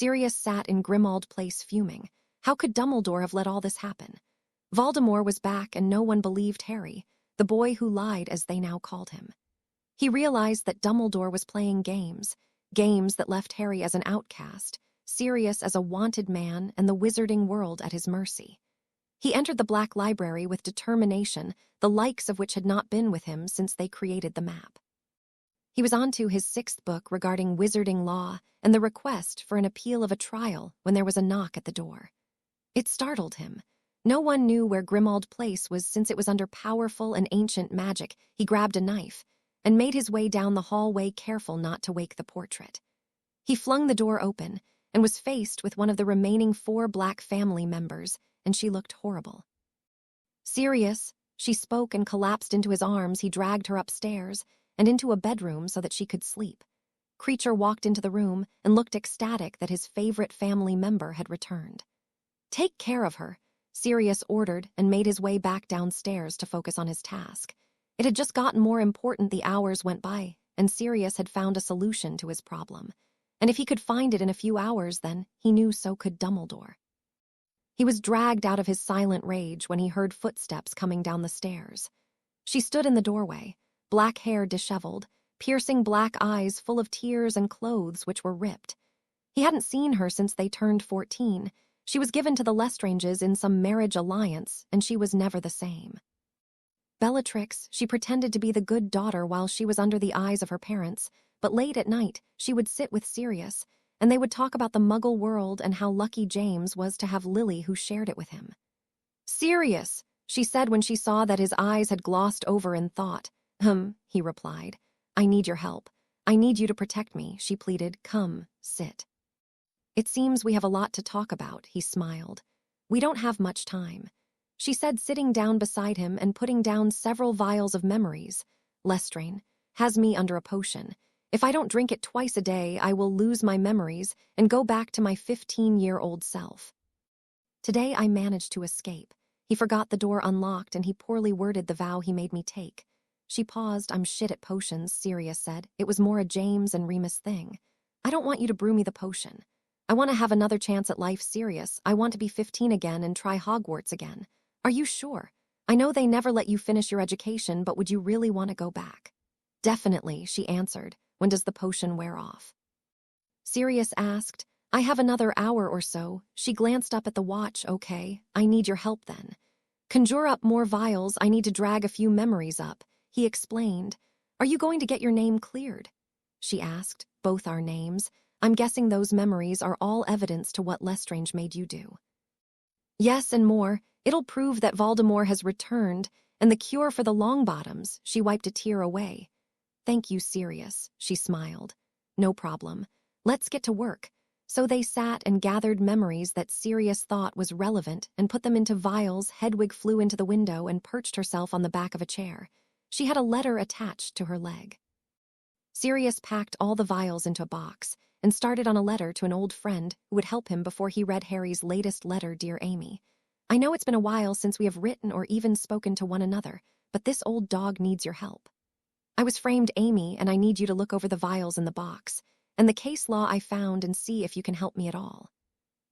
Sirius sat in Grimmauld Place fuming. How could Dumbledore have let all this happen? Voldemort was back and no one believed Harry, the boy who lied as they now called him. He realized that Dumbledore was playing games that left Harry as an outcast, Sirius as a wanted man, and the wizarding world at his mercy. He entered the Black Library with determination, the likes of which had not been with him since they created the map. He was on to his 6th book regarding wizarding law and the request for an appeal of a trial when there was a knock at the door. It startled him. No one knew where Grimmauld Place was since it was under powerful and ancient magic. He grabbed a knife and made his way down the hallway, careful not to wake the portrait. He flung the door open and was faced with one of the remaining 4 Black family members, and she looked horrible. "Sirius," she spoke and collapsed into his arms. He dragged her upstairs and into a bedroom so that she could sleep. Kreacher walked into the room and looked ecstatic that his favorite family member had returned. "Take care of her," Sirius ordered, and made his way back downstairs to focus on his task. It had just gotten more important. The hours went by, and Sirius had found a solution to his problem. And if he could find it in a few hours, then he knew so could Dumbledore. He was dragged out of his silent rage when he heard footsteps coming down the stairs. She stood in the doorway, black hair disheveled, piercing black eyes full of tears, and clothes which were ripped. He hadn't seen her since they turned 14. She was given to the Lestranges in some marriage alliance, and she was never the same. Bellatrix, she pretended to be the good daughter while she was under the eyes of her parents, but late at night she would sit with Sirius, and they would talk about the Muggle world and how lucky James was to have Lily who shared it with him. "Sirius," she said when she saw that his eyes had glossed over in thought. He replied. "I need your help. I need you to protect me," she pleaded. "Come, sit." "It seems we have a lot to talk about," he smiled. "We don't have much time," she said, sitting down beside him and putting down several vials of memories. "Lestrange has me under a potion. If I don't drink it twice a day, I will lose my memories and go back to my 15-year-old self. Today I managed to escape. He forgot the door unlocked and he poorly worded the vow he made me take." She paused. "I'm shit at potions," Sirius said. "It was more a James and Remus thing. I don't want you to brew me the potion. I want to have another chance at life, Sirius. I want to be 15 again and try Hogwarts again." "Are you sure? I know they never let you finish your education, but would you really want to go back?" "Definitely," she answered. "When does the potion wear off?" Sirius asked. "I have another hour or so." She glanced up at the watch. "Okay, I need your help then. Conjure up more vials. I need to drag a few memories up," he explained. "Are you going to get your name cleared?" she asked. "Both our names? I'm guessing those memories are all evidence to what Lestrange made you do." "Yes, and more. It'll prove that Voldemort has returned, and the cure for the Longbottoms." She wiped a tear away. "Thank you, Sirius," she smiled. "No problem. Let's get to work." So they sat and gathered memories that Sirius thought was relevant and put them into vials. Hedwig flew into the window and perched herself on the back of a chair. She had a letter attached to her leg. Sirius packed all the vials into a box and started on a letter to an old friend who would help him before he read Harry's latest letter. "Dear Amy, I know it's been a while since we have written or even spoken to one another, but this old dog needs your help. I was framed, Amy, and I need you to look over the vials in the box and the case law I found and see if you can help me at all.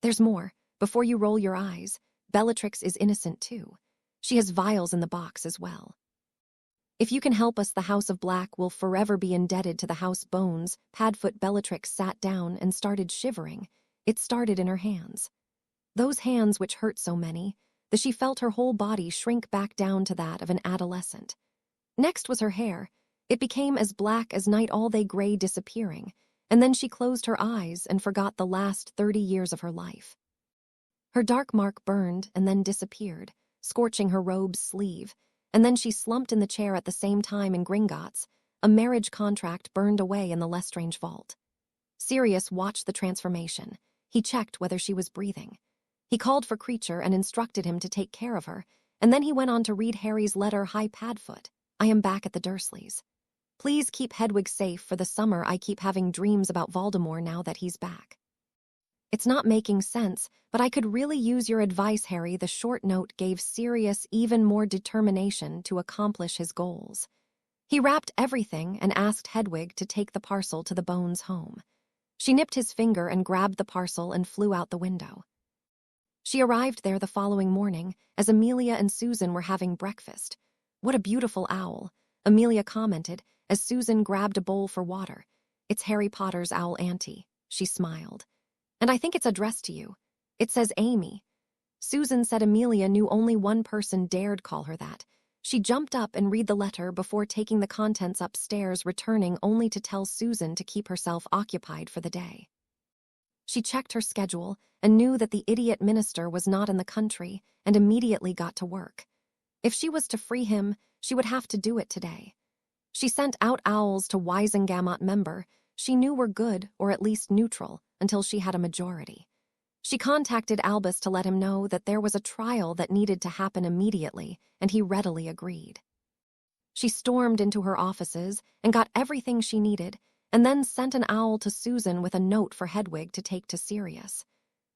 There's more. Before you roll your eyes, Bellatrix is innocent too. She has vials in the box as well. If you can help us, the House of Black will forever be indebted to the House Bones." Padfoot Bellatrix sat down and started shivering. It started in her hands. Those hands which hurt so many, that she felt her whole body shrink back down to that of an adolescent. Next was her hair. It became as black as night, all they gray disappearing, and then she closed her eyes and forgot the last 30 years of her life. Her dark mark burned and then disappeared, scorching her robe's sleeve, and then she slumped in the chair at the same time. In Gringotts, a marriage contract burned away in the Lestrange vault. Sirius watched the transformation. He checked whether she was breathing. He called for Kreacher and instructed him to take care of her, and then he went on to read Harry's letter. "Hi, Padfoot. I am back at the Dursleys. Please keep Hedwig safe for the summer. I keep having dreams about Voldemort now that he's back. It's not making sense, but I could really use your advice, Harry." The short note gave Sirius even more determination to accomplish his goals. He wrapped everything and asked Hedwig to take the parcel to the Bones home. She nipped his finger and grabbed the parcel and flew out the window. She arrived there the following morning as Amelia and Susan were having breakfast. "What a beautiful owl," Amelia commented as Susan grabbed a bowl for water. "It's Harry Potter's owl, Auntie," she smiled. "And I think it's addressed to you. It says Amy." Susan said Amelia knew only one person dared call her that. She jumped up and read the letter before taking the contents upstairs, returning only to tell Susan to keep herself occupied for the day. She checked her schedule and knew that the idiot minister was not in the country and immediately got to work. If she was to free him, she would have to do it today. She sent out owls to Wisengamot member she knew were good or at least neutral until she had a majority. She contacted Albus to let him know that there was a trial that needed to happen immediately, and he readily agreed. She stormed into her offices and got everything she needed, and then sent an owl to Susan with a note for Hedwig to take to Sirius.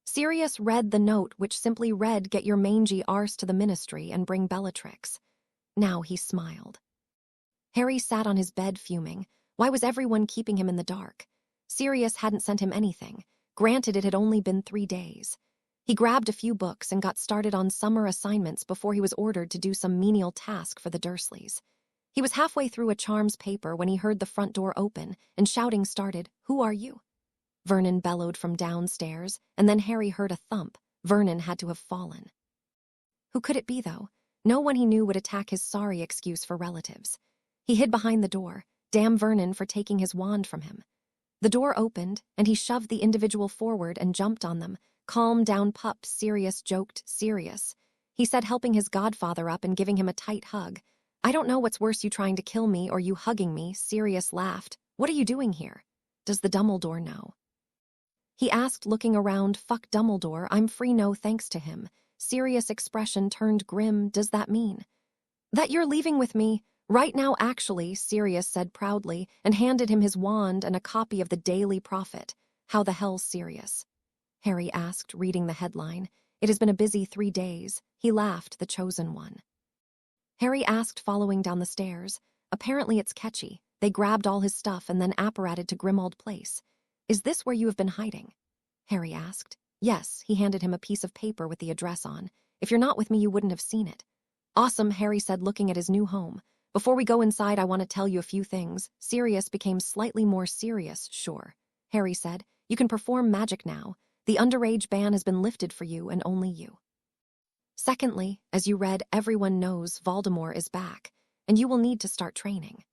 Sirius read the note, which simply read, "Get your mangy arse to the ministry and bring Bellatrix." Now he smiled. Harry sat on his bed fuming. Why was everyone keeping him in the dark? Sirius hadn't sent him anything. Granted, it had only been 3 days. He grabbed a few books and got started on summer assignments before he was ordered to do some menial task for the Dursleys. He was halfway through a charms paper when he heard the front door open and shouting started. "Who are you?" Vernon bellowed from downstairs, and then Harry heard a thump. Vernon had to have fallen. Who could it be, though? No one he knew would attack his sorry excuse for relatives. He hid behind the door. Damn Vernon for taking his wand from him. The door opened, and he shoved the individual forward and jumped on them. "Calm down, pup," Sirius joked. "Sirius," he said, helping his godfather up and giving him a tight hug. "I don't know what's worse, you trying to kill me or you hugging me." Sirius laughed. "What are you doing here? Does the Dumbledore know?" He asked, looking around. "Fuck Dumbledore, I'm free, no thanks to him." Sirius' expression turned grim. "Does that mean that you're leaving with me right now?" "Actually," Sirius said proudly, and handed him his wand and a copy of the Daily Prophet. "How the hell, Sirius?" Harry asked, reading the headline. "It has been a busy 3 days." He laughed. "The chosen one?" Harry asked, following down the stairs. "Apparently it's catchy. They grabbed all his stuff and then apparated to Grimmauld Place." "Is this where you have been hiding?" Harry asked. "Yes." He handed him a piece of paper with the address on. "If you're not with me, you wouldn't have seen it." "Awesome," Harry said, looking at his new home. "Before we go inside, I want to tell you a few things." Sirius became slightly more serious. "Sure," Harry said. "You can perform magic now. The underage ban has been lifted for you and only you. Secondly, as you read, everyone knows Voldemort is back, and you will need to start training.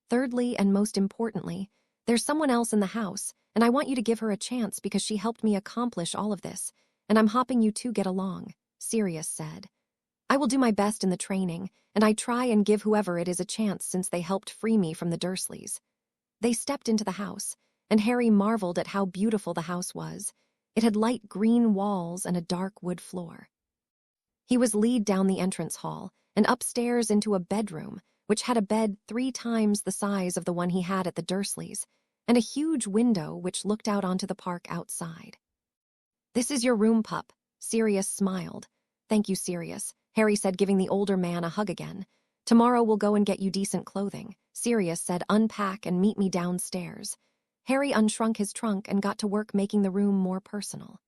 Thirdly, and most importantly, there's someone else in the house, and I want you to give her a chance because she helped me accomplish all of this, and I'm hoping you two get along," Sirius said. "I will do my best in the training, and I try and give whoever it is a chance since they helped free me from the Dursleys." They stepped into the house, and Harry marveled at how beautiful the house was. It had light green walls and a dark wood floor. He was led down the entrance hall and upstairs into a bedroom, which had a bed 3 times the size of the one he had at the Dursleys, and a huge window which looked out onto the park outside. "This is your room, pup," Sirius smiled. "Thank you, Sirius," Harry said, giving the older man a hug again. "Tomorrow we'll go and get you decent clothing," Sirius said. "Unpack and meet me downstairs." Harry unshrunk his trunk and got to work making the room more personal.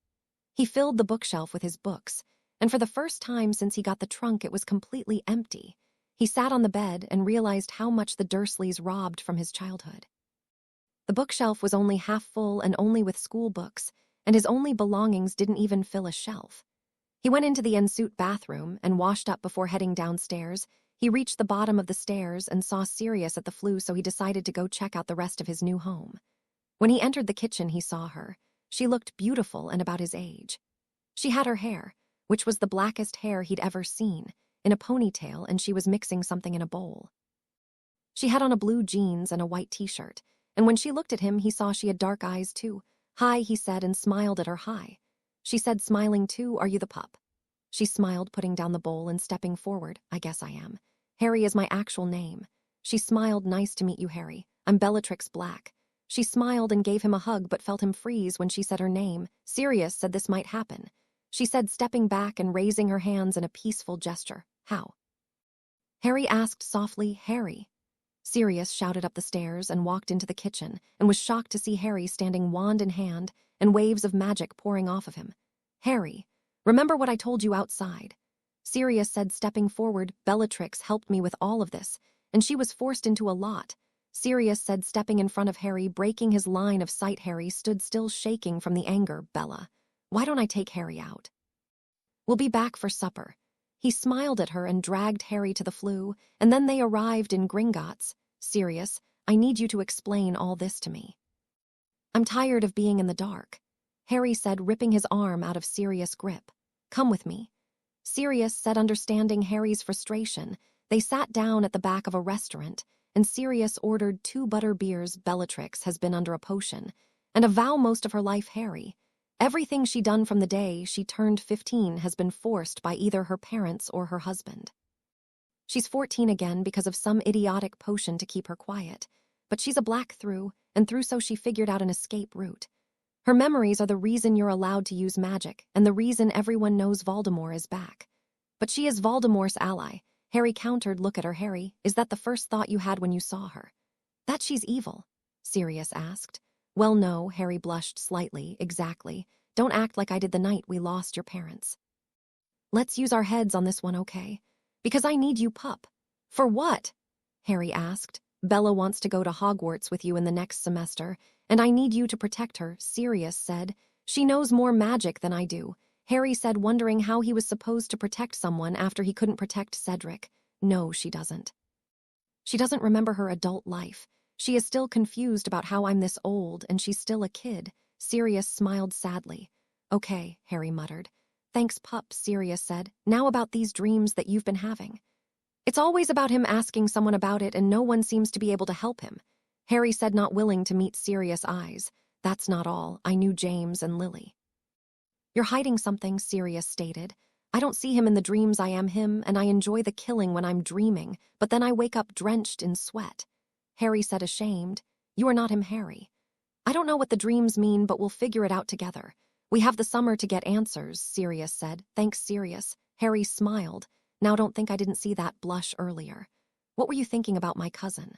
He filled the bookshelf with his books, and for the first time since he got the trunk, it was completely empty. He sat on the bed and realized how much the Dursleys robbed from his childhood. The bookshelf was only half full and only with school books, and his only belongings didn't even fill a shelf. He went into the ensuite bathroom and washed up before heading downstairs. He reached the bottom of the stairs and saw Sirius at the flue, so he decided to go check out the rest of his new home. When he entered the kitchen, he saw her. She looked beautiful and about his age. She had her hair, which was the blackest hair he'd ever seen, in a ponytail, and she was mixing something in a bowl. She had on a blue jeans and a white t-shirt, and when she looked at him, he saw she had dark eyes too. "Hi," he said, and smiled at her. "Hi." She said, smiling too. "Are you the pup?" She smiled, putting down the bowl and stepping forward. "I guess I am. Harry is my actual name." She smiled. "Nice to meet you, Harry. I'm Bellatrix Black." She smiled and gave him a hug, but felt him freeze when she said her name. Sirius said this might happen. She said, stepping back and raising her hands in a peaceful gesture. "How?" Harry asked softly. "Harry." Sirius shouted up the stairs and walked into the kitchen and was shocked to see Harry standing wand in hand and waves of magic pouring off of him. "Harry, remember what I told you outside?" Sirius said, stepping forward. "Bellatrix helped me with all of this, and she was forced into a lot." Sirius said, stepping in front of Harry, breaking his line of sight. Harry stood still, shaking from the anger. "Bella, why don't I take Harry out? We'll be back for supper." He smiled at her and dragged Harry to the flue, and then they arrived in Gringotts. "Sirius, I need you to explain all this to me." "I'm tired of being in the dark," Harry said, ripping his arm out of Sirius' grip. "Come with me." Sirius said, understanding Harry's frustration. They sat down at the back of a restaurant, and Sirius ordered 2 butter beers. "Bellatrix has been under a potion, and a vow most of her life, Harry. Everything she done from the day she turned 15 has been forced by either her parents or her husband. She's 14 again because of some idiotic potion to keep her quiet, but she's a black through, and through so she figured out an escape route. Her memories are the reason you're allowed to use magic, and the reason everyone knows Voldemort is back. But she is Voldemort's ally." Harry countered. "Look at her, Harry. Is that the first thought you had when you saw her?" "That she's evil?" Sirius asked. "Well, no," Harry blushed slightly. "Exactly. Don't act like I did the night we lost your parents. Let's use our heads on this one, okay? Because I need you, pup." "For what?" Harry asked. "Bella wants to go to Hogwarts with you in the next semester, and I need you to protect her," Sirius said. "She knows more magic than I do." Harry said, wondering how he was supposed to protect someone after he couldn't protect Cedric. "No, she doesn't. She doesn't remember her adult life. She is still confused about how I'm this old, and she's still a kid." Sirius smiled sadly. "Okay," Harry muttered. "Thanks, pup," Sirius said. "Now about these dreams that you've been having." "It's always about him asking someone about it, and no one seems to be able to help him," Harry said, not willing to meet Sirius' eyes. "That's not all. I knew James and Lily." "You're hiding something," Sirius stated. "I don't see him in the dreams. I am him, and I enjoy the killing when I'm dreaming, but then I wake up drenched in sweat." Harry said, ashamed. "You are not him, Harry. I don't know what the dreams mean, but we'll figure it out together. We have the summer to get answers," Sirius said. "Thanks, Sirius." Harry smiled. "Now don't think I didn't see that blush earlier. What were you thinking about my cousin?"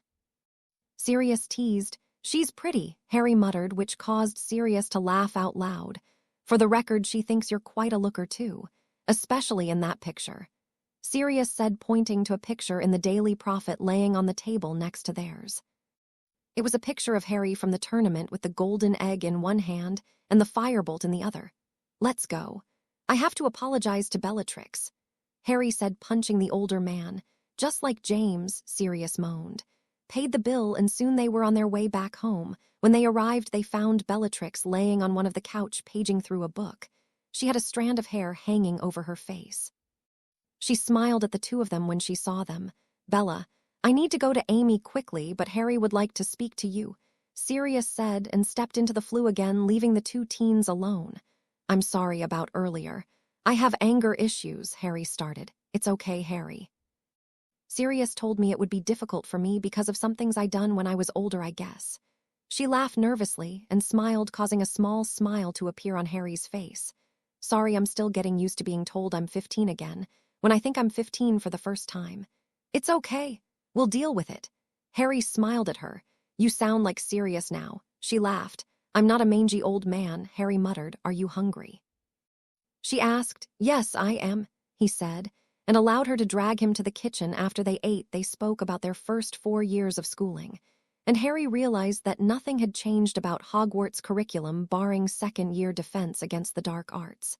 Sirius teased. "She's pretty," Harry muttered, which caused Sirius to laugh out loud. "For the record, she thinks you're quite a looker too, especially in that picture," Sirius said, pointing to a picture in the Daily Prophet laying on the table next to theirs. It was a picture of Harry from the tournament with the golden egg in one hand and the firebolt in the other. "Let's go. I have to apologize to Bellatrix," Harry said, punching the older man. "Just like James," Sirius moaned. Paid the bill, and soon they were on their way back home. When they arrived, they found Bellatrix laying on one of the couch, paging through a book. She had a strand of hair hanging over her face. She smiled at the two of them when she saw them. "Bella, I need to go to Amy quickly, but Harry would like to speak to you," Sirius said, and stepped into the flue again, leaving the 2 teens alone. "I'm sorry about earlier. I have anger issues," Harry started. "It's okay, Harry. Sirius told me it would be difficult for me because of some things I done when I was older, I guess." She laughed nervously and smiled, causing a small smile to appear on Harry's face. "Sorry, I'm still getting used to being told I'm 15 again, when I think I'm 15 for the first time." "It's okay. We'll deal with it." Harry smiled at her. "You sound like Sirius now." She laughed. "I'm not a mangy old man," Harry muttered. "Are you hungry?" She asked. "Yes, I am," he said, and allowed her to drag him to the kitchen. After they ate, they spoke about their first 4 years of schooling, and Harry realized that nothing had changed about Hogwarts' curriculum barring second-year defense against the dark arts.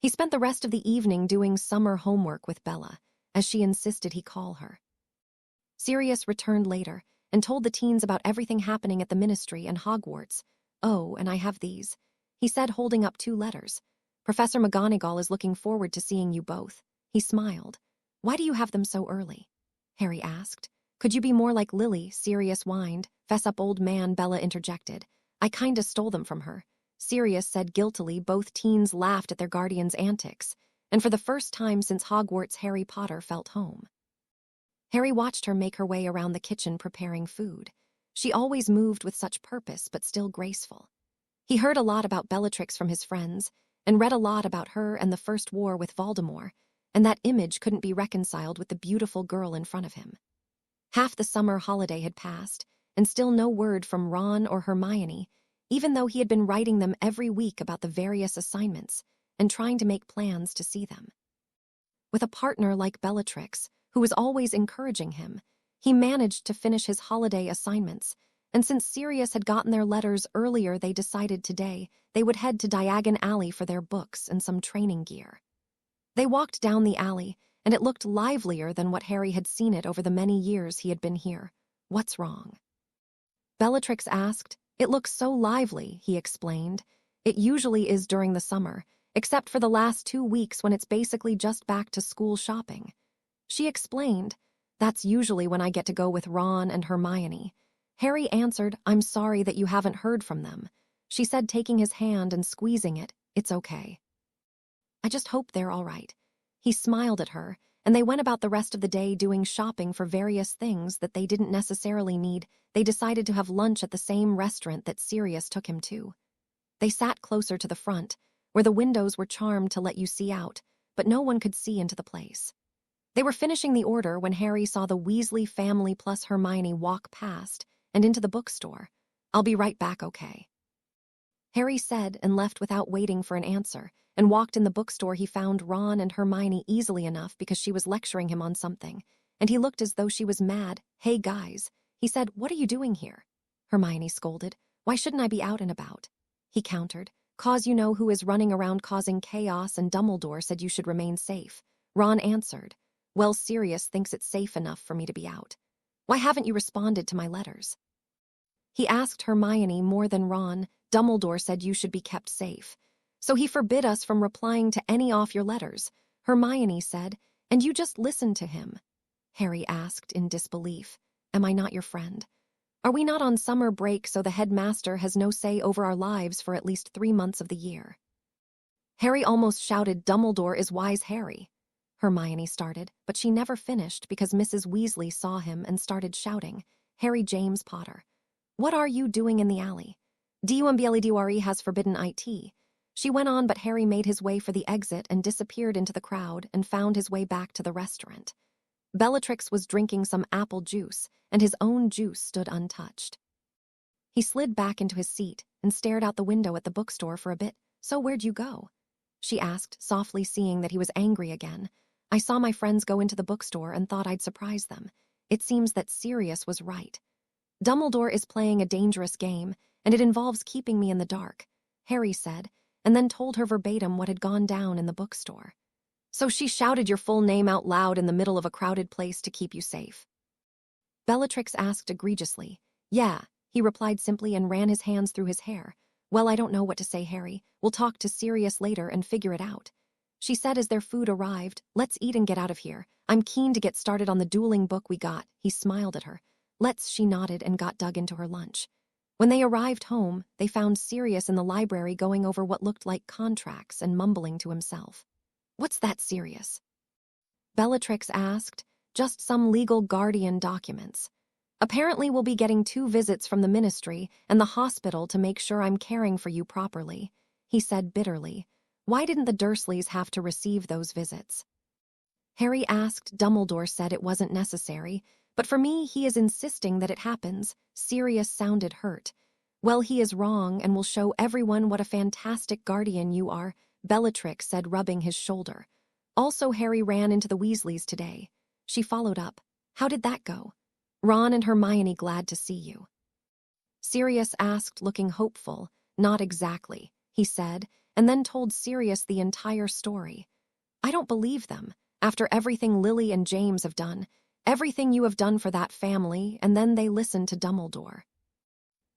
He spent the rest of the evening doing summer homework with Bella, as she insisted he call her. Sirius returned later and told the teens about everything happening at the Ministry and Hogwarts. "Oh, and I have these," he said, holding up 2 letters. "Professor McGonagall is looking forward to seeing you both." He smiled. "Why do you have them so early?" Harry asked. "Could you be more like Lily?" Sirius whined. "Fess up, old man," Bella interjected. "I kinda stole them from her," Sirius said guiltily. Both teens laughed at their guardian's antics, and for the first time since Hogwarts, Harry Potter felt home. Harry watched her make her way around the kitchen preparing food. She always moved with such purpose, but still graceful. He heard a lot about Bellatrix from his friends, and read a lot about her and the first war with Voldemort, and that image couldn't be reconciled with the beautiful girl in front of him. Half the summer holiday had passed, and still no word from Ron or Hermione, even though he had been writing them every week about the various assignments and trying to make plans to see them. With a partner like Bellatrix, who was always encouraging him, he managed to finish his holiday assignments, and since Sirius had gotten their letters earlier, they decided today they would head to Diagon Alley for their books and some training gear. They walked down the alley, and it looked livelier than what Harry had seen it over the many years he had been here. "What's wrong?" Bellatrix asked. "It looks so lively," he explained. "It usually is during the summer, except for the last 2 weeks when it's basically just back to school shopping." She explained, "That's usually when I get to go with Ron and Hermione." Harry answered, "I'm sorry that you haven't heard from them." She said, taking his hand and squeezing it, "It's okay. I just hope they're all right." He smiled at her, and they went about the rest of the day doing shopping for various things that they didn't necessarily need. They decided to have lunch at the same restaurant that Sirius took him to. They sat closer to the front, where the windows were charmed to let you see out, but no one could see into the place. They were finishing the order when Harry saw the Weasley family plus Hermione walk past and into the bookstore. "I'll be right back, okay?" Harry said and left without waiting for an answer, and walked in the bookstore. He found Ron and Hermione easily enough because she was lecturing him on something, and he looked as though she was mad. "Hey guys," he said, "what are you doing here?" Hermione scolded. "Why shouldn't I be out and about?" He countered, "'Cause you know who is running around causing chaos and Dumbledore said you should remain safe." Ron answered, "Well, Sirius thinks it's safe enough for me to be out. Why haven't you responded to my letters?" He asked Hermione more than Ron. "Dumbledore said you should be kept safe, so he forbid us from replying to any of your letters," Hermione said, "and you just listened to him." Harry asked in disbelief, "Am I not your friend? Are we not on summer break so the headmaster has no say over our lives for at least 3 months of the year?" Harry almost shouted, "Dumbledore is wise, Harry." Hermione started, but she never finished because Mrs. Weasley saw him and started shouting, "Harry James Potter, what are you doing in the alley? Dumbledore has forbidden it." She went on, but Harry made his way for the exit and disappeared into the crowd and found his way back to the restaurant. Bellatrix was drinking some apple juice, and his own juice stood untouched. He slid back into his seat and stared out the window at the bookstore for a bit. "So where'd you go?" she asked, softly, seeing that he was angry again. "I saw my friends go into the bookstore and thought I'd surprise them. It seems that Sirius was right. Dumbledore is playing a dangerous game, and it involves keeping me in the dark," Harry said, and then told her verbatim what had gone down in the bookstore. "So she shouted your full name out loud in the middle of a crowded place to keep you safe?" Bellatrix asked egregiously. "Yeah," he replied simply and ran his hands through his hair. "Well, I don't know what to say, Harry. We'll talk to Sirius later and figure it out." She said as their food arrived, "Let's eat and get out of here. I'm keen to get started on the dueling book we got." He smiled at her. "Let's," she nodded and got dug into her lunch. When they arrived home, they found Sirius in the library going over what looked like contracts and mumbling to himself. "What's that, Sirius?" Bellatrix asked. "Just some legal guardian documents. Apparently we'll be getting 2 visits from the ministry and the hospital to make sure I'm caring for you properly," he said bitterly. "Why didn't the Dursleys have to receive those visits?" Harry asked. "Dumbledore said it wasn't necessary, but for me he is insisting that it happens." Sirius sounded hurt. "Well, he is wrong and will show everyone what a fantastic guardian you are," Bellatrix said, rubbing his shoulder. "Also, Harry ran into the Weasleys today." She followed up. "How did that go?" "Ron and Hermione glad to see you." Sirius asked, looking hopeful. "Not exactly," he said, and then told Sirius the entire story. "I don't believe them. After everything Lily and James have done, everything you have done for that family, and then they listened to Dumbledore.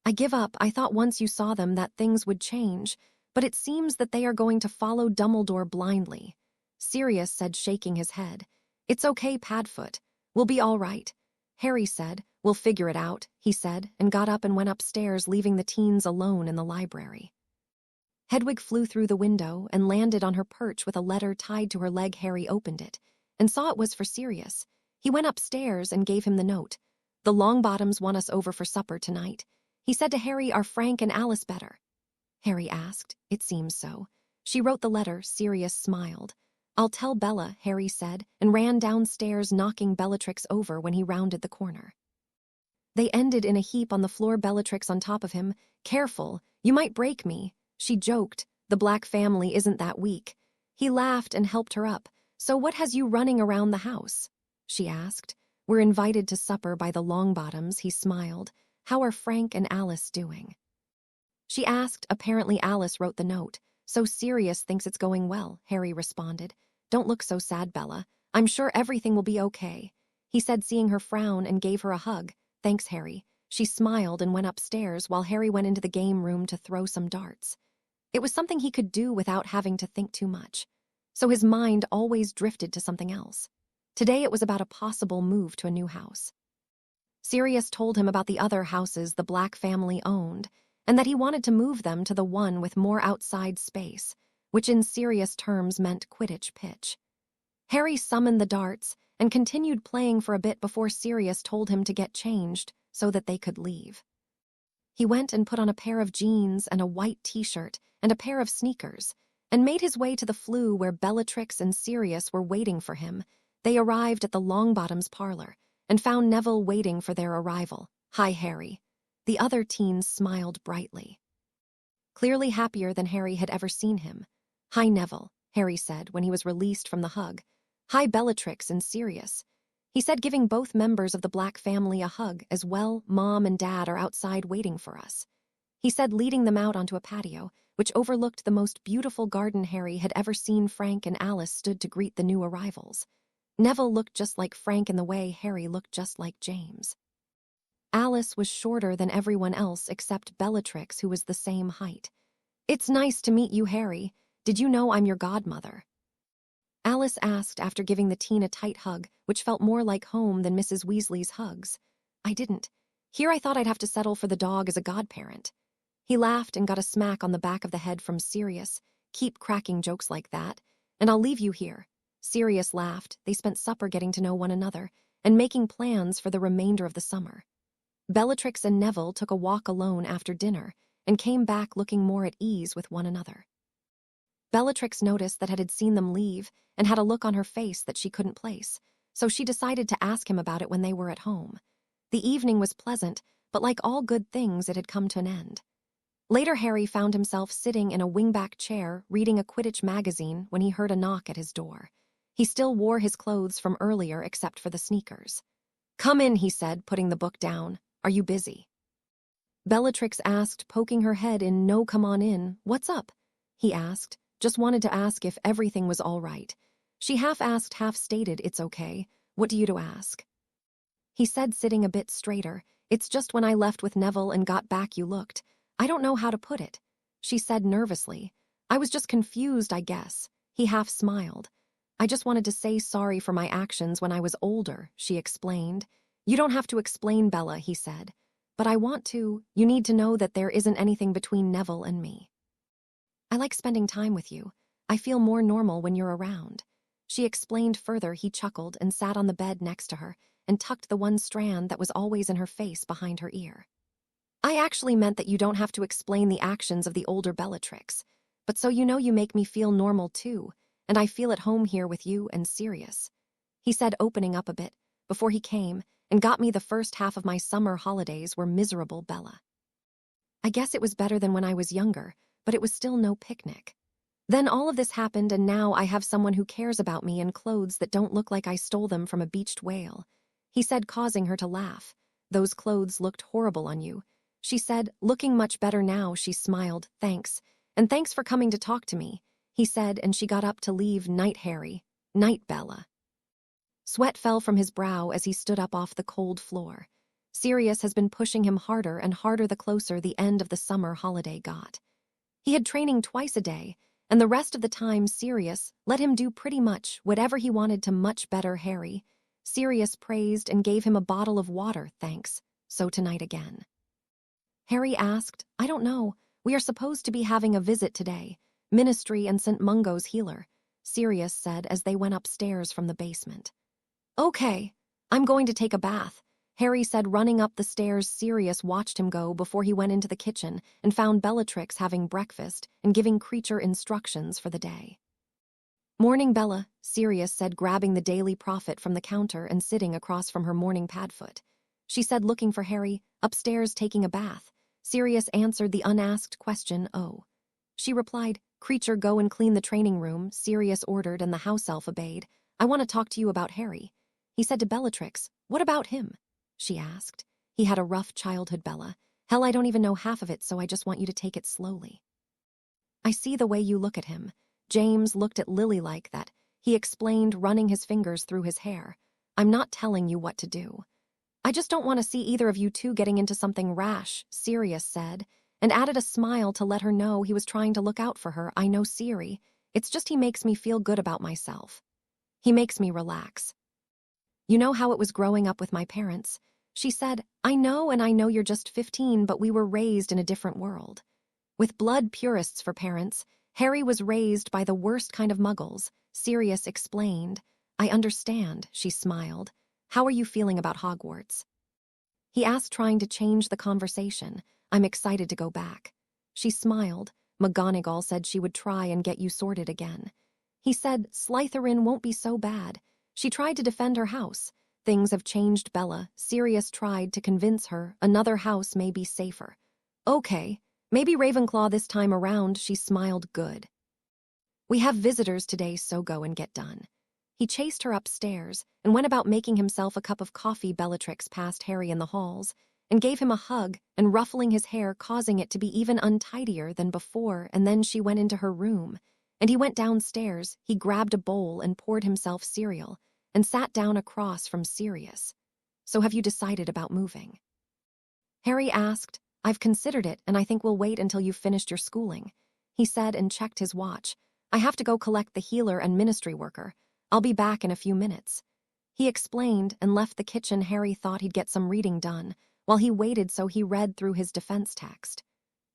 I give up. I thought once you saw them that things would change, but it seems that they are going to follow Dumbledore blindly," Sirius said, shaking his head. "It's okay, Padfoot. We'll be all right." Harry said. "We'll figure it out," he said, and got up and went upstairs, leaving the teens alone in the library. Hedwig flew through the window and landed on her perch with a letter tied to her leg. Harry opened it and saw it was for Sirius. He went upstairs and gave him the note. "The Longbottoms want us over for supper tonight." He said to Harry, "Are Frank and Alice better?" Harry asked. "It seems so." She wrote the letter. Sirius smiled. "I'll tell Bella," Harry said, and ran downstairs, knocking Bellatrix over when he rounded the corner. They ended in a heap on the floor, Bellatrix on top of him. "Careful, you might break me," she joked. "The Black family isn't that weak." He laughed and helped her up. "So what has you running around the house?" she asked. "We're invited to supper by the Longbottoms," he smiled. "How are Frank and Alice doing?" She asked. Apparently Alice wrote the note. "So Sirius thinks it's going well," Harry responded. "Don't look so sad, Bella. I'm sure everything will be okay," he said, seeing her frown, and gave her a hug. "Thanks, Harry." She smiled and went upstairs while Harry went into the game room to throw some darts. It was something he could do without having to think too much. So his mind always drifted to something else. Today it was about a possible move to a new house. Sirius told him about the other houses the Black family owned, and that he wanted to move them to the one with more outside space, which in serious terms meant Quidditch pitch. Harry summoned the darts and continued playing for a bit before Sirius told him to get changed so that they could leave. He went and put on a pair of jeans and a white t-shirt and a pair of sneakers, and made his way to the flue where Bellatrix and Sirius were waiting for him. They arrived at the Longbottoms parlor and found Neville waiting for their arrival. "Hi, Harry." The other teens smiled brightly, clearly happier than Harry had ever seen him. "Hi, Neville," Harry said when he was released from the hug. "Hi, Bellatrix and Sirius," he said, giving both members of the Black family a hug as well. "Mom and Dad are outside waiting for us," he said, leading them out onto a patio, which overlooked the most beautiful garden Harry had ever seen. Frank and Alice stood to greet the new arrivals. Neville looked just like Frank in the way Harry looked just like James. Alice was shorter than everyone else except Bellatrix, who was the same height. "It's nice to meet you, Harry. Did you know I'm your godmother?" Alice asked after giving the teen a tight hug, which felt more like home than Mrs. Weasley's hugs. "I didn't. Here I thought I'd have to settle for the dog as a godparent." He laughed and got a smack on the back of the head from Sirius. "Keep cracking jokes like that, and I'll leave you here." Sirius laughed. They spent supper getting to know one another and making plans for the remainder of the summer. Bellatrix and Neville took a walk alone after dinner and came back looking more at ease with one another. Bellatrix noticed that had seen them leave and had a look on her face that she couldn't place, so she decided to ask him about it when they were at home. The evening was pleasant, but like all good things, it had come to an end. Later, Harry found himself sitting in a wingback chair reading a Quidditch magazine when he heard a knock at his door. He still wore his clothes from earlier except for the sneakers. "Come in," he said, putting the book down. "Are you busy?" Bellatrix asked, poking her head in. "No, come on in." "What's up?" he asked. "Just wanted to ask if everything was all right." She half-asked, half-stated, "It's okay. What do you to ask?" He said, sitting a bit straighter. "It's just when I left with Neville and got back you looked. I don't know how to put it," she said nervously. "I was just confused, I guess." He half-smiled. "I just wanted to say sorry for my actions when I was older," she explained. "You don't have to explain, Bella," he said. "But I want to. You need to know that there isn't anything between Neville and me. I like spending time with you. I feel more normal when you're around." She explained further. He chuckled and sat on the bed next to her and tucked the one strand that was always in her face behind her ear. "I actually meant that you don't have to explain the actions of the older Bellatrix. But so you know, you make me feel normal too, and I feel at home here with you and Sirius," he said, opening up a bit, "before he came and got me the first half of my summer holidays were miserable, Bella. I guess it was better than when I was younger, but it was still no picnic. Then all of this happened, and now I have someone who cares about me in clothes that don't look like I stole them from a beached whale," he said, causing her to laugh. "Those clothes looked horrible on you," she said, looking much better now. She smiled. "Thanks, and thanks for coming to talk to me," he said, and she got up to leave. "Night, Harry." "Night, Bella." Sweat fell from his brow as he stood up off the cold floor. Sirius has been pushing him harder and harder the closer the end of the summer holiday got. He had training twice a day, and the rest of the time Sirius let him do pretty much whatever he wanted to. "Much better, Harry." Sirius praised and gave him a bottle of water. "Thanks. So tonight again?" Harry asked. "I don't know. We are supposed to be having a visit today. Ministry and St. Mungo's healer," Sirius said as they went upstairs from the basement. "Okay. I'm going to take a bath," Harry said, running up the stairs. Sirius watched him go before he went into the kitchen and found Bellatrix having breakfast and giving Creature instructions for the day. Morning, Bella, Sirius said, grabbing the Daily Prophet from the counter and sitting across from her morning Padfoot. She said, looking for Harry, upstairs taking a bath. Sirius answered the unasked question, oh. She replied, Creature, go and clean the training room, Sirius ordered, and the house elf obeyed. I want to talk to you about Harry. He said to Bellatrix, what about him? She asked. He had a rough childhood, Bella. Hell, I don't even know half of it, so I just want you to take it slowly. I see the way you look at him. James looked at Lily like that. He explained, running his fingers through his hair. I'm not telling you what to do. I just don't want to see either of you two getting into something rash, Sirius said, and added a smile to let her know he was trying to look out for her. I know Siri. It's just he makes me feel good about myself. He makes me relax. You know how it was growing up with my parents. She said, I know, and I know you're just 15, but we were raised in a different world. With blood purists for parents, Harry was raised by the worst kind of muggles, Sirius explained. I understand, she smiled. How are you feeling about Hogwarts? He asked, trying to change the conversation. I'm excited to go back. She smiled. McGonagall said she would try and get you sorted again. He said, Slytherin won't be so bad. She tried to defend her house. Things have changed, Bella. Sirius tried to convince her another house may be safer. Okay. Maybe Ravenclaw this time around, she smiled. Good. We have visitors today, so go and get done. He chased her upstairs and went about making himself a cup of coffee. Bellatrix passed Harry in the halls and gave him a hug and ruffling his hair, causing it to be even untidier than before, and then she went into her room, and he went downstairs. He grabbed a bowl and poured himself cereal and sat down across from Sirius. So have you decided about moving? Harry asked. I've considered it, and I think we'll wait until you've finished your schooling, he said, and checked his watch. I have to go collect the healer and ministry worker. I'll be back in a few minutes. He explained and left the kitchen. Harry thought he'd get some reading done while he waited, so he read through his defense text.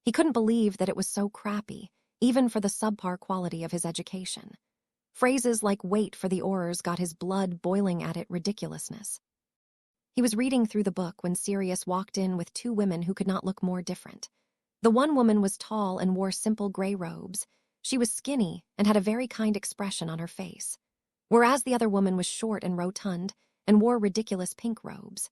He couldn't believe that it was so crappy, even for the subpar quality of his education. Phrases like wait for the Aurors got his blood boiling at it ridiculousness. He was reading through the book when Sirius walked in with two women who could not look more different. The one woman was tall and wore simple gray robes. She was skinny and had a very kind expression on her face, whereas the other woman was short and rotund and wore ridiculous pink robes.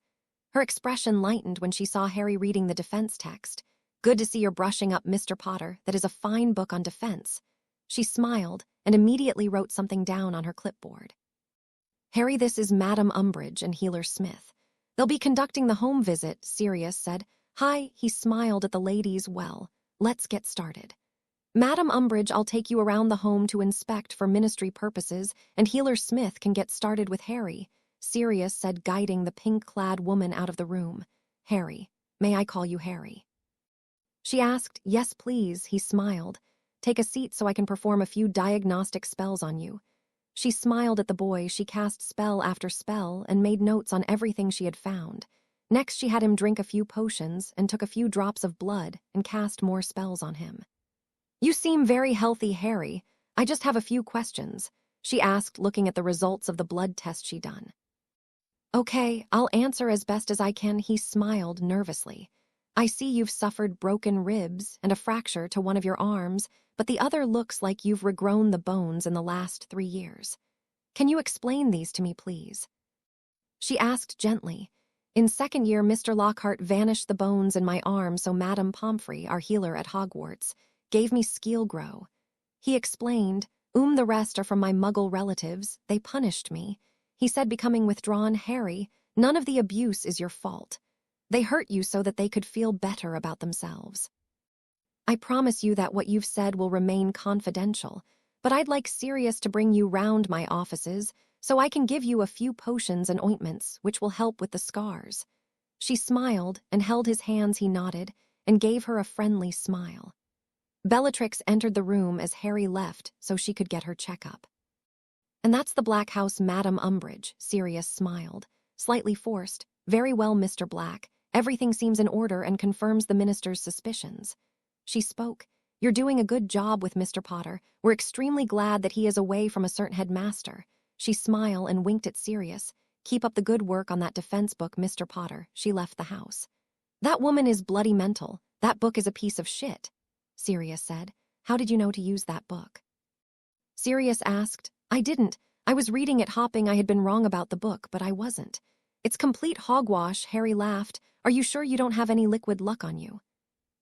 Her expression lightened when she saw Harry reading the defense text. Good to see you're brushing up, Mr. Potter. That is a fine book on defense. She smiled and immediately wrote something down on her clipboard. Harry, this is Madam Umbridge and Healer Smith. They'll be conducting the home visit, Sirius said. Hi, he smiled at the ladies. Well, let's get started. Madam Umbridge, I'll take you around the home to inspect for ministry purposes, and Healer Smith can get started with Harry, Sirius said, guiding the pink-clad woman out of the room. Harry, may I call you Harry? She asked. Yes, please, he smiled. Take a seat so I can perform a few diagnostic spells on you. She smiled at the boy. She cast spell after spell and made notes on everything she had found. Next, she had him drink a few potions and took a few drops of blood and cast more spells on him. You seem very healthy, Harry. I just have a few questions, she asked, looking at the results of the blood test she'd done. Okay, I'll answer as best as I can, he smiled nervously. I see you've suffered broken ribs and a fracture to one of your arms, but the other looks like you've regrown the bones in the last 3 years. Can you explain these to me, please? She asked gently. In second year, Mr. Lockhart vanished the bones in my arm, so Madame Pomfrey, our healer at Hogwarts, gave me skill grow. He explained, the rest are from my muggle relatives. They punished me. He said, becoming withdrawn. Harry, none of the abuse is your fault. They hurt you so that they could feel better about themselves. I promise you that what you've said will remain confidential, but I'd like Sirius to bring you round my offices so I can give you a few potions and ointments which will help with the scars. She smiled and held his hands. He nodded and gave her a friendly smile. Bellatrix entered the room as Harry left so she could get her checkup. And that's the Black House, Madam Umbridge, Sirius smiled, slightly forced. Very well, Mr. Black. Everything seems in order and confirms the minister's suspicions. She spoke. You're doing a good job with Mr. Potter. We're extremely glad that he is away from a certain headmaster. She smiled and winked at Sirius. Keep up the good work on that defense book, Mr. Potter. She left the house. That woman is bloody mental. That book is a piece of shit, Sirius said. How did you know to use that book? Sirius asked. I didn't. I was reading it hoping I had been wrong about the book, but I wasn't. It's complete hogwash, Harry laughed. Are you sure you don't have any liquid luck on you?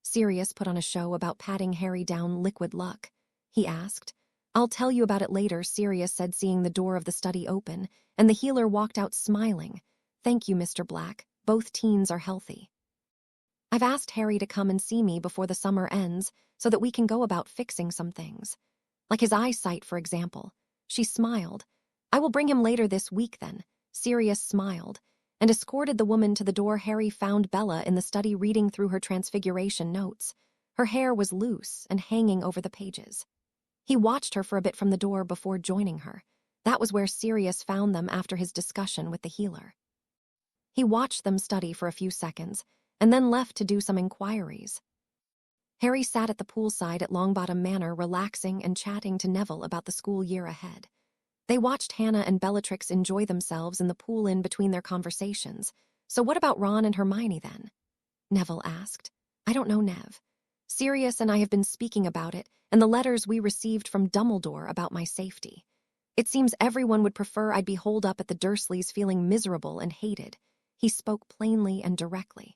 Sirius put on a show about patting Harry down liquid luck. He asked. I'll tell you about it later, Sirius said, seeing the door of the study open, and the healer walked out smiling. Thank you, Mr. Black. Both teens are healthy. I've asked Harry to come and see me before the summer ends so that we can go about fixing some things. Like his eyesight, for example. She smiled. I will bring him later this week then. Sirius smiled and escorted the woman to the door. Harry found Bella in the study reading through her transfiguration notes. Her hair was loose and hanging over the pages. He watched her for a bit from the door before joining her. That was where Sirius found them after his discussion with the healer. He watched them study for a few seconds and then left to do some inquiries. Harry sat at the poolside at Longbottom Manor, relaxing and chatting to Neville about the school year ahead. They watched Hannah and Bellatrix enjoy themselves in the pool in between their conversations. So what about Ron and Hermione then? Neville asked. I don't know, Nev. Sirius and I have been speaking about it and the letters we received from Dumbledore about my safety. It seems everyone would prefer I'd be holed up at the Dursleys feeling miserable and hated. He spoke plainly and directly.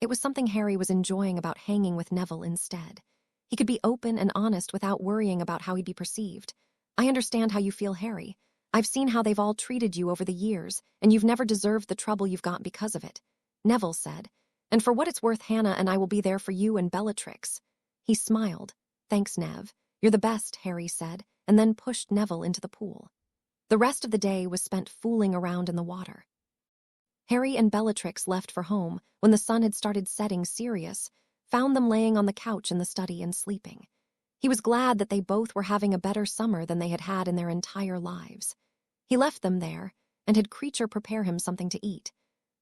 It was something Harry was enjoying about hanging with Neville instead. He could be open and honest without worrying about how he'd be perceived. I understand how you feel, Harry. I've seen how they've all treated you over the years, and you've never deserved the trouble you've got because of it, Neville said. And for what it's worth, Hannah and I will be there for you and Bellatrix. He smiled. Thanks, Nev. You're the best, Harry said, and then pushed Neville into the pool. The rest of the day was spent fooling around in the water. Harry and Bellatrix left for home when the sun had started setting. Sirius found them laying on the couch in the study and sleeping. He was glad that they both were having a better summer than they had had in their entire lives. He left them there and had Creature prepare him something to eat.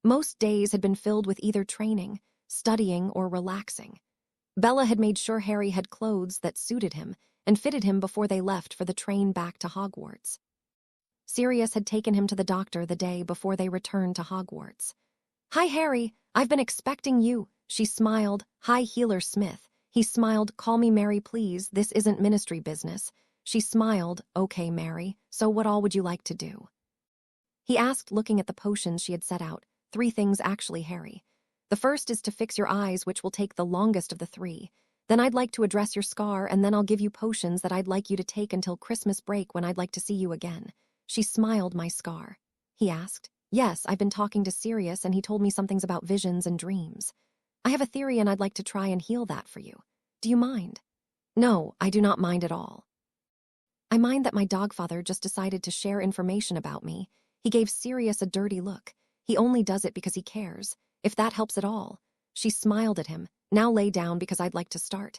Most days had been filled with either training, studying, or relaxing. Bella had made sure Harry had clothes that suited him and fitted him before they left for the train back to Hogwarts. Sirius had taken him to the doctor the day before they returned to Hogwarts. Hi, Harry. I've been expecting you. She smiled. Hi, Healer Smith. He smiled. Call me Mary, please. This isn't ministry business. She smiled. Okay, Mary. So what all would you like to do? He asked, looking at the potions she had set out. 3 things, actually, Harry. The first is to fix your eyes, which will take the longest of the 3. Then I'd like to address your scar, and then I'll give you potions that I'd like you to take until Christmas break, when I'd like to see you again. She smiled. My scar? He asked. Yes, I've been talking to Sirius and he told me some things about visions and dreams. I have a theory and I'd like to try and heal that for you. Do you mind? No, I do not mind at all. I mind that my dogfather just decided to share information about me. He gave Sirius a dirty look. He only does it because he cares. If that helps at all. She smiled at him. Now lay down because I'd like to start.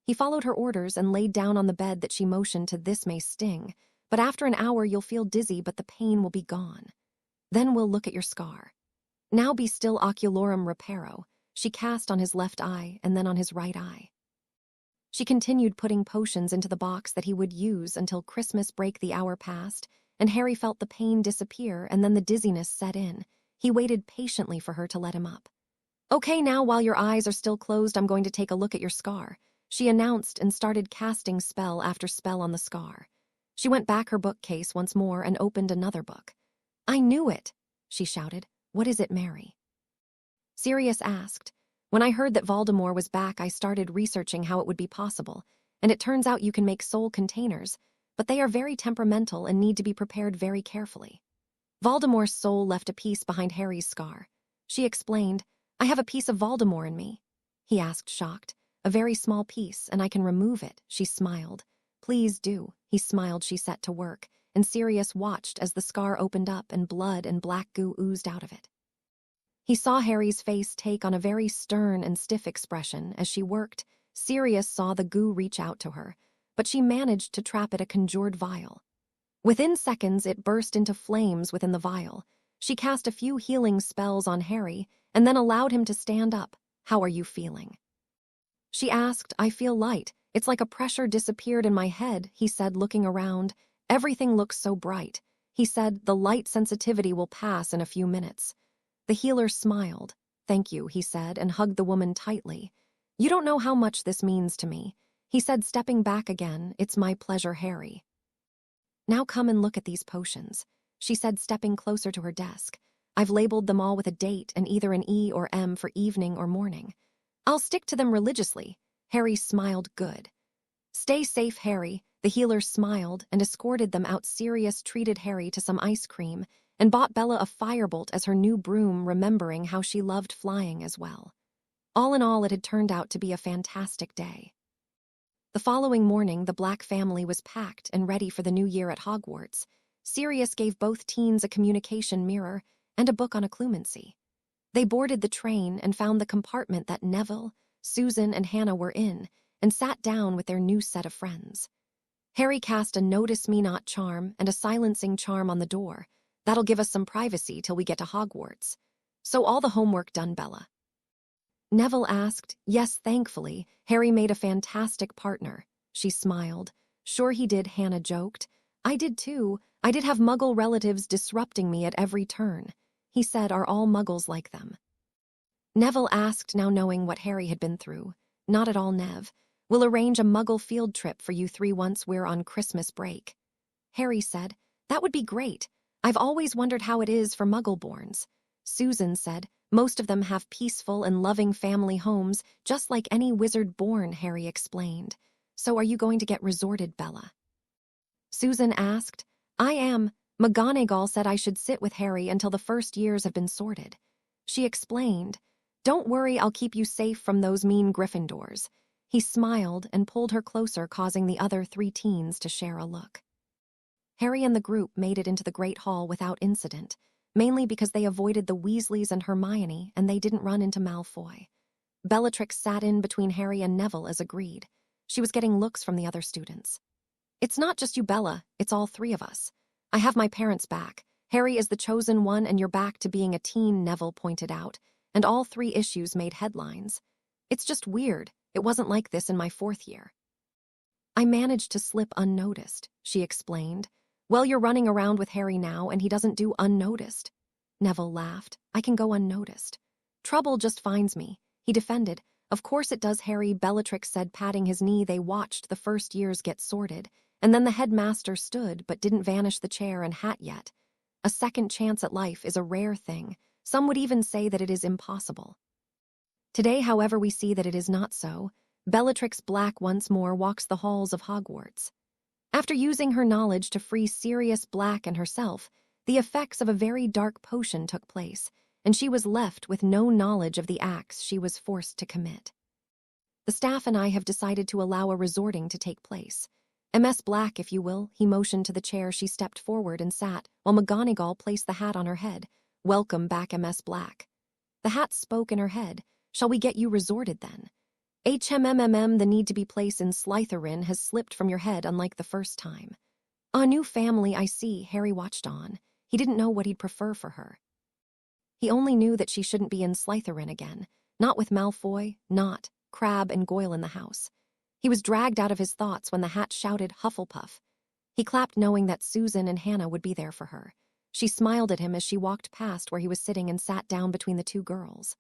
He followed her orders and laid down on the bed that she motioned to. This may sting, but after an hour you'll feel dizzy, but the pain will be gone. Then we'll look at your scar. Now be still. Ocularum reparo. She cast on his left eye and then on his right eye. She continued putting potions into the box that he would use until Christmas break. The hour passed, and Harry felt the pain disappear and then the dizziness set in. He waited patiently for her to let him up. Okay, now while your eyes are still closed, I'm going to take a look at your scar, she announced and started casting spell after spell on the scar. She went back her bookcase once more and opened another book. I knew it, she shouted. What is it, Mary? Sirius asked. When I heard that Voldemort was back, I started researching how it would be possible, and it turns out you can make soul containers, but they are very temperamental and need to be prepared very carefully. Voldemort's soul left a piece behind Harry's scar. She explained, I have a piece of Voldemort in me. He asked, shocked. A very small piece, and I can remove it, she smiled. Please do, he smiled. She set to work, and Sirius watched as the scar opened up and blood and black goo oozed out of it. He saw Harry's face take on a very stern and stiff expression as she worked. Sirius saw the goo reach out to her, but she managed to trap it a conjured vial. Within seconds, it burst into flames within the vial. She cast a few healing spells on Harry and then allowed him to stand up. How are you feeling? She asked. I feel light. It's like a pressure disappeared in my head, he said, looking around. Everything looks so bright. He said, the light sensitivity will pass in a few minutes. The healer smiled. Thank you, he said, and hugged the woman tightly. You don't know how much this means to me, he said, stepping back again. It's my pleasure, Harry. Now come and look at these potions, she said, stepping closer to her desk. I've labeled them all with a date and either an E or M for evening or morning. I'll stick to them religiously. Harry smiled good. Stay safe, Harry. The healer smiled and escorted them out. Sirius treated Harry to some ice cream and bought Bella a firebolt as her new broom, remembering how she loved flying as well. All in all, it had turned out to be a fantastic day. The following morning, the Black family was packed and ready for the new year at Hogwarts. Sirius gave both teens a communication mirror and a book on occlumency. They boarded the train and found the compartment that Neville, Susan, and Hannah were in and sat down with their new set of friends. Harry cast a notice me not charm and a silencing charm on the door. That'll give us some privacy till we get to Hogwarts. So all the homework done, Bella? Neville asked. Yes, thankfully. Harry made a fantastic partner. She smiled. Sure he did, Hannah joked. I did too. I did have Muggle relatives disrupting me at every turn. He said, are all Muggles like them? Neville asked, now knowing what Harry had been through. Not at all, Nev. We'll arrange a Muggle field trip for you three once we're on Christmas break. Harry said, that would be great. I've always wondered how it is for Muggle-borns. Susan said, most of them have peaceful and loving family homes, just like any wizard-born, Harry explained. So are you going to get resorted, Bella? Susan asked. I am. McGonagall said I should sit with Harry until the first years have been sorted. She explained. Don't worry, I'll keep you safe from those mean Gryffindors. He smiled and pulled her closer, causing the other three teens to share a look. Harry and the group made it into the Great Hall without incident, mainly because they avoided the Weasleys and Hermione and they didn't run into Malfoy. Bellatrix sat in between Harry and Neville as agreed. She was getting looks from the other students. It's not just you, Bella, it's all three of us. I have my parents back. Harry is the chosen one and you're back to being a teen, Neville pointed out, and all three issues made headlines. It's just weird. It wasn't like this in my fourth year. I managed to slip unnoticed, she explained. Well, you're running around with Harry now and he doesn't do unnoticed. Neville laughed. I can go unnoticed. Trouble just finds me, he defended. Of course it does, Harry, Bellatrix said, patting his knee. They watched the first years get sorted, and then the headmaster stood but didn't vanish the chair and hat yet. A second chance at life is a rare thing. Some would even say that it is impossible. Today, however, we see that it is not so. Bellatrix Black once more walks the halls of Hogwarts. After using her knowledge to free Sirius Black and herself, the effects of a very dark potion took place, and she was left with no knowledge of the acts she was forced to commit. The staff and I have decided to allow a resorting to take place. MS Black, if you will, he motioned to the chair. She stepped forward and sat, while McGonagall placed the hat on her head. Welcome back, MS Black. The hat spoke in her head. Shall we get you resorted then? HMMMM, the need to be placed in Slytherin has slipped from your head unlike the first time. A new family, I see, Harry watched on. He didn't know what he'd prefer for her. He only knew that she shouldn't be in Slytherin again, not with Malfoy, not Crabbe and Goyle in the house. He was dragged out of his thoughts when the hat shouted Hufflepuff. He clapped knowing that Susan and Hannah would be there for her. She smiled at him as she walked past where he was sitting and sat down between the two girls.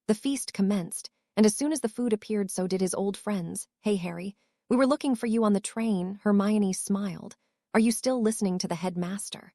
The feast commenced, and as soon as the food appeared, so did his old friends. Hey, Harry, we were looking for you on the train. Hermione smiled. Are you still listening to the headmaster?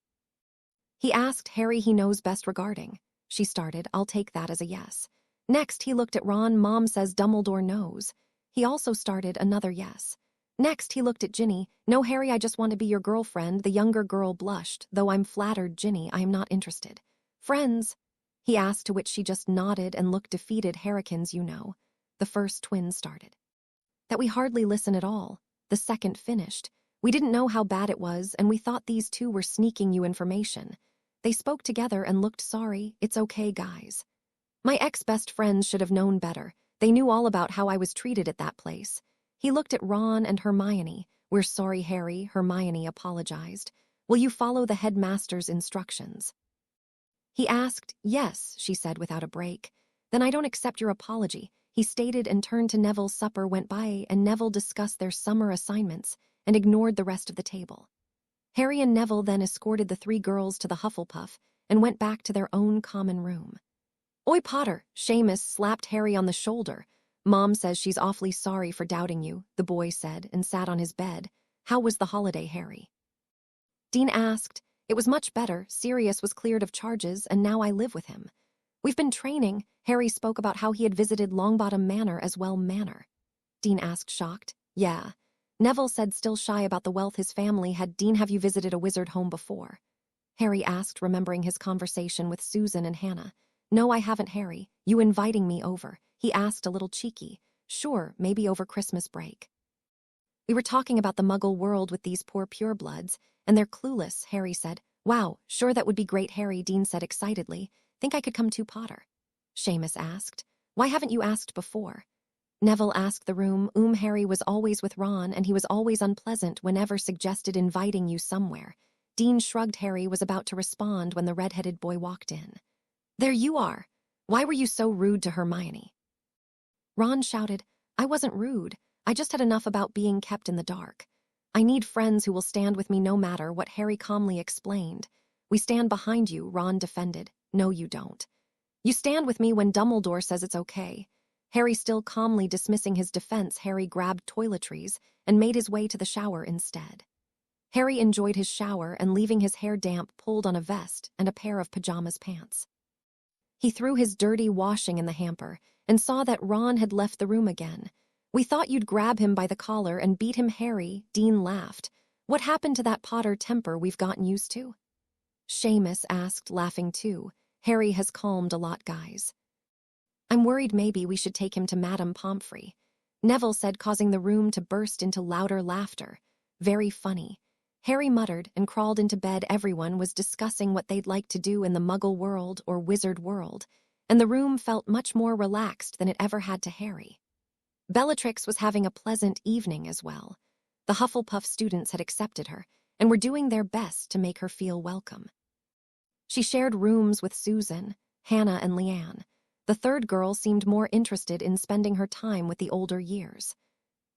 He asked. Harry, he knows best regarding. She started. I'll take that as a yes. Next, he looked at Ron. Mom says Dumbledore knows. He also started. Another yes. Next, he looked at Ginny. No, Harry, I just want to be your girlfriend. The younger girl blushed. Though I'm flattered, Ginny, I am not interested. Friends? He asked, to which she just nodded and looked defeated. Harrikins, you know. The first twin started. That we hardly listen at all. The second finished. We didn't know how bad it was, and we thought these two were sneaking you information. They spoke together and looked sorry. It's okay, guys. My ex-best friends should have known better. They knew all about how I was treated at that place. He looked at Ron and Hermione. We're sorry, Harry, Hermione apologized. Will you follow the headmaster's instructions? He asked. Yes, she said without a break. Then I don't accept your apology, he stated, and turned to Neville. Supper went by, and Neville discussed their summer assignments and ignored the rest of the table. Harry and Neville then escorted the three girls to the Hufflepuff and went back to their own common room. Oi, Potter, Seamus slapped Harry on the shoulder. Mom says she's awfully sorry for doubting you, the boy said, and sat on his bed. How was the holiday, Harry? Dean asked. It was much better. Sirius was cleared of charges, and now I live with him. We've been training. Harry spoke about how he had visited Longbottom Manor as well. Manor? Dean asked, shocked. Yeah. Neville said, still shy about the wealth his family had. Dean, have you visited a wizard home before? Harry asked, remembering his conversation with Susan and Hannah. No, I haven't, Harry. You inviting me over? He asked, a little cheeky. Sure, maybe over Christmas break. We were talking about the Muggle world with these poor purebloods, and they're clueless, Harry said. Wow, sure, that would be great, Harry, Dean said excitedly. Think I could come too, Potter? Seamus asked. Why haven't you asked before? Neville asked the room. Harry was always with Ron, and he was always unpleasant whenever suggested inviting you somewhere. Dean shrugged. Harry was about to respond when the red-headed boy walked in. There you are. Why were you so rude to Hermione? Ron shouted. I wasn't rude. I just had enough about being kept in the dark. I need friends who will stand with me no matter what, Harry calmly explained. We stand behind you, Ron defended. No, you don't. You stand with me when Dumbledore says it's okay. Harry still calmly dismissing his defense. Harry grabbed toiletries and made his way to the shower instead. Harry enjoyed his shower and, leaving his hair damp, pulled on a vest and a pair of pajamas pants. He threw his dirty washing in the hamper and saw that Ron had left the room again. We thought you'd grab him by the collar and beat him, Harry. Dean laughed. What happened to that Potter temper we've gotten used to? Seamus asked, laughing too. Harry has calmed a lot, guys. I'm worried maybe we should take him to Madame Pomfrey, Neville said, causing the room to burst into louder laughter. Very funny. Harry muttered and crawled into bed. Everyone was discussing what they'd like to do in the Muggle world or Wizard world, and the room felt much more relaxed than it ever had to Harry. Bellatrix was having a pleasant evening as well. The Hufflepuff students had accepted her and were doing their best to make her feel welcome. She shared rooms with Susan, Hannah, and Leanne. The third girl seemed more interested in spending her time with the older years.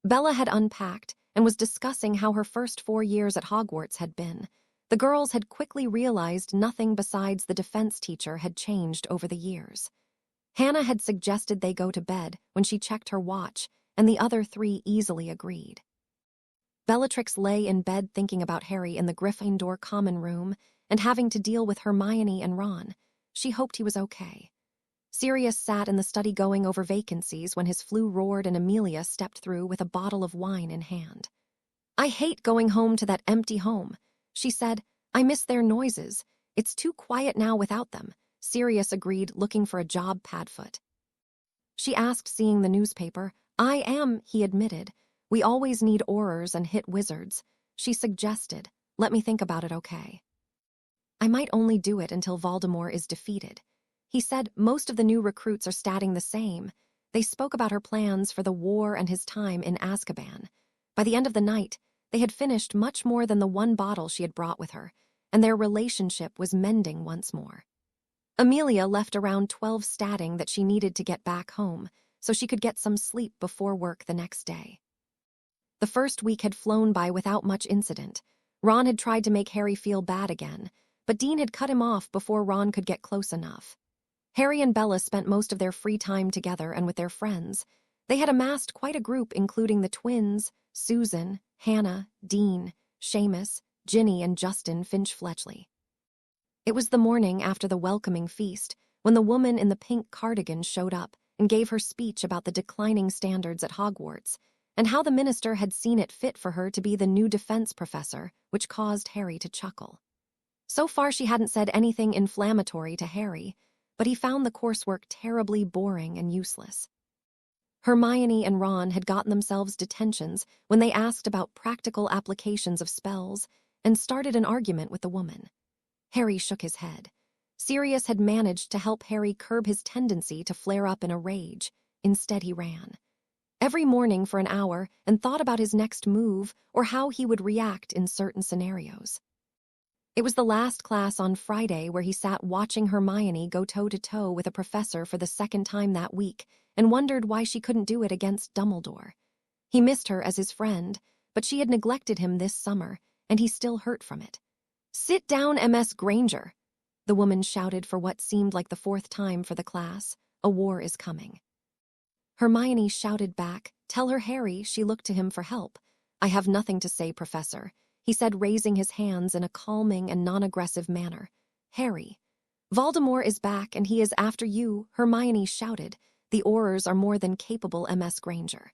Bella had unpacked and was discussing how her first 4 years at Hogwarts had been. The girls had quickly realized nothing besides the defense teacher had changed over the years. Hannah had suggested they go to bed when she checked her watch, and the other 3 easily agreed. Bellatrix lay in bed thinking about Harry in the Gryffindor common room and having to deal with Hermione and Ron. She hoped he was okay. Sirius sat in the study going over vacancies when his flu roared and Amelia stepped through with a bottle of wine in hand. I hate going home to that empty home, she said. I miss their noises. It's too quiet now without them. Sirius agreed, looking for a job, Padfoot. She asked, seeing the newspaper. I am, he admitted. We always need aurors and hit wizards. She suggested, let me think about it, okay? I might only do it until Voldemort is defeated. He said most of the new recruits are statting the same. They spoke about her plans for the war and his time in Azkaban. By the end of the night, they had finished much more than the 1 bottle she had brought with her, and their relationship was mending once more. Amelia left around 12 statting that she needed to get back home so she could get some sleep before work the next day. The first week had flown by without much incident. Ron had tried to make Harry feel bad again, but Dean had cut him off before Ron could get close enough. Harry and Bella spent most of their free time together and with their friends. They had amassed quite a group, including the twins, Susan, Hannah, Dean, Seamus, Ginny, and Justin Finch-Fletchley. It was the morning after the welcoming feast when the woman in the pink cardigan showed up and gave her speech about the declining standards at Hogwarts and how the minister had seen it fit for her to be the new defense professor, which caused Harry to chuckle. So far she hadn't said anything inflammatory to Harry, but he found the coursework terribly boring and useless. Hermione and Ron had gotten themselves detentions when they asked about practical applications of spells and started an argument with the woman. Harry shook his head. Sirius had managed to help Harry curb his tendency to flare up in a rage. Instead, he ran every morning for an hour and thought about his next move or how he would react in certain scenarios. It was the last class on Friday where he sat watching Hermione go toe-to-toe with a professor for the 2nd time that week and wondered why she couldn't do it against Dumbledore. He missed her as his friend, but she had neglected him this summer, and he still hurt from it. Sit down, Ms. Granger, the woman shouted for what seemed like the 4th time for the class. A war is coming. Hermione shouted back, tell her, Harry. She looked to him for help. I have nothing to say, Professor. he said, raising his hands in a calming and non-aggressive manner. "Harry, Voldemort is back and he is after you," Hermione shouted. "The Aurors are more than capable, Ms. Granger.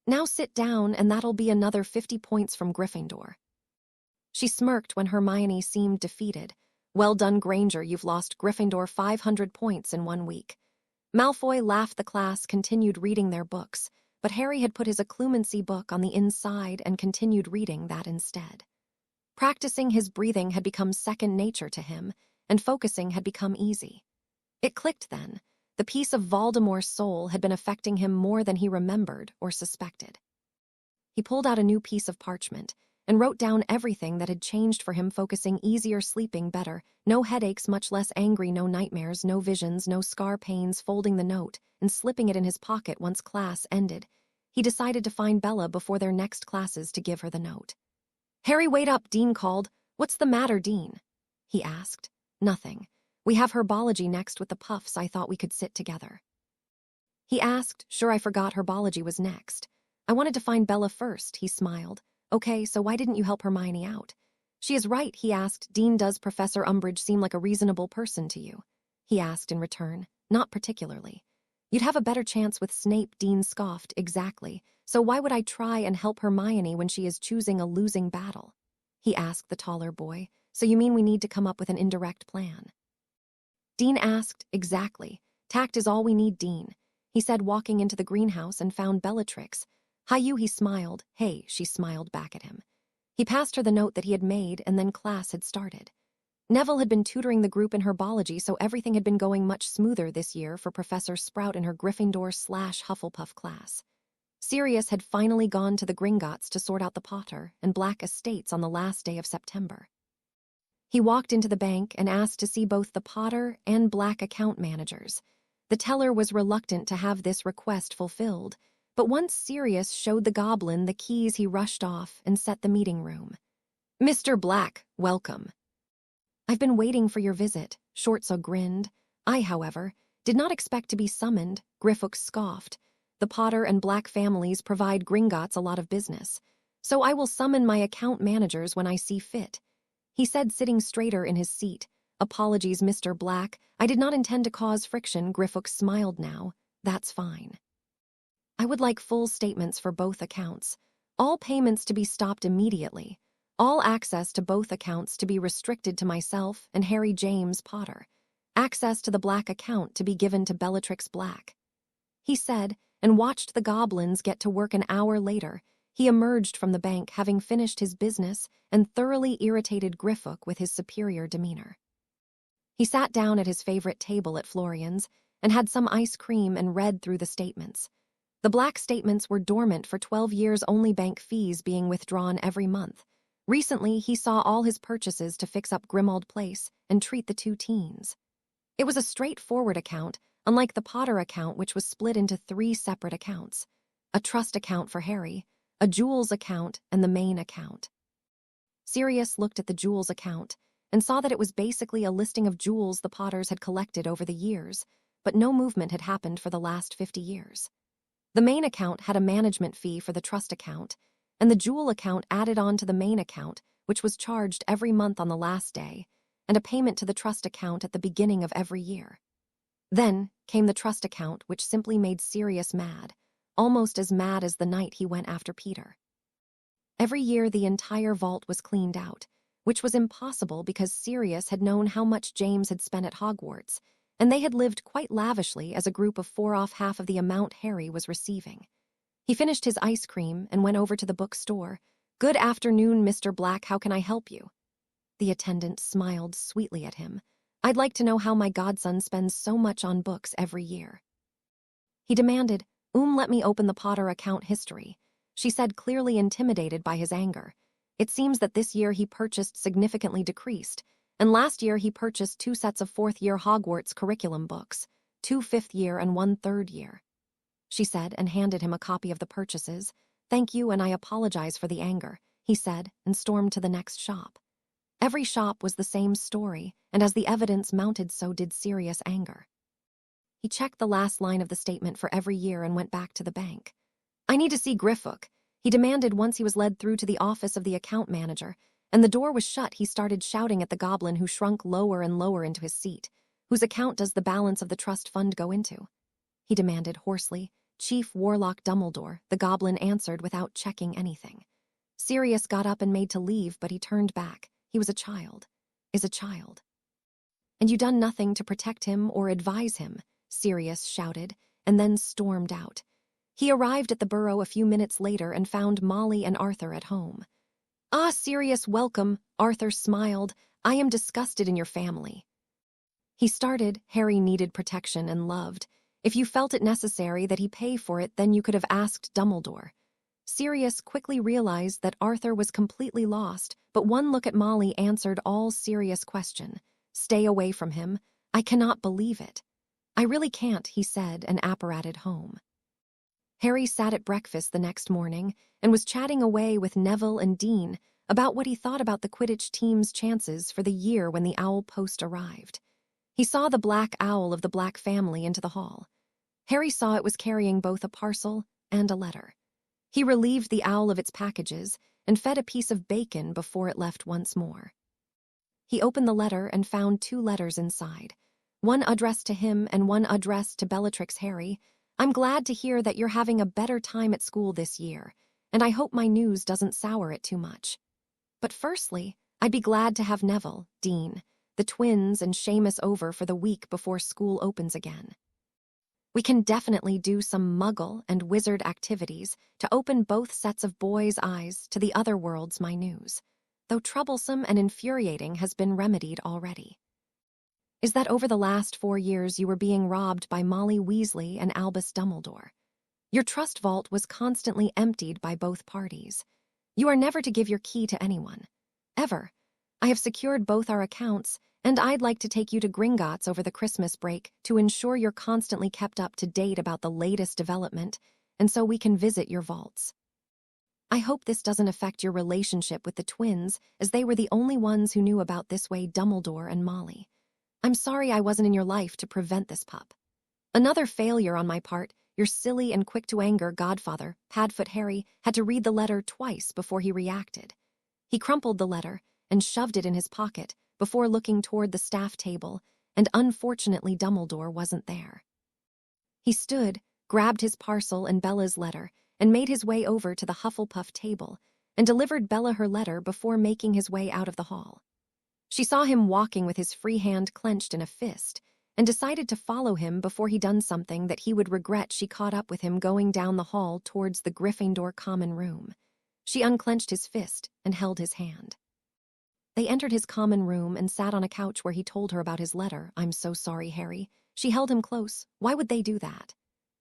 Now sit down and that'll be another 50 points from Gryffindor." She smirked when Hermione seemed defeated. "Well done, Granger, you've lost Gryffindor 500 points in 1 week." Malfoy laughed. The class continued reading their books, but Harry had put his occlumency book on the inside and continued reading that instead. Practicing his breathing had become second nature to him, and focusing had become easy. It clicked then. The piece of Voldemort's soul had been affecting him more than he remembered or suspected. He pulled out a new piece of parchment and wrote down everything that had changed for him, focusing easier, sleeping better, no headaches, much less angry, no nightmares, no visions, no scar pains. Folding the note and slipping it in his pocket once class ended, he decided to find Bella before their next classes to give her the note. "Harry, wait up," Dean called. "What's the matter, Dean?" he asked. "Nothing. We have herbology next with the Puffs. I thought we could sit together." He asked. "Sure, I forgot herbology was next. I wanted to find Bella first," he smiled. "Okay, so why didn't you help Hermione out?" "She is right," he asked. "Dean, does Professor Umbridge seem like a reasonable person to you?" he asked in return. "Not particularly." "You'd have a better chance with Snape," Dean scoffed. "Exactly. So why would I try and help Hermione when she is choosing a losing battle?" he asked the taller boy. "So you mean we need to come up with an indirect plan?" Dean asked. "Exactly. Tact is all we need, Dean," he said, walking into the greenhouse and found Bellatrix. "Hi, you," he smiled. "Hey," she smiled back at him. He passed her the note that he had made, and then class had started. Neville had been tutoring the group in herbology, so everything had been going much smoother this year for Professor Sprout in her Gryffindor/Hufflepuff class. Sirius had finally gone to the Gringotts to sort out the Potter and Black estates on the last day of September. He walked into the bank and asked to see both the Potter and Black account managers. The teller was reluctant to have this request fulfilled, but once Sirius showed the goblin the keys, he rushed off and set the meeting room. "Mr. Black, welcome." "I've been waiting for your visit," Shortsaw grinned. "I, however, did not expect to be summoned," Griffooks scoffed. "The Potter and Black families provide Gringotts a lot of business, so I will summon my account managers when I see fit," he said, sitting straighter in his seat. "Apologies, Mr. Black. I did not intend to cause friction." Griffooks smiled now. "That's fine. I would like full statements for both accounts. All payments to be stopped immediately. All access to both accounts to be restricted to myself and Harry James Potter. Access to the Black account to be given to Bellatrix Black," he said, and watched the goblins get to work. An hour later, he emerged from the bank, having finished his business and thoroughly irritated Griffook with his superior demeanor. He sat down at his favorite table at Florian's and had some ice cream and read through the statements. The Black statements were dormant for 12 years, only bank fees being withdrawn every month. Recently, he saw all his purchases to fix up Grimmauld Place and treat the two teens. It was a straightforward account, unlike the Potter account, which was split into 3 separate accounts: a trust account for Harry, a jewels account, and the main account. Sirius looked at the jewels account and saw that it was basically a listing of jewels the Potters had collected over the years, but no movement had happened for the last 50 years. The main account had a management fee for the trust account, and the jewel account added on to the main account, which was charged every month on the last day, and a payment to the trust account at the beginning of every year. Then came the trust account, which simply made Sirius mad, almost as mad as the night he went after Peter. Every year the entire vault was cleaned out, which was impossible because Sirius had known how much James had spent at Hogwarts, and they had lived quite lavishly as a group of 4 off half of the amount Harry was receiving. He finished his ice cream and went over to the bookstore. "Good afternoon, Mr. Black. How can I help you?" The attendant smiled sweetly at him. "I'd like to know how my godson spends so much on books every year." He demanded. Let me open the Potter account history," she said, clearly intimidated by his anger. "It seems that this year he purchased significantly decreased, and last year he purchased 2 sets of 4th-year Hogwarts curriculum books, 2 5th-year and 1 3rd-year. She said, and handed him a copy of the purchases. "Thank you, and I apologize for the anger," he said, and stormed to the next shop. Every shop was the same story, and as the evidence mounted, so did Sirius' anger. He checked the last line of the statement for every year and went back to the bank. "I need to see Griffook. he demanded once he was led through to the office of the account manager, and the door was shut. He started shouting at the goblin who shrunk lower and lower into his seat. Whose account does the balance of the trust fund go into? He demanded hoarsely. Chief Warlock Dumbledore, the goblin answered without checking anything. Sirius got up and made to leave, but he turned back. He was a child. Is a child. And you done nothing to protect him or advise him, Sirius shouted, and then stormed out. He arrived at the burrow a few minutes later and found Molly and Arthur at home. Ah, Sirius, welcome, Arthur smiled. I am disgusted in your family. He started. Harry needed protection and loved. If you felt it necessary that he pay for it, then you could have asked Dumbledore. Sirius quickly realized that Arthur was completely lost, but one look at Molly answered all Sirius' question. Stay away from him. I cannot believe it. I really can't, he said, and apparated home. Harry sat at breakfast the next morning and was chatting away with Neville and Dean about what he thought about the Quidditch team's chances for the year when the owl post arrived. He saw the black owl of the Black family into the hall. Harry saw it was carrying both a parcel and a letter. He relieved the owl of its packages and fed a piece of bacon before it left once more. He opened the letter and found 2 letters inside, one addressed to him and one addressed to Bellatrix. Harry, I'm glad to hear that you're having a better time at school this year, and I hope my news doesn't sour it too much. But firstly, I'd be glad to have Neville, Dean, the twins, and Seamus over for the week before school opens again. We can definitely do some muggle and wizard activities to open both sets of boys' eyes to the other worlds. My news, though troublesome and infuriating, has been remedied already. Is that over the last 4 years you were being robbed by Molly Weasley and Albus Dumbledore. Your trust vault was constantly emptied by both parties. You are never to give your key to anyone. Ever. I have secured both our accounts, and I'd like to take you to Gringotts over the Christmas break to ensure you're constantly kept up to date about the latest development, and so we can visit your vaults. I hope this doesn't affect your relationship with the twins, as they were the only ones who knew about this way, Dumbledore and Molly. I'm sorry I wasn't in your life to prevent this, pup. Another failure on my part. Your silly and quick-to-anger godfather, Padfoot Harry, had to read the letter twice before he reacted. He crumpled the letter and shoved it in his pocket before looking toward the staff table, and unfortunately Dumbledore wasn't there. He stood, grabbed his parcel and Bella's letter, and made his way over to the Hufflepuff table and delivered Bella her letter before making his way out of the hall. She saw him walking with his free hand clenched in a fist and decided to follow him before he done something that he would regret. She caught up with him going down the hall towards the Gryffindor common room. She unclenched his fist and held his hand. They entered his common room and sat on a couch where he told her about his letter. I'm so sorry, Harry. She held him close. Why would they do that?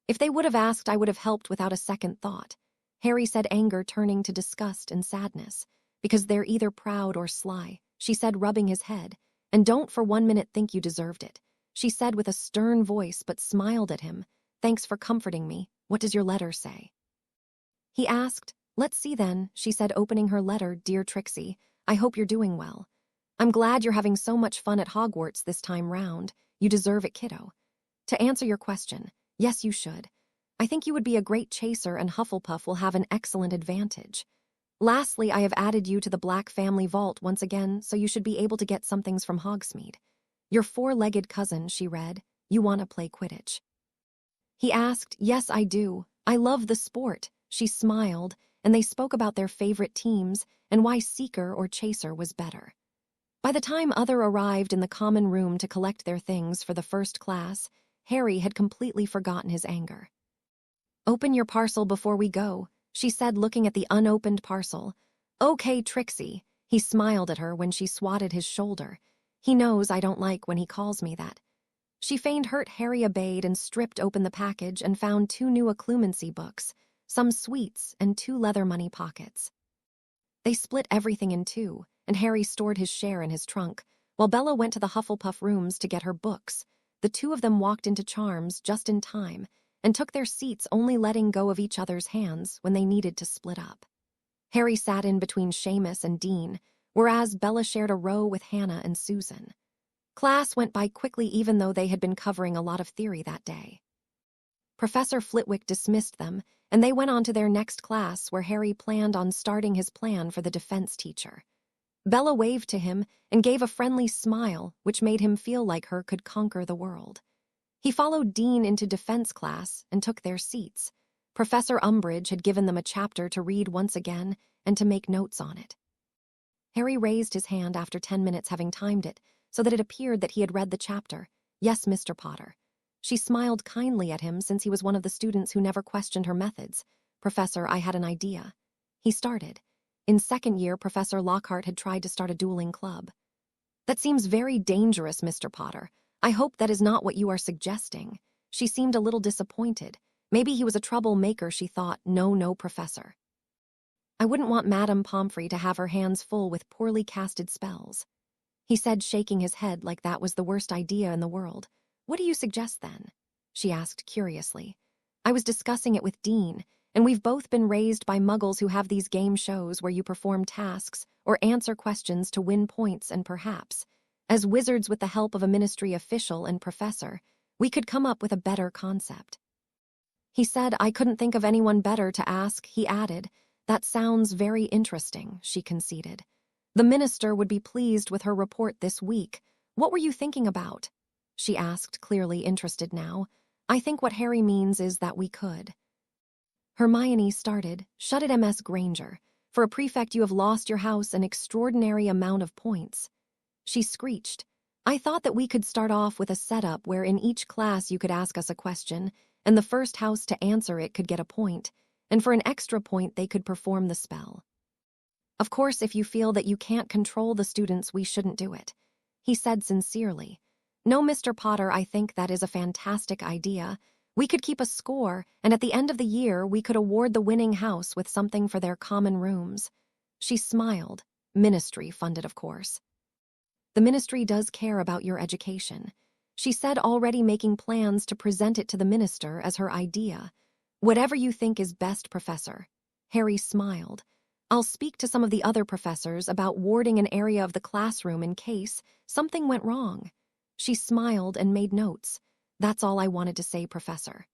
If they would have asked, I would have helped without a second thought. Harry said, anger turning to disgust and sadness. Because they're either proud or sly, she said, rubbing his head. And don't for 1 minute think you deserved it, she said with a stern voice, but smiled at him. Thanks for comforting me. What does your letter say? He asked. Let's see then, she said, opening her letter. Dear Trixie, I hope you're doing well. I'm glad you're having so much fun at Hogwarts this time round. You deserve it, kiddo. To answer your question, yes, you should. I think you would be a great chaser, and Hufflepuff will have an excellent advantage. Lastly, I have added you to the Black family vault once again, so you should be able to get some things from Hogsmeade. Your 4-legged cousin, she read. You want to play Quidditch? He asked. Yes, I do. I love the sport, she smiled, and they spoke about their favorite teams and why Seeker or Chaser was better. By the time Other arrived in the common room to collect their things for the first class, Harry had completely forgotten his anger. Open your parcel before we go, she said, looking at the unopened parcel. Okay, Trixie, he smiled at her when she swatted his shoulder. He knows I don't like when he calls me that. She feigned hurt. Harry obeyed and stripped open the package and found 2 new occlumency books, some sweets, and 2 leather money pockets. They split everything in 2, and Harry stored his share in his trunk, while Bella went to the Hufflepuff rooms to get her books. The 2 of them walked into Charms just in time and took their seats, only letting go of each other's hands when they needed to split up. Harry sat in between Seamus and Dean, whereas Bella shared a row with Hannah and Susan. Class went by quickly, even though they had been covering a lot of theory that day. Professor Flitwick dismissed them, and they went on to their next class where Harry planned on starting his plan for the defense teacher. Bella waved to him and gave a friendly smile, which made him feel like her could conquer the world. He followed Dean into defense class and took their seats. Professor Umbridge had given them a chapter to read once again and to make notes on it. Harry raised his hand after 10 minutes, having timed it, so that it appeared that he had read the chapter. "Yes, Mr. Potter." She smiled kindly at him since he was one of the students who never questioned her methods. "Professor, I had an idea." He started. In second year, Professor Lockhart had tried to start a dueling club. "That seems very dangerous, Mr. Potter. I hope that is not what you are suggesting." She seemed a little disappointed. Maybe he was a troublemaker, she thought. No, Professor. "I wouldn't want Madame Pomfrey to have her hands full with poorly casted spells," he said, shaking his head like that was the worst idea in the world. "What do you suggest, then?" she asked curiously. "I was discussing it with Dean, and we've both been raised by muggles who have these game shows where you perform tasks or answer questions to win points, and perhaps, as wizards with the help of a ministry official and professor, we could come up with a better concept." He said, "I couldn't think of anyone better to ask," he added. "That sounds very interesting," she conceded. "The minister would be pleased with her report this week. What were you thinking about?" she asked, clearly interested now. "I think what Harry means is that we could." Hermione started. "Shut it, Ms. Granger. For a prefect, you have lost your house an extraordinary amount of points." She screeched. "I thought that we could start off with a setup where in each class you could ask us a question, and the first house to answer it could get a point, and for an extra point they could perform the spell. Of course, if you feel that you can't control the students, we shouldn't do it," he said sincerely. "No, Mr. Potter, I think that is a fantastic idea. We could keep a score, and at the end of the year we could award the winning house with something for their common rooms." She smiled. "Ministry funded, of course." "The ministry does care about your education," she said, already making plans to present it to the minister as her idea. "Whatever you think is best, Professor." Harry smiled. "I'll speak to some of the other professors about warding an area of the classroom in case something went wrong." She smiled and made notes. "That's all I wanted to say, Professor."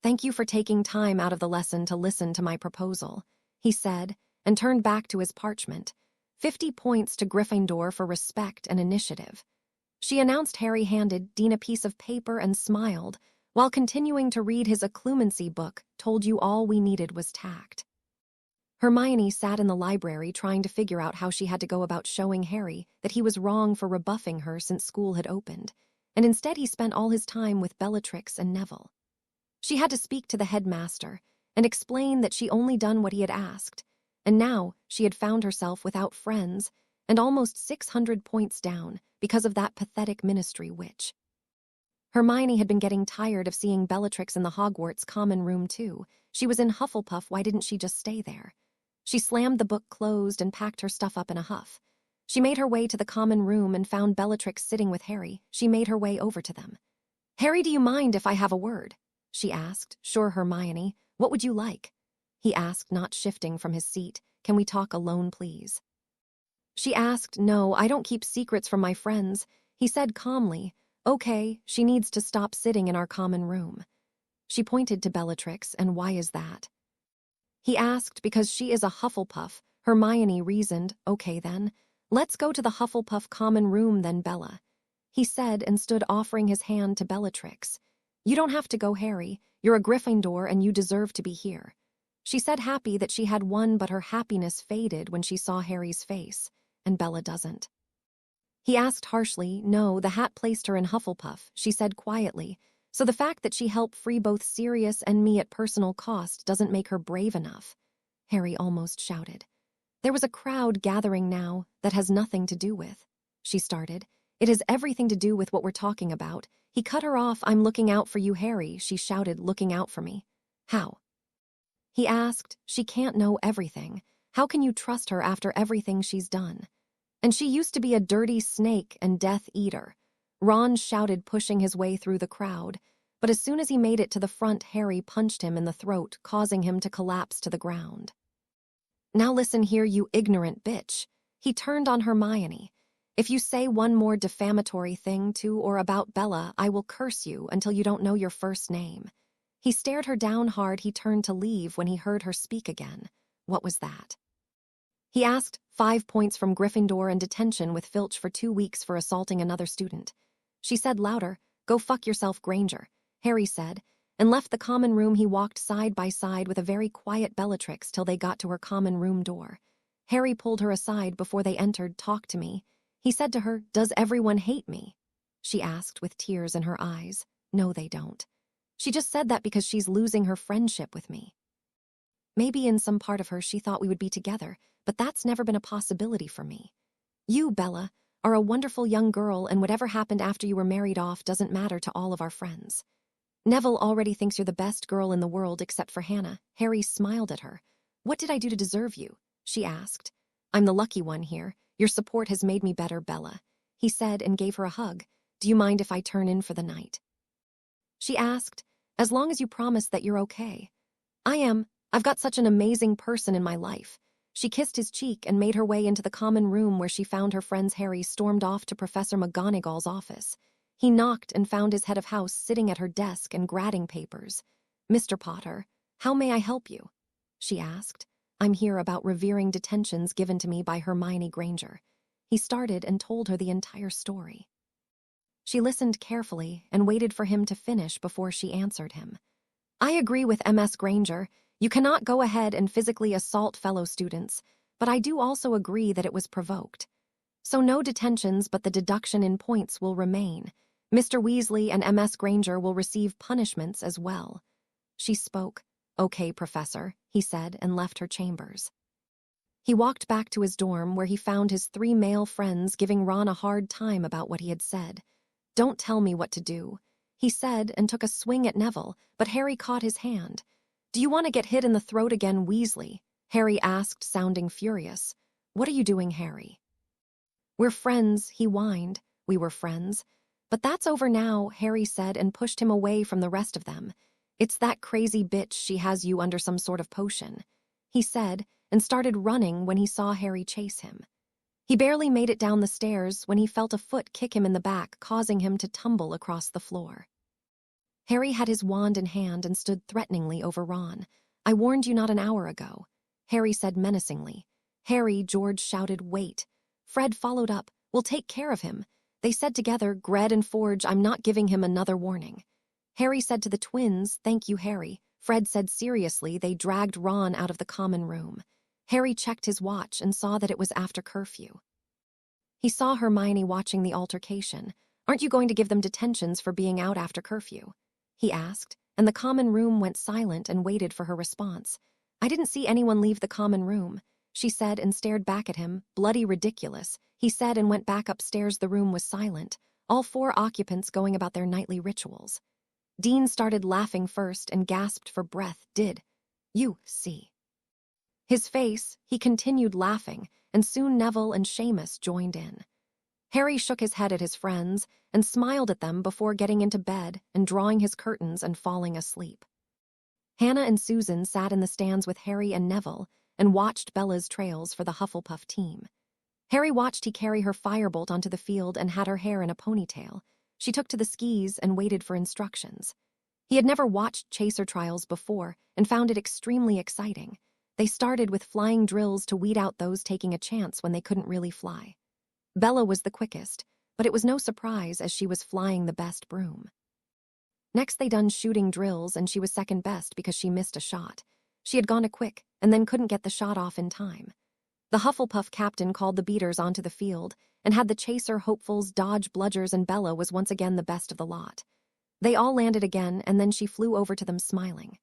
"Thank you for taking time out of the lesson to listen to my proposal," he said, and turned back to his parchment. 50 points to Gryffindor for respect and initiative. She announced. Harry handed Dean a piece of paper and smiled, while continuing to read his occlumency book. "Told you all we needed was tact." Hermione sat in the library trying to figure out how she had to go about showing Harry that he was wrong for rebuffing her since school had opened, and instead he spent all his time with Bellatrix and Neville. She had to speak to the headmaster and explain that she only done what he had asked, and now she had found herself without friends and almost 600 points down because of that pathetic ministry witch. Hermione had been getting tired of seeing Bellatrix in the Hogwarts common room too. She was in Hufflepuff, why didn't she just stay there? She slammed the book closed and packed her stuff up in a huff. She made her way to the common room and found Bellatrix sitting with Harry. She made her way over to them. "Harry, do you mind if I have a word?" she asked. "Sure, Hermione. What would you like?" he asked, not shifting from his seat. "Can we talk alone, please?" She asked. "No, I don't keep secrets from my friends," he said calmly. "Okay, she needs to stop sitting in our common room." She pointed to Bellatrix. "And why is that?" he asked. "Because she is a Hufflepuff," Hermione reasoned. "Okay then. Let's go to the Hufflepuff common room then, Bella," he said, and stood offering his hand to Bellatrix. "You don't have to go, Harry. You're a Gryffindor and you deserve to be here," she said, happy that she had won, but her happiness faded when she saw Harry's face, and Bella doesn't. He asked harshly. "No, the hat placed her in Hufflepuff," she said quietly. "So the fact that she helped free both Sirius and me at personal cost doesn't make her brave enough," Harry almost shouted. "There was a crowd gathering now that has nothing to do with," she started. "It has everything to do with what we're talking about." He cut her off. "I'm looking out for you, Harry," she shouted. "Looking out for me? How?" he asked. "She can't know everything. How can you trust her after everything she's done? And she used to be a dirty snake and Death Eater," Ron shouted, pushing his way through the crowd. But as soon as he made it to the front, Harry punched him in the throat, causing him to collapse to the ground. "Now listen here, you ignorant bitch," he turned on Hermione. "If you say one more defamatory thing to or about Bella, I will curse you until you don't know your first name." He stared her down hard. He turned to leave when he heard her speak again. What was that? He asked. 5 points from Gryffindor and detention with Filch for 2 weeks for assaulting another student. She said louder, "Go fuck yourself, Granger," Harry said, and left the common room. He walked side by side with a very quiet Bellatrix till they got to her common room door. Harry pulled her aside before they entered. "Talk to me." He said to her, "Does everyone hate me?" She asked with tears in her eyes. "No, they don't. She just said that because she's losing her friendship with me. Maybe in some part of her she thought we would be together, but that's never been a possibility for me. You, Bella, are a wonderful young girl, and whatever happened after you were married off doesn't matter to all of our friends. Neville already thinks you're the best girl in the world except for Hannah." Harry smiled at her. "What did I do to deserve you?" she asked. "I'm the lucky one here. Your support has made me better, Bella," he said and gave her a hug. "Do you mind if I turn in for the night?" She asked, "As long as you promise that you're okay." "I am. I've got such an amazing person in my life." She kissed his cheek and made her way into the common room where she found her friends. Harry stormed off to Professor McGonagall's office. He knocked and found his head of house sitting at her desk and grading papers. "Mr. Potter, how may I help you?" she asked. "I'm here about revering detentions given to me by Hermione Granger." He started and told her the entire story. She listened carefully and waited for him to finish before she answered him. "I agree with Ms. Granger. You cannot go ahead and physically assault fellow students, but I do also agree that it was provoked. So no detentions, but the deduction in points will remain. Mr. Weasley and Ms. Granger will receive punishments as well." She spoke. "Okay, Professor," he said, and left her chambers. He walked back to his dorm where he found his 3 male friends giving Ron a hard time about what he had said. "Don't tell me what to do," he said, and took a swing at Neville, but Harry caught his hand. "Do you want to get hit in the throat again, Weasley?" Harry asked, sounding furious. "What are you doing, Harry?" "We're friends," he whined. "We were friends. But that's over now," Harry said, and pushed him away from the rest of them. "It's that crazy bitch. She has you under some sort of potion," he said, and started running when he saw Harry chase him. He barely made it down the stairs when he felt a foot kick him in the back, causing him to tumble across the floor. Harry had his wand in hand and stood threateningly over Ron. "I warned you not an hour ago," Harry said menacingly. "Harry," George shouted, "wait." Fred followed up. "We'll take care of him." They said together, "Gred and Forge, I'm not giving him another warning." Harry said to the twins, "Thank you, Harry." Fred said seriously. They dragged Ron out of the common room. Harry checked his watch and saw that it was after curfew. He saw Hermione watching the altercation. "Aren't you going to give them detentions for being out after curfew?" he asked, and the common room went silent and waited for her response. "I didn't see anyone leave the common room," she said, and stared back at him. "Bloody ridiculous," he said, and went back upstairs. The room was silent, all 4 occupants going about their nightly rituals. Dean started laughing first and gasped for breath. "Did you see his face?" He continued laughing, and soon Neville and Seamus joined in. Harry shook his head at his friends and smiled at them before getting into bed and drawing his curtains and falling asleep. Hannah and Susan sat in the stands with Harry and Neville and watched Bella's trails for the Hufflepuff team. Harry watched her carry her firebolt onto the field and had her hair in a ponytail. She took to the skis and waited for instructions. He had never watched chaser trials before and found it extremely exciting. They started with flying drills to weed out those taking a chance when they couldn't really fly. Bella was the quickest, but it was no surprise as she was flying the best broom. Next they done shooting drills, and she was second best because she missed a shot. She had gone a quick and then couldn't get the shot off in time. The Hufflepuff captain called the beaters onto the field and had the chaser hopefuls dodge bludgers, and Bella was once again the best of the lot. They all landed again, and then she flew over to them smiling.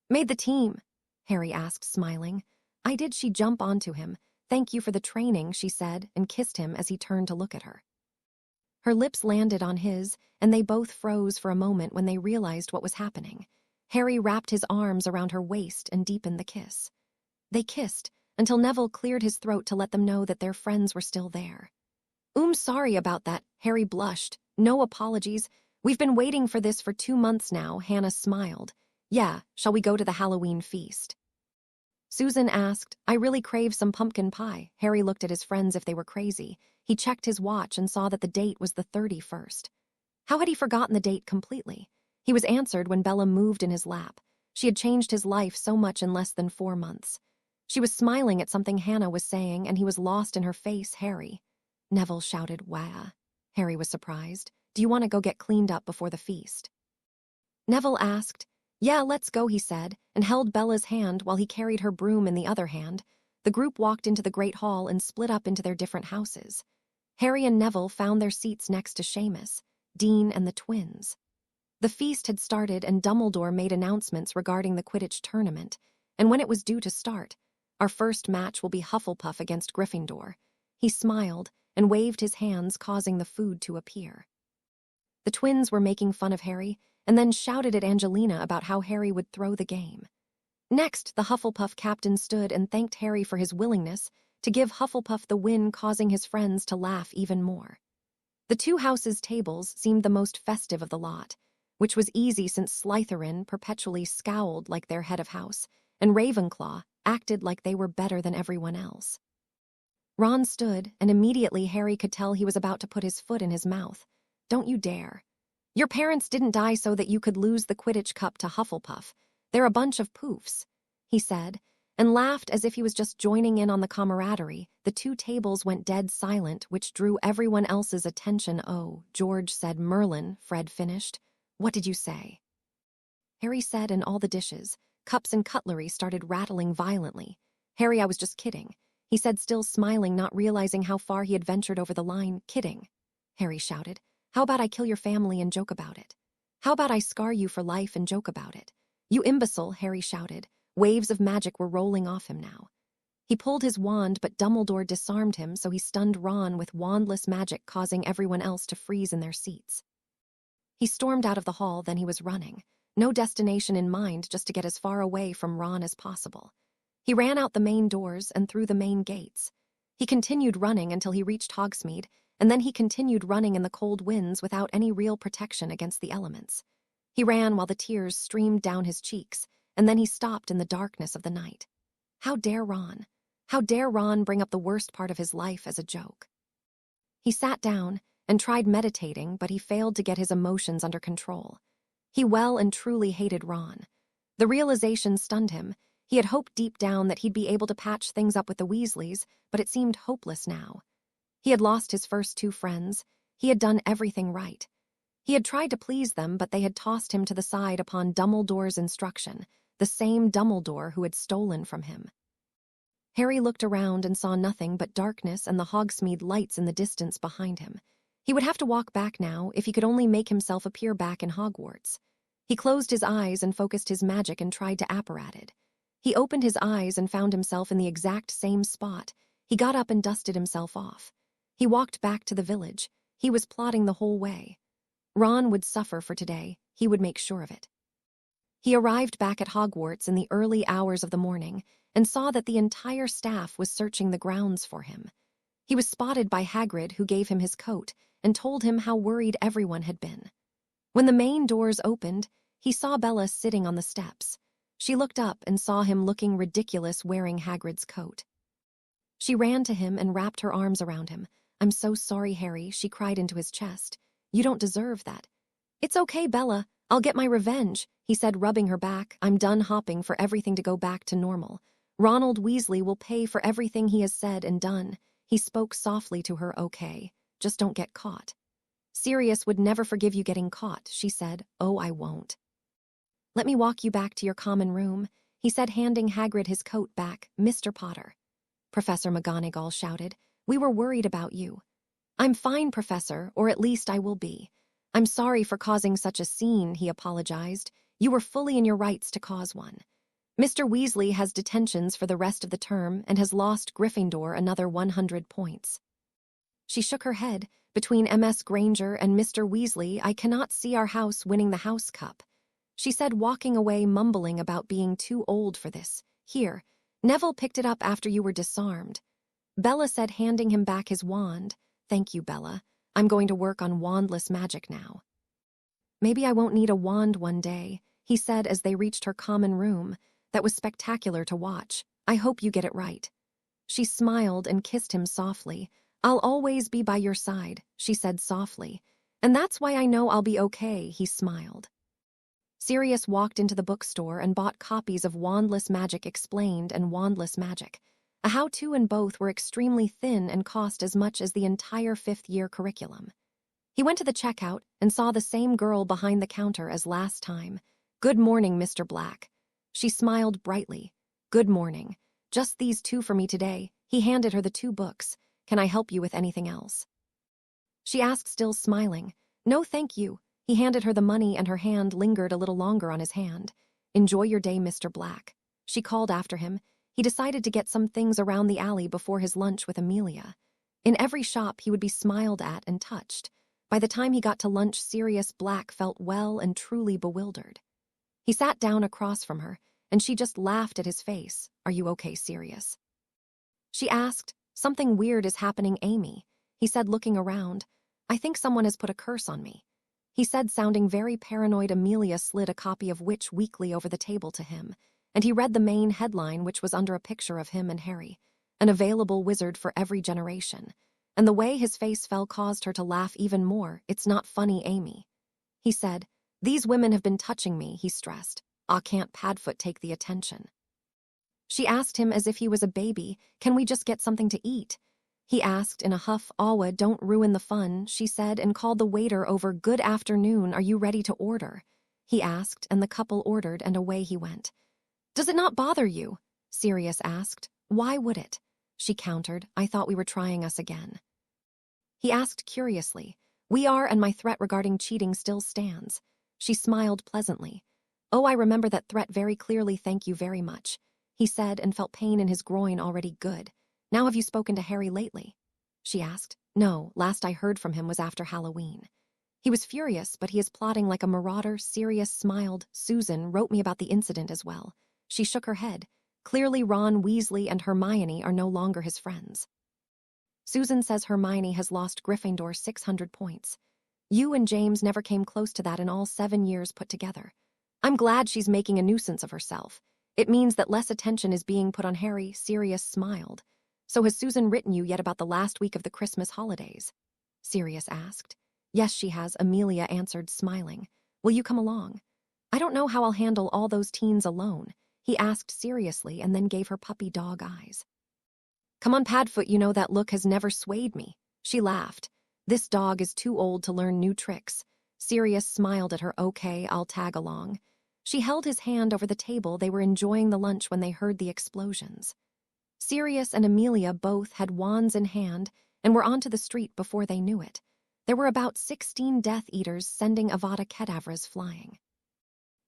"Made the team?" Harry asked, smiling. "I did." She jumped onto him. "Thank you for the training," she said, and kissed him as he turned to look at her. Her lips landed on his, and they both froze for a moment when they realized what was happening. Harry wrapped his arms around her waist and deepened the kiss. They kissed until Neville cleared his throat to let them know that their friends were still there. Sorry about that," Harry blushed. "No apologies. We've been waiting for this for 2 months now." Hannah smiled. "Yeah, shall we go to the Halloween feast?" Susan asked. "I really crave some pumpkin pie." Harry looked at his friends if they were crazy. He checked his watch and saw that the date was the 31st. How had he forgotten the date completely? He was answered when Bella moved in his lap. She had changed his life so much in less than 4 months. She was smiling at something Hannah was saying, and he was lost in her face. Harry. Neville shouted, "Wah." Harry was surprised. "Do you want to go get cleaned up before the feast?" Neville asked. "Yeah, let's go," he said, and held Bella's hand while he carried her broom in the other hand. The group walked into the Great Hall and split up into their different houses. Harry and Neville found their seats next to Seamus, Dean, and the twins. The feast had started, and Dumbledore made announcements regarding the Quidditch tournament, and when it was due to start. "Our first match will be Hufflepuff against Gryffindor." He smiled and waved his hands, causing the food to appear. The twins were making fun of Harry, and then shouted at Angelina about how Harry would throw the game. Next, the Hufflepuff captain stood and thanked Harry for his willingness to give Hufflepuff the win, causing his friends to laugh even more. The two houses' tables seemed the most festive of the lot, which was easy since Slytherin perpetually scowled like their head of house, and Ravenclaw acted like they were better than everyone else. Ron stood, and immediately Harry could tell he was about to put his foot in his mouth. "Don't you dare. Your parents didn't die so that you could lose the Quidditch Cup to Hufflepuff. They're a bunch of poofs," he said, and laughed as if he was just joining in on the camaraderie. The two tables went dead silent, which drew everyone else's attention. "Oh, George," said Merlin. Fred finished. "What did you say?" Harry said, and all the dishes, cups and cutlery started rattling violently. "Harry, I was just kidding," he said, still smiling, not realizing how far he had ventured over the line. "Kidding," Harry shouted. "How about I kill your family and joke about it? How about I scar you for life and joke about it?" "You imbecile," Harry shouted. Waves of magic were rolling off him now. He pulled his wand, but Dumbledore disarmed him, so he stunned Ron with wandless magic, causing everyone else to freeze in their seats. He stormed out of the hall, then he was running. No destination in mind, just to get as far away from Ron as possible. He ran out the main doors and through the main gates. He continued running until he reached Hogsmeade, and then he continued running in the cold winds without any real protection against the elements. He ran while the tears streamed down his cheeks, and then he stopped in the darkness of the night. How dare Ron? How dare Ron bring up the worst part of his life as a joke? He sat down and tried meditating, but he failed to get his emotions under control. He well and truly hated Ron. The realization stunned him. He had hoped deep down that he'd be able to patch things up with the Weasleys, but it seemed hopeless now. He had lost his first 2 friends. He had done everything right. He had tried to please them, but they had tossed him to the side upon Dumbledore's instruction, the same Dumbledore who had stolen from him. Harry looked around and saw nothing but darkness and the Hogsmeade lights in the distance behind him. He would have to walk back now if he could only make himself appear back in Hogwarts. He closed his eyes and focused his magic and tried to apparat it. He opened his eyes and found himself in the exact same spot. He got up and dusted himself off. He walked back to the village. He was plotting the whole way. Ron would suffer for today. He would make sure of it. He arrived back at Hogwarts in the early hours of the morning and saw that the entire staff was searching the grounds for him. He was spotted by Hagrid, who gave him his coat and told him how worried everyone had been. When the main doors opened, he saw Bella sitting on the steps. She looked up and saw him looking ridiculous wearing Hagrid's coat. She ran to him and wrapped her arms around him. "I'm so sorry, Harry," she cried into his chest. "You don't deserve that." "It's okay, Bella. I'll get my revenge," he said, rubbing her back. "I'm done hopping for everything to go back to normal. Ronald Weasley will pay for everything he has said and done." He spoke softly to her. "Okay, just don't get caught." "Sirius would never forgive you getting caught," she said. "Oh, I won't." "Let me walk you back to your common room," he said, handing Hagrid his coat back. "Mr. Potter." Professor McGonagall shouted. "We were worried about you." "I'm fine, Professor, or at least I will be. I'm sorry for causing such a scene," he apologized. "You were fully in your rights to cause one. Mr. Weasley has detentions for the rest of the term and has lost Gryffindor another 100 points. She shook her head. "Between Ms. Granger and Mr. Weasley, I cannot see our house winning the House Cup," she said, walking away, mumbling about being too old for this. "Here, Neville picked it up after you were disarmed," Bella said, handing him back his wand. "Thank you, Bella. I'm going to work on wandless magic now." "Maybe I won't need a wand one day," he said as they reached her common room. "That was spectacular to watch. I hope you get it right." She smiled and kissed him softly. "I'll always be by your side," she said softly. "And that's why I know I'll be okay," he smiled. Sirius walked into the bookstore and bought copies of Wandless Magic Explained and Wandless Magic. A how-to in both were extremely thin and cost as much as the entire fifth-year curriculum. He went to the checkout and saw the same girl behind the counter as last time. "Good morning, Mr. Black." She smiled brightly. "Good morning. Just these two for me today." He handed her the 2 books. "Can I help you with anything else?" She asked, still smiling. "No, thank you." He handed her the money and her hand lingered a little longer on his hand. "Enjoy your day, Mr. Black." She called after him. He decided to get some things around the alley before his lunch with Amelia. In every shop he would be smiled at and touched. By the time he got to lunch, Sirius Black felt well and truly bewildered. He sat down across from her, and she just laughed at his face. "Are you okay, Sirius?" She asked. "Something weird is happening, Amy." He said, looking around. "I think someone has put a curse on me." He said, sounding very paranoid. Amelia slid a copy of Witch Weekly over the table to him, and he read the main headline, which was under a picture of him and Harry, "An available wizard for every generation." And the way his face fell caused her to laugh even more. "It's not funny, Amy." He said, "These women have been touching me," he stressed. "Ah, can't Padfoot take the attention?" She asked him as if he was a baby, "Can we just get something to eat?" He asked in a huff. "Awa, don't ruin the fun," she said, and called the waiter over. "Good afternoon, are you ready to order?" He asked, and the couple ordered, and away he went. "Does it not bother you?" Sirius asked. "Why would it?" She countered. "I thought we were trying us again." He asked curiously. "We are, and my threat regarding cheating still stands." She smiled pleasantly. "Oh, I remember that threat very clearly, thank you very much," he said, and felt pain in his groin already. "Good. Now, have you spoken to Harry lately?" She asked. "No, last I heard from him was after Halloween." "He was furious, but he is plotting like a marauder." Sirius smiled. "Susan wrote me about the incident as well." She shook her head. "Clearly Ron Weasley and Hermione are no longer his friends. Susan says Hermione has lost Gryffindor 600 points. You and James never came close to that in all 7 years put together. I'm glad she's making a nuisance of herself. It means that less attention is being put on Harry." Sirius smiled. "So has Susan written you yet about the last week of the Christmas holidays?" Sirius asked. "Yes, she has," Amelia answered, smiling. "Will you come along?" "I don't know how I'll handle all those teens alone," he asked seriously, and then gave her puppy dog eyes. "Come on, Padfoot, you know that look has never swayed me." She laughed. "This dog is too old to learn new tricks." Sirius smiled at her. "Okay, I'll tag along." She held his hand over the table. They were enjoying the lunch when they heard the explosions. Sirius and Amelia both had wands in hand and were onto the street before they knew it. There were about 16 Death Eaters sending Avada Kedavras flying.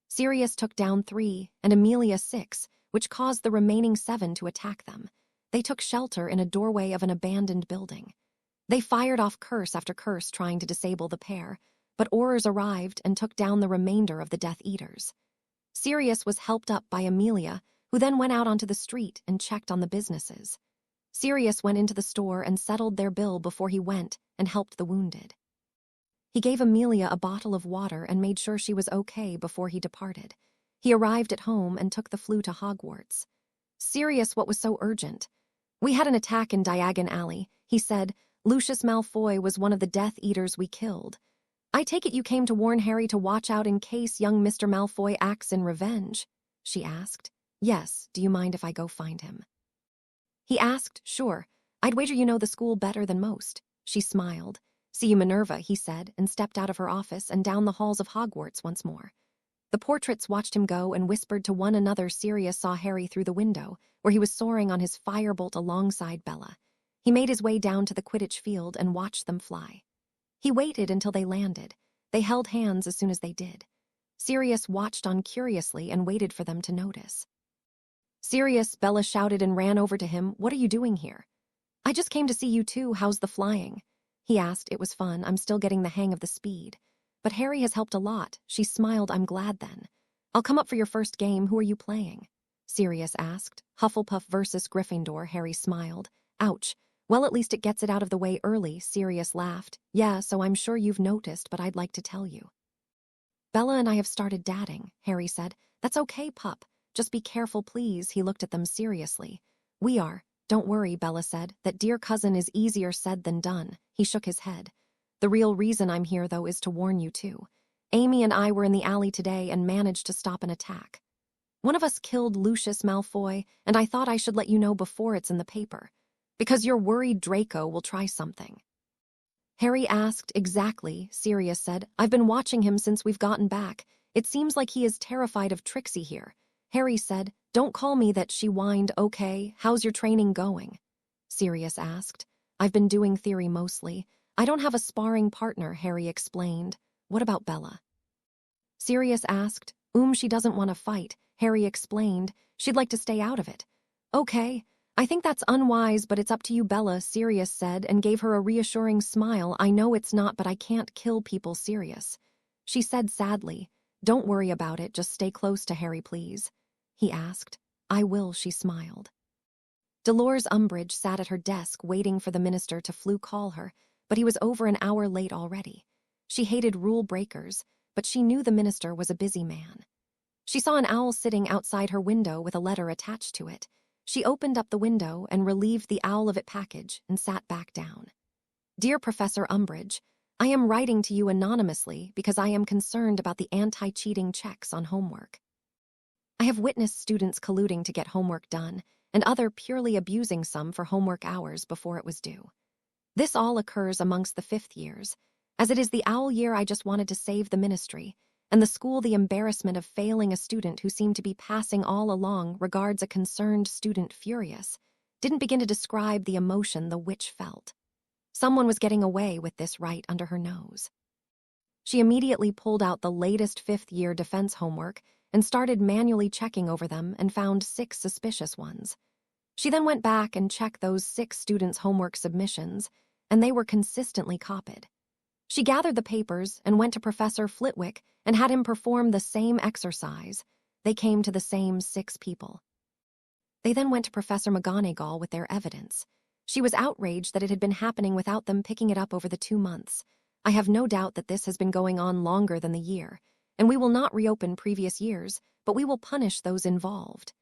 Sirius took down 3 and Amelia 6, which caused the remaining 7 to attack them. They took shelter in a doorway of an abandoned building. They fired off curse after curse trying to disable the pair, but Aurors arrived and took down the remainder of the Death Eaters. Sirius was helped up by Amelia, who then went out onto the street and checked on the businesses. Sirius went into the store and settled their bill before he went and helped the wounded. He gave Amelia a bottle of water and made sure she was okay before he departed. He arrived at home and took the flu to Hogwarts. "Sirius, what was so urgent?" "We had an attack in Diagon Alley," he said. "Lucius Malfoy was one of the Death Eaters we killed." "I take it you came to warn Harry to watch out in case young Mr. Malfoy acts in revenge?" she asked. "Yes, do you mind if I go find him?" He asked. "Sure. I'd wager you know the school better than most." She smiled. "See you, Minerva," he said, and stepped out of her office and down the halls of Hogwarts once more. The portraits watched him go and whispered to one another. Sirius saw Harry through the window, where he was soaring on his firebolt alongside Bella. He made his way down to the Quidditch field and watched them fly. He waited until they landed. They held hands as soon as they did. Sirius watched on curiously and waited for them to notice. "Sirius," Bella shouted and ran over to him. "What are you doing here?" "I just came to see you too. How's the flying?" He asked. "It was fun. I'm still getting the hang of the speed." "But Harry has helped a lot." She smiled. "I'm glad then." "I'll come up for your first game. Who are you playing?" Sirius asked. "Hufflepuff versus Gryffindor," Harry smiled. "Ouch. Well, at least it gets it out of the way early." Sirius laughed. "Yeah, so I'm sure you've noticed, but I'd like to tell you." "Bella and I have started dating," Harry said. "That's okay, pup. Just be careful, please." He looked at them seriously. "We are. Don't worry," Bella said. "That dear cousin is easier said than done." He shook his head. "The real reason I'm here, though, is to warn you too. Amy and I were in the alley today and managed to stop an attack. One of us killed Lucius Malfoy, and I thought I should let you know before it's in the paper, because you're worried Draco will try something." Harry asked. "Exactly," Sirius said. "I've been watching him since we've gotten back. It seems like he is terrified of Trixie here." Harry said. "Don't call me that," she whined. "Okay, how's your training going?" Sirius asked. "I've been doing theory mostly. I don't have a sparring partner," Harry explained. "What about Bella?" Sirius asked. She doesn't want to fight," Harry explained. "She'd like to stay out of it." "Okay, I think that's unwise, but it's up to you, Bella," Sirius said and gave her a reassuring smile. "I know it's not, but I can't kill people, Sirius." She said sadly. "Don't worry about it, just stay close to Harry, please." He asked. "I will," she smiled. Dolores Umbridge sat at her desk waiting for the minister to call her, but he was over an hour late already. She hated rule breakers, but she knew the minister was a busy man. She saw an owl sitting outside her window with a letter attached to it. She opened up the window and relieved the owl of its package and sat back down. "Dear Professor Umbridge, I am writing to you anonymously because I am concerned about the anti-cheating checks on homework. I have witnessed students colluding to get homework done, and other purely abusing some for homework hours before it was due. This all occurs amongst the 5th years. As it is the owl year, I just wanted to save the ministry, and the school the embarrassment of failing a student who seemed to be passing all along. Regards, a concerned student furious. Didn't begin to describe the emotion the witch felt. Someone was getting away with this right under her nose." She immediately pulled out the latest 5th year defense homework and started manually checking over them and found 6 suspicious ones. She then went back and checked those 6 students' homework submissions, and they were consistently copied. She gathered the papers and went to Professor Flitwick and had him perform the same exercise. They came to the same 6 people. They then went to Professor McGonagall with their evidence. She was outraged that it had been happening without them picking it up over the 2 months. "I have no doubt that this has been going on longer than the year, and we will not reopen previous years, but we will punish those involved."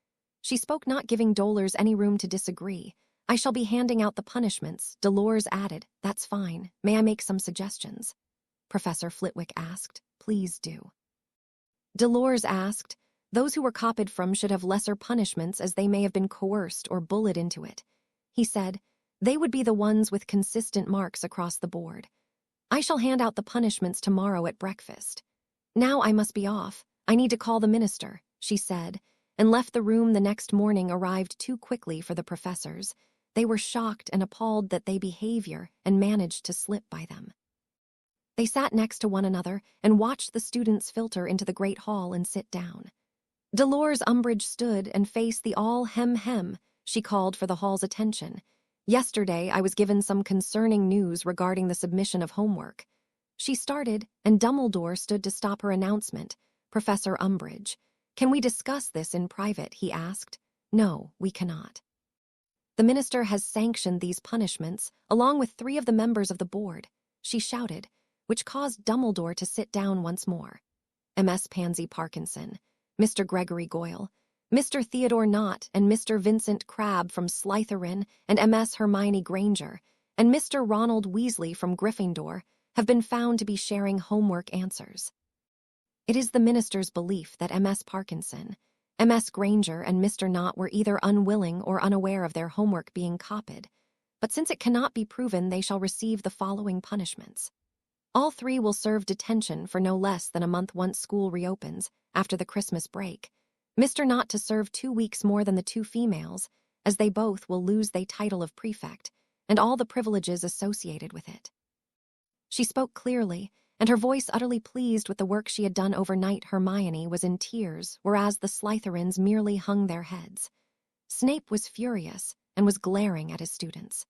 She spoke, not giving Dolores any room to disagree. "I shall be handing out the punishments," Dolores added. "That's fine. May I make some suggestions?" Professor Flitwick asked. "Please do." Dolores asked. "Those who were copied from should have lesser punishments as they may have been coerced or bullied into it." He said. "They would be the ones with consistent marks across the board. I shall hand out the punishments tomorrow at breakfast. Now I must be off. I need to call the minister," she said, and left the room. The next morning arrived too quickly for the professors. They were shocked and appalled at their behavior and managed to slip by them. They sat next to one another and watched the students filter into the great hall and sit down. Dolores Umbridge stood and faced the all hem. She called for the hall's attention. "Yesterday I was given some concerning news regarding the submission of homework." She started, and Dumbledore stood to stop her announcement. "Professor Umbridge, can we discuss this in private?" he asked. "No, we cannot. The minister has sanctioned these punishments, along with 3 of the members of the board," she shouted, which caused Dumbledore to sit down once more. MS Pansy Parkinson, Mr. Gregory Goyle, Mr. Theodore Knott, and Mr. Vincent Crabbe from Slytherin, and MS Hermione Granger, and Mr. Ronald Weasley from Gryffindor have been found to be sharing homework answers. It is the minister's belief that MS Parkinson, MS Granger, and Mr. Knott were either unwilling or unaware of their homework being copied, but since it cannot be proven, they shall receive the following punishments. All 3 will serve detention for no less than a month once school reopens, after the Christmas break. Mr. Knott to serve 2 weeks more than the 2 females, as they both will lose their title of prefect, and all the privileges associated with it. She spoke clearly, and her voice utterly pleased with the work she had done overnight. Hermione was in tears, whereas the Slytherins merely hung their heads. Snape was furious and was glaring at his students.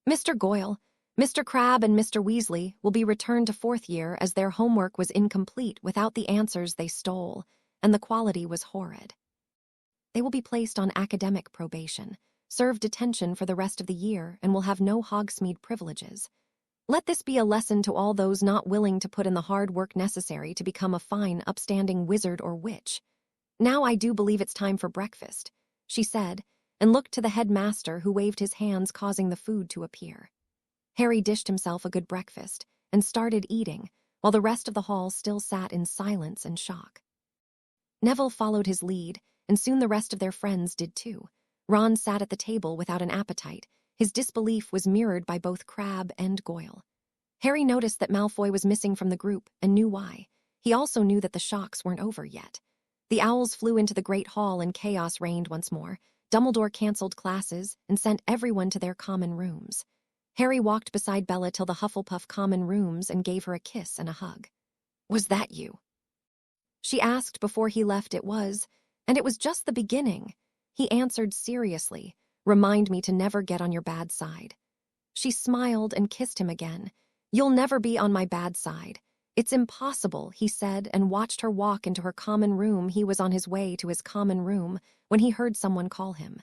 Mr. Goyle, Mr. Crabbe, and Mr. Weasley will be returned to 4th year as their homework was incomplete without the answers they stole, and the quality was horrid. They will be placed on academic probation, serve detention for the rest of the year, and will have no Hogsmeade privileges. Let this be a lesson to all those not willing to put in the hard work necessary to become a fine, upstanding wizard or witch. Now I do believe it's time for breakfast," she said, and looked to the headmaster, who waved his hands, causing the food to appear. Harry dished himself a good breakfast and started eating, while the rest of the hall still sat in silence and shock. Neville followed his lead, and soon the rest of their friends did too. Ron sat at the table without an appetite. His disbelief was mirrored by both Crabbe and Goyle. Harry noticed that Malfoy was missing from the group and knew why. He also knew that the shocks weren't over yet. The owls flew into the Great Hall and chaos reigned once more. Dumbledore cancelled classes and sent everyone to their common rooms. Harry walked beside Bella till the Hufflepuff common rooms and gave her a kiss and a hug. "Was that you?" she asked before he left. It was, and it was just the beginning. He answered seriously, "Remind me to never get on your bad side." She smiled and kissed him again. "You'll never be on my bad side. It's impossible," he said, and watched her walk into her common room. He was on his way to his common room when he heard someone call him.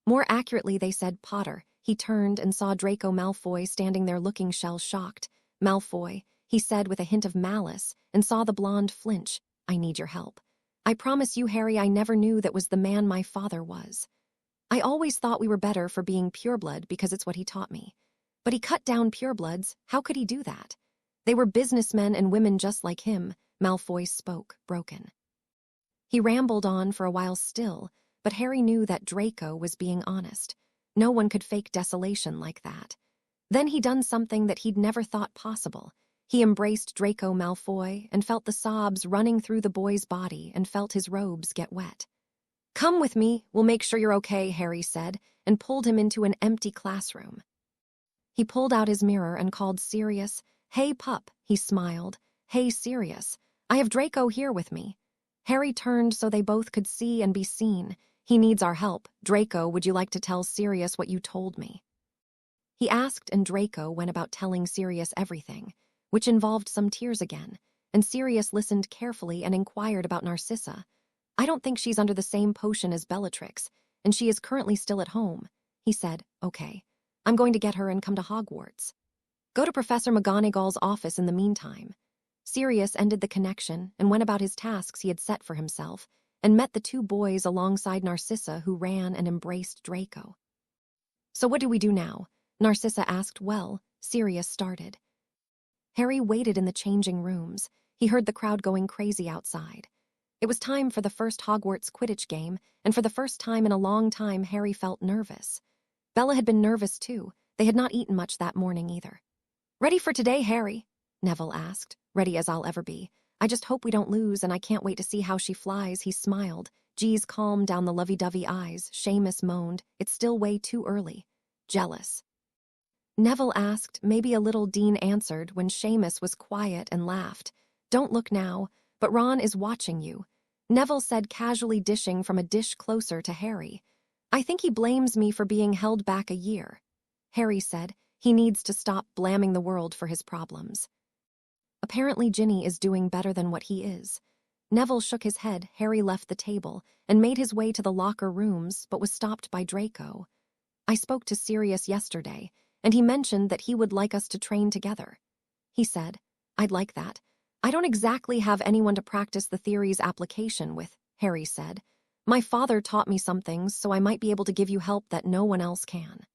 More accurately, they said Potter. He turned and saw Draco Malfoy standing there looking shell-shocked. "Malfoy," he said with a hint of malice, and saw the blonde flinch. "I need your help. I promise you, Harry, I never knew that was the man my father was. I always thought we were better for being pureblood because it's what he taught me. But he cut down purebloods. How could he do that? They were businessmen and women just like him." Malfoy spoke, broken. He rambled on for a while still, but Harry knew that Draco was being honest. No one could fake desolation like that. Then he done something that he'd never thought possible. He embraced Draco Malfoy and felt the sobs running through the boy's body and felt his robes get wet. "Come with me, we'll make sure you're okay," Harry said, and pulled him into an empty classroom. He pulled out his mirror and called Sirius. "Hey, pup," he smiled. "Hey, Sirius, I have Draco here with me." Harry turned so they both could see and be seen. "He needs our help. Draco, would you like to tell Sirius what you told me?" He asked, and Draco went about telling Sirius everything, which involved some tears again, and Sirius listened carefully and inquired about Narcissa. "I don't think she's under the same potion as Bellatrix, and she is currently still at home," he said. "Okay, I'm going to get her and come to Hogwarts. Go to Professor McGonagall's office in the meantime." Sirius ended the connection and went about his tasks he had set for himself, and met the two boys alongside Narcissa, who ran and embraced Draco. "So what do we do now?" Narcissa asked. "Well," Sirius started. Harry waited in the changing rooms. He heard the crowd going crazy outside. It was time for the first Hogwarts Quidditch game, and for the first time in a long time Harry felt nervous. Bella had been nervous too. They had not eaten much that morning either. "Ready for today, Harry?" Neville asked. "Ready as I'll ever be. I just hope we don't lose, and I can't wait to see how she flies," he smiled. G's calm down the lovey-dovey eyes. Seamus moaned. "It's still way too early." "Jealous?" Neville asked. Maybe a little, Dean answered, when Seamus was quiet and laughed. "Don't look now, but Ron is watching you," Neville said, casually dishing from a dish closer to Harry. "I think he blames me for being held back a year." Harry said, "He needs to stop blaming the world for his problems. Apparently Ginny is doing better than what he is." Neville shook his head. Harry left the table and made his way to the locker rooms, but was stopped by Draco. "I spoke to Sirius yesterday, and he mentioned that he would like us to train together," he said. "I'd like that. I don't exactly have anyone to practice the theory's application with," Harry said. "My father taught me some things, so I might be able to give you help that no one else can."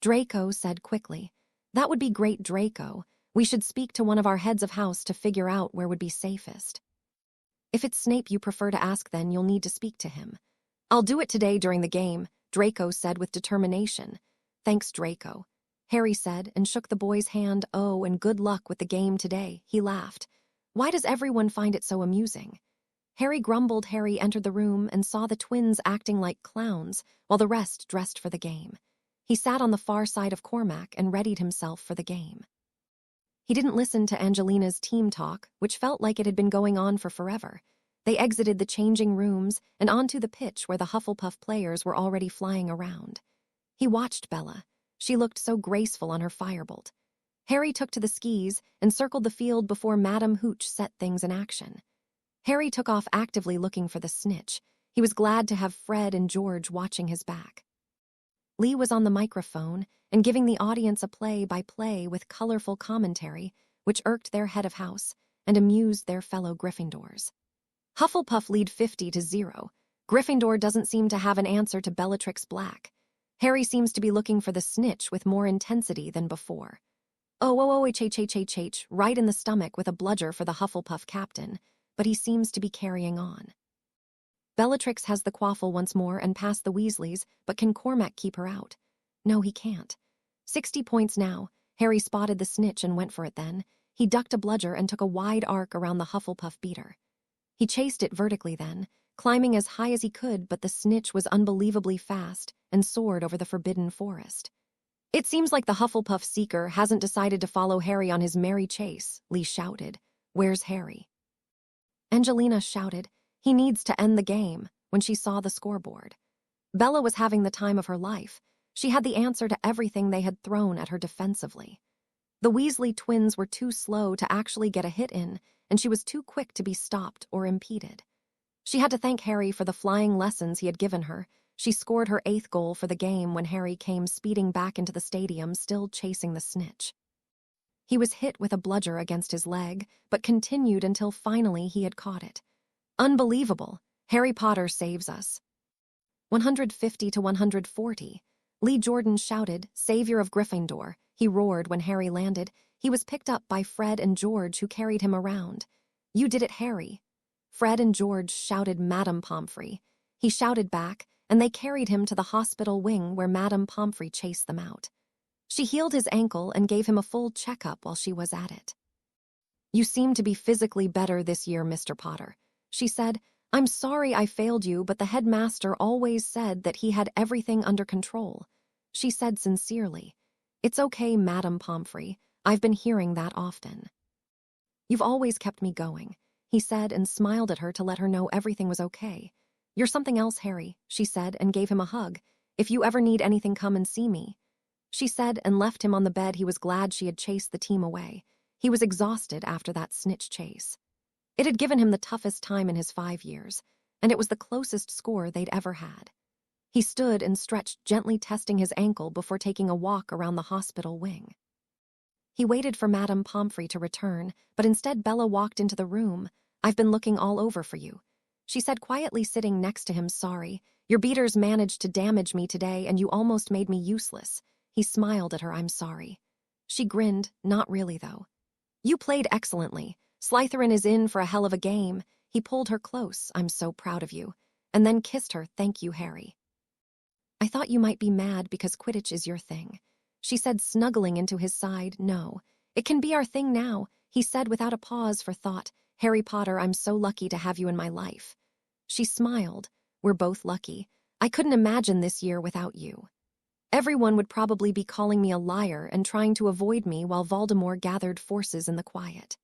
Draco said quickly, "That would be great, Draco. We should speak to one of our heads of house to figure out where would be safest." "If it's Snape you prefer to ask, then you'll need to speak to him." "I'll do it today during the game," Draco said with determination. "Thanks, Draco," Harry said, and shook the boy's hand. "Oh, and good luck with the game today," he laughed. "Why does everyone find it so amusing?" Harry grumbled. Harry entered the room and saw the twins acting like clowns, while the rest dressed for the game. He sat on the far side of Cormac and readied himself for the game. He didn't listen to Angelina's team talk, which felt like it had been going on for forever. They exited the changing rooms and onto the pitch where the Hufflepuff players were already flying around. He watched Bella. She looked so graceful on her firebolt. Harry took to the skis and circled the field before Madame Hooch set things in action. Harry took off actively looking for the snitch. He was glad to have Fred and George watching his back. Lee was on the microphone and giving the audience a play-by-play with colorful commentary, which irked their head of house and amused their fellow Gryffindors. "Hufflepuff lead 50-0. Gryffindor doesn't seem to have an answer to Bellatrix Black. Harry seems to be looking for the snitch with more intensity than before." right in the stomach with a bludger for the Hufflepuff captain, but he seems to be carrying on. Bellatrix has the quaffle once more and past the Weasleys, but can Cormac keep her out? No, he can't. 60 points now. Harry spotted the snitch and went for it then. He ducked a bludger and took a wide arc around the Hufflepuff beater. He chased it vertically then, climbing as high as he could, but the snitch was unbelievably fast and soared over the forbidden forest. It seems like the Hufflepuff seeker hasn't decided to follow Harry on his merry chase, Lee shouted. Where's Harry? Angelina shouted, he needs to end the game, when she saw the scoreboard. Bella was having the time of her life. She had the answer to everything they had thrown at her defensively. The Weasley twins were too slow to actually get a hit in, and she was too quick to be stopped or impeded. She had to thank Harry for the flying lessons he had given her. She scored her 8th goal for the game when Harry came speeding back into the stadium, still chasing the snitch. He was hit with a bludger against his leg, but continued until finally he had caught it. Unbelievable! Harry Potter saves us. 150 to 140. Lee Jordan shouted, Savior of Gryffindor. He roared when Harry landed. He was picked up by Fred and George, who carried him around. You did it, Harry. Fred and George shouted Madame Pomfrey. He shouted back, and they carried him to the hospital wing where Madame Pomfrey chased them out. She healed his ankle and gave him a full checkup while she was at it. You seem to be physically better this year, Mr. Potter. She said, I'm sorry I failed you, but the headmaster always said that he had everything under control. She said sincerely, It's okay, Madame Pomfrey. I've been hearing that often. You've always kept me going, he said and smiled at her to let her know everything was okay. You're something else, Harry, she said and gave him a hug. If you ever need anything, come and see me. She said and left him on the bed. He was glad she had chased the team away. He was exhausted after that snitch chase. It had given him the toughest time in his 5 years, and it was the closest score they'd ever had. He stood and stretched, gently testing his ankle before taking a walk around the hospital wing. He waited for Madame Pomfrey to return, but instead Bella walked into the room. I've been looking all over for you, she said quietly, sitting next to him. Sorry, your beaters managed to damage me today and you almost made me useless. He smiled at her. I'm sorry. She grinned, not really though. You played excellently. Slytherin is in for a hell of a game. He pulled her close. I'm so proud of you. And then kissed her. Thank you, Harry. I thought you might be mad because Quidditch is your thing, she said, snuggling into his side. No, it can be our thing now, he said without a pause for thought. Harry Potter, I'm so lucky to have you in my life. She smiled. We're both lucky. I couldn't imagine this year without you. Everyone would probably be calling me a liar and trying to avoid me while Voldemort gathered forces in the quiet.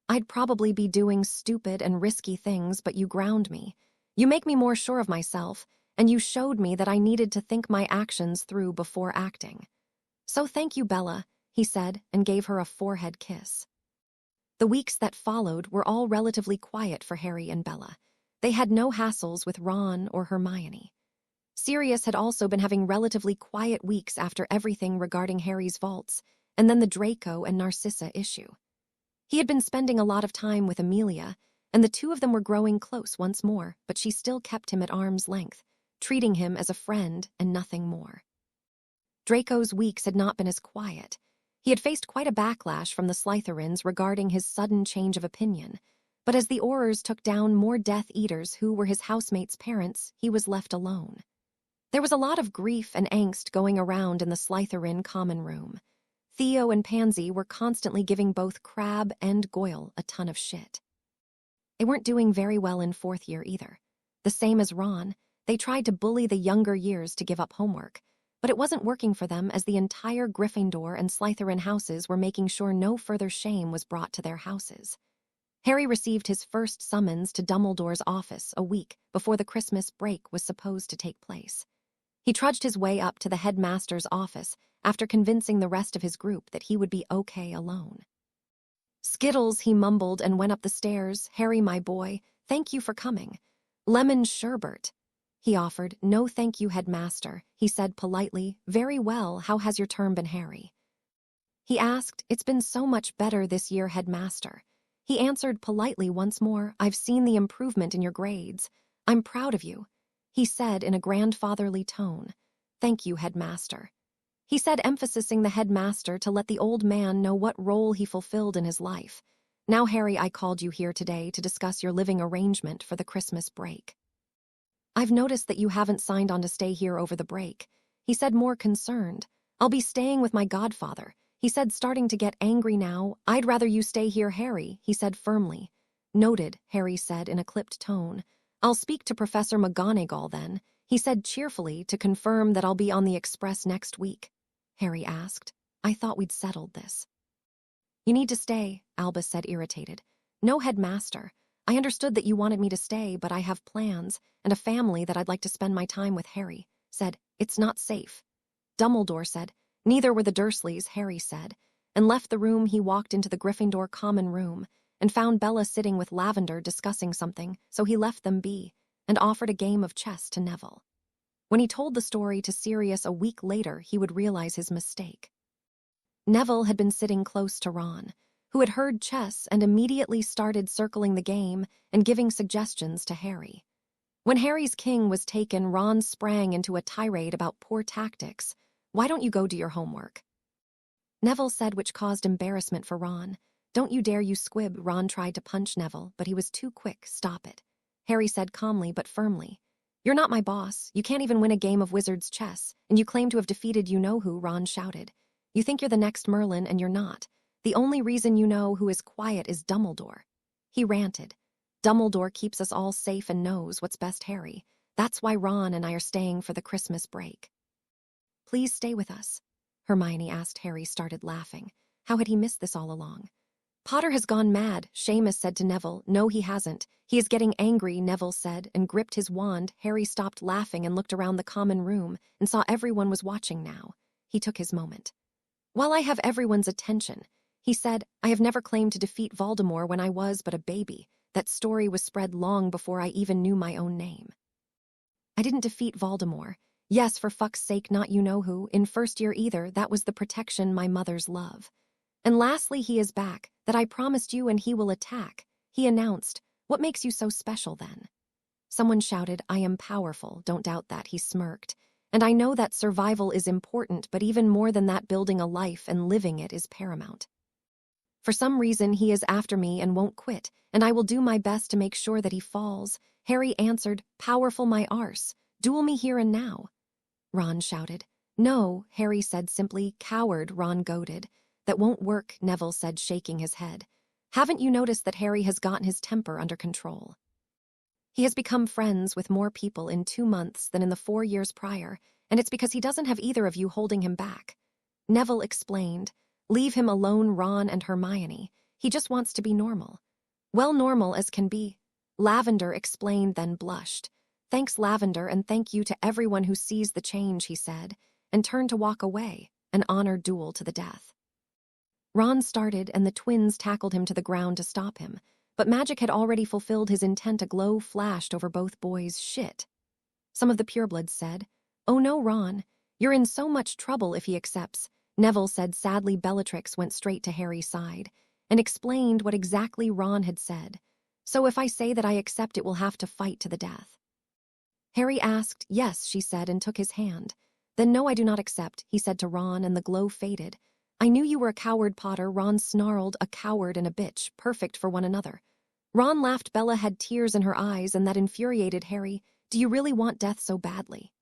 I'd probably be doing stupid and risky things, but you ground me. You make me more sure of myself, and you showed me that I needed to think my actions through before acting. So thank you, Bella, he said, and gave her a forehead kiss. The weeks that followed were all relatively quiet for Harry and Bella. They had no hassles with Ron or Hermione. Sirius had also been having relatively quiet weeks after everything regarding Harry's vaults, and then the Draco and Narcissa issue. He had been spending a lot of time with Amelia, and the two of them were growing close once more, but she still kept him at arm's length, treating him as a friend and nothing more. Draco's weeks had not been as quiet. He had faced quite a backlash from the Slytherins regarding his sudden change of opinion, but as the Aurors took down more Death Eaters who were his housemates' parents, he was left alone. There was a lot of grief and angst going around in the Slytherin common room. Theo and Pansy were constantly giving both Crabbe and Goyle a ton of shit. They weren't doing very well in 4th year either. The same as Ron, they tried to bully the younger years to give up homework, but it wasn't working for them as the entire Gryffindor and Slytherin houses were making sure no further shame was brought to their houses. Harry received his first summons to Dumbledore's office a week before the Christmas break was supposed to take place. He trudged his way up to the headmaster's office after convincing the rest of his group that he would be okay alone. Skittles, he mumbled and went up the stairs. Harry, my boy, thank you for coming. Lemon sherbet, he offered. No thank you, headmaster, he said politely. Very well, how has your term been, Harry? He asked. It's been so much better this year, headmaster. He answered politely once more. I've seen the improvement in your grades. I'm proud of you, he said in a grandfatherly tone. Thank you, headmaster. he said, emphasizing the headmaster to let the old man know what role he fulfilled in his life. Now, Harry, I called you here today to discuss your living arrangement for the Christmas break. I've noticed that you haven't signed on to stay here over the break, he said, more concerned. I'll be staying with my godfather, he said, starting to get angry now. I'd rather you stay here, Harry, he said firmly. Noted, Harry said in a clipped tone. I'll speak to Professor McGonagall then, he said cheerfully, to confirm that I'll be on the express next week. Harry asked. I thought we'd settled this. You need to stay, Albus said, irritated. No, headmaster. I understood that you wanted me to stay, but I have plans and a family that I'd like to spend my time with. Harry said. It's not safe. Dumbledore said. Neither were the Dursleys, Harry said, and left the room. He walked into the Gryffindor common room and found Bella sitting with Lavender discussing something, so he left them be and offered a game of chess to Neville. When he told the story to Sirius a week later, he would realize his mistake. Neville had been sitting close to Ron, who had heard chess and immediately started circling the game and giving suggestions to Harry. When Harry's king was taken, Ron sprang into a tirade about poor tactics. Why don't you go do your homework? Neville said, which caused embarrassment for Ron. Don't you dare, you squib. Ron tried to punch Neville, but he was too quick. Stop it, Harry said calmly but firmly. You're not my boss. You can't even win a game of wizard's chess, and you claim to have defeated you-know-who, Ron shouted. You think you're the next Merlin, and you're not. The only reason you know who is quiet is Dumbledore. He ranted. Dumbledore keeps us all safe and knows what's best, Harry. That's why Ron and I are staying for the Christmas break. Please stay with us, Hermione asked. Harry started laughing. How had he missed this all along? Potter has gone mad, Seamus said to Neville. No, he hasn't. He is getting angry, Neville said, and gripped his wand. Harry stopped laughing and looked around the common room and saw everyone was watching now. He took his moment. While I have everyone's attention, he said, I have never claimed to defeat Voldemort when I was but a baby. That story was spread long before I even knew my own name. I didn't defeat Voldemort. Yes, for fuck's sake, not you-know-who, in first year either. That was the protection my mother's love. And lastly, he is back, that I promised you, and he will attack, he announced. What makes you so special then? Someone shouted, I am powerful, don't doubt that, he smirked. And I know that survival is important, but even more than that, building a life and living it is paramount. For some reason, he is after me and won't quit, and I will do my best to make sure that he falls. Harry answered, powerful my arse, duel me here and now. Ron shouted. No, Harry said simply. Coward, Ron goaded. That won't work, Neville said, shaking his head. Haven't you noticed that Harry has gotten his temper under control? He has become friends with more people in 2 months than in the 4 years prior, and it's because he doesn't have either of you holding him back. Neville explained. Leave him alone, Ron and Hermione. He just wants to be normal. Well, normal as can be. Lavender explained, then blushed. Thanks, Lavender, and thank you to everyone who sees the change, he said, and turned to walk away, an honored duel to the death. Ron started, and the twins tackled him to the ground to stop him, but magic had already fulfilled his intent. A glow flashed over both boys. Shit. Some of the purebloods said. Oh no, Ron, you're in so much trouble if he accepts, Neville said sadly. Bellatrix went straight to Harry's side and explained what exactly Ron had said. So if I say that I accept, it will have to fight to the death. Harry asked. Yes, she said, and took his hand. Then no, I do not accept, he said to Ron, and the glow faded. I knew you were a coward, Potter, Ron snarled. A coward and a bitch, perfect for one another. Ron laughed. Bella had tears in her eyes, and that infuriated Harry. Do you really want death so badly?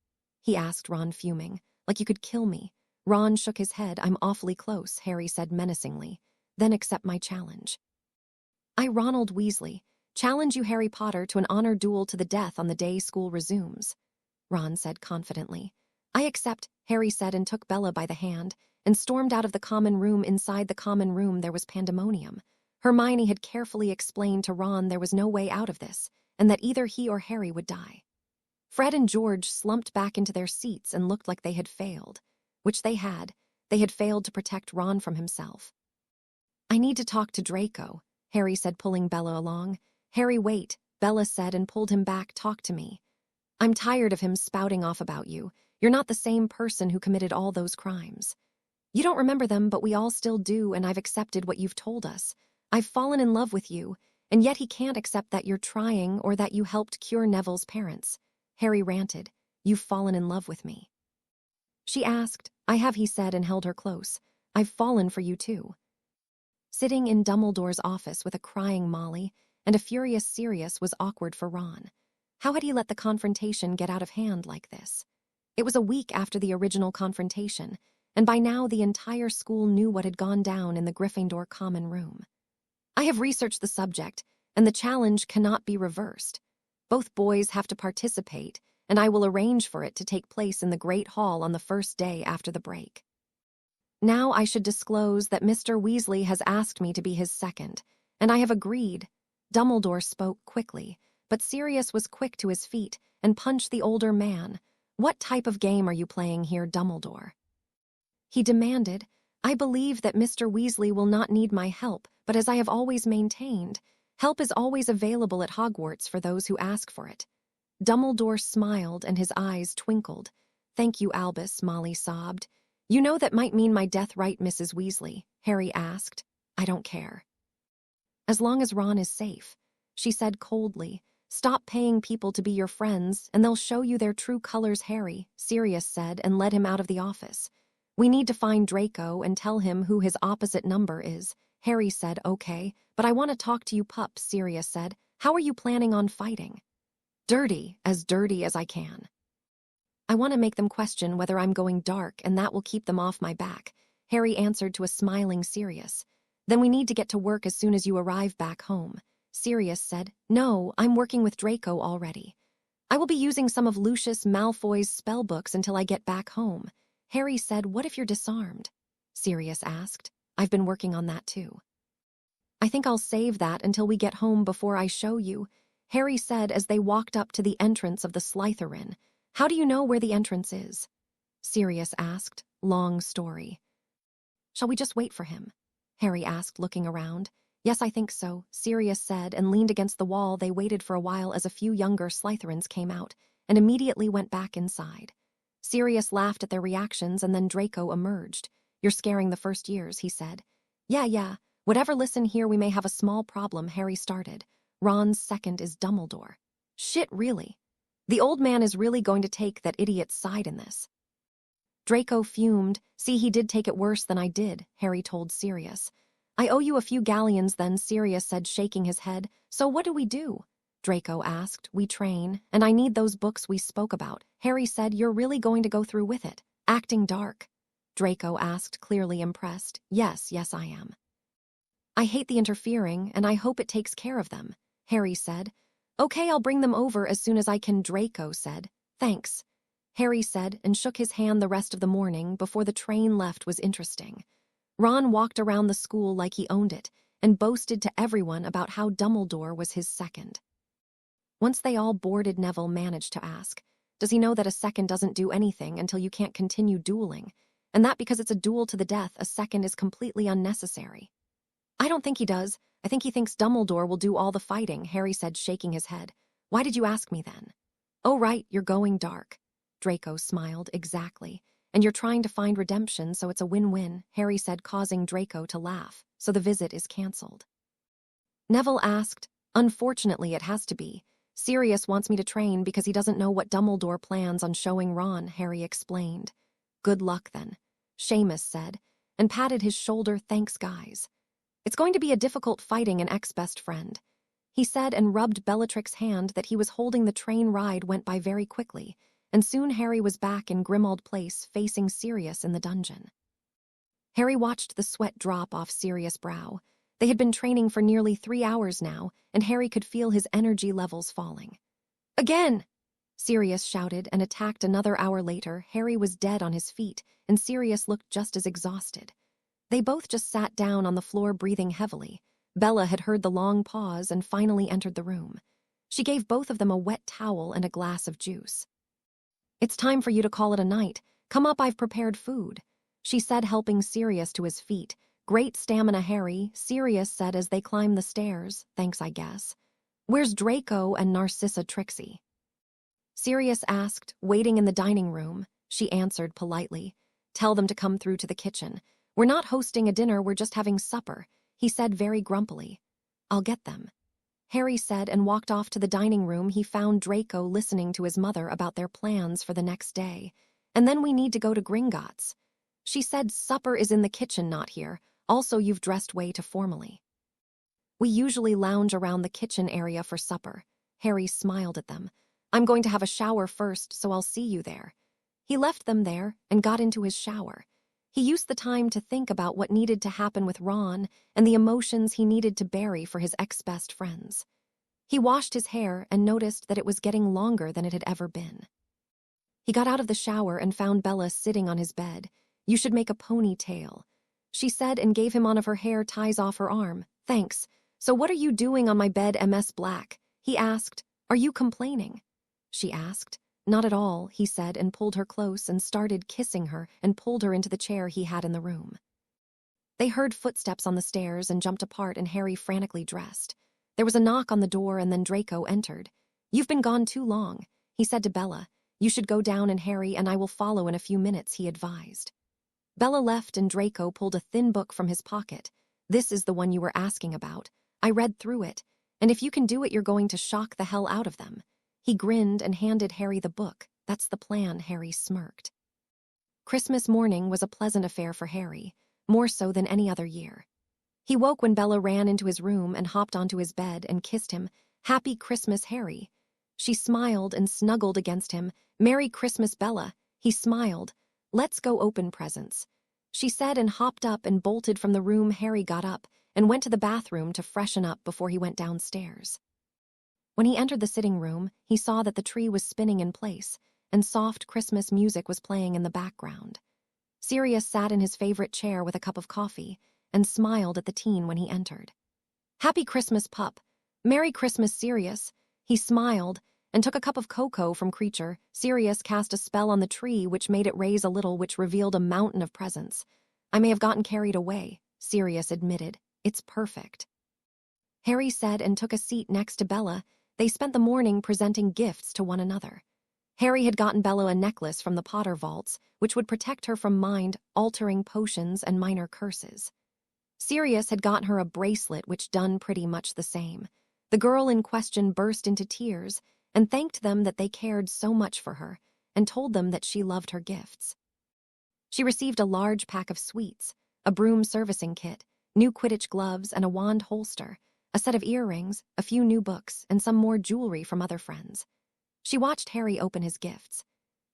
He asked, Ron fuming. Like you could kill me. Ron shook his head. I'm awfully close, Harry said menacingly. Then accept my challenge. I, Ronald Weasley, challenge you, Harry Potter, to an honor duel to the death on the day school resumes, Ron said confidently. I accept, Harry said, and took Bella by the hand and stormed out of the common room. Inside the common room there was pandemonium. Hermione had carefully explained to Ron there was no way out of this, and that either he or Harry would die. Fred and George slumped back into their seats and looked like they had failed, which they had. They had failed to protect Ron from himself. I need to talk to Draco, Harry said, pulling Bella along. Harry, wait, Bella said, and pulled him back. Talk to me. I'm tired of him spouting off about you. You're not the same person who committed all those crimes. You don't remember them, but we all still do, and I've accepted what you've told us. I've fallen in love with you, and yet he can't accept that you're trying or that you helped cure Neville's parents. Harry ranted. You've fallen in love with me. She asked. "I have," he said and held her close. "I've fallen for you too." Sitting in Dumbledore's office with a crying Molly and a furious Sirius was awkward for Ron. How had he let the confrontation get out of hand like this? It was a week after the original confrontation, and by now the entire school knew what had gone down in the Gryffindor common room. "I have researched the subject, and the challenge cannot be reversed. Both boys have to participate, and I will arrange for it to take place in the Great Hall on the first day after the break. Now I should disclose that Mr. Weasley has asked me to be his second, and I have agreed." Dumbledore spoke quickly, but Sirius was quick to his feet and punched the older man. "What type of game are you playing here, Dumbledore?" he demanded. "I believe that Mr. Weasley will not need my help, but as I have always maintained, help is always available at Hogwarts for those who ask for it." Dumbledore smiled and his eyes twinkled. "Thank you, Albus," Molly sobbed. "You know that might mean my death, right, Mrs. Weasley?" Harry asked. "I don't care. As long as Ron is safe," she said coldly. "Stop paying people to be your friends, and they'll show you their true colors, Harry," Sirius said and led him out of the office. "We need to find Draco and tell him who his opposite number is." Harry said, "Okay, but I want to talk to you pups," Sirius said. "How are you planning on fighting?" Dirty as I can. I want to make them question whether I'm going dark, and that will keep them off my back," Harry answered to a smiling Sirius. "Then we need to get to work as soon as you arrive back home." Sirius said, "No, I'm working with Draco already. I will be using some of Lucius Malfoy's spellbooks until I get back home." Harry said, "What if you're disarmed?" Sirius asked. "I've been working on that too." "I think I'll save that until we get home before I show you," Harry said as they walked up to the entrance of the Slytherin. "How do you know where the entrance is?" Sirius asked. "Long story." "Shall we just wait for him?" Harry asked, looking around. "Yes, I think so," Sirius said, and leaned against the wall. They waited for a while as a few younger Slytherins came out, and immediately went back inside. Sirius laughed at their reactions, and then Draco emerged. "You're scaring the first years," he said. Yeah. Whatever, listen here, we may have a small problem," Harry started. "Ron's second is Dumbledore." "Shit, really? The old man is really going to take that idiot's side in this?" Draco fumed. "See, he did take it worse than I did," Harry told Sirius. "I owe you a few galleons then," Sirius said, shaking his head. "So what do we do?" Draco asked. "We train, and I need those books we spoke about." Harry said, "You're really going to go through with it? Acting dark?" Draco asked, clearly impressed. Yes, I am." "I hate the interfering, and I hope it takes care of them," Harry said. "Okay, I'll bring them over as soon as I can," Draco said. "Thanks," Harry said, and shook his hand. The rest of the morning, before the train left, was interesting. Ron walked around the school like he owned it, and boasted to everyone about how Dumbledore was his second. Once they all boarded, Neville managed to ask, "Does he know that a second doesn't do anything until you can't continue dueling? And that because it's a duel to the death, a second is completely unnecessary?" "I don't think he does. I think he thinks Dumbledore will do all the fighting," Harry said, shaking his head. "Why did you ask me then?" "Oh, right, you're going dark." Draco smiled. "Exactly. And you're trying to find redemption, so it's a win-win," Harry said, causing Draco to laugh. "So the visit is cancelled?" Neville asked. "Unfortunately, it has to be. Sirius wants me to train because he doesn't know what Dumbledore plans on showing Ron," Harry explained. "Good luck, then," Seamus said, and patted his shoulder. "Thanks, guys. It's going to be a difficult fighting an ex-best friend," he said, and rubbed Bellatrix's hand that he was holding. The train ride went by very quickly, and soon Harry was back in Grimmauld Place facing Sirius in the dungeon. Harry watched the sweat drop off Sirius' brow. They had been training for nearly 3 hours now, and Harry could feel his energy levels falling. "Again!" Sirius shouted and attacked. Another hour later, Harry was dead on his feet, and Sirius looked just as exhausted. They both just sat down on the floor, breathing heavily. Bella had heard the long pause and finally entered the room. She gave both of them a wet towel and a glass of juice. "It's time for you to call it a night. Come up, I've prepared food," she said, helping Sirius to his feet. "Great stamina, Harry," Sirius said as they climbed the stairs. "Thanks, I guess." "Where's Draco and Narcissa Trixie?" Sirius asked. "Waiting in the dining room," she answered politely. "Tell them to come through to the kitchen. We're not hosting a dinner, we're just having supper," he said very grumpily. "I'll get them," Harry said, and walked off to the dining room. He found Draco listening to his mother about their plans for the next day. "And then we need to go to Gringotts." She said supper is in the kitchen, not here. Also, you've dressed way too formally. We usually lounge around the kitchen area for supper. Harry smiled at them. I'm going to have a shower first, so I'll see you there. He left them there and got into his shower. He used the time to think about what needed to happen with Ron and the emotions he needed to bury for his ex-best friends. He washed his hair and noticed that it was getting longer than it had ever been. He got out of the shower and found Bella sitting on his bed. You should make a ponytail, she said, and gave him one of her hair ties off her arm. Thanks. So what are you doing on my bed, Ms. Black? He asked. Are you complaining? She asked. Not at all, he said, and pulled her close and started kissing her and pulled her into the chair he had in the room. They heard footsteps on the stairs and jumped apart, and Harry frantically dressed. There was a knock on the door and then Draco entered. You've been gone too long, he said to Bella. You should go down, and Harry and I will follow in a few minutes, he advised. Bella left and Draco pulled a thin book from his pocket. This is the one you were asking about. I read through it, and if you can do it, you're going to shock the hell out of them. He grinned and handed Harry the book. That's the plan, Harry smirked. Christmas morning was a pleasant affair for Harry, more so than any other year. He woke when Bella ran into his room and hopped onto his bed and kissed him. Happy Christmas, Harry. She smiled and snuggled against him. Merry Christmas, Bella. He smiled. Let's go open presents, she said, and hopped up and bolted from the room. Harry got up and went to the bathroom to freshen up before he went downstairs. When he entered the sitting room, he saw that the tree was spinning in place, and soft Christmas music was playing in the background. Sirius sat in his favorite chair with a cup of coffee and smiled at the teen when he entered. Happy Christmas, pup. Merry Christmas, Sirius. He smiled and took a cup of cocoa from Creature. Sirius cast a spell on the tree which made it raise a little, which revealed a mountain of presents. I may have gotten carried away, Sirius admitted. It's perfect, Harry said, and took a seat next to Bella. They spent the morning presenting gifts to one another. Harry had gotten Bella a necklace from the Potter vaults, which would protect her from mind-altering potions and minor curses. Sirius had gotten her a bracelet which done pretty much the same. The girl in question burst into tears and thanked them that they cared so much for her and told them that she loved her gifts. She received a large pack of sweets, a broom servicing kit, new Quidditch gloves and a wand holster, a set of earrings, a few new books, and some more jewelry from other friends. She watched Harry open his gifts.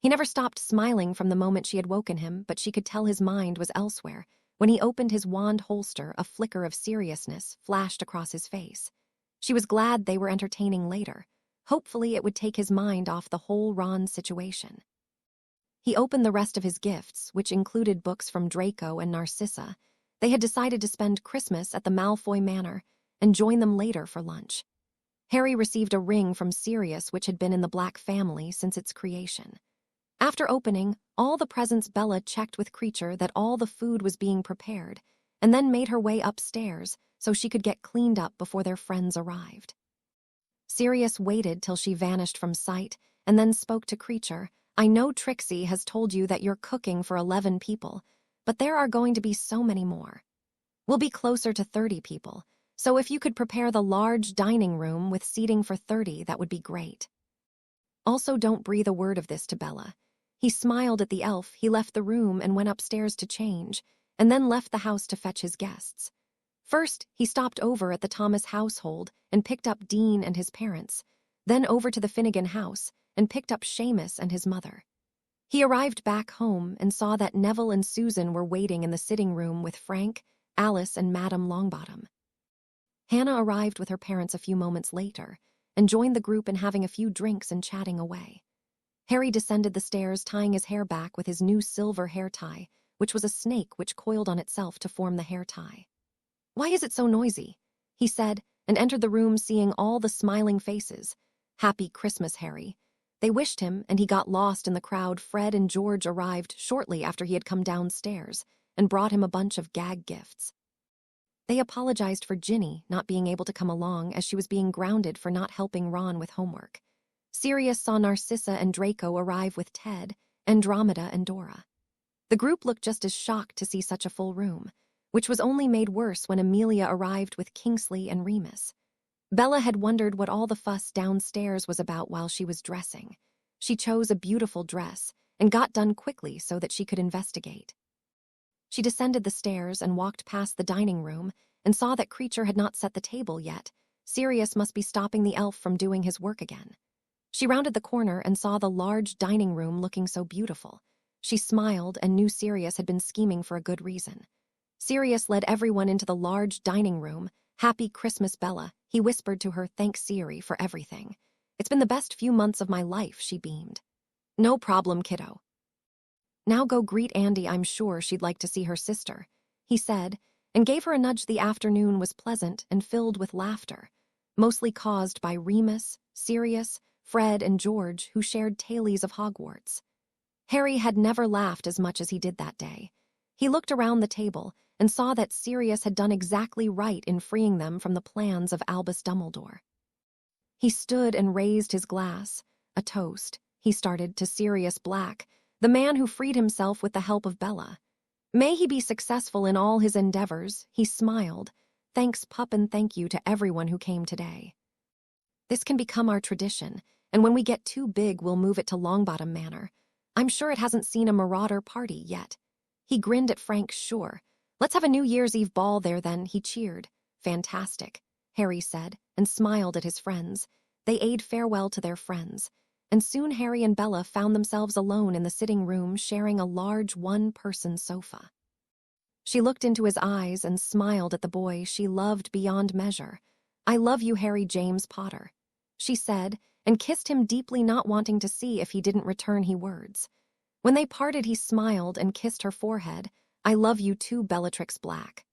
He never stopped smiling from the moment she had woken him, but she could tell his mind was elsewhere. When he opened his wand holster, a flicker of seriousness flashed across his face. She was glad they were entertaining later. Hopefully it would take his mind off the whole Ron situation. He opened the rest of his gifts, which included books from Draco and Narcissa. They had decided to spend Christmas at the Malfoy Manor and join them later for lunch. Harry received a ring from Sirius which had been in the Black family since its creation. After opening all the presents, Bella checked with Creature that all the food was being prepared, and then made her way upstairs so she could get cleaned up before their friends arrived. Sirius waited till she vanished from sight and then spoke to Creature. I know Trixie has told you that you're cooking for 11 people, but there are going to be so many more. We'll be closer to 30 people, so if you could prepare the large dining room with seating for 30, that would be great. Also, don't breathe a word of this to Bella. He smiled at the elf. He left the room and went upstairs to change, and then left the house to fetch his guests. First, he stopped over at the Thomas household and picked up Dean and his parents, then over to the Finnegan house and picked up Seamus and his mother. He arrived back home and saw that Neville and Susan were waiting in the sitting room with Frank, Alice, and Madame Longbottom. Hannah arrived with her parents a few moments later and joined the group in having a few drinks and chatting away. Harry descended the stairs, tying his hair back with his new silver hair tie, which was a snake which coiled on itself to form the hair tie. Why is it so noisy? He said, and entered the room seeing all the smiling faces. Happy Christmas, Harry. They wished him, and he got lost in the crowd. Fred and George arrived shortly after he had come downstairs and brought him a bunch of gag gifts. They apologized for Ginny not being able to come along as she was being grounded for not helping Ron with homework. Sirius saw Narcissa and Draco arrive with Ted, Andromeda, and Dora. The group looked just as shocked to see such a full room, which was only made worse when Amelia arrived with Kingsley and Remus. Bella had wondered what all the fuss downstairs was about while she was dressing. She chose a beautiful dress and got done quickly so that she could investigate. She descended the stairs and walked past the dining room and saw that Creature had not set the table yet. Sirius must be stopping the elf from doing his work again. She rounded the corner and saw the large dining room looking so beautiful. She smiled and knew Sirius had been scheming for a good reason. Sirius led everyone into the large dining room. "Happy Christmas, Bella," he whispered to her. "Thanks, Siri, for everything. It's been the best few months of my life," she beamed. "No problem, kiddo. Now go greet Andy. I'm sure she'd like to see her sister," he said, and gave her a nudge. The afternoon was pleasant and filled with laughter, mostly caused by Remus, Sirius, Fred, and George, who shared tales of Hogwarts. Harry had never laughed as much as he did that day. He looked around the table and saw that Sirius had done exactly right in freeing them from the plans of Albus Dumbledore. He stood and raised his glass, a toast, he started, to Sirius Black, the man who freed himself with the help of Bella. "May he be successful in all his endeavors," he smiled. "Thanks, pup, and thank you to everyone who came today. This can become our tradition, and when we get too big, we'll move it to Longbottom Manor. I'm sure it hasn't seen a marauder party yet." He grinned at Frank. "Sure. Let's have a New Year's Eve ball there then," he cheered. "Fantastic," Harry said, and smiled at his friends. They ade farewell to their friends, and soon Harry and Bella found themselves alone in the sitting room, sharing a large one-person sofa. She looked into his eyes and smiled at the boy she loved beyond measure. "I love you, Harry James Potter," she said, and kissed him deeply, not wanting to see if he didn't return her words. When they parted, he smiled and kissed her forehead. "I love you too, Bellatrix Black."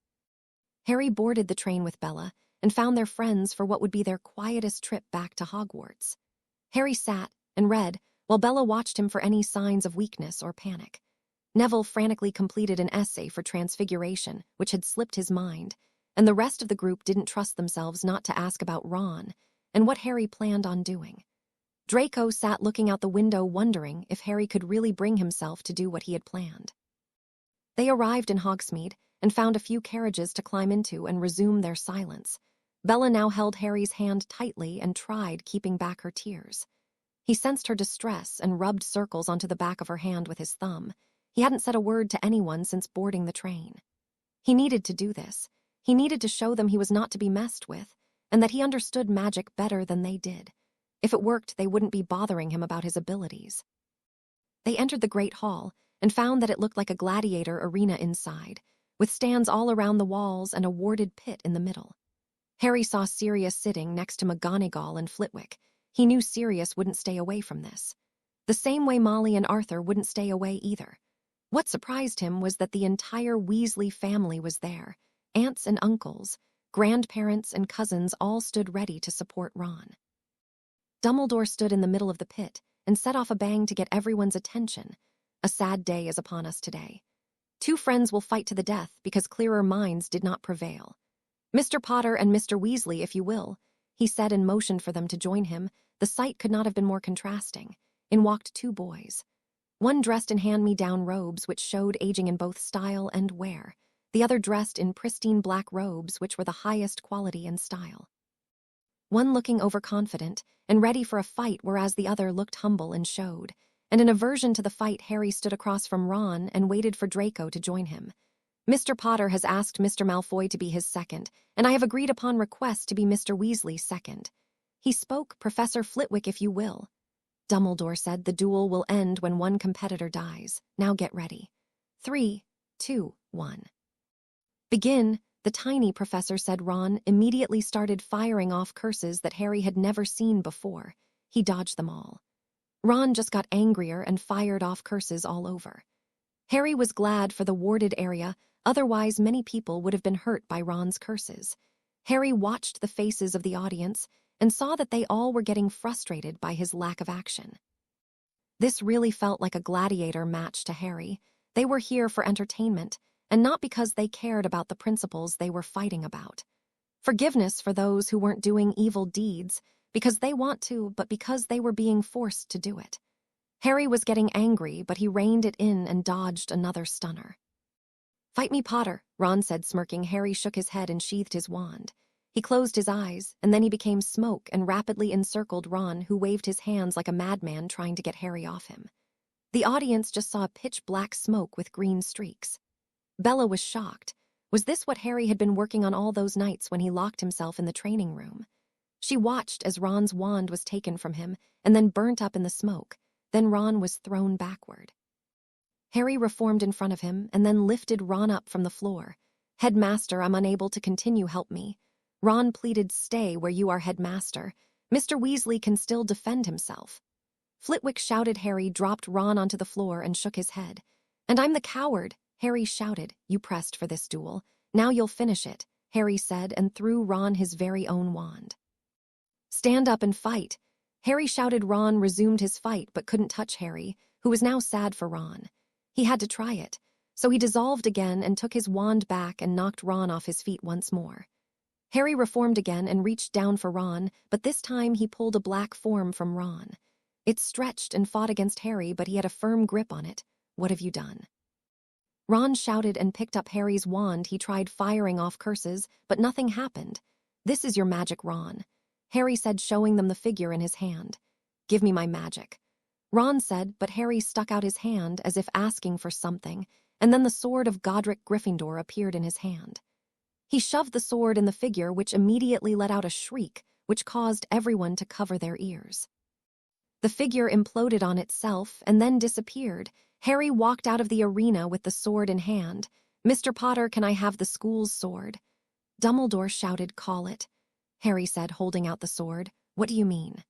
Harry boarded the train with Bella and found their friends for what would be their quietest trip back to Hogwarts. Harry sat and read while Bella watched him for any signs of weakness or panic. Neville frantically completed an essay for Transfiguration, which had slipped his mind, and the rest of the group didn't trust themselves not to ask about Ron and what Harry planned on doing. Draco sat looking out the window, wondering if Harry could really bring himself to do what he had planned. They arrived in Hogsmeade and found a few carriages to climb into and resume their silence. Bella now held Harry's hand tightly and tried keeping back her tears. He sensed her distress and rubbed circles onto the back of her hand with his thumb. He hadn't said a word to anyone since boarding the train. He needed to do this. He needed to show them he was not to be messed with, and that he understood magic better than they did. If it worked, they wouldn't be bothering him about his abilities. They entered the Great Hall and found that it looked like a gladiator arena inside, with stands all around the walls and a warded pit in the middle. Harry saw Sirius sitting next to McGonagall and Flitwick. He knew Sirius wouldn't stay away from this. The same way Molly and Arthur wouldn't stay away either. What surprised him was that the entire Weasley family was there. Aunts and uncles, grandparents and cousins all stood ready to support Ron. Dumbledore stood in the middle of the pit and set off a bang to get everyone's attention. "A sad day is upon us today. 2 friends will fight to the death because clearer minds did not prevail. Mr. Potter and Mr. Weasley, if you will," he said and motioned for them to join him. The sight could not have been more contrasting. In walked 2 boys. One dressed in hand-me-down robes which showed aging in both style and wear. The other dressed in pristine black robes which were the highest quality and style. One looking overconfident and ready for a fight, whereas the other looked humble and showed. And in aversion to the fight, Harry stood across from Ron and waited for Draco to join him. "Mr. Potter has asked Mr. Malfoy to be his second, and I have agreed upon request to be Mr. Weasley's second." He spoke. "Professor Flitwick, if you will." Dumbledore said, "The duel will end when one competitor dies. Now get ready. 3, 2, 1. Begin." The tiny professor said. Ron immediately started firing off curses that Harry had never seen before. He dodged them all. Ron just got angrier and fired off curses all over. Harry was glad for the warded area, otherwise many people would have been hurt by Ron's curses. Harry watched the faces of the audience and saw that they all were getting frustrated by his lack of action. This really felt like a gladiator match to Harry. They were here for entertainment, and not because they cared about the principles they were fighting about. Forgiveness for those who weren't doing evil deeds because they want to, but because they were being forced to do it. Harry was getting angry, but he reined it in and dodged another stunner. "Fight me, Potter," Ron said, smirking. Harry shook his head and sheathed his wand. He closed his eyes, and then he became smoke and rapidly encircled Ron, who waved his hands like a madman trying to get Harry off him. The audience just saw pitch-black smoke with green streaks. Bella was shocked. Was this what Harry had been working on all those nights when he locked himself in the training room? She watched as Ron's wand was taken from him and then burnt up in the smoke. Then Ron was thrown backward. Harry reformed in front of him and then lifted Ron up from the floor. "Headmaster, I'm unable to continue, help me." Ron pleaded, "Stay where you are, headmaster. Mr. Weasley can still defend himself." Flitwick shouted. Harry dropped Ron onto the floor and shook his head. "And I'm the coward," Harry shouted. "You pressed for this duel. Now you'll finish it," Harry said and threw Ron his very own wand. "Stand up and fight," Harry shouted. Ron resumed his fight but couldn't touch Harry, who was now sad for Ron. He had to try it, so he dissolved again and took his wand back and knocked Ron off his feet once more. Harry reformed again and reached down for Ron, but this time he pulled a black form from Ron. It stretched and fought against Harry, but he had a firm grip on it. "What have you done?" Ron shouted and picked up Harry's wand. He tried firing off curses, but nothing happened. "This is your magic, Ron," Harry said, showing them the figure in his hand. "Give me my magic," Ron said, but Harry stuck out his hand as if asking for something, and then the sword of Godric Gryffindor appeared in his hand. He shoved the sword in the figure, which immediately let out a shriek, which caused everyone to cover their ears. The figure imploded on itself and then disappeared. Harry walked out of the arena with the sword in hand. "Mr. Potter, can I have the school's sword?" Dumbledore shouted, "Call it," Harry said, holding out the sword. "What do you mean?"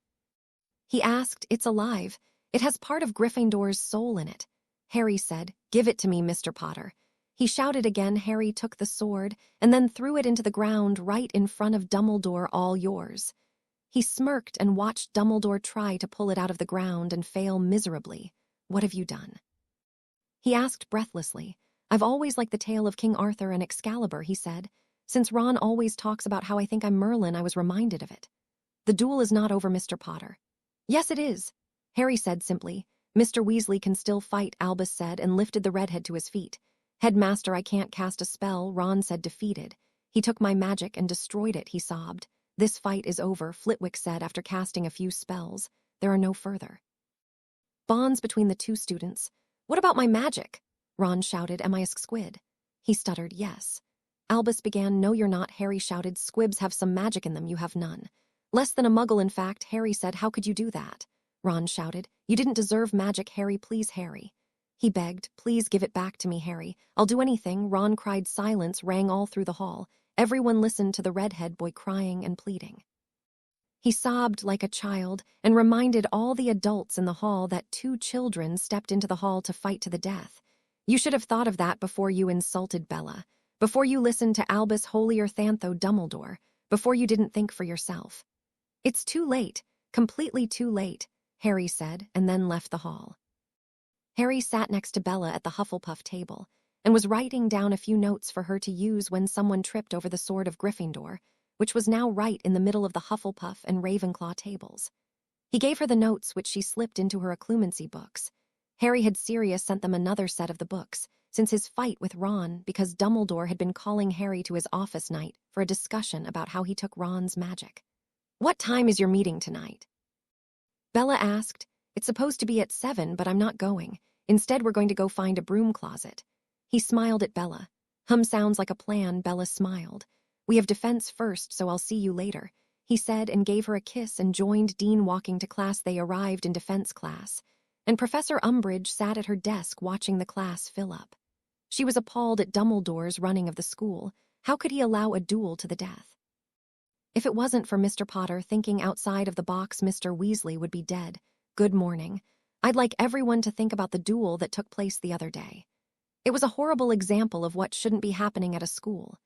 He asked. "It's alive. It has part of Gryffindor's soul in it," Harry said. "Give it to me, Mr. Potter." He shouted again. Harry took the sword and then threw it into the ground right in front of Dumbledore. "All yours." He smirked and watched Dumbledore try to pull it out of the ground and fail miserably. "What have you done?" he asked breathlessly. "I've always liked the tale of King Arthur and Excalibur," he said. "Since Ron always talks about how I think I'm Merlin, I was reminded of it." "The duel is not over, Mr. Potter." "Yes, it is," Harry said simply. "Mr. Weasley can still fight," Albus said, and lifted the redhead to his feet. "Headmaster, I can't cast a spell," Ron said, defeated. "He took my magic and destroyed it," he sobbed. "This fight is over," Flitwick said after casting a few spells. "There are no further bonds between the two students." "What about my magic?" Ron shouted. "Am I a squid?" He stuttered. "Yes." Albus began. "No, you're not," Harry shouted. "Squibs have some magic in them, you have none." "Less than a muggle, in fact," Harry said. "How could you do that?" Ron shouted. "You didn't deserve magic, Harry. Please, Harry." He begged. "Please give it back to me, Harry. I'll do anything." Ron cried. Silence rang all through the hall. Everyone listened to the redhead boy crying and pleading. He sobbed like a child and reminded all the adults in the hall that 2 children stepped into the hall to fight to the death. "You should have thought of that before you insulted Bella, before you listened to Albus Holier-Thantho Dumbledore, before you didn't think for yourself." "It's too late, completely too late," Harry said, and then left the hall. Harry sat next to Bella at the Hufflepuff table and was writing down a few notes for her to use when someone tripped over the sword of Gryffindor, which was now right in the middle of the Hufflepuff and Ravenclaw tables. He gave her the notes, which she slipped into her occlumency books. Harry had Sirius sent them another set of the books, since his fight with Ron, because Dumbledore had been calling Harry to his office night for a discussion about how he took Ron's magic. "What time is your meeting tonight?" Bella asked. "It's supposed to be at 7, but I'm not going. Instead, we're going to go find a broom closet." He smiled at Bella. Sounds like a plan." Bella smiled. "We have defense first, so I'll see you later," he said, and gave her a kiss and joined Dean walking to class. They arrived in defense class, and Professor Umbridge sat at her desk watching the class fill up. She was appalled at Dumbledore's running of the school. How could he allow a duel to the death? If it wasn't for Mr. Potter thinking outside of the box, Mr. Weasley would be dead. "Good morning. I'd like everyone to think about the duel that took place the other day. It was a horrible example of what shouldn't be happening at a school.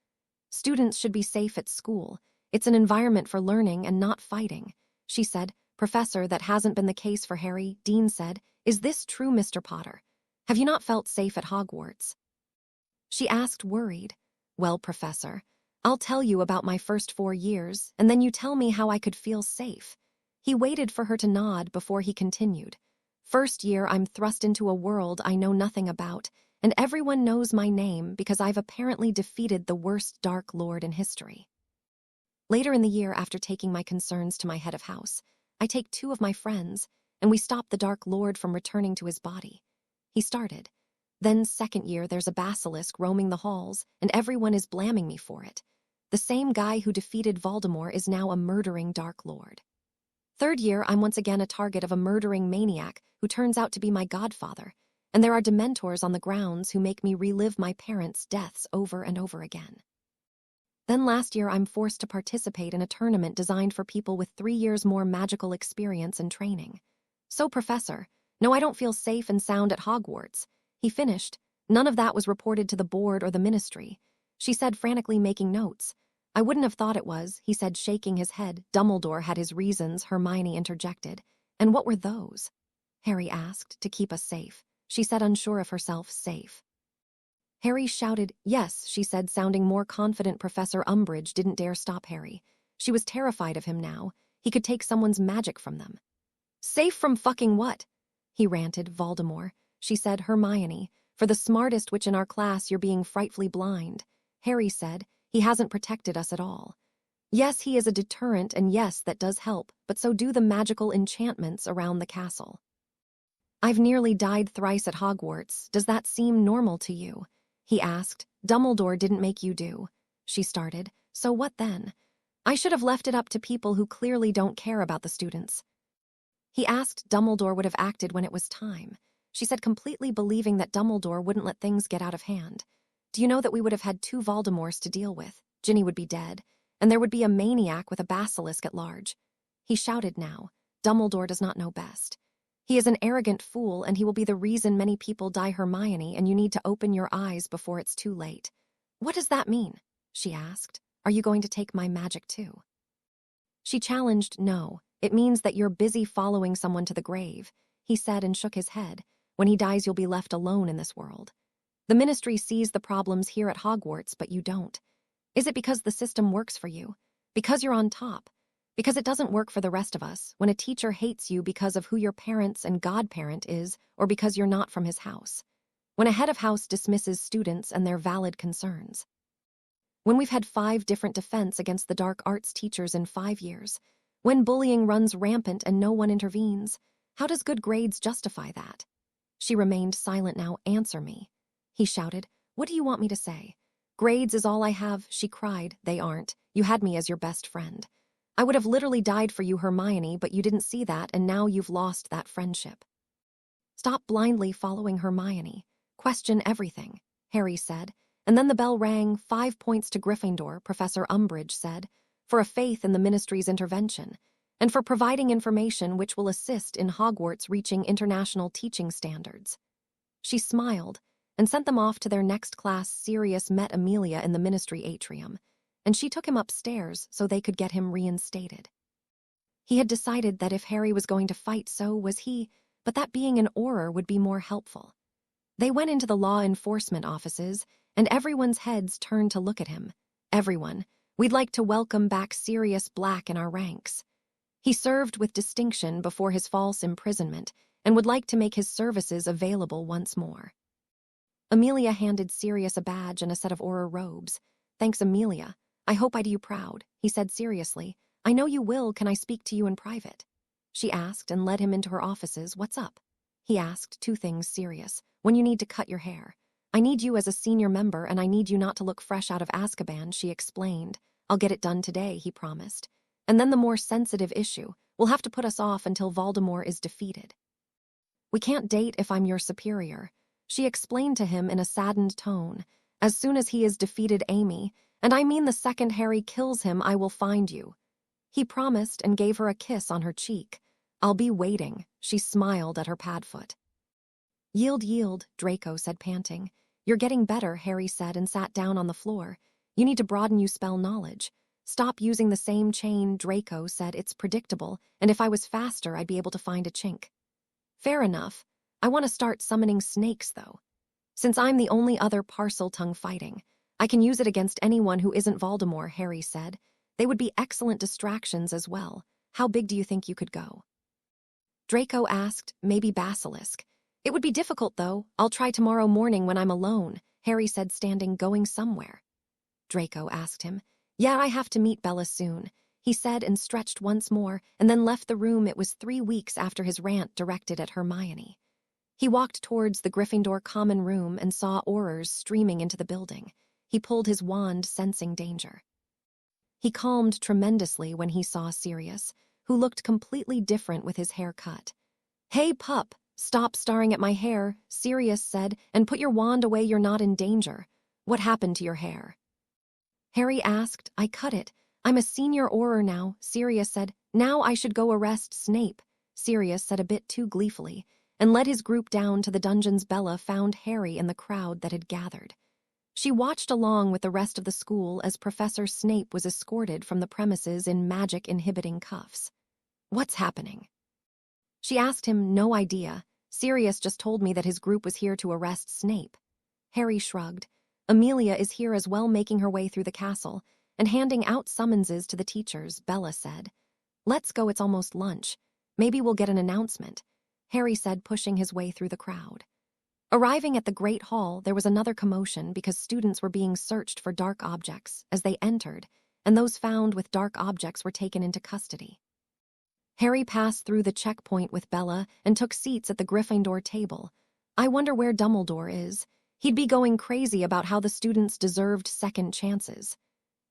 Students should be safe at school. It's an environment for learning and not fighting," she said. "Professor, that hasn't been the case for Harry," Dean said. "Is this true, Mr. Potter? Have you not felt safe at Hogwarts?" She asked, worried. "Well, Professor, I'll tell you about my first 4 years, and then you tell me how I could feel safe." He waited for her to nod before he continued. "First year, I'm thrust into a world I know nothing about, and everyone knows my name because I've apparently defeated the worst Dark Lord in history. Later in the year, after taking my concerns to my head of house, I take 2 of my friends, and we stop the Dark Lord from returning to his body." He started. Then second year there's a basilisk roaming the halls, and everyone is blaming me for it. The same guy who defeated Voldemort is now a murdering Dark Lord. Third year, I'm once again a target of a murdering maniac who turns out to be my godfather, and there are dementors on the grounds who make me relive my parents' deaths over and over again. Then last year, I'm forced to participate in a tournament designed for people with 3 years more magical experience and training. So, Professor, no, I don't feel safe and sound at Hogwarts. He finished. None of that was reported to the board or the ministry. She said, frantically making notes. I wouldn't have thought it was, he said, shaking his head. Dumbledore had his reasons, Hermione interjected. And what were those? Harry asked, to keep us safe. She said, unsure of herself, safe. Harry shouted, yes, she said, sounding more confident. Professor Umbridge didn't dare stop Harry. She was terrified of him now. He could take someone's magic from them. Safe from fucking what? He ranted. Voldemort. She said, Hermione, for the smartest witch in our class, you're being frightfully blind. Harry said, he hasn't protected us at all. Yes, he is a deterrent, and yes, that does help, but so do the magical enchantments around the castle. I've nearly died thrice at Hogwarts. Does that seem normal to you? He asked. Dumbledore didn't make you do. She started. So what then? I should have left it up to people who clearly don't care about the students. He asked. Dumbledore would have acted when it was time. She said, completely believing that Dumbledore wouldn't let things get out of hand. Do you know that we would have had 2 Voldemorts to deal with? Ginny would be dead, and there would be a maniac with a basilisk at large. He shouted now. Dumbledore does not know best. He is an arrogant fool, and he will be the reason many people die. Hermione, and you need to open your eyes before it's too late. What does that mean? She asked. Are you going to take my magic too? She challenged. No, it means that you're busy following someone to the grave, he said and shook his head. When he dies, you'll be left alone in this world. The ministry sees the problems here at Hogwarts, but you don't. Is it because the system works for you? Because you're on top? Because it doesn't work for the rest of us, when a teacher hates you because of who your parents and godparent is, or because you're not from his house? When a head of house dismisses students and their valid concerns? When we've had 5 different defense against the dark arts teachers in 5 years? When bullying runs rampant and no one intervenes? How does good grades justify that? She remained silent now. Answer me. He shouted. What do you want me to say? Grades is all I have, she cried. They aren't. You had me as your best friend. I would have literally died for you, Hermione, but you didn't see that, and now you've lost that friendship. Stop blindly following Hermione. Question everything, Harry said. And then the bell rang. 5 points to Gryffindor, Professor Umbridge said, for a faith in the ministry's intervention, and for providing information which will assist in Hogwarts reaching international teaching standards. She smiled and sent them off to their next class. Sirius met Amelia in the ministry atrium, and she took him upstairs so they could get him reinstated. He had decided that if Harry was going to fight, so was he, but that being an Auror would be more helpful. They went into the law enforcement offices, and everyone's heads turned to look at him. Everyone. We'd like to welcome back Sirius Black in our ranks. He served with distinction before his false imprisonment and would like to make his services available once more. Amelia handed Sirius a badge and a set of Auror robes. Thanks, Amelia. I hope I do you proud, he said seriously. I know you will. Can I speak to you in private? She asked and led him into her offices. What's up? He asked. 2 things, Sirius. When you need to cut your hair. I need you as a senior member, and I need you not to look fresh out of Azkaban, she explained. I'll get it done today, he promised. And then the more sensitive issue. We'll have to put us off until Voldemort is defeated. We can't date if I'm your superior, she explained to him in a saddened tone. As soon as he is defeated, Amy, and I mean the second Harry kills him, I will find you. He promised and gave her a kiss on her cheek. I'll be waiting, she smiled at her padfoot. Yield, Draco said, panting. You're getting better, Harry said and sat down on the floor. You need to broaden your spell knowledge. Stop using the same chain, Draco said. It's predictable, and if I was faster, I'd be able to find a chink. Fair enough. I want to start summoning snakes, though. Since I'm the only other Parseltongue fighting, I can use it against anyone who isn't Voldemort, Harry said. They would be excellent distractions as well. How big do you think you could go? Draco asked. Maybe Basilisk. It would be difficult, though. I'll try tomorrow morning when I'm alone, Harry said, standing. Going somewhere? Draco asked him. Yeah, I have to meet Bella soon, he said and stretched once more, and then left the room. It was 3 weeks after his rant directed at Hermione. He walked towards the Gryffindor common room and saw Aurors streaming into the building. He pulled his wand, sensing danger. He calmed tremendously when he saw Sirius, who looked completely different with his hair cut. "Hey, pup, stop staring at my hair," Sirius said, "and put your wand away. You're not in danger. What happened to your hair?" Harry asked. "I cut it. I'm a senior Auror now," Sirius said. "Now I should go arrest Snape," Sirius said a bit too gleefully, and led his group down to the dungeons. Bella found Harry in the crowd that had gathered. She watched along with the rest of the school as Professor Snape was escorted from the premises in magic-inhibiting cuffs. "What's happening?" She asked him. "No idea. Sirius just told me that his group was here to arrest Snape." Harry shrugged. "Amelia is here as well, making her way through the castle, and handing out summonses to the teachers," Bella said. "Let's go, it's almost lunch. Maybe we'll get an announcement," Harry said, pushing his way through the crowd. Arriving at the Great Hall, there was another commotion because students were being searched for dark objects as they entered, and those found with dark objects were taken into custody. Harry passed through the checkpoint with Bella and took seats at the Gryffindor table. "I wonder where Dumbledore is. He'd be going crazy about how the students deserved second chances,"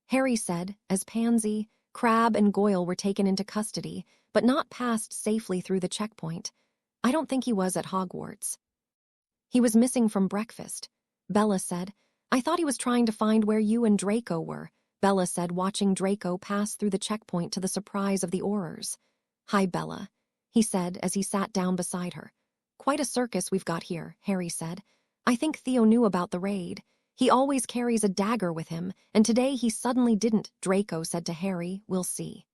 Harry said, as Pansy, Crabbe, and Goyle were taken into custody, but not passed safely through the checkpoint. "I don't think he was at Hogwarts." "He was missing from breakfast," Bella said. "I thought he was trying to find where you and Draco were," Bella said, watching Draco pass through the checkpoint to the surprise of the Aurors. "Hi, Bella," he said as he sat down beside her. "Quite a circus we've got here," Harry said. "I think Theo knew about the raid. He always carries a dagger with him, and today he suddenly didn't," Draco said to Harry. "We'll see.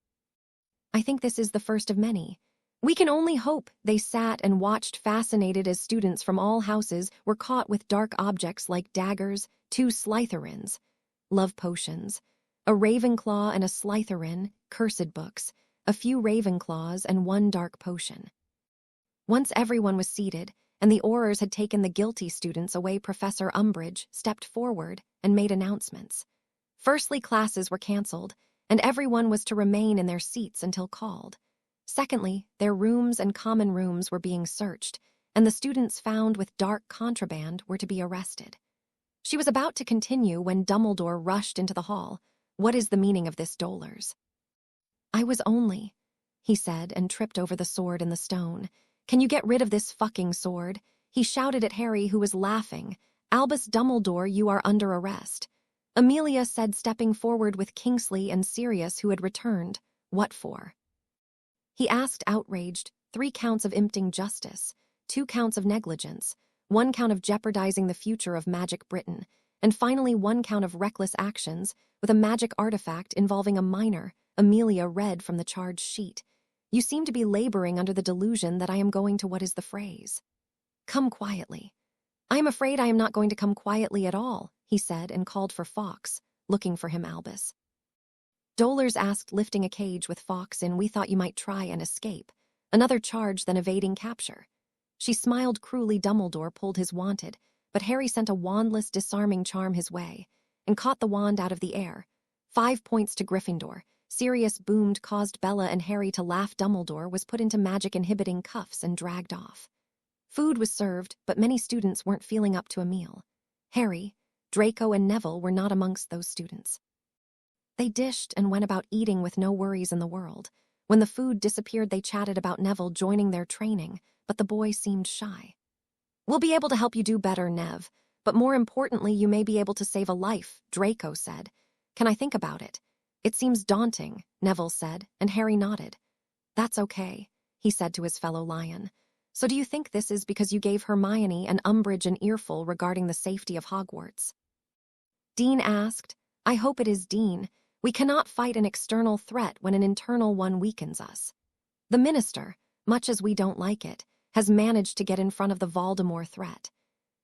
I think this is the first of many. We can only hope." They sat and watched, fascinated, as students from all houses were caught with dark objects like daggers, 2 Slytherins, love potions, a Ravenclaw and a Slytherin, cursed books, a few Ravenclaws, and 1 dark potion. Once everyone was seated, and the Aurors had taken the guilty students away, Professor Umbridge stepped forward and made announcements. Firstly, classes were cancelled, and everyone was to remain in their seats until called. Secondly, their rooms and common rooms were being searched, and the students found with dark contraband were to be arrested. She was about to continue when Dumbledore rushed into the hall. "What is the meaning of this, Dolors?" "I was only," he said, and tripped over the sword in the stone. "Can you get rid of this fucking sword?" he shouted at Harry, who was laughing. "Albus Dumbledore, you are under arrest," Amelia said, stepping forward with Kingsley and Sirius, who had returned. "What for?" he asked, outraged. 3 counts of impeding justice, 2 counts of negligence, 1 count of jeopardizing the future of Magic Britain, and finally 1 count of reckless actions with a magic artifact involving a minor, Amelia read from the charge sheet. "You seem to be laboring under the delusion that I am going to—" "What is the phrase?" "Come quietly." "I am afraid I am not going to come quietly at all," he said, and called for Fawkes. "Looking for him, Albus?" Dolors asked, lifting a cage with Fawkes in. "We thought you might try and escape. Another charge than evading capture." She smiled cruelly. Dumbledore pulled his wanted, but Harry sent a wandless, disarming charm his way, and caught the wand out of the air. 5 points to Gryffindor. Sirius boomed, caused Bella and Harry to laugh. Dumbledore was put into magic-inhibiting cuffs and dragged off. Food was served, but many students weren't feeling up to a meal. Harry, Draco, and Neville were not amongst those students. They dished and went about eating with no worries in the world. When the food disappeared, they chatted about Neville joining their training, but the boy seemed shy. "We'll be able to help you do better, Nev, but more importantly, you may be able to save a life," Draco said. "Can I think about it?" "It seems daunting," Neville said, and Harry nodded. "That's okay," he said to his fellow lion. "So do you think this is because you gave Hermione and Umbridge an earful regarding the safety of Hogwarts?" Dean asked. "I hope it is, Dean. We cannot fight an external threat when an internal one weakens us. The minister, much as we don't like it, has managed to get in front of the Voldemort threat.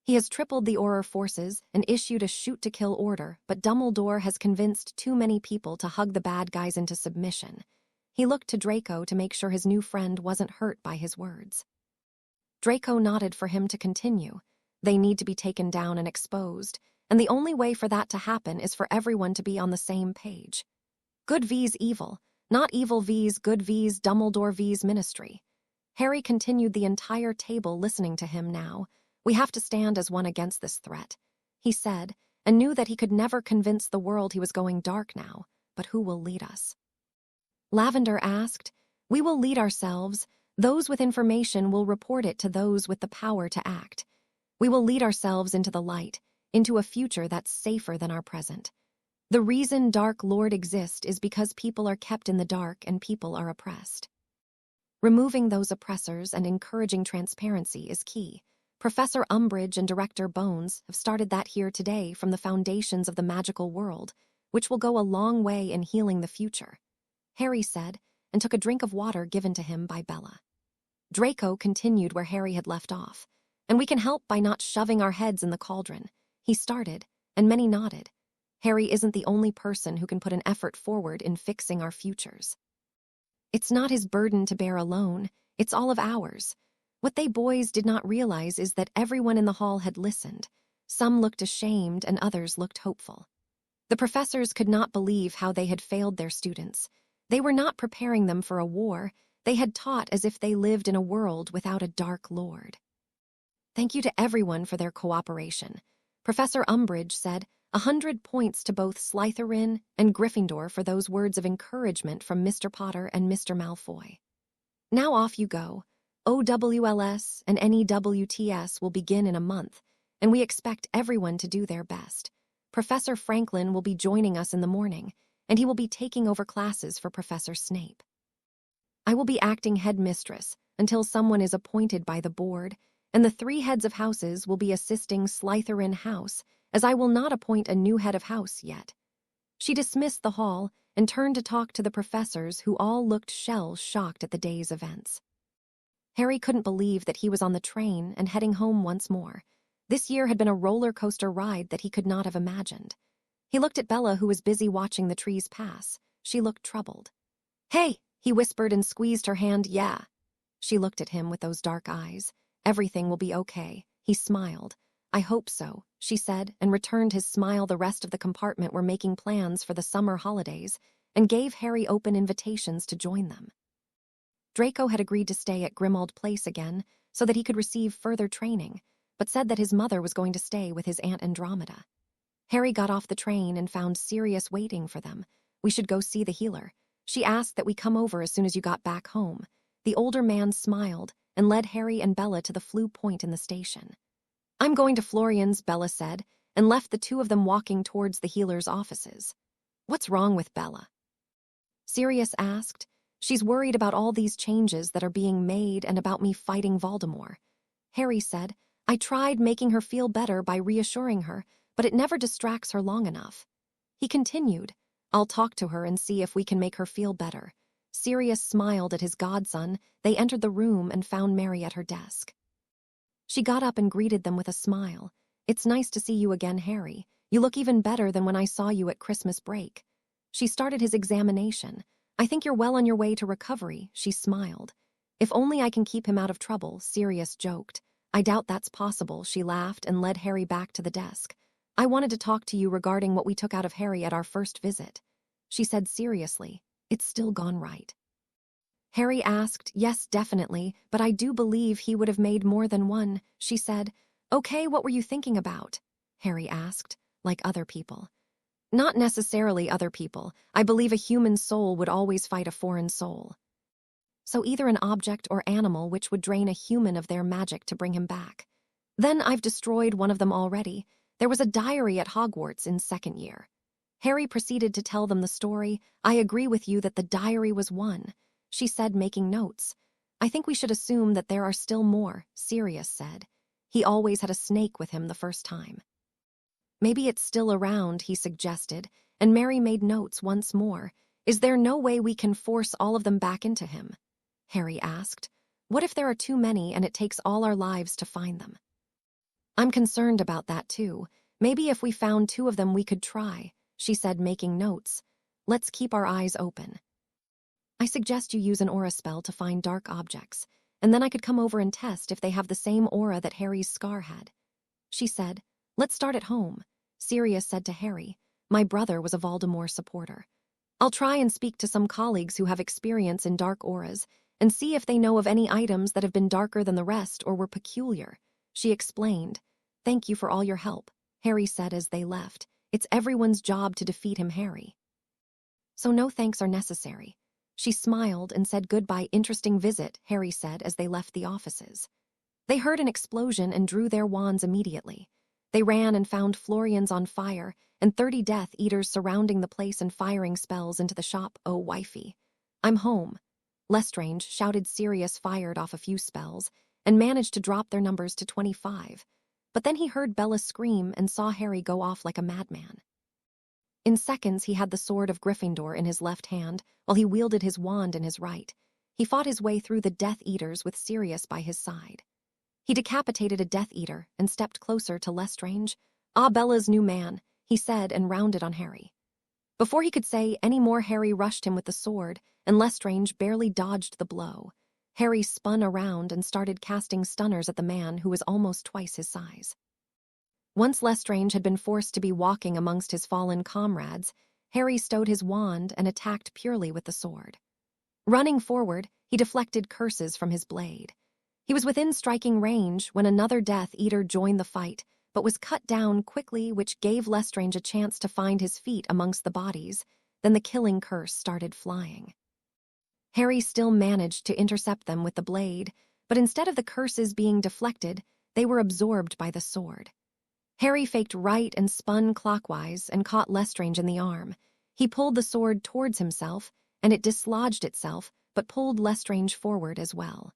He has tripled the Auror forces and issued a shoot-to-kill order, but Dumbledore has convinced too many people to hug the bad guys into submission." He looked to Draco to make sure his new friend wasn't hurt by his words. Draco nodded for him to continue. "They need to be taken down and exposed, and the only way for that to happen is for everyone to be on the same page. Good vs evil, not evil vs good vs Dumbledore vs ministry." Harry continued the entire table listening to him now. "We have to stand as one against this threat," he said, and knew that he could never convince the world he was going dark now. But who will lead us? Lavender asked. "We will lead ourselves. Those with information will report it to those with the power to act. We will lead ourselves into the light, into a future that's safer than our present. The reason Dark Lord exists is because people are kept in the dark and people are oppressed. Removing those oppressors and encouraging transparency is key. Professor Umbridge and Director Bones have started that here today from the foundations of the magical world, which will go a long way in healing the future," Harry said, and took a drink of water given to him by Bella. Draco continued where Harry had left off. "And we can help by not shoving our heads in the cauldron," he started, and many nodded. Harry isn't the only person who can put an effort forward in fixing our futures. It's not his burden to bear alone, it's all of ours. What they boys did not realize is that everyone in the hall had listened. Some looked ashamed and others looked hopeful. The professors could not believe how they had failed their students. They were not preparing them for a war. They had taught as if they lived in a world without a Dark Lord. "Thank you to everyone for their cooperation," Professor Umbridge said, 100 points to both Slytherin and Gryffindor for those words of encouragement from Mr. Potter and Mr. Malfoy. "Now off you go. OWLS and NEWTS will begin in a month, and we expect everyone to do their best. Professor Franklin will be joining us in the morning, and he will be taking over classes for Professor Snape. I will be acting headmistress until someone is appointed by the board, and the 3 heads of houses will be assisting Slytherin House, as I will not appoint a new head of house yet." She dismissed the hall and turned to talk to the professors, who all looked shell-shocked at the day's events. Harry couldn't believe that he was on the train and heading home once more. This year had been a roller coaster ride that he could not have imagined. He looked at Bella, who was busy watching the trees pass. She looked troubled. "Hey," he whispered and squeezed her hand. "Yeah." She looked at him with those dark eyes. "Everything will be okay." He smiled. "I hope so," she said, and returned his smile. The rest of the compartment were making plans for the summer holidays and gave Harry open invitations to join them. Draco had agreed to stay at Grimmauld Place again so that he could receive further training, but said that his mother was going to stay with his Aunt Andromeda. Harry got off the train and found Sirius waiting for them. "We should go see the healer. She asked that we come over as soon as you got back home." The older man smiled and led Harry and Bella to the Floo point in the station. "I'm going to Florian's," Bella said, and left the 2 of them walking towards the healer's offices. "What's wrong with Bella?" Sirius asked. "She's worried about all these changes that are being made and about me fighting Voldemort." Harry said, "I tried making her feel better by reassuring her, but it never distracts her long enough." He continued, "I'll talk to her and see if we can make her feel better." Sirius smiled at his godson. They entered the room and found Mary at her desk. She got up and greeted them with a smile. "It's nice to see you again, Harry. You look even better than when I saw you at Christmas break." She started his examination. "I think you're well on your way to recovery," she smiled. "If only I can keep him out of trouble," Sirius joked. "I doubt that's possible," she laughed and led Harry back to the desk. "I wanted to talk to you regarding what we took out of Harry at our first visit," she said seriously. "It's still gone right?" Harry asked. "Yes, definitely, but I do believe he would have made more than one," she said. "Okay, what were you thinking about?" Harry asked. "Like other people." "Not necessarily other people. I believe a human soul would always fight a foreign soul. So either an object or animal which would drain a human of their magic to bring him back. Then I've destroyed one of them already. There was a diary at Hogwarts in 2nd year." Harry proceeded to tell them the story. "I agree with you that the diary was one," she said, making notes. "I think we should assume that there are still more," Sirius said. "He always had a snake with him the first time." "Maybe it's still around," he suggested, and Mary made notes once more. "Is there no way we can force all of them back into him?" Harry asked. "What if there are too many and it takes all our lives to find them?" "I'm concerned about that too. Maybe if we found 2 of them we could try," she said, making notes. "Let's keep our eyes open. I suggest you use an aura spell to find dark objects, and then I could come over and test if they have the same aura that Harry's scar had," she said. "Let's start at home," Sirius said to Harry. "My brother was a Voldemort supporter. I'll try and speak to some colleagues who have experience in dark auras, and see if they know of any items that have been darker than the rest or were peculiar. She explained. Thank you for all your help, Harry said as they left. It's everyone's job to defeat him, Harry. So no thanks are necessary. She smiled and said goodbye. Interesting visit, Harry said as they left the offices. They heard an explosion and drew their wands immediately. They ran and found Florian's on fire, and 30 Death Eaters surrounding the place and firing spells into the shop. Oh, wifey. I'm home. Lestrange shouted. Sirius fired off a few spells and managed to drop their numbers to 25. But then he heard Bella scream and saw Harry go off like a madman. In seconds, he had the sword of Gryffindor in his left hand, while he wielded his wand in his right. He fought his way through the Death Eaters with Sirius by his side. He decapitated a Death Eater and stepped closer to Lestrange. Ah, Bella's new man, he said and rounded on Harry. Before he could say any more, Harry rushed him with the sword, and Lestrange barely dodged the blow. Harry spun around and started casting stunners at the man who was almost twice his size. Once Lestrange had been forced to be walking amongst his fallen comrades, Harry stowed his wand and attacked purely with the sword. Running forward, he deflected curses from his blade. He was within striking range when another Death Eater joined the fight, but was cut down quickly, which gave Lestrange a chance to find his feet amongst the bodies. Then the killing curse started flying. Harry still managed to intercept them with the blade, but instead of the curses being deflected, they were absorbed by the sword. Harry faked right and spun clockwise and caught Lestrange in the arm. He pulled the sword towards himself, and it dislodged itself, but pulled Lestrange forward as well.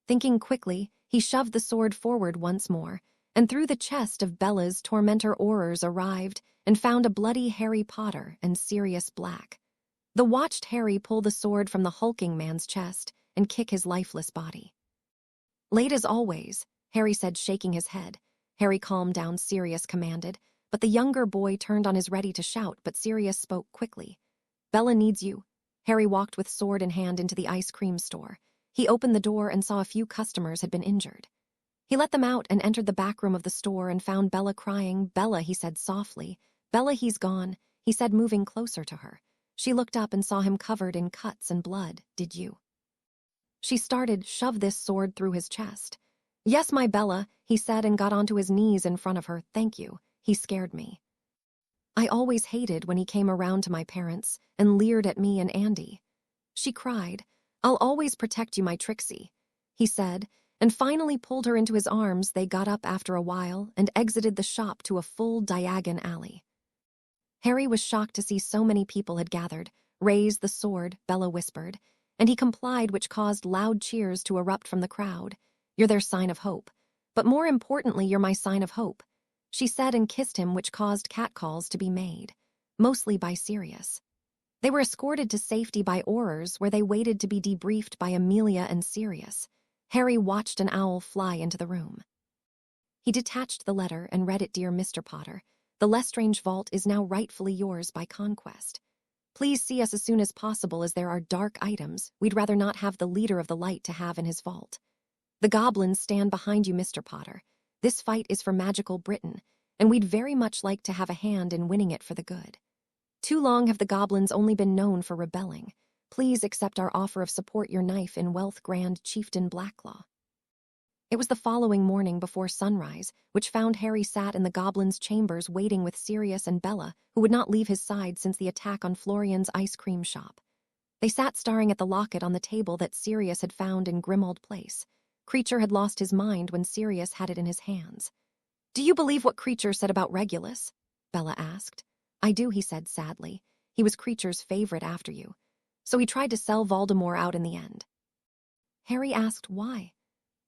Thinking quickly, he shoved the sword forward once more, and through the chest of Bella's tormentor Aurors arrived and found a bloody Harry Potter and Sirius Black. The watched Harry pull the sword from the hulking man's chest and kick his lifeless body. Late as always, Harry said, shaking his head. Harry, calm down, Sirius commanded, but the younger boy turned on his ready to shout, but Sirius spoke quickly. Bella needs you. Harry walked with sword in hand into the ice cream store. He opened the door and saw a few customers had been injured. He let them out and entered the back room of the store and found Bella crying. Bella, he said softly. Bella, he's gone, he said, moving closer to her. She looked up and saw him covered in cuts and blood. Did you? She started. Shove this sword through his chest. Yes, my Bella, he said and got onto his knees in front of her. Thank you. He scared me. I always hated when he came around to my parents and leered at me and Andy. She cried. I'll always protect you, my Trixie, he said, and finally pulled her into his arms. They got up after a while and exited the shop to a full Diagon alley. Harry was shocked to see so many people had gathered. Raise the sword, Bella whispered, and he complied, which caused loud cheers to erupt from the crowd. You're their sign of hope. But more importantly, you're my sign of hope, she said and kissed him, which caused catcalls to be made, mostly by Sirius. They were escorted to safety by Aurors, where they waited to be debriefed by Amelia and Sirius. Harry watched an owl fly into the room. He detached the letter and read it. Dear Mr. Potter, the Lestrange vault is now rightfully yours by conquest. Please see us as soon as possible, as there are dark items we'd rather not have the leader of the light to have in his vault. The goblins stand behind you, Mr. Potter. This fight is for magical Britain, and we'd very much like to have a hand in winning it for the good. Too long have the goblins only been known for rebelling. Please accept our offer of support. Your knife in wealth, Grand Chieftain Blacklaw. It was the following morning before sunrise, which found Harry sat in the goblins' chambers waiting with Sirius and Bella, who would not leave his side since the attack on Florian's ice cream shop. They sat staring at the locket on the table that Sirius had found in Grimmauld Place. Creature had lost his mind when Sirius had it in his hands. Do you believe what Creature said about Regulus? Bella asked. I do, he said sadly. He was Creature's favorite after you. So he tried to sell Voldemort out in the end. Harry asked why.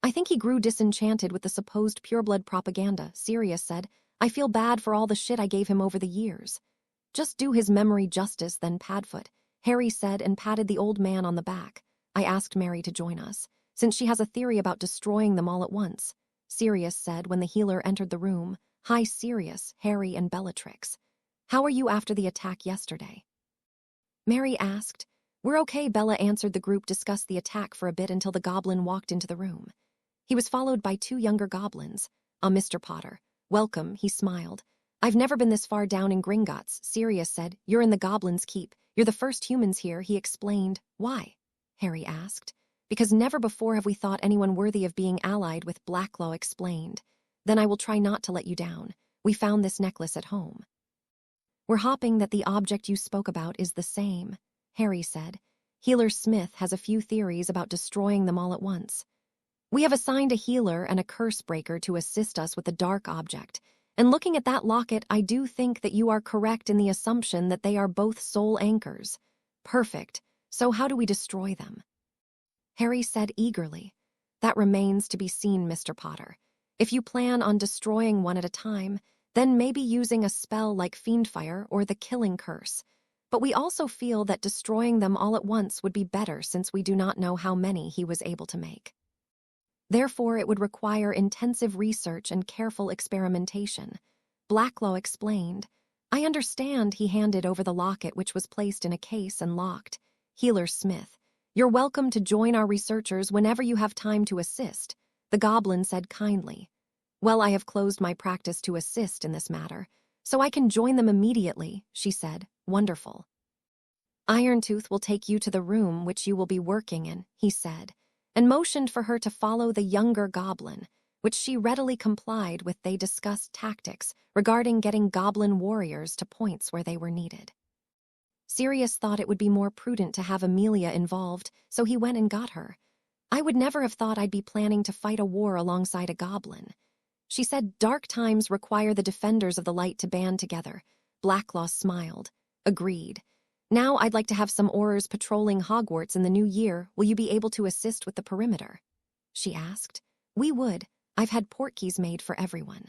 I think he grew disenchanted with the supposed pureblood propaganda, Sirius said. I feel bad for all the shit I gave him over the years. Just do his memory justice, then, Padfoot, Harry said and patted the old man on the back. I asked Mary to join us, since she has a theory about destroying them all at once, Sirius said when the healer entered the room. Hi, Sirius, Harry, and Bellatrix. How are you after the attack yesterday? Mary asked. We're okay, Bella answered. The group discussed the attack for a bit until the goblin walked into the room. He was followed by 2 younger goblins. Mr. Potter. Welcome, he smiled. I've never been this far down in Gringotts, Sirius said. You're in the Goblin's Keep. You're the first humans here, he explained. Why? Harry asked. Because never before have we thought anyone worthy of being allied with Blacklaw explained. Then I will try not to let you down. We found this necklace at home. We're hoping that the object you spoke about is the same, Harry said. Healer Smith has a few theories about destroying them all at once. We have assigned a healer and a curse breaker to assist us with the dark object, and looking at that locket, I do think that you are correct in the assumption that they are both soul anchors. Perfect. So how do we destroy them? Harry said eagerly. That remains to be seen, Mr. Potter. If you plan on destroying one at a time, then maybe using a spell like Fiendfire or the Killing Curse. But we also feel that destroying them all at once would be better since we do not know how many he was able to make. Therefore, it would require intensive research and careful experimentation. Blacklaw explained. I understand. He handed over the locket, which was placed in a case and locked. Healer Smith, you're welcome to join our researchers whenever you have time to assist, the goblin said kindly. Well, I have closed my practice to assist in this matter, so I can join them immediately, she said. Wonderful. Irontooth will take you to the room which you will be working in, he said, and motioned for her to follow the younger goblin, which she readily complied with. They discussed tactics regarding getting goblin warriors to points where they were needed. Sirius thought it would be more prudent to have Amelia involved, so he went and got her. I would never have thought I'd be planning to fight a war alongside a goblin. She said dark times require the defenders of the light to band together. Blacklaw smiled. Agreed. Now I'd like to have some Aurors patrolling Hogwarts in the new year. Will you be able to assist with the perimeter? She asked. We would. I've had portkeys made for everyone.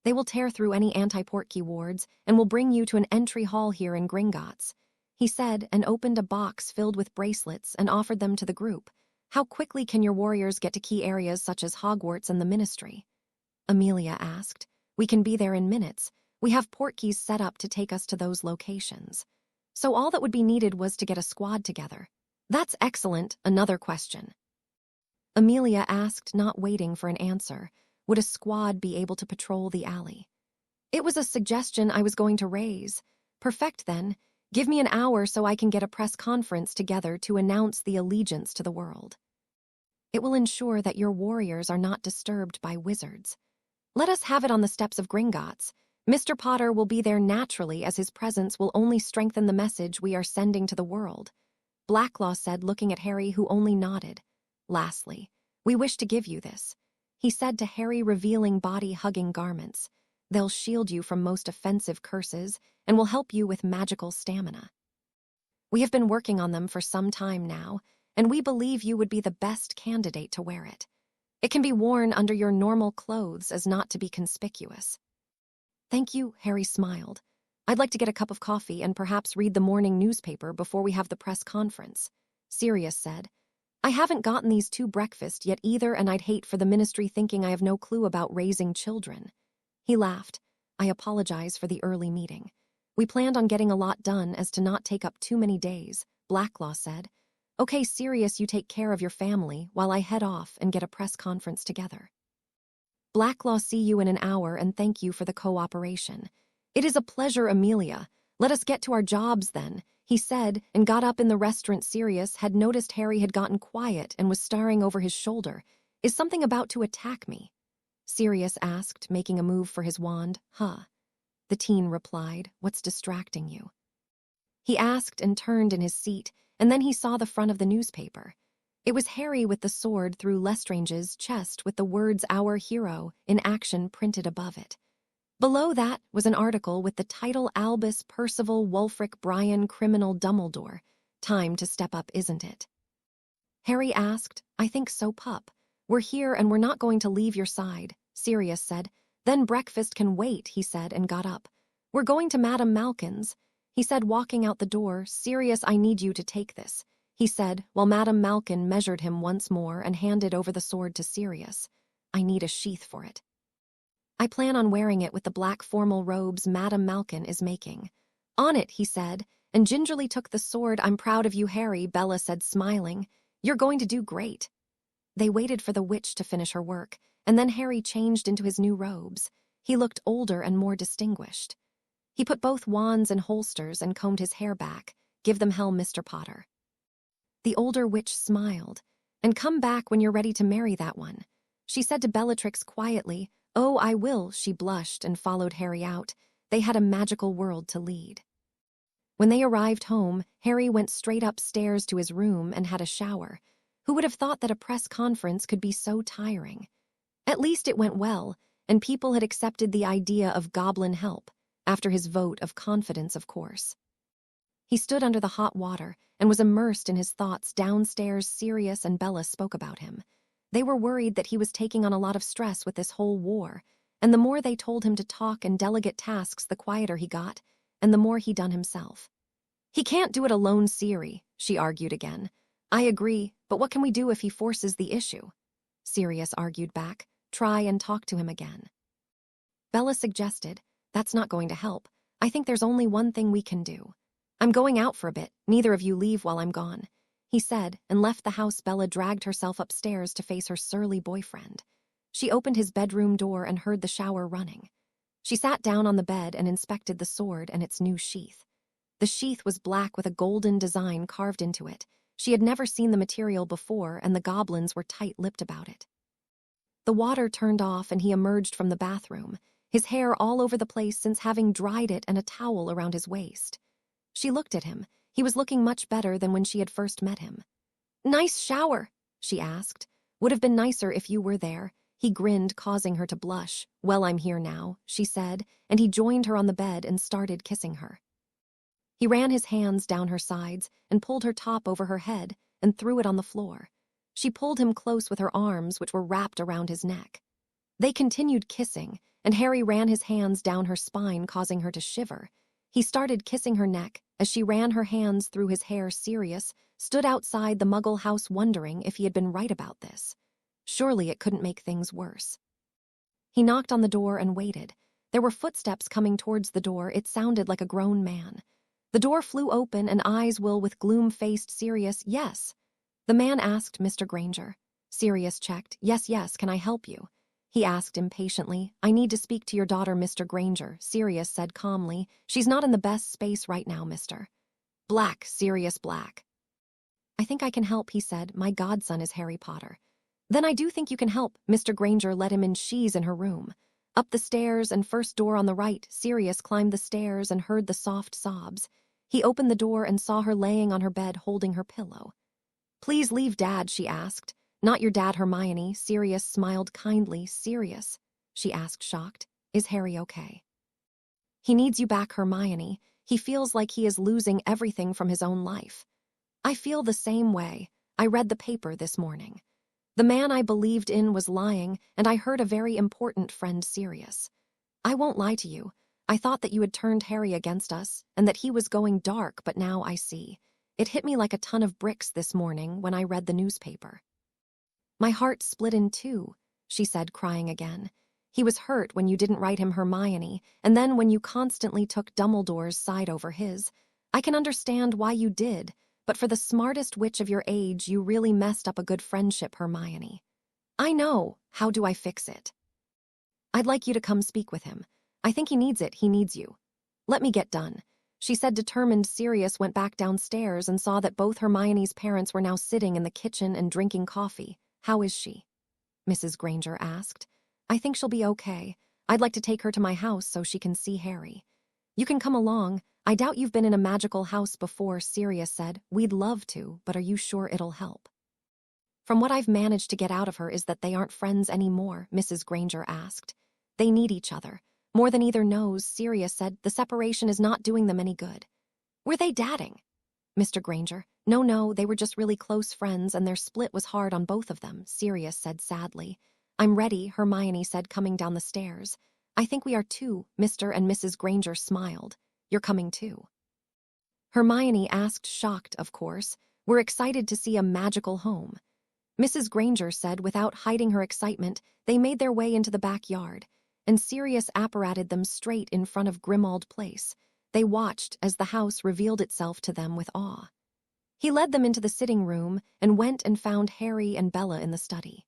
They will tear through any anti-portkey wards and will bring you to an entry hall here in Gringotts, he said, and opened a box filled with bracelets and offered them to the group. How quickly can your warriors get to key areas such as Hogwarts and the Ministry? Amelia asked. We can be there in minutes. We have portkeys set up to take us to those locations. So all that would be needed was to get a squad together. That's excellent. Another question. Amelia asked, not waiting for an answer. Would a squad be able to patrol the alley? It was a suggestion I was going to raise. Perfect then. Give me an hour so I can get a press conference together to announce the allegiance to the world. It will ensure that your warriors are not disturbed by wizards. Let us have it on the steps of Gringotts. Mr. Potter will be there naturally, as his presence will only strengthen the message we are sending to the world. Blacklaw said, looking at Harry, who only nodded. Lastly, we wish to give you this, he said to Harry, revealing body-hugging garments. They'll shield you from most offensive curses and will help you with magical stamina. We have been working on them for some time now, and we believe you would be the best candidate to wear it. It can be worn under your normal clothes as not to be conspicuous. Thank you, Harry smiled. I'd like to get a cup of coffee and perhaps read the morning newspaper before we have the press conference, Sirius said. I haven't gotten these two breakfast yet either, and I'd hate for the Ministry thinking I have no clue about raising children. He laughed. I apologize for the early meeting. We planned on getting a lot done as to not take up too many days, Blacklaw said. Okay, Sirius, you take care of your family while I head off and get a press conference together. Blacklaw, see you in an hour, and thank you for the cooperation. It is a pleasure, Amelia. Let us get to our jobs then, he said, and got up in the restaurant. Sirius had noticed Harry had gotten quiet and was staring over his shoulder. Is something about to attack me? Sirius asked, making a move for his wand. Huh. The teen replied, what's distracting you? He asked and turned in his seat, and then he saw the front of the newspaper. It was Harry with the sword through Lestrange's chest with the words Our Hero in action printed above it. Below that was an article with the title Albus Percival Wulfric Brian Criminal Dumbledore. Time to step up, isn't it? Harry asked. I think so, pup. We're here and we're not going to leave your side, Sirius said. Then breakfast can wait, he said, and got up. We're going to Madame Malkin's, he said, walking out the door. Sirius, I need you to take this, he said, while Madame Malkin measured him once more and handed over the sword to Sirius. I need a sheath for it. I plan on wearing it with the black formal robes Madame Malkin is making. On it, he said, and gingerly took the sword. I'm proud of you, Harry, Bella said, smiling. You're going to do great. They waited for the witch to finish her work, and then Harry changed into his new robes. He looked older and more distinguished. He put both wands in holsters and combed his hair back. Give them hell, Mr. Potter. The older witch smiled. "And come back when you're ready to marry that one." She said to Bellatrix quietly, "Oh, I will," she blushed and followed Harry out. They had a magical world to lead. When they arrived home, Harry went straight upstairs to his room and had a shower. Who would have thought that a press conference could be so tiring? At least it went well, and people had accepted the idea of goblin help, after his vote of confidence, of course. He stood under the hot water and was immersed in his thoughts. Downstairs, Sirius and Bella spoke about him. They were worried that he was taking on a lot of stress with this whole war, and the more they told him to talk and delegate tasks, the quieter he got, and the more he done himself. "He can't do it alone, Siri," she argued again. "I agree, but what can we do if he forces the issue?" Sirius argued back. "Try and talk to him again." Bella suggested, "That's not going to help. I think there's only one thing we can do." "I'm going out for a bit. Neither of you leave while I'm gone," he said, and left the house. Bella dragged herself upstairs to face her surly boyfriend. She opened his bedroom door and heard the shower running. She sat down on the bed and inspected the sword and its new sheath. The sheath was black with a golden design carved into it. She had never seen the material before, and the goblins were tight-lipped about it. The water turned off and he emerged from the bathroom, his hair all over the place since having dried it and a towel around his waist. She looked at him. He was looking much better than when she had first met him. "Nice shower," she asked. "Would have been nicer if you were there." He grinned, causing her to blush. "Well, I'm here now," she said, and he joined her on the bed and started kissing her. He ran his hands down her sides and pulled her top over her head and threw it on the floor. She pulled him close with her arms, which were wrapped around his neck. They continued kissing, and Harry ran his hands down her spine, causing her to shiver. He started kissing her neck as she ran her hands through his hair. Sirius stood outside the Muggle house wondering if he had been right about this. Surely it couldn't make things worse. He knocked on the door and waited. There were footsteps coming towards the door. It sounded like a grown man. The door flew open and eyes will with gloom faced Sirius. "Yes." The man asked, "Mr. Granger?" Sirius checked. Yes, can I help you?" He asked impatiently. "I need to speak to your daughter, Mr. Granger," Sirius said calmly. "She's not in the best space right now, Mr. Black." Sirius Black. "I think I can help," he said. "My godson is Harry Potter." "Then I do think you can help." Mr. Granger let him in. "She's in her room." Up the stairs and first door on the right, Sirius climbed the stairs and heard the soft sobs. He opened the door and saw her laying on her bed holding her pillow. "Please leave, Dad," she asked. "Not your dad, Hermione." Sirius smiled kindly. "Sirius?" she asked, shocked. "Is Harry okay?" "He needs you back, Hermione. He feels like he is losing everything from his own life." "I feel the same way. I read the paper this morning. The man I believed in was lying, and I hurt a very important friend, Sirius. I won't lie to you. I thought that you had turned Harry against us, and that he was going dark, but now I see. It hit me like a ton of bricks this morning when I read the newspaper." "My heart split in two," she said, crying again. "He was hurt when you didn't write him, Hermione, and then when you constantly took Dumbledore's side over his. I can understand why you did, but for the smartest witch of your age, you really messed up a good friendship, Hermione." "I know. How do I fix it?" "I'd like you to come speak with him. I think he needs it. He needs you." "Let me get done," she said, determined. Sirius went back downstairs and saw that both Hermione's parents were now sitting in the kitchen and drinking coffee. "How is she?" Mrs. Granger asked. "I think she'll be okay. I'd like to take her to my house so she can see Harry." "You can come along. I doubt you've been in a magical house before," Sirius said. "We'd love to, but are you sure it'll help?" "From what I've managed to get out of her is that they aren't friends anymore," Mrs. Granger asked. "They need each other. More than either knows," Sirius said. "The separation is not doing them any good." "Were they dating?" Mr. Granger. No, they were just really close friends, and their split was hard on both of them," Sirius said sadly. "I'm ready," Hermione said, coming down the stairs. "I think we are too," Mr. and Mrs. Granger smiled. "You're coming too?" Hermione asked, shocked, of course. "We're excited to see a magical home." Mrs. Granger said, without hiding her excitement. They made their way into the backyard, and Sirius apparated them straight in front of Grimmauld Place. They watched as the house revealed itself to them with awe. He led them into the sitting room and went and found Harry and Bella in the study.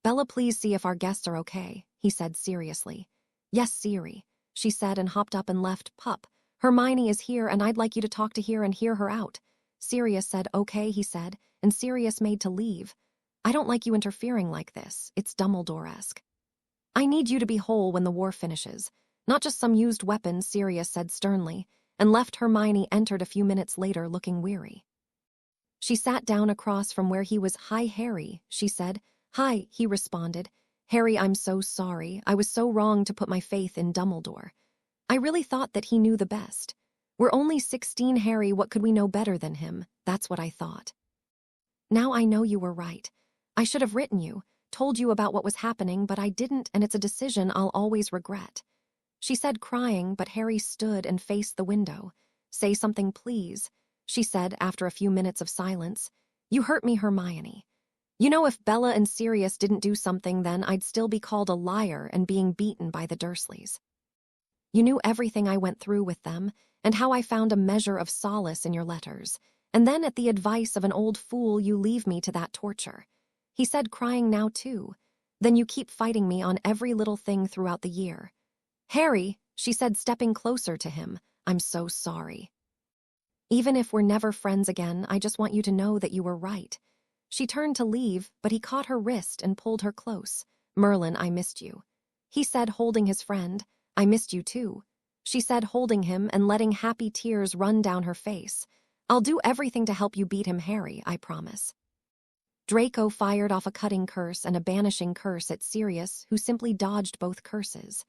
"Bella, please see if our guests are okay," he said seriously. "Yes, Siri," she said, and hopped up and left. "Pup, Hermione is here and I'd like you to talk to her and hear her out." Sirius said, "Okay," he said, and Sirius made to leave. "I don't like you interfering like this. It's Dumbledore-esque." "I need you to be whole when the war finishes. Not just some used weapon," Sirius said sternly, and left. Hermione entered a few minutes later looking weary. She sat down across from where he was. "Hi, Harry," she said. "Hi," he responded. "Harry, I'm so sorry. I was so wrong to put my faith in Dumbledore. I really thought that he knew the best. We're only 16, Harry. What could we know better than him? That's what I thought. Now I know you were right. I should have written you, told you about what was happening, but I didn't, and it's a decision I'll always regret," she said, crying, but Harry stood and faced the window. "Say something, please," she said after a few minutes of silence. "You hurt me, Hermione. You know, if Bella and Sirius didn't do something, then I'd still be called a liar and being beaten by the Dursleys. You knew everything I went through with them, and how I found a measure of solace in your letters, and then at the advice of an old fool you leave me to that torture," he said, crying now too. "Then you keep fighting me on every little thing throughout the year." "Harry," she said, stepping closer to him, "I'm so sorry. Even if we're never friends again, I just want you to know that you were right." She turned to leave, but he caught her wrist and pulled her close. "Merlin, I missed you," he said, holding his friend. "I missed you too," she said, holding him and letting happy tears run down her face. "I'll do everything to help you beat him, Harry, I promise." Draco fired off a cutting curse and a banishing curse at Sirius, who simply dodged both curses.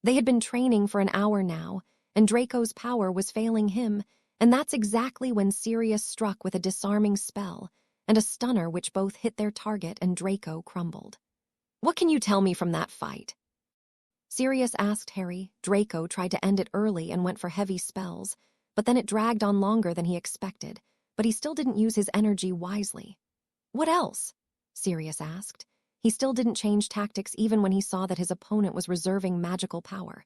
They had been training for an hour now, and Draco's power was failing him, and that's exactly when Sirius struck with a disarming spell and a stunner which both hit their target and Draco crumbled. "What can you tell me from that fight?" Sirius asked Harry. Draco tried to end it early and went for heavy spells, but then it dragged on longer than he expected, but he still didn't use his energy wisely. "What else?" Sirius asked. He still didn't change tactics even when he saw that his opponent was reserving magical power.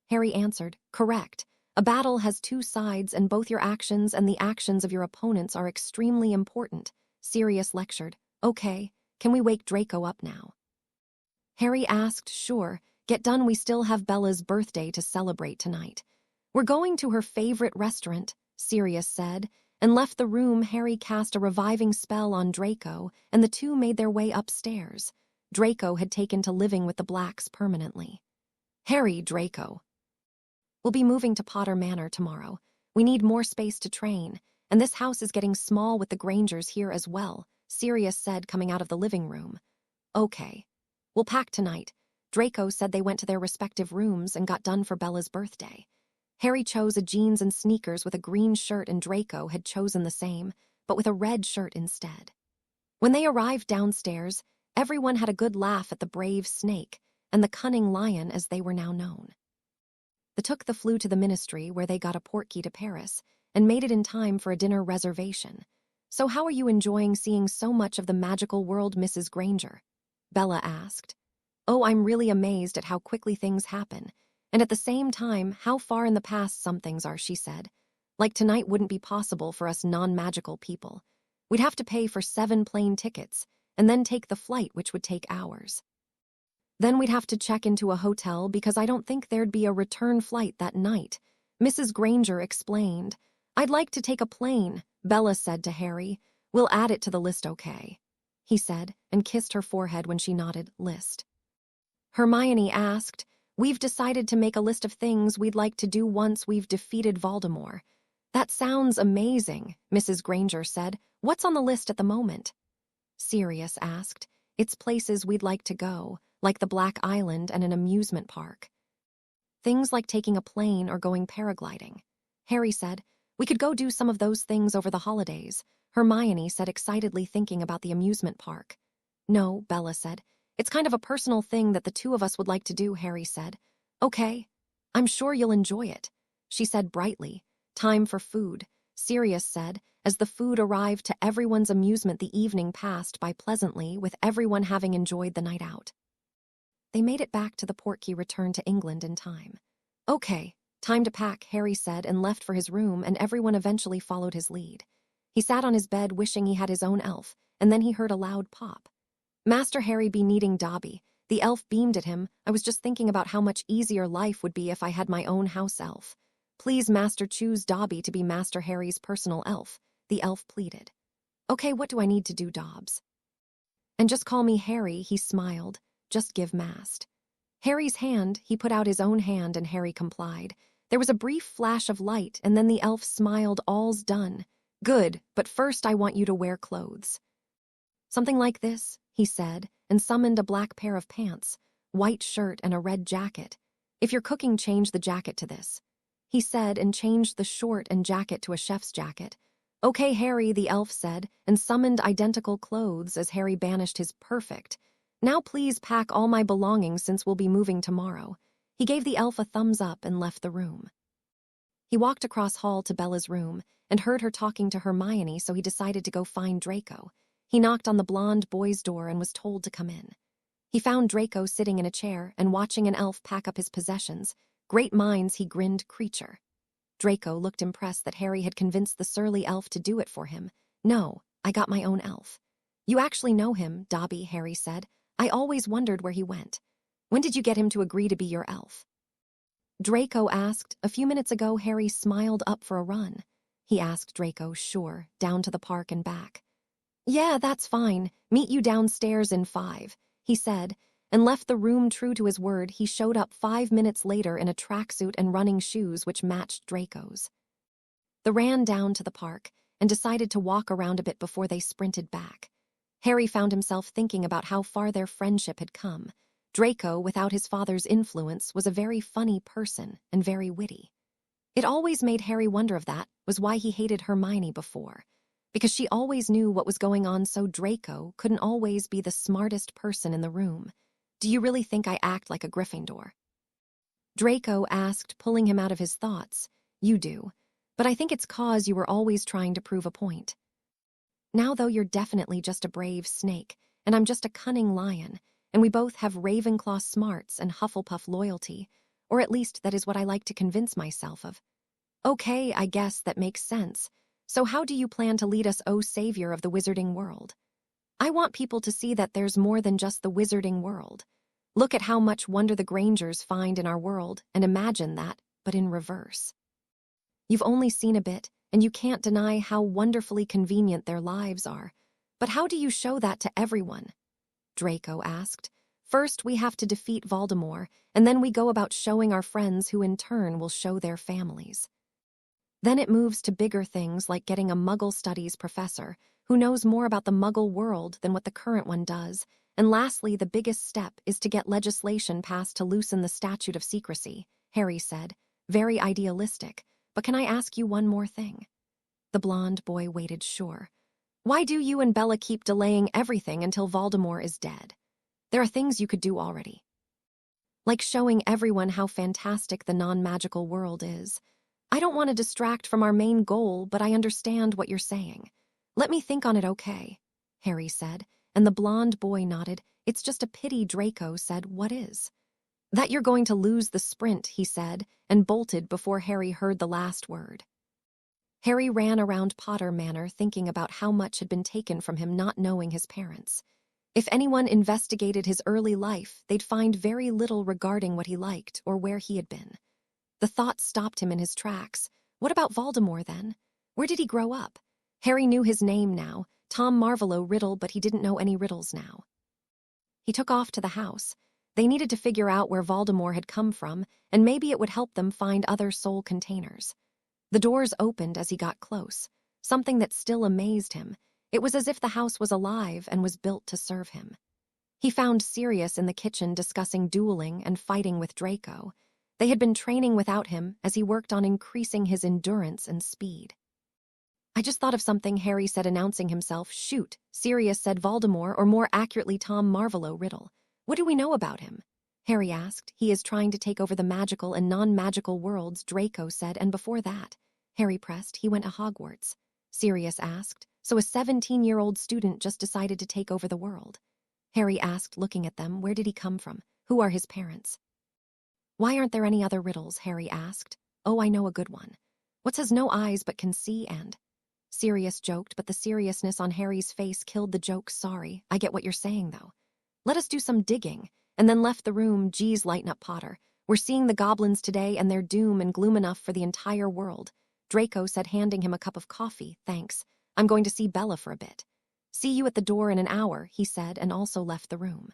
Harry answered, "Correct. A battle has two sides, and both your actions and the actions of your opponents are extremely important." Sirius lectured. "Okay, can we wake Draco up now?" Harry asked, "Sure. Get done, we still have Bella's birthday to celebrate tonight." "We're going to her favorite restaurant," Sirius said, and left the room. Harry cast a reviving spell on Draco, and the two made their way upstairs. Draco had taken to living with the Blacks permanently. "Harry, Draco. We'll be moving to Potter Manor tomorrow. We need more space to train, and this house is getting small with the Grangers here as well," Sirius said, coming out of the living room. "Okay. We'll pack tonight." Draco said they went to their respective rooms and got done for Bella's birthday. Harry chose a jeans and sneakers with a green shirt, and Draco had chosen the same, but with a red shirt instead. When they arrived downstairs, everyone had a good laugh at the brave Snake and the cunning Lion, as they were now known. The Took flew to the Ministry, where they got a portkey to Paris and made it in time for a dinner reservation. "So how are you enjoying seeing so much of the magical world, Mrs. Granger?" Bella asked. "Oh, I'm really amazed at how quickly things happen, and at the same time, how far in the past some things are," she said. "Like tonight wouldn't be possible for us non-magical people. We'd have to pay for 7 plane tickets, and then take the flight, which would take hours. Then we'd have to check into a hotel because I don't think there'd be a return flight that night," Mrs. Granger explained. "I'd like to take a plane," Bella said to Harry. "We'll add it to the list, okay?" he said, and kissed her forehead when she nodded. "List." Hermione asked, "We've decided to make a list of things we'd like to do once we've defeated Voldemort." "That sounds amazing," Mrs. Granger said. "What's on the list at the moment?" Sirius asked. "It's places we'd like to go, like the Black Island and an amusement park. Things like taking a plane or going paragliding." Harry said, "We could go do some of those things over the holidays." Hermione said excitedly, thinking about the amusement park. "No," Bella said. "It's kind of a personal thing that the two of us would like to do," Harry said. "Okay. I'm sure you'll enjoy it," she said brightly. "Time for food," Sirius said. As the food arrived, to everyone's amusement, the evening passed by pleasantly, with everyone having enjoyed the night out. They made it back to the portkey return to England in time. "Okay, time to pack," Harry said, and left for his room, and everyone eventually followed his lead. He sat on his bed wishing he had his own elf, and then he heard a loud pop. "Master Harry be needing Dobby." The elf beamed at him. "I was just thinking about how much easier life would be if I had my own house elf. Please, Master, choose Dobby to be Master Harry's personal elf." the elf pleaded. Okay, what do I need to do, Dobbs? And just call me Harry, he smiled. Just give mast. Harry's hand, he put out his own hand and Harry complied. There was a brief flash of light and then the elf smiled, all's done. Good, but first I want you to wear clothes. Something like this, he said, and summoned a black pair of pants, white shirt and a red jacket. If you're cooking, change the jacket to this, he said, and changed the short and jacket to a chef's jacket. Okay, Harry, the elf said, and summoned identical clothes as Harry banished his perfect. Now please pack all my belongings since we'll be moving tomorrow. He gave the elf a thumbs up and left the room. He walked across hall to Bella's room and heard her talking to Hermione, so he decided to go find Draco. He knocked on the blonde boy's door and was told to come in. He found Draco sitting in a chair and watching an elf pack up his possessions. Great minds, he grinned, creature. Draco looked impressed that Harry had convinced the surly elf to do it for him. No, I got my own elf. You actually know him, Dobby, Harry said. I always wondered where he went. When did you get him to agree to be your elf? Draco asked. A few minutes ago, Harry smiled up for a run. He asked Draco, sure, down to the park and back. Yeah, that's fine. Meet you downstairs in 5, he said, and left the room true to his word. He showed up 5 minutes later in a tracksuit and running shoes which matched Draco's. They ran down to the park and decided to walk around a bit before they sprinted back. Harry found himself thinking about how far their friendship had come. Draco, without his father's influence, was a very funny person and very witty. It always made Harry wonder if that was why he hated Hermione before, because she always knew what was going on, so Draco couldn't always be the smartest person in the room. Do you really think I act like a Gryffindor? Draco asked, pulling him out of his thoughts. You do, but I think it's 'cause you were always trying to prove a point. Now, though, you're definitely just a brave snake, and I'm just a cunning lion, and we both have Ravenclaw smarts and Hufflepuff loyalty, or at least that is what I like to convince myself of. Okay, I guess that makes sense. So how do you plan to lead us, O savior of the wizarding world? I want people to see that there's more than just the wizarding world. Look at how much wonder the Grangers find in our world, and imagine that, but in reverse. You've only seen a bit, and you can't deny how wonderfully convenient their lives are. But how do you show that to everyone? Draco asked. First, we have to defeat Voldemort, and then we go about showing our friends, who in turn will show their families. Then it moves to bigger things like getting a Muggle studies professor who knows more about the Muggle world than what the current one does. And lastly, the biggest step is to get legislation passed to loosen the statute of secrecy, Harry said. Very idealistic. But can I ask you one more thing? The blonde boy waited, sure. Why do you and Bella keep delaying everything until Voldemort is dead? There are things you could do already. Like showing everyone how fantastic the non-magical world is. I don't want to distract from our main goal, but I understand what you're saying. Let me think on it, okay? Harry said, and the blonde boy nodded. It's just a pity, Draco said. What is? That you're going to lose the sprint, he said, and bolted before Harry heard the last word. Harry ran around Potter Manor thinking about how much had been taken from him, not knowing his parents. If anyone investigated his early life, they'd find very little regarding what he liked or where he had been. The thought stopped him in his tracks. What about Voldemort, then? Where did he grow up? Harry knew his name now, Tom Marvolo Riddle, but he didn't know any riddles now. He took off to the house. They needed to figure out where Voldemort had come from, and maybe it would help them find other soul containers. The doors opened as he got close, something that still amazed him. It was as if the house was alive and was built to serve him. He found Sirius in the kitchen discussing dueling and fighting with Draco. They had been training without him as he worked on increasing his endurance and speed. I just thought of something, Harry said, announcing himself. Shoot, Sirius said. Voldemort, or more accurately Tom Marvolo Riddle. What do we know about him? Harry asked. He is trying to take over the magical and non-magical worlds, Draco said, and before that, Harry pressed, he went to Hogwarts. Sirius asked. So a 17-year-old student just decided to take over the world? Harry asked, looking at them. Where did he come from? Who are his parents? Why aren't there any other riddles? Harry asked. Oh, I know a good one. What has no eyes but can see and... Sirius joked, but the seriousness on Harry's face killed the joke. Sorry, I get what you're saying, though. Let us do some digging, and then left the room. Geez, lighten up, Potter. We're seeing the goblins today, and they're doom and gloom enough for the entire world. Draco said, handing him a cup of coffee. Thanks. I'm going to see Bella for a bit. See you at the door in an hour, he said, and also left the room.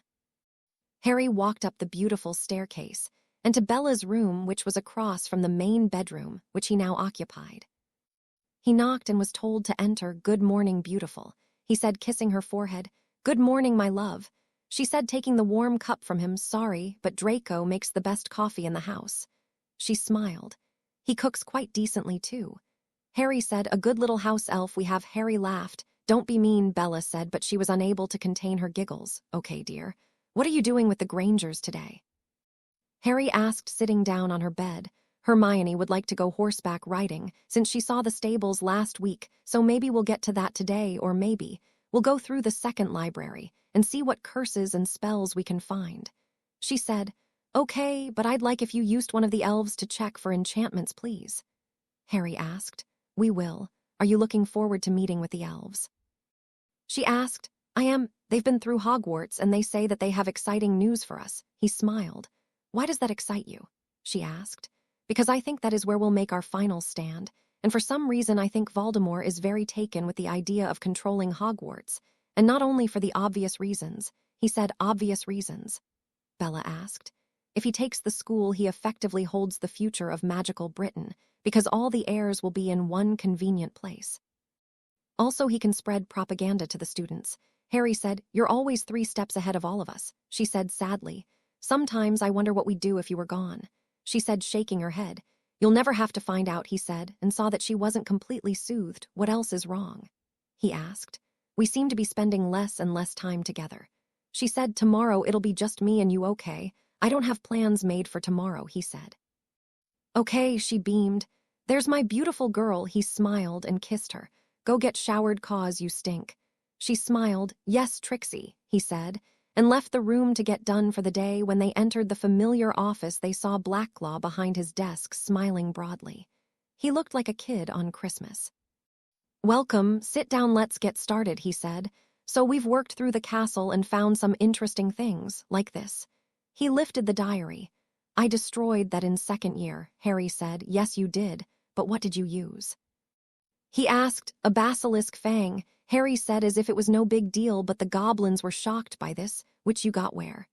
Harry walked up the beautiful staircase and to Bella's room, which was across from the main bedroom, which he now occupied. He knocked and was told to enter. Good morning, beautiful, he said, kissing her forehead. Good morning, my love, she said, taking the warm cup from him. Sorry, but Draco makes the best coffee in the house. She smiled. He cooks quite decently, too. Harry said, a good little house elf we have. Harry laughed. Don't be mean, Bella said, but she was unable to contain her giggles. Okay, dear. What are you doing with the Grangers today? Harry asked, sitting down on her bed. Hermione would like to go horseback riding, since she saw the stables last week, so maybe we'll get to that today, or maybe we'll go through the second library and see what curses and spells we can find. She said, okay, but I'd like if you used one of the elves to check for enchantments, please. Harry asked. We will. Are you looking forward to meeting with the elves? She asked. I am. They've been through Hogwarts and they say that they have exciting news for us. He smiled. Why does that excite you? She asked. Because I think that is where we'll make our final stand, and for some reason I think Voldemort is very taken with the idea of controlling Hogwarts, and not only for the obvious reasons. He said, obvious reasons. Bella asked. If he takes the school, he effectively holds the future of magical Britain, because all the heirs will be in one convenient place. Also, he can spread propaganda to the students. Harry said, you're always 3 steps ahead of all of us. She said sadly. Sometimes I wonder what we'd do if you were gone. She said, shaking her head. You'll never have to find out, he said, and saw that she wasn't completely soothed. What else is wrong? He asked. We seem to be spending less and less time together. She said, tomorrow it'll be just me and you, okay? I don't have plans made for tomorrow, he said. Okay, she beamed. There's my beautiful girl, he smiled and kissed her. Go get showered, cause you stink. She smiled. Yes, Trixie, he said, and left the room to get done for the day. When they entered the familiar office, they saw Blacklaw behind his desk, smiling broadly. He looked like a kid on Christmas. Welcome, sit down, let's get started, he said. So we've worked through the castle and found some interesting things, like this. He lifted the diary. I destroyed that in second year, Harry said. Yes, you did, but what did you use? He asked. A basilisk fang, Harry said, as if it was no big deal, but the goblins were shocked by this. Which you got where?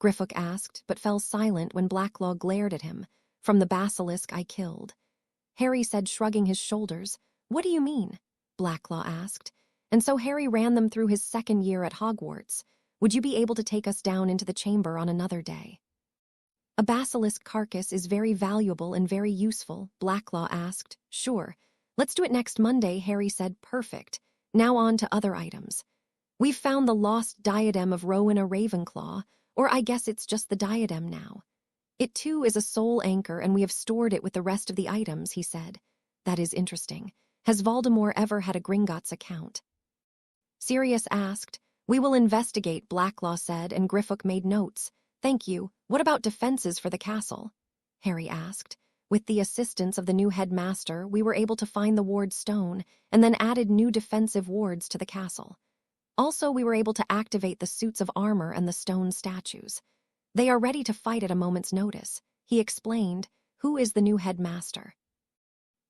Griffook asked, but fell silent when Blacklaw glared at him. From the basilisk I killed. Harry said, shrugging his shoulders. What do you mean? Blacklaw asked. And so Harry ran them through his second year at Hogwarts. Would you be able to take us down into the chamber on another day? A basilisk carcass is very valuable and very useful, Blacklaw asked. Sure. Let's do it next Monday, Harry said. Perfect. Now on to other items. We've found the lost diadem of Rowena Ravenclaw, or I guess it's just the diadem now. It too is a soul anchor, and we have stored it with the rest of the items, he said. That is interesting. Has Voldemort ever had a Gringotts account? Sirius asked. We will investigate, Blacklaw said, and Griffook made notes. Thank you. What about defenses for the castle? Harry asked. With the assistance of the new headmaster, we were able to find the ward stone and then added new defensive wards to the castle. Also, we were able to activate the suits of armor and the stone statues. They are ready to fight at a moment's notice. He explained. Who is the new headmaster?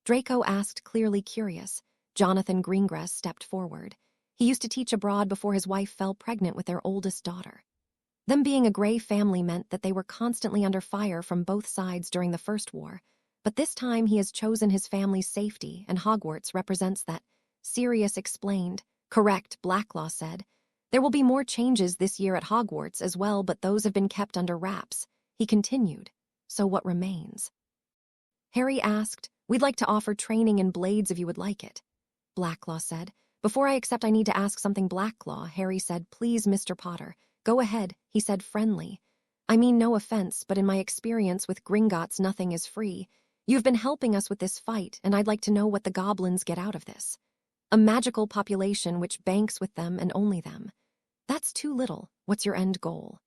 Draco asked, clearly curious. Jonathan Greengrass stepped forward. He used to teach abroad before his wife fell pregnant with their oldest daughter. Them being a Grey family meant that they were constantly under fire from both sides during the First War, but this time he has chosen his family's safety, and Hogwarts represents that. Sirius explained. Correct, Blacklaw said. There will be more changes this year at Hogwarts as well, but those have been kept under wraps. He continued. So what remains? Harry asked. We'd like to offer training in blades if you would like it. Blacklaw said. Before I accept, I need to ask something. Blacklaw, Harry said. Please, Mr. Potter. Go ahead, he said, friendly. I mean no offense, but in my experience with Gringotts, nothing is free. You've been helping us with this fight, and I'd like to know what the goblins get out of this. A magical population which banks with them and only them. That's too little. What's your end goal?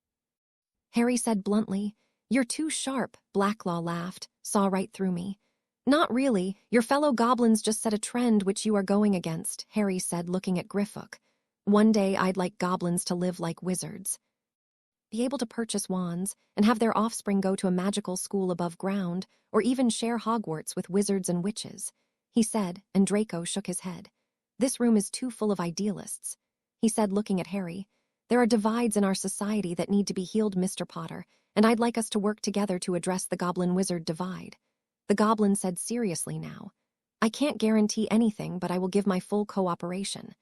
Harry said bluntly. You're too sharp, Blacklaw laughed, saw right through me. Not really. Your fellow goblins just set a trend which you are going against, Harry said, looking at Griffook. One day I'd like goblins to live like wizards. Be able to purchase wands and have their offspring go to a magical school above ground, or even share Hogwarts with wizards and witches, he said, and Draco shook his head. This room is too full of idealists, he said, looking at Harry. There are divides in our society that need to be healed, Mr. Potter, and I'd like us to work together to address the goblin-wizard divide. The goblin said seriously now. I can't guarantee anything, but I will give my full cooperation.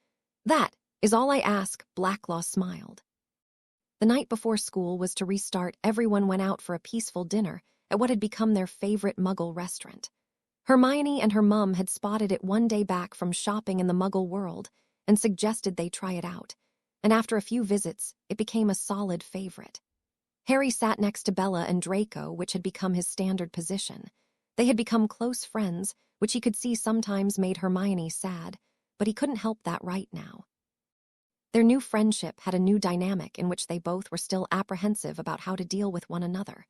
That is all I ask, Blacklaw smiled. The night before school was to restart. Everyone went out for a peaceful dinner at what had become their favorite Muggle restaurant. Hermione and her mum had spotted it one day back from shopping in the Muggle world and suggested they try it out, and after a few visits, it became a solid favorite. Harry sat next to Bella and Draco, which had become his standard position. They had become close friends, which he could see sometimes made Hermione sad, but he couldn't help that right now. Their new friendship had a new dynamic in which they both were still apprehensive about how to deal with one another.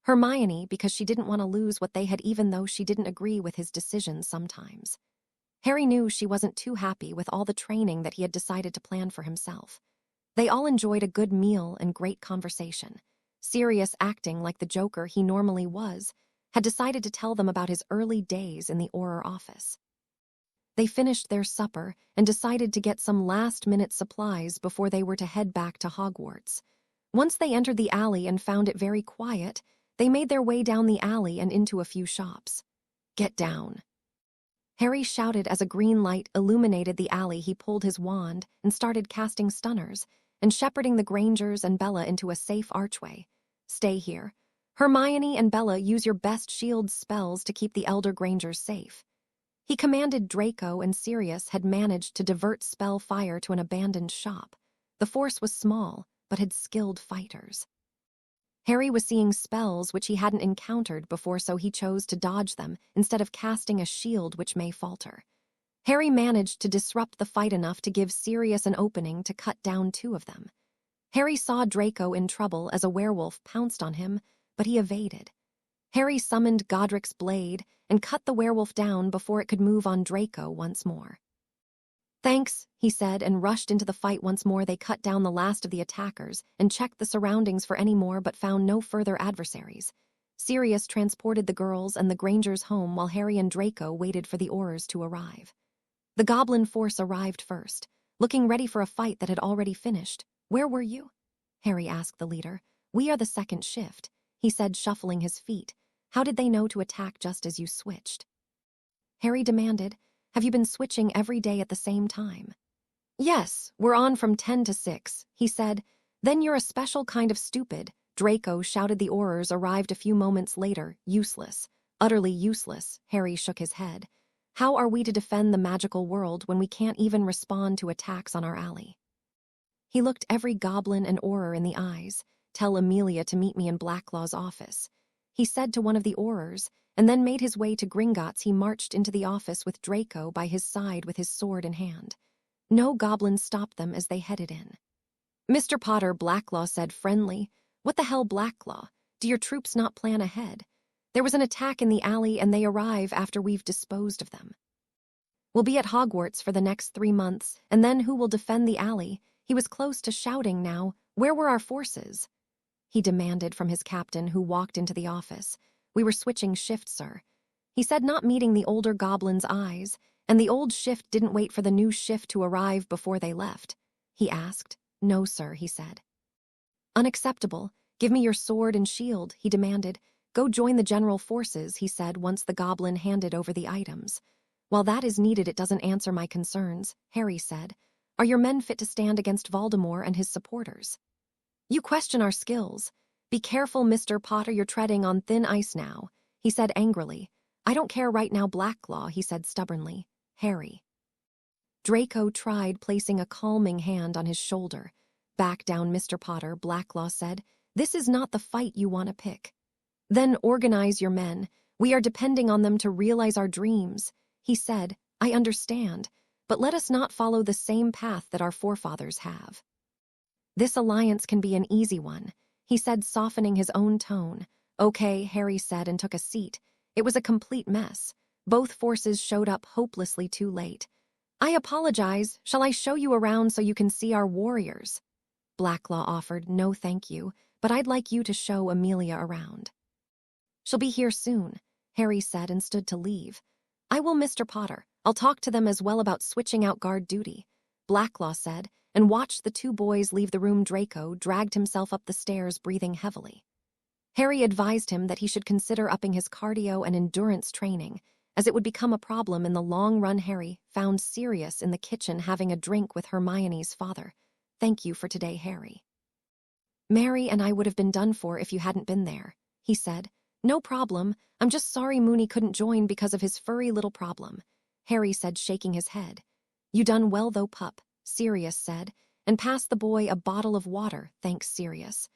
Hermione, because she didn't want to lose what they had, even though she didn't agree with his decisions sometimes. Harry knew she wasn't too happy with all the training that he had decided to plan for himself. They all enjoyed a good meal and great conversation. Sirius, acting like the joker he normally was, had decided to tell them about his early days in the Auror office. They finished their supper and decided to get some last-minute supplies before they were to head back to Hogwarts. Once they entered the alley and found it very quiet, they made their way down the alley and into a few shops. Get down. Harry shouted as a green light illuminated the alley. He pulled his wand and started casting stunners and shepherding the Grangers and Bella into a safe archway. Stay here. Hermione and Bella, use your best shield spells to keep the Elder Grangers safe. He commanded. Draco and Sirius had managed to divert spell fire to an abandoned shop. The force was small, but had skilled fighters. Harry was seeing spells which he hadn't encountered before, so he chose to dodge them instead of casting a shield which may falter. Harry managed to disrupt the fight enough to give Sirius an opening to cut down two of them. Harry saw Draco in trouble as a werewolf pounced on him, but he evaded. Harry summoned Godric's blade and cut the werewolf down before it could move on Draco once more. Thanks, he said, and rushed into the fight once more. They cut down the last of the attackers and checked the surroundings for any more, but found no further adversaries. Sirius transported the girls and the Grangers home while Harry and Draco waited for the Aurors to arrive. The goblin force arrived first, looking ready for a fight that had already finished. Where were you? Harry asked the leader. We are the second shift, he said, shuffling his feet. How did they know to attack just as you switched? Harry demanded. Have you been switching every day at the same time? Yes, we're on from 10 to 6, he said. Then you're a special kind of stupid, Draco shouted. The Aurors arrived a few moments later. Useless. Utterly useless, Harry shook his head. How are we to defend the magical world when we can't even respond to attacks on our alley? He looked every goblin and Auror in the eyes. Tell Amelia to meet me in Blacklaw's office, he said to one of the Aurors, and then made his way to Gringotts. He marched into the office with Draco by his side with his sword in hand. No goblin stopped them as they headed in. Mr. Potter, Blacklaw said, friendly. What the hell, Blacklaw? Do your troops not plan ahead? There was an attack in the alley and they arrive after we've disposed of them. We'll be at Hogwarts for the next 3 months, and then who will defend the alley? He was close to shouting now. Where were our forces? He demanded from his captain, who walked into the office. We were switching shifts, sir, he said, not meeting the older goblin's eyes. And the old shift didn't wait for the new shift to arrive before they left, he asked. No, sir, he said. Unacceptable. Give me your sword and shield, he demanded. Go join the general forces, he said once the goblin handed over the items. While that is needed, it doesn't answer my concerns, Harry said. Are your men fit to stand against Voldemort and his supporters? You question our skills. Be careful, Mr. Potter, you're treading on thin ice now, he said angrily. I don't care right now, Blacklaw, he said stubbornly. Harry. Draco tried placing a calming hand on his shoulder. Back down, Mr. Potter, Blacklaw said. This is not the fight you want to pick. Then organize your men. We are depending on them to realize our dreams, he said. I understand, but let us not follow the same path that our forefathers have. This alliance can be an easy one, he said, softening his own tone. Okay, Harry said, and took a seat. It was a complete mess. Both forces showed up hopelessly too late. I apologize. Shall I show you around so you can see our warriors? Blacklaw offered. No, thank you, but I'd like you to show Amelia around. She'll be here soon, Harry said, and stood to leave. I will, Mr. Potter. I'll talk to them as well about switching out guard duty, Blacklaw said, and watched the two boys leave the room. Draco dragged himself up the stairs, breathing heavily. Harry advised him that he should consider upping his cardio and endurance training, as it would become a problem in the long run. Harry found Sirius in the kitchen having a drink with Hermione's father. "Thank you for today, Harry. Mary and I would have been done for if you hadn't been there," he said. "No problem. I'm just sorry Moony couldn't join because of his furry little problem," Harry said, shaking his head. "You done well though, pup," Sirius said, and passed the boy a bottle of water. "Thanks, Sirius.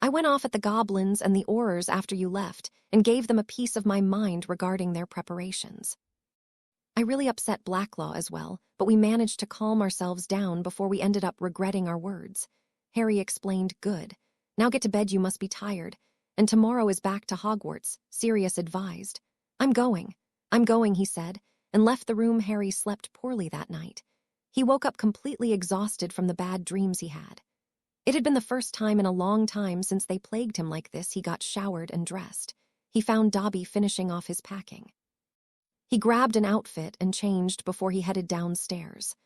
I went off at the goblins and the Aurors after you left and gave them a piece of my mind regarding their preparations. I really upset Blacklaw as well, but we managed to calm ourselves down before we ended up regretting our words," Harry explained. "Good. Now get to bed, you must be tired. And tomorrow is back to Hogwarts," Sirius advised. I'm going, he said, and left the room. Harry slept poorly that night. He woke up completely exhausted from the bad dreams he had. It had been the first time in a long time since they plagued him like this. He got showered and dressed. He found Dobby finishing off his packing. He grabbed an outfit and changed before he headed downstairs.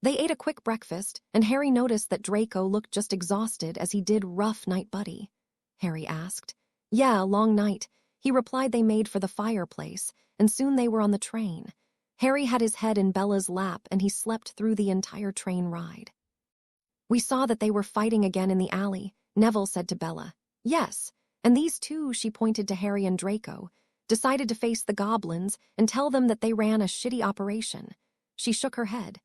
They ate a quick breakfast, and Harry noticed that Draco looked just exhausted as he did. "Rough night, buddy?" Harry asked. "Yeah, a long night," he replied. They made for the fireplace, and soon they were on the train. Harry had his head in Bella's lap, and he slept through the entire train ride. "We saw that they were fighting again in the alley," Neville said to Bella. "Yes, and these two," she pointed to Harry and Draco, "decided to face the goblins and tell them that they ran a shitty operation." She shook her head.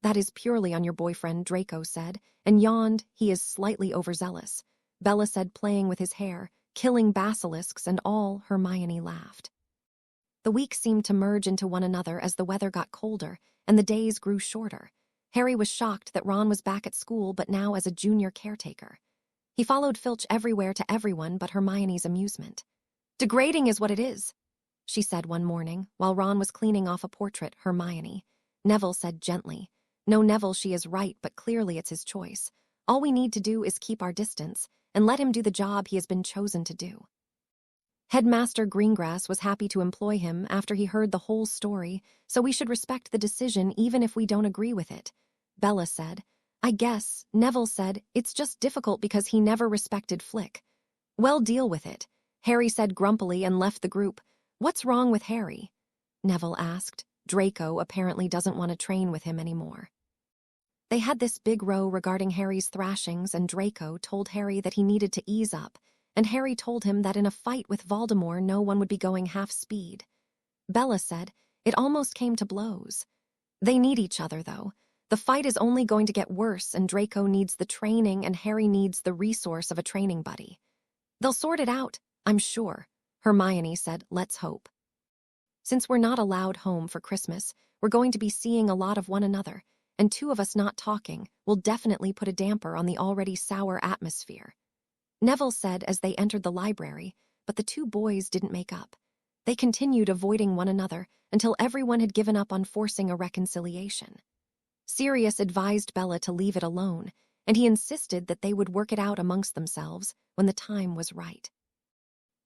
"That is purely on your boyfriend," Draco said, and yawned. "He is slightly overzealous," Bella said, playing with his hair, "killing basilisks and all." Hermione laughed. The weeks seemed to merge into one another as the weather got colder and the days grew shorter. Harry was shocked that Ron was back at school, but now as a junior caretaker. He followed Filch everywhere, to everyone but Hermione's amusement. "Degrading is what it is," she said one morning, while Ron was cleaning off a portrait. "Hermione," Neville said gently. "No, Neville, she is right, but clearly it's his choice. All we need to do is keep our distance and let him do the job he has been chosen to do." Headmaster Greengrass was happy to employ him after he heard the whole story, so we should respect the decision even if we don't agree with it, Bella said. "I guess," Neville said, "it's just difficult because he never respected Flick." "Well, deal with it," Harry said grumpily and left the group. "What's wrong with Harry?" Neville asked. "Draco apparently doesn't want to train with him anymore." They had this big row regarding Harry's thrashings, and Draco told Harry that he needed to ease up, and Harry told him that in a fight with Voldemort no one would be going half speed. Bella said, "It almost came to blows. They need each other, though. The fight is only going to get worse, and Draco needs the training and Harry needs the resource of a training buddy. They'll sort it out, I'm sure," Hermione said. "Let's hope." "Since we're not allowed home for Christmas, we're going to be seeing a lot of one another, and two of us not talking will definitely put a damper on the already sour atmosphere," Neville said as they entered the library, but the two boys didn't make up. They continued avoiding one another until everyone had given up on forcing a reconciliation. Sirius advised Bella to leave it alone, and he insisted that they would work it out amongst themselves when the time was right.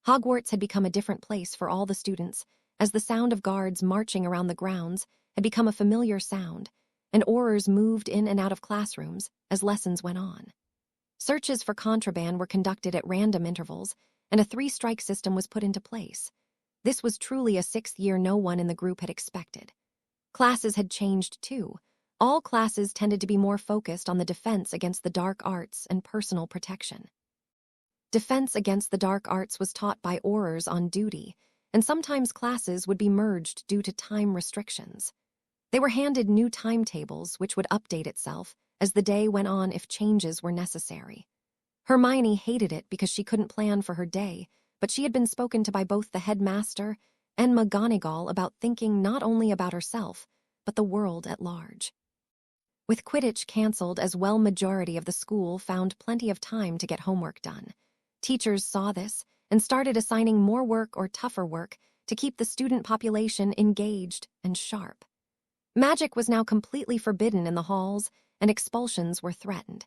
Hogwarts had become a different place for all the students, as the sound of guards marching around the grounds had become a familiar sound, and Aurors moved in and out of classrooms as lessons went on. Searches for contraband were conducted at random intervals, and a 3-strike system was put into place. This was truly a 6th year no one in the group had expected. Classes had changed too. All classes tended to be more focused on the defense against the dark arts and personal protection. Defense against the dark arts was taught by Aurors on duty, and sometimes classes would be merged due to time restrictions. They were handed new timetables which would update itself as the day went on if changes were necessary. Hermione hated it because she couldn't plan for her day, but she had been spoken to by both the headmaster and McGonagall about thinking not only about herself, but the world at large. With Quidditch cancelled as well, majority of the school found plenty of time to get homework done. Teachers saw this and started assigning more work or tougher work to keep the student population engaged and sharp. Magic was now completely forbidden in the halls, and expulsions were threatened.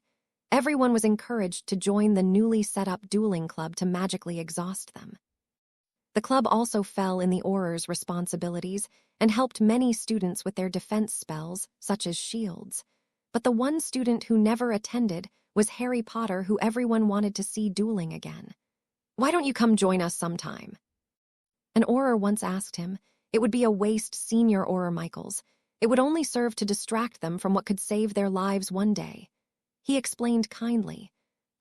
Everyone was encouraged to join the newly set up dueling club to magically exhaust them. The club also fell in the Auror's responsibilities and helped many students with their defense spells, such as shields. But the one student who never attended was Harry Potter, who everyone wanted to see dueling again. "Why don't you come join us sometime?" An Auror once asked him. It would be a waste, Senior Auror Michaels. It would only serve to distract them from what could save their lives one day. He explained kindly,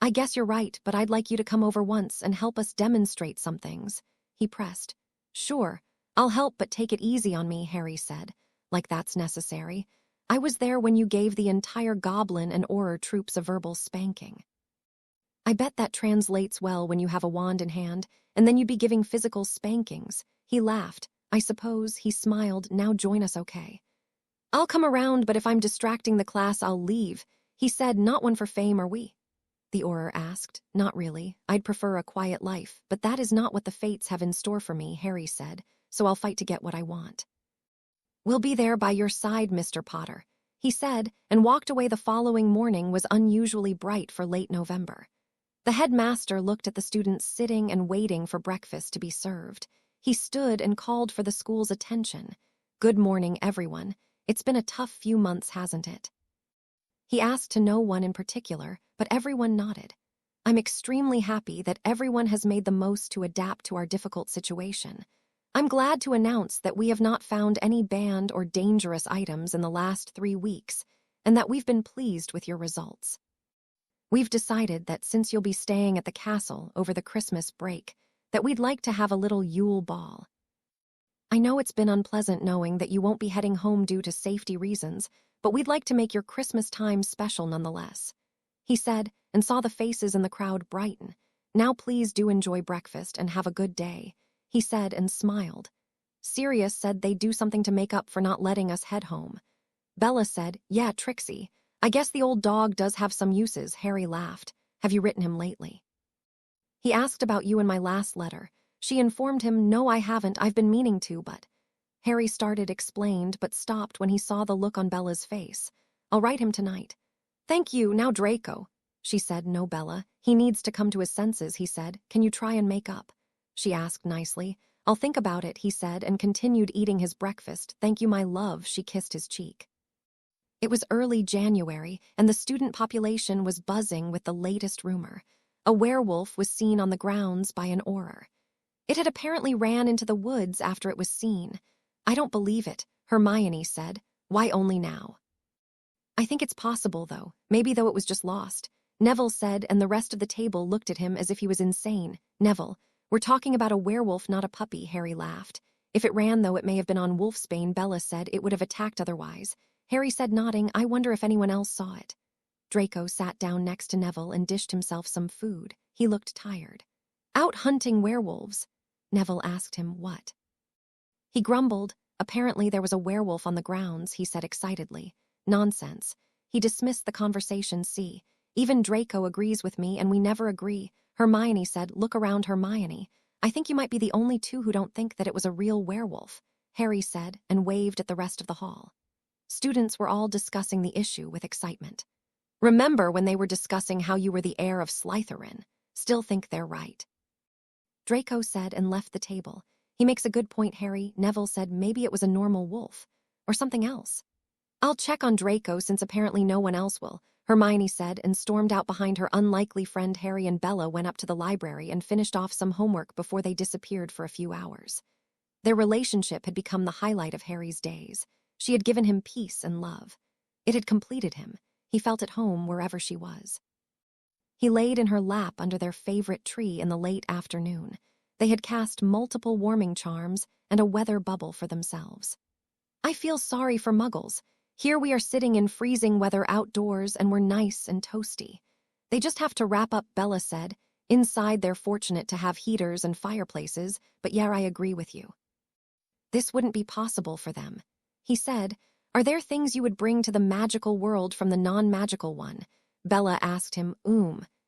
"I guess you're right, but I'd like you to come over once and help us demonstrate some things." He pressed. "Sure, I'll help, but take it easy on me," Harry said. "Like that's necessary. I was there when you gave the entire Goblin and Auror troops a verbal spanking." "I bet that translates well when you have a wand in hand, and then you'd be giving physical spankings." He laughed. "I suppose," he smiled, "now join us, okay?" "I'll come around, but if I'm distracting the class, I'll leave." He said, "Not one for fame, are we?" The Auror asked. "Not really. I'd prefer a quiet life, but that is not what the fates have in store for me," Harry said, "so I'll fight to get what I want." "We'll be there by your side, Mr. Potter," he said, and walked away. The following morning was unusually bright for late November. The headmaster looked at the students sitting and waiting for breakfast to be served. He stood and called for the school's attention. "Good morning, everyone. It's been a tough few months, hasn't it?" He asked to no one in particular, but everyone nodded. "I'm extremely happy that everyone has made the most to adapt to our difficult situation. I'm glad to announce that we have not found any banned or dangerous items in the last 3 weeks, and that we've been pleased with your results. We've decided that since you'll be staying at the castle over the Christmas break, that we'd like to have a little Yule ball. I know it's been unpleasant knowing that you won't be heading home due to safety reasons, but we'd like to make your Christmas time special nonetheless," he said, and saw the faces in the crowd brighten. "Now please do enjoy breakfast and have a good day," he said and smiled. "Sirius said they'd do something to make up for not letting us head home." Bella said, "Yeah, Trixie. I guess the old dog does have some uses." Harry laughed. "Have you written him lately?" "He asked about you in my last letter." She informed him, "No, I haven't. I've been meaning to, but..." Harry explained, but stopped when he saw the look on Bella's face. "I'll write him tonight." "Thank you. Now Draco." She said, "No, Bella. He needs to come to his senses," he said. "Can you try and make up?" She asked nicely. "I'll think about it," he said, and continued eating his breakfast. "Thank you, my love." She kissed his cheek. It was early January, and the student population was buzzing with the latest rumor. A werewolf was seen on the grounds by an Auror. It had apparently ran into the woods after it was seen. "I don't believe it," Hermione said. "Why only now?" "I think it's possible, though. Maybe, though, it was just lost," Neville said, and the rest of the table looked at him as if he was insane. "Neville, we're talking about a werewolf, not a puppy," Harry laughed. "If it ran, though, it may have been on wolfsbane," Bella said. "It would have attacked otherwise." Harry said, nodding. "I wonder if anyone else saw it." Draco sat down next to Neville and dished himself some food. He looked tired. "Out hunting werewolves?" Neville asked him, "What?" He grumbled. "Apparently there was a werewolf on the grounds," he said excitedly. "Nonsense." He dismissed the conversation. "See, even Draco agrees with me, and we never agree." Hermione said, "Look around, Hermione. I think you might be the only two who don't think that it was a real werewolf," Harry said, and waved at the rest of the hall. Students were all discussing the issue with excitement. "Remember when they were discussing how you were the heir of Slytherin? Still think they're right," Draco said, and left the table. "He makes a good point, Harry." Neville said, "Maybe it was a normal wolf. Or something else." "I'll check on Draco since apparently no one else will," Hermione said, and stormed out behind her unlikely friend. Harry and Bella went up to the library and finished off some homework before they disappeared for a few hours. Their relationship had become the highlight of Harry's days. She had given him peace and love. It had completed him. He felt at home wherever she was. He laid in her lap under their favorite tree in the late afternoon. They had cast multiple warming charms and a weather bubble for themselves. "I feel sorry for Muggles. Here we are sitting in freezing weather outdoors, and we're nice and toasty. They just have to wrap up," Bella said. "Inside they're fortunate to have heaters and fireplaces, but yeah, I agree with you. This wouldn't be possible for them." He said, "Are there things you would bring to the magical world from the non-magical one?" Bella asked him,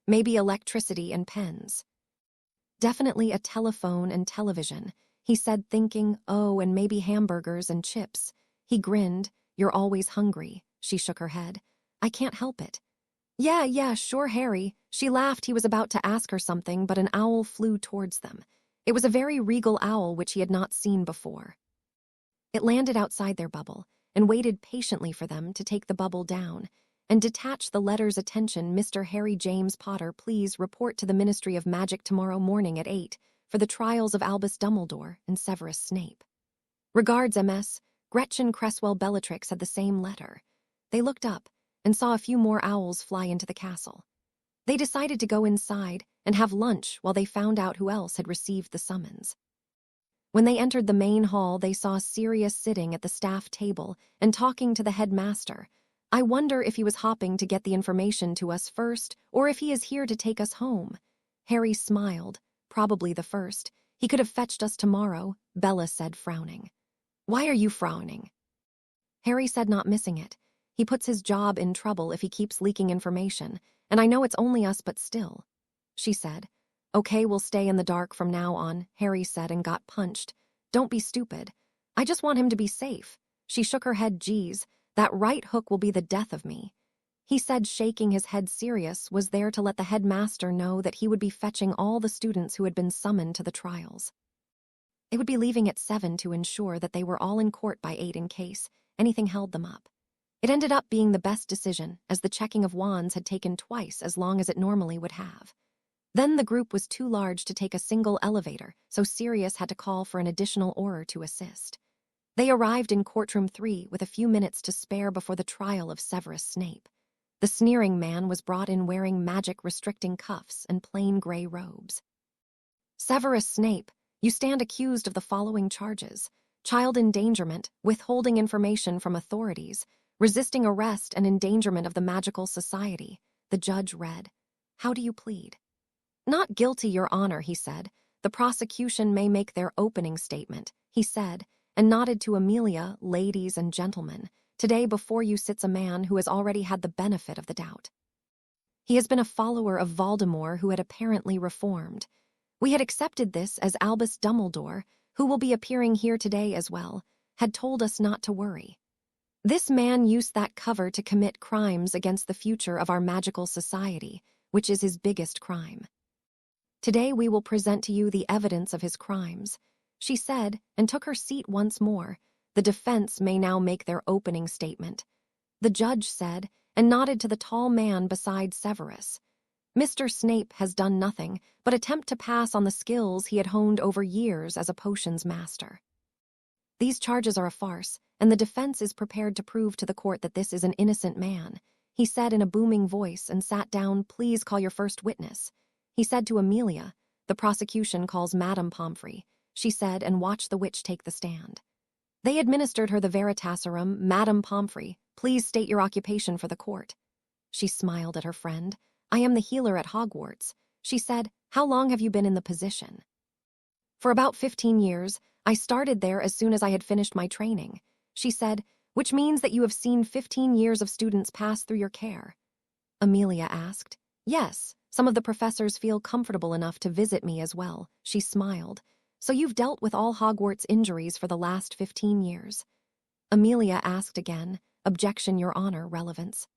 maybe electricity and pens." "Definitely a telephone and television," he said, thinking, "Oh, and maybe hamburgers and chips." He grinned. "You're always hungry." She shook her head. "I can't help it." Yeah, sure, Harry." She laughed. He was about to ask her something, but an owl flew towards them. It was a very regal owl which he had not seen before. It landed outside their bubble and waited patiently for them to take the bubble down and detach the letters. Attention, Mr. Harry James Potter, please report to the Ministry of Magic tomorrow morning at 8 for the trials of Albus Dumbledore and Severus Snape. Regards, MS. Gretchen Cresswell. Bellatrix had the same letter. They looked up and saw a few more owls fly into the castle. They decided to go inside and have lunch while they found out who else had received the summons. When they entered the main hall, they saw Sirius sitting at the staff table and talking to the headmaster. I wonder if he was hopping to get the information to us first, or if he is here to take us home. Harry smiled. Probably the first. He could have fetched us tomorrow, Bella said, frowning. Why are you frowning? Harry said, not missing it. He puts his job in trouble if he keeps leaking information, and I know it's only us, but still. She said. Okay, we'll stay in the dark from now on, Harry said, and got punched. Don't be stupid. I just want him to be safe. She shook her head. Geez, that right hook will be the death of me. He said, shaking his head. Sirius was there to let the headmaster know that he would be fetching all the students who had been summoned to the trials. They would be leaving at 7 to ensure that they were all in court by 8 in case anything held them up. It ended up being the best decision, as the checking of wands had taken twice as long as it normally would have. Then the group was too large to take a single elevator, so Sirius had to call for an additional Auror to assist. They arrived in courtroom 3 with a few minutes to spare before the trial of Severus Snape. The sneering man was brought in wearing magic-restricting cuffs and plain gray robes. Severus Snape, you stand accused of the following charges: child endangerment, withholding information from authorities, resisting arrest, and endangerment of the magical society. The judge read. How do you plead? Not guilty, Your Honor, he said. The prosecution may make their opening statement, he said, and nodded to Amelia. Ladies and gentlemen, today before you sits a man who has already had the benefit of the doubt. He has been a follower of Voldemort who had apparently reformed. We had accepted this as Albus Dumbledore, who will be appearing here today as well, had told us not to worry. This man used that cover to commit crimes against the future of our magical society, which is his biggest crime. Today we will present to you the evidence of his crimes, she said, and took her seat once more. The defense may now make their opening statement. The judge said, and nodded to the tall man beside Severus. Mr. Snape has done nothing but attempt to pass on the skills he had honed over years as a potions master. These charges are a farce, and the defense is prepared to prove to the court that this is an innocent man, he said in a booming voice, and sat down. Please call your first witness. He said to Amelia. The prosecution calls Madame Pomfrey, she said, and watched the witch take the stand. They administered her the Veritaserum. Madame Pomfrey, please state your occupation for the court. She smiled at her friend. I am the healer at Hogwarts, she said. How long have you been in the position? For about 15 years. I started there as soon as I had finished my training, she said, which means that you have seen 15 years of students pass through your care. Amelia asked. Yes, some of the professors feel comfortable enough to visit me as well, she smiled. So you've dealt with all Hogwarts injuries for the last 15 years. Amelia asked again. Objection, Your Honor, relevance.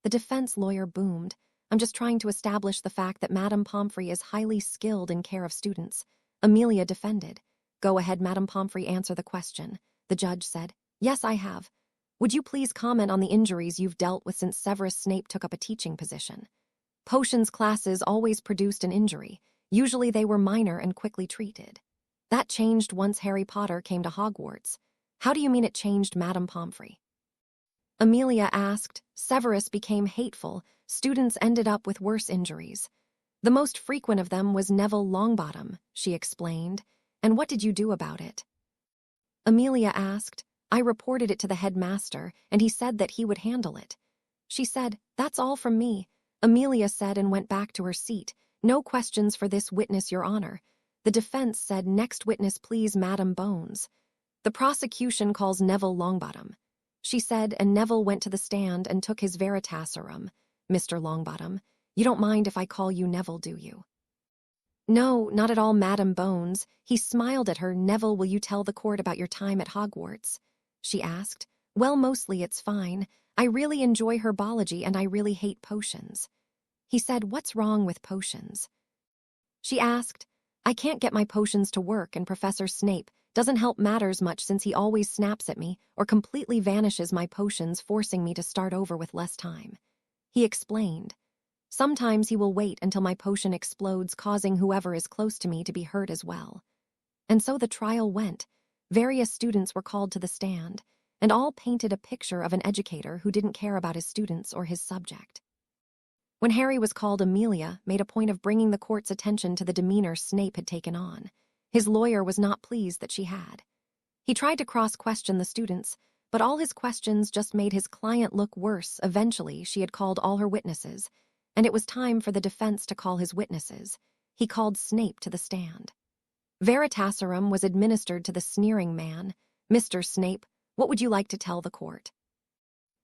The defense lawyer boomed. I'm just trying to establish the fact that Madame Pomfrey is highly skilled in care of students. Amelia defended. Go ahead, Madame Pomfrey, answer the question. The judge said. Yes, I have. Would you please comment on the injuries you've dealt with since Severus Snape took up a teaching position? Potions classes always produced an injury. Usually they were minor and quickly treated. That changed once Harry Potter came to Hogwarts. How do you mean it changed, Madame Pomfrey? Amelia asked. Severus became hateful. Students ended up with worse injuries. The most frequent of them was Neville Longbottom, she explained. And what did you do about it? Amelia asked. I reported it to the headmaster, and he said that he would handle it. She said, that's all from me. Amelia said, and went back to her seat. No questions for this witness, Your Honor. The defense said, next witness please, Madam Bones. The prosecution calls Neville Longbottom, she said, and Neville went to the stand and took his Veritaserum. Mr. Longbottom, you don't mind if I call you Neville, do you? No, not at all, Madam Bones. He smiled at her. Neville, will you tell the court about your time at Hogwarts? She asked. Well, mostly it's fine. I really enjoy herbology and I really hate potions. He said, what's wrong with potions? She asked. I can't get my potions to work, and Professor Snape doesn't help matters much since he always snaps at me or completely vanishes my potions, forcing me to start over with less time. He explained. Sometimes he will wait until my potion explodes, causing whoever is close to me to be hurt as well. And so the trial went. Various students were called to the stand, and all painted a picture of an educator who didn't care about his students or his subject. When Harry was called, Amelia made a point of bringing the court's attention to the demeanor Snape had taken on. His lawyer was not pleased that she had. He tried to cross-question the students, but all his questions just made his client look worse. Eventually, she had called all her witnesses, and it was time for the defense to call his witnesses. He called Snape to the stand. Veritaserum was administered to the sneering man. "Mr. Snape, what would you like to tell the court?"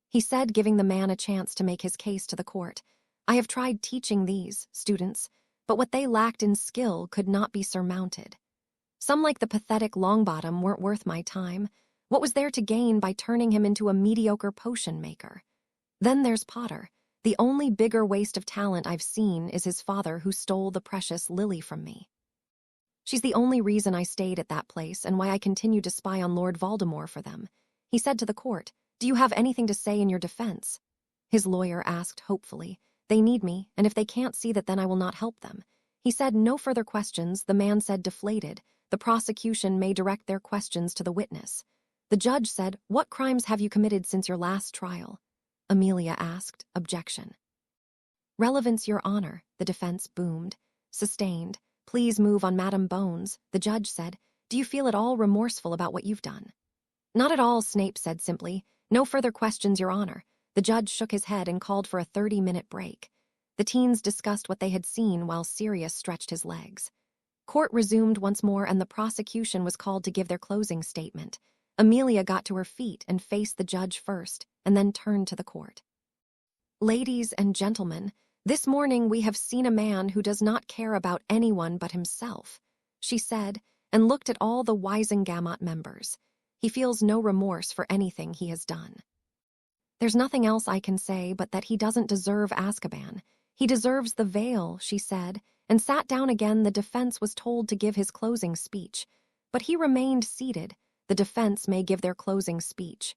He said, giving the man a chance to make his case to the court. "I have tried teaching these students, but what they lacked in skill could not be surmounted. Some, like the pathetic Longbottom, weren't worth my time. What was there to gain by turning him into a mediocre potion maker? Then there's Potter. The only bigger waste of talent I've seen is his father, who stole the precious Lily from me. She's the only reason I stayed at that place and why I continued to spy on Lord Voldemort for them." He said to the court. "Do you have anything to say in your defense?" His lawyer asked hopefully. "They need me, and if they can't see that, then I will not help them." He said. "No further questions," the man said, deflated. "The prosecution may direct their questions to the witness." The judge said, "What crimes have you committed since your last trial?" Amelia asked. "Objection." "Relevance, Your Honor," the defense boomed. "Sustained. Please move on, Madam Bones," the judge said. "Do you feel at all remorseful about what you've done?" "Not at all," Snape said simply. "No further questions, Your Honor." The judge shook his head and called for a 30-minute break. The teens discussed what they had seen while Sirius stretched his legs. Court resumed once more, and the prosecution was called to give their closing statement. Amelia got to her feet and faced the judge first, and then turned to the court. "Ladies and gentlemen, this morning we have seen a man who does not care about anyone but himself," she said, and looked at all the Wizengamot members. "He feels no remorse for anything he has done. There's nothing else I can say but that he doesn't deserve Azkaban. He deserves the veil," she said, and sat down again. The defense was told to give his closing speech, but he remained seated. The defense may give their closing speech.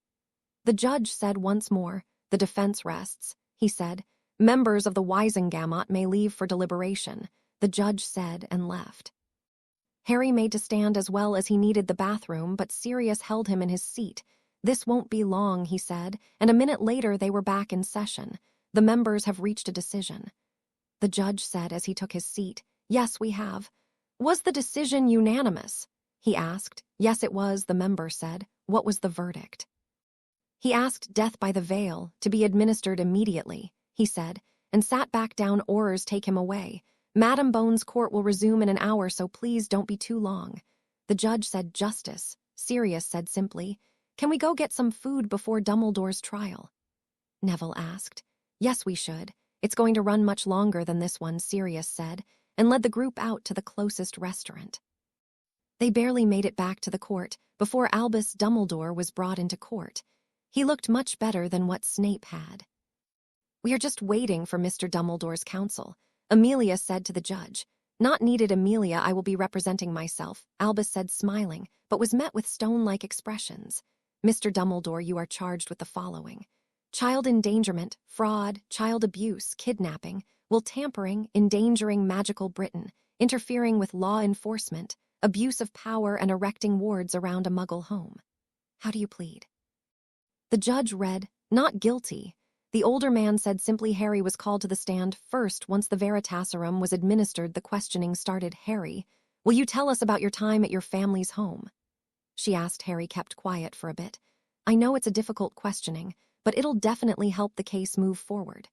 The judge said once more, "The defense rests," he said. "Members of the Wizengamot may leave for deliberation," the judge said, and left. Harry made to stand as well as he needed the bathroom, but Sirius held him in his seat. "This won't be long," he said, and a minute later they were back in session. "The members have reached a decision." The judge said as he took his seat. "Yes, we have." "Was the decision unanimous?" he asked. "Yes, it was," the member said. "What was the verdict?" He asked. "Death by the veil, to be administered immediately," he said, and sat back down. "Orers, take him away. Madam Bones' court will resume in an hour, so please don't be too long." The judge said. "Justice," Sirius said simply. "Can we go get some food before Dumbledore's trial?" Neville asked. "Yes, we should. It's going to run much longer than this one," Sirius said, and led the group out to the closest restaurant. They barely made it back to the court before Albus Dumbledore was brought into court. He looked much better than what Snape had. "We are just waiting for Mr. Dumbledore's counsel," Amelia said to the judge. "Not needed, Amelia. I will be representing myself," Albus said, smiling, but was met with stone-like expressions. "Mr. Dumbledore, you are charged with the following: child endangerment, fraud, child abuse, kidnapping, will tampering, endangering magical Britain, interfering with law enforcement, abuse of power, and erecting wards around a Muggle home. How do you plead?" The judge read, "Not guilty." The older man said simply. Harry was called to the stand first. Once the Veritaserum was administered, the questioning started. "Harry, will you tell us about your time at your family's home?" she asked. Harry kept quiet for a bit. "I know it's a difficult questioning, but it'll definitely help the case move forward,"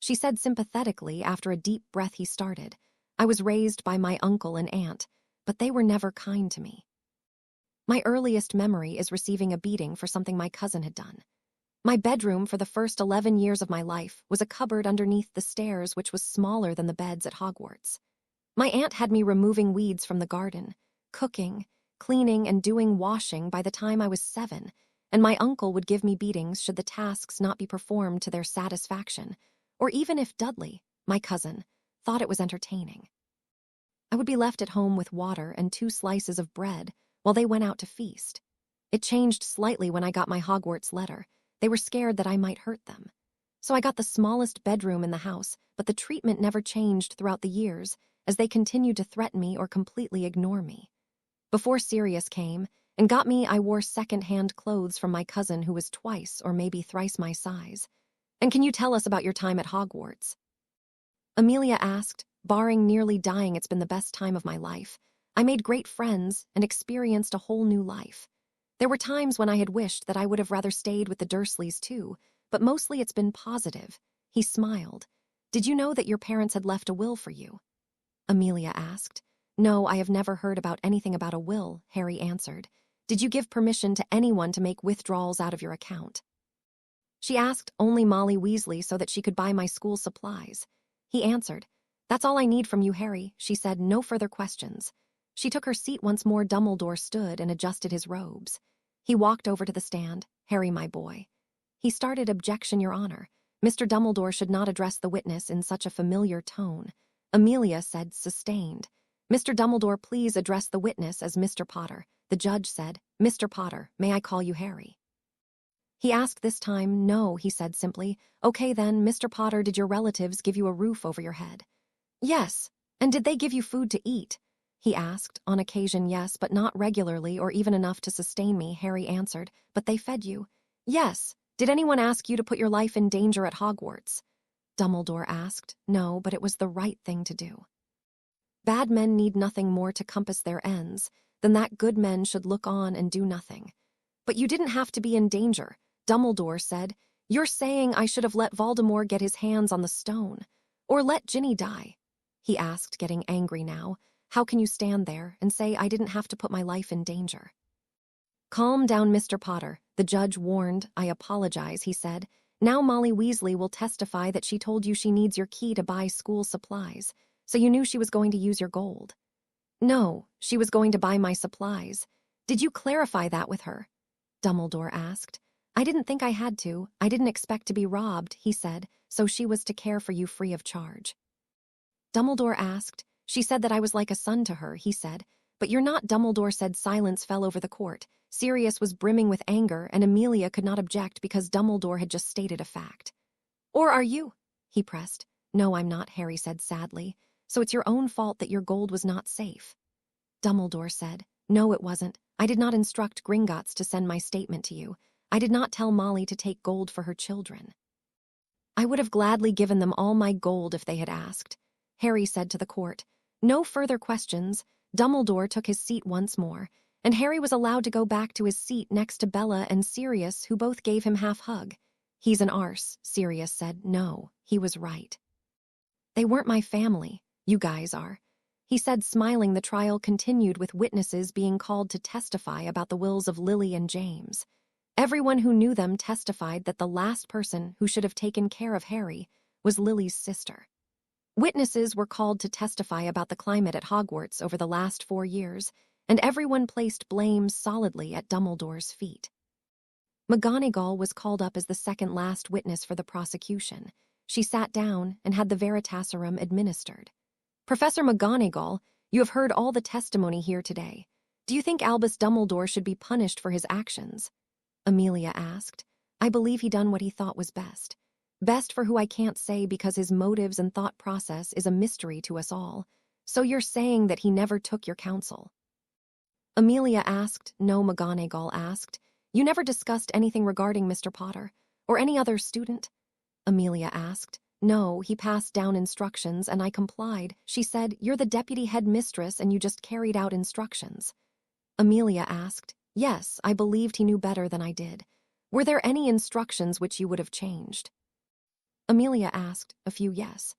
she said sympathetically. After a deep breath, he started. "I was raised by my uncle and aunt, but they were never kind to me. My earliest memory is receiving a beating for something my cousin had done. My bedroom for the first 11 years of my life was a cupboard underneath the stairs, which was smaller than the beds at Hogwarts. My aunt had me removing weeds from the garden, cooking, cleaning, and doing washing by the time I was 7, and my uncle would give me beatings should the tasks not be performed to their satisfaction, or even if Dudley, my cousin, thought it was entertaining. I would be left at home with water and 2 slices of bread while they went out to feast. It changed slightly when I got my Hogwarts letter. They were scared that I might hurt them. So I got the smallest bedroom in the house, but the treatment never changed throughout the years, as they continued to threaten me or completely ignore me. Before Sirius came and got me, I wore second-hand clothes from my cousin who was twice or maybe thrice my size. And can you tell us about your time at Hogwarts? Amelia asked. Barring nearly dying, it's been the best time of my life. I made great friends and experienced a whole new life. There were times when I had wished that I would have rather stayed with the Dursleys too, but mostly it's been positive. He smiled. Did you know that your parents had left a will for you? Amelia asked. No, I have never heard about anything about a will, Harry answered. Did you give permission to anyone to make withdrawals out of your account? She asked. Only Molly Weasley so that she could buy my school supplies. He answered. That's all I need from you, Harry, she said. No further questions. She took her seat once more. Dumbledore stood and adjusted his robes. He walked over to the stand. Harry, my boy. He started. Objection, Your Honor. Mr. Dumbledore should not address the witness in such a familiar tone. Amelia said, sustained. Mr. Dumbledore, please address the witness as Mr. Potter. The judge said, Mr. Potter, may I call you Harry? He asked this time. No, he said simply. Okay then, Mr. Potter, did your relatives give you a roof over your head? Yes. And did they give you food to eat? He asked. On occasion, yes, but not regularly or even enough to sustain me, Harry answered. But they fed you? Yes. Did anyone ask you to put your life in danger at Hogwarts? Dumbledore asked. No, but it was the right thing to do. Bad men need nothing more to compass their ends than that good men should look on and do nothing. But you didn't have to be in danger, Dumbledore said. You're saying I should have let Voldemort get his hands on the stone, or let Ginny die? He asked, getting angry now. How can you stand there and say I didn't have to put my life in danger? Calm down, Mr. Potter, the judge warned. I apologize, he said. Now Molly Weasley will testify that she told you she needs your key to buy school supplies, so you knew she was going to use your gold. No, she was going to buy my supplies. Did you clarify that with her? Dumbledore asked. I didn't think I had to. I didn't expect to be robbed, he said, so she was to care for you free of charge. Dumbledore asked. She said that I was like a son to her, he said. But you're not, Dumbledore said. Silence fell over the court. Sirius was brimming with anger, and Amelia could not object because Dumbledore had just stated a fact. Or are you? He pressed. No, I'm not, Harry said sadly. So it's your own fault that your gold was not safe. Dumbledore said. No, it wasn't. I did not instruct Gringotts to send my statement to you. I did not tell Molly to take gold for her children. I would have gladly given them all my gold if they had asked, Harry said to the court. No further questions. Dumbledore took his seat once more, and Harry was allowed to go back to his seat next to Bella and Sirius, who both gave him half hug. He's an arse, Sirius said. No, he was right. They weren't my family. You guys are. He said, smiling. The trial continued with witnesses being called to testify about the wills of Lily and James. Everyone who knew them testified that the last person who should have taken care of Harry was Lily's sister. Witnesses were called to testify about the climate at Hogwarts over the last 4 years, and everyone placed blame solidly at Dumbledore's feet. McGonagall was called up as the second last witness for the prosecution. She sat down and had the Veritaserum administered. Professor McGonagall, you have heard all the testimony here today. Do you think Albus Dumbledore should be punished for his actions? Amelia asked. I believe he done what he thought was best. Best for who I can't say because his motives and thought process is a mystery to us all. So you're saying that he never took your counsel? Amelia asked. No, McGonagall asked. You never discussed anything regarding Mr. Potter or any other student? Amelia asked. No, he passed down instructions and I complied. She said, you're the deputy headmistress and you just carried out instructions. Amelia asked. Yes, I believed he knew better than I did. Were there any instructions which you would have changed? Amelia asked. A few, yes.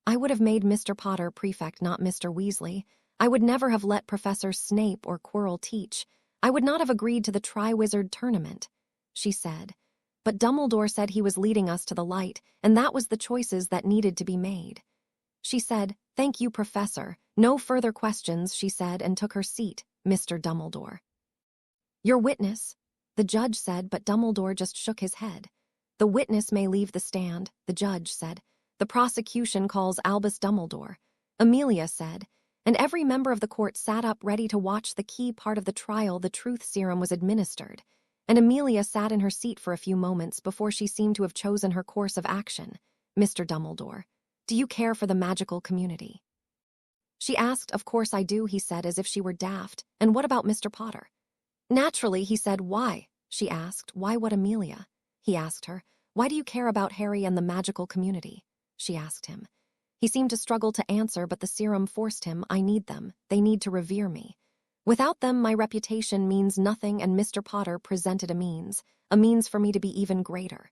I would have made Mr. Potter prefect, not Mr. Weasley. I would never have let Professor Snape or Quirrell teach. I would not have agreed to the Triwizard Tournament, she said. But Dumbledore said he was leading us to the light, and that was the choices that needed to be made. She said, thank you, Professor. No further questions, she said, and took her seat, Mr. Dumbledore. Your witness, the judge said, but Dumbledore just shook his head. The witness may leave the stand, the judge said. The prosecution calls Albus Dumbledore. Amelia said, and every member of the court sat up ready to watch the key part of the trial. The truth serum was administered, and Amelia sat in her seat for a few moments before she seemed to have chosen her course of action. "Mr. Dumbledore, do you care for the magical community?" She asked. "Of course I do," he said, as if she were daft. "And what about Mr. Potter?" "Naturally," he said. "Why?" She asked. "Why what, Amelia?" He asked her. "Why do you care about Harry and the magical community?" She asked him. He seemed to struggle to answer, but the serum forced him. "I need them. They need to revere me. Without them, my reputation means nothing, and Mr. Potter presented a means for me to be even greater."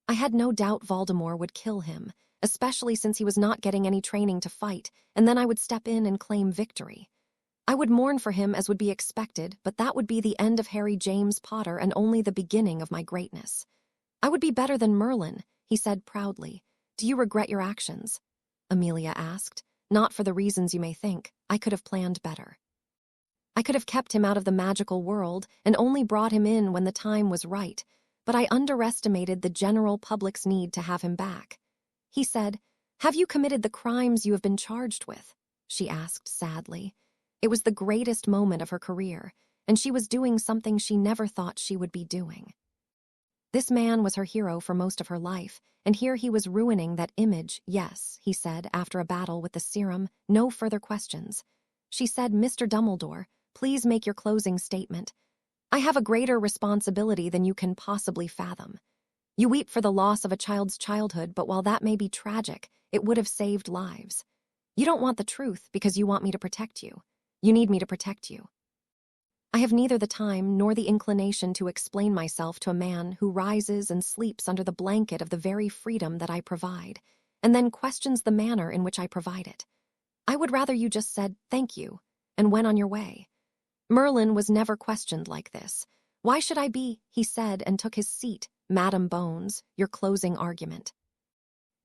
I had no doubt Voldemort would kill him, especially since he was not getting any training to fight, and then I would step in and claim victory. I would mourn for him as would be expected, but that would be the end of Harry James Potter and only the beginning of my greatness. "I would be better than Merlin," he said proudly. "Do you regret your actions?" Amelia asked. "Not for the reasons you may think. I could have planned better. I could have kept him out of the magical world and only brought him in when the time was right, but I underestimated the general public's need to have him back." He said. "Have you committed the crimes you have been charged with?" She asked sadly. It was the greatest moment of her career, and she was doing something she never thought she would be doing. This man was her hero for most of her life, and here he was ruining that image. "Yes," he said after a battle with the serum. "No further questions." She said. "Mr. Dumbledore, please make your closing statement. I have a greater responsibility than you can possibly fathom. You weep for the loss of a child's childhood, but while that may be tragic, it would have saved lives. You don't want the truth because you want me to protect you. You need me to protect you. I have neither the time nor the inclination to explain myself to a man who rises and sleeps under the blanket of the very freedom that I provide, and then questions the manner in which I provide it. I would rather you just said, 'Thank you,' and went on your way. Merlin was never questioned like this. Why should I be?" he said, and took his seat. "Madam Bones, your closing argument."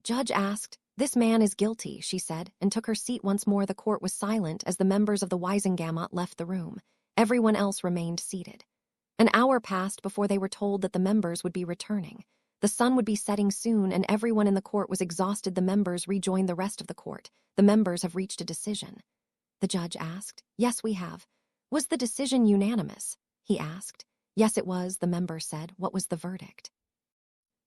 Judge asked. "This man is guilty," she said, and took her seat once more. The court was silent as the members of the Wisengamot left the room. Everyone else remained seated. An hour passed before they were told that the members would be returning. The sun would be setting soon, and everyone in the court was exhausted. The members rejoined the rest of the court. "The members have reached a decision?" the judge asked. "Yes, we have." "Was the decision unanimous?" he asked. "Yes, it was," the member said. "What was the verdict?"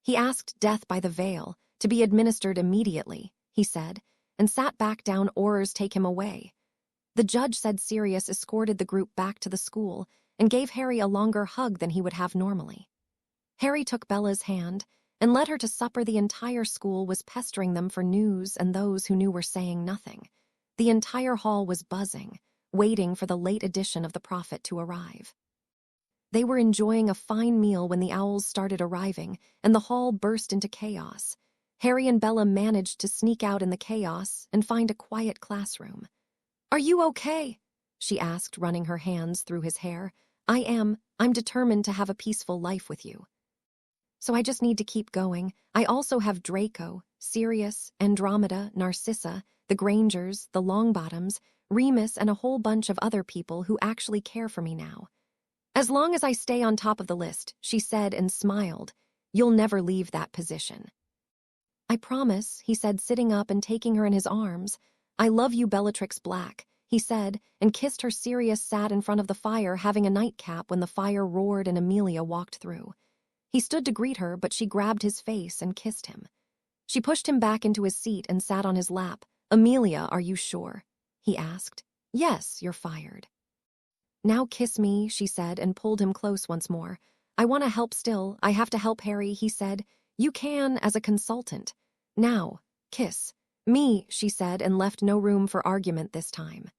He asked. "Death by the veil, to be administered immediately," he said, and sat back down. "Orers, take him away." The judge said. Sirius escorted the group back to the school and gave Harry a longer hug than he would have normally. Harry took Bella's hand and led her to supper. The entire school was pestering them for news, and those who knew were saying nothing. The entire hall was buzzing, waiting for the late edition of the Prophet to arrive. They were enjoying a fine meal when the owls started arriving, and the hall burst into chaos. Harry and Bella managed to sneak out in the chaos and find a quiet classroom. "Are you okay?" she asked, running her hands through his hair. "I am. I'm determined to have a peaceful life with you. So I just need to keep going. I also have Draco, Sirius, Andromeda, Narcissa, the Grangers, the Longbottoms, Remus, and a whole bunch of other people who actually care for me now. As long as I stay on top of the list," she said and smiled. "You'll never leave that position." "I promise," he said, sitting up and taking her in his arms. "I love you, Bellatrix Black," he said, and kissed her. Sirius sat in front of the fire having a nightcap when the fire roared and Amelia walked through. He stood to greet her, but she grabbed his face and kissed him. She pushed him back into his seat and sat on his lap. "Amelia, are you sure?" he asked. "Yes, you're fired." "Now kiss me," she said, and pulled him close once more. "I want to help still. I have to help Harry," he said. "You can, as a consultant. Now, kiss me," she said, and left no room for argument this time.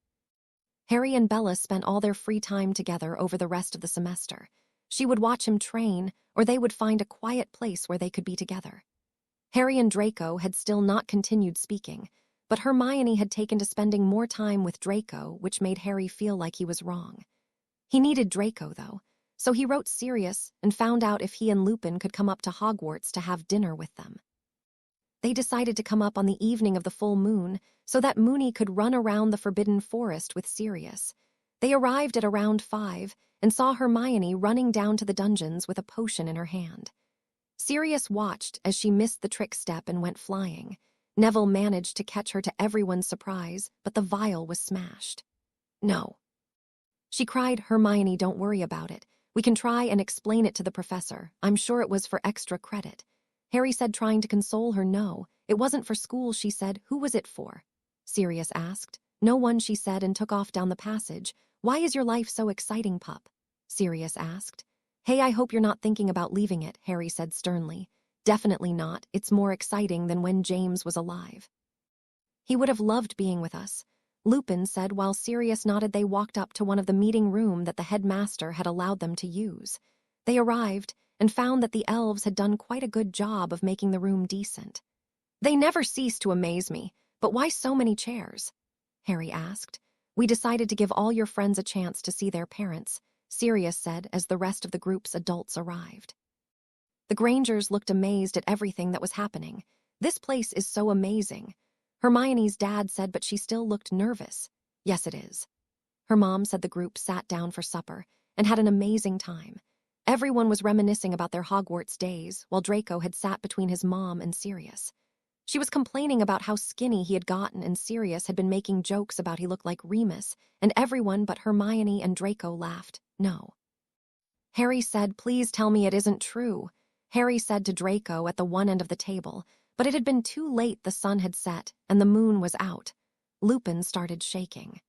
Harry and Bella spent all their free time together over the rest of the semester. She would watch him train, or they would find a quiet place where they could be together. Harry and Draco had still not continued speaking, but Hermione had taken to spending more time with Draco, which made Harry feel like he was wrong. He needed Draco, though, so he wrote Sirius and found out if he and Lupin could come up to Hogwarts to have dinner with them. They decided to come up on the evening of the full moon so that Moony could run around the Forbidden Forest with Sirius. They arrived at around 5 and saw Hermione running down to the dungeons with a potion in her hand. Sirius watched as she missed the trick step and went flying. Neville managed to catch her to everyone's surprise, but the vial was smashed. No. She cried, Hermione, don't worry about it. We can try and explain it to the professor. I'm sure it was for extra credit. Harry said, trying to console her. No, it wasn't for school, she said. Who was it for? Sirius asked. No one, she said, and took off down the passage. Why is your life so exciting, pup? Sirius asked. Hey, I hope you're not thinking about leaving it, Harry said sternly. Definitely not. It's more exciting than when James was alive. He would have loved being with us, Lupin said while Sirius nodded. They walked up to one of the meeting room that the headmaster had allowed them to use. They arrived and found that the elves had done quite a good job of making the room decent. They never cease to amaze me, but why so many chairs? Harry asked. We decided to give all your friends a chance to see their parents, Sirius said as the rest of the group's adults arrived. The Grangers looked amazed at everything that was happening. This place is so amazing. Hermione's dad said, but she still looked nervous. Yes, it is. Her mom said. The group sat down for supper and had an amazing time. Everyone was reminiscing about their Hogwarts days, while Draco had sat between his mom and Sirius. She was complaining about how skinny he had gotten, and Sirius had been making jokes about he looked like Remus, and everyone but Hermione and Draco laughed. No. Harry said, please tell me it isn't true. Harry said to Draco at the one end of the table, but it had been too late. The sun had set, and the moon was out. Lupin started shaking.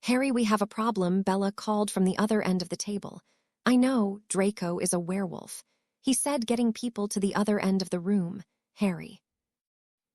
Harry, we have a problem, Bella called from the other end of the table. I know, Draco is a werewolf. He said, getting people to the other end of the room. Harry.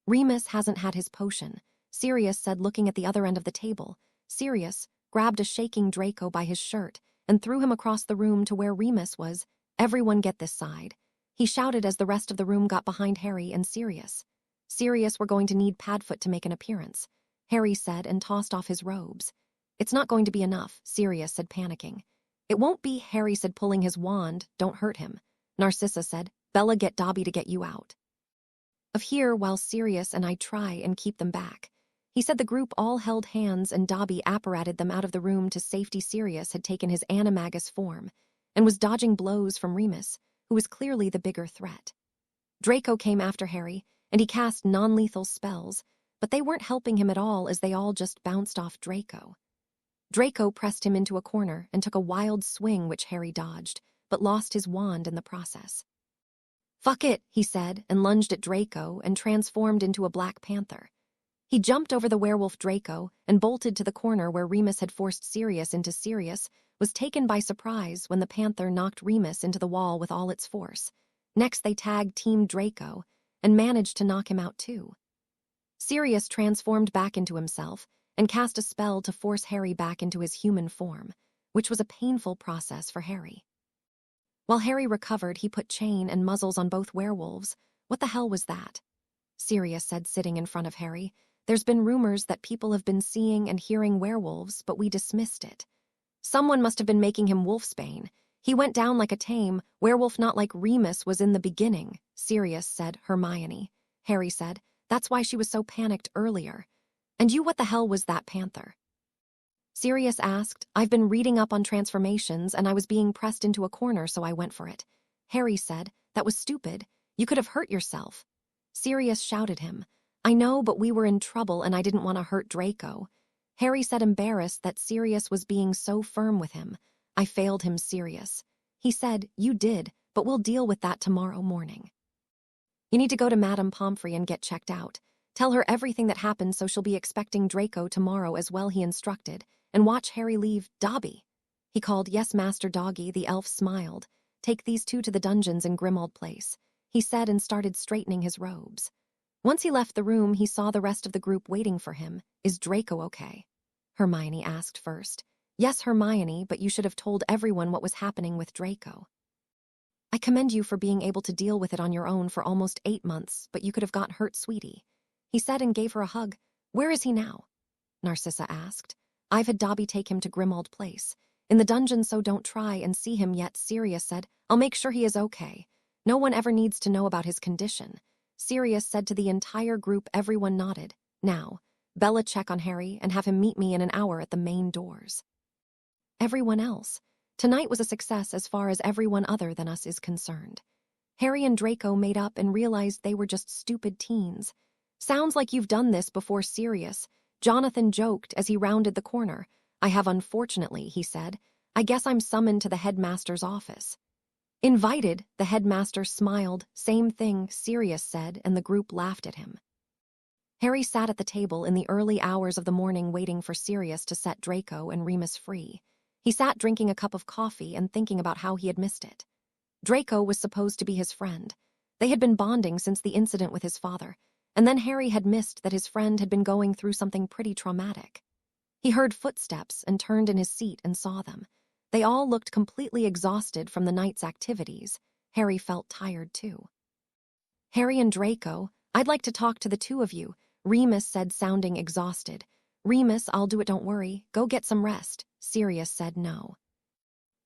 Remus hasn't had his potion, Sirius said, looking at the other end of the table. Sirius grabbed a shaking Draco by his shirt and threw him across the room to where Remus was. Everyone get this side, he shouted as the rest of the room got behind Harry and Sirius. Sirius, we're going to need Padfoot to make an appearance, Harry said and tossed off his robes. It's not going to be enough, Sirius said, panicking. It won't be, Harry said, pulling his wand. Don't hurt him, Narcissa said. Bella, get Dobby to get you out of here while Sirius and I try and keep them back. He said. The group all held hands and Dobby apparated them out of the room to safety. Sirius had taken his animagus form and was dodging blows from Remus, who was clearly the bigger threat. Draco came after Harry, and he cast non-lethal spells, but they weren't helping him at all as they all just bounced off Draco. Draco pressed him into a corner and took a wild swing which Harry dodged, but lost his wand in the process. Fuck it, he said, and lunged at Draco and transformed into a Black Panther. He jumped over the werewolf Draco and bolted to the corner where Remus had forced Sirius into. Sirius was taken by surprise when the panther knocked Remus into the wall with all its force. Next they tag-teamed Draco and managed to knock him out too. Sirius transformed back into himself and cast a spell to force Harry back into his human form, which was a painful process for Harry. While Harry recovered, he put chain and muzzles on both werewolves. What the hell was that? Sirius said, sitting in front of Harry. There's been rumors that people have been seeing and hearing werewolves, but we dismissed it. Someone must have been making him wolfsbane. He went down like a tame werewolf, not like Remus was in the beginning, Sirius said. Hermione, Harry said. That's why she was so panicked earlier. And you, what the hell was that panther? Sirius asked. I've been reading up on transformations and I was being pressed into a corner, so I went for it. Harry said. That was stupid. You could have hurt yourself. Sirius shouted him. I know, but we were in trouble and I didn't want to hurt Draco. Harry said, embarrassed that Sirius was being so firm with him. I failed him, Sirius. He said, you did, but we'll deal with that tomorrow morning. You need to go to Madame Pomfrey and get checked out. Tell her everything that happened so she'll be expecting Draco tomorrow as well, he instructed, and watch Harry leave. Dobby, he called. Yes, Master Doggy, the elf smiled. Take these two to the dungeons in Grimmauld Place, he said and started straightening his robes. Once he left the room, he saw the rest of the group waiting for him. Is Draco okay? Hermione asked first. Yes, Hermione, but you should have told everyone what was happening with Draco. I commend you for being able to deal with it on your own for almost 8 months, but you could have got hurt, sweetie, he said and gave her a hug. Where is he now? Narcissa asked. I've had Dobby take him to Grimmauld Place, in the dungeon, so don't try and see him yet, Sirius said. I'll make sure he is okay. No one ever needs to know about his condition, Sirius said to the entire group. Everyone nodded. Now, Bella, check on Harry and have him meet me in an hour at the main doors. Everyone else. Tonight was a success as far as everyone other than us is concerned. Harry and Draco made up and realized they were just stupid teens. Sounds like you've done this before, Sirius. Jonathan joked as he rounded the corner. I have, unfortunately, he said. I guess I'm summoned to the headmaster's office. Invited, the headmaster smiled. Same thing, Sirius said, and the group laughed at him. Harry sat at the table in the early hours of the morning waiting for Sirius to set Draco and Remus free. He sat drinking a cup of coffee and thinking about how he had missed it. Draco was supposed to be his friend. They had been bonding since the incident with his father, and then Harry had missed that his friend had been going through something pretty traumatic. He heard footsteps and turned in his seat and saw them. They all looked completely exhausted from the night's activities. Harry felt tired too. Harry and Draco, I'd like to talk to the two of you, Remus said, sounding exhausted. Remus, I'll do it, don't worry. Go get some rest. Sirius said no.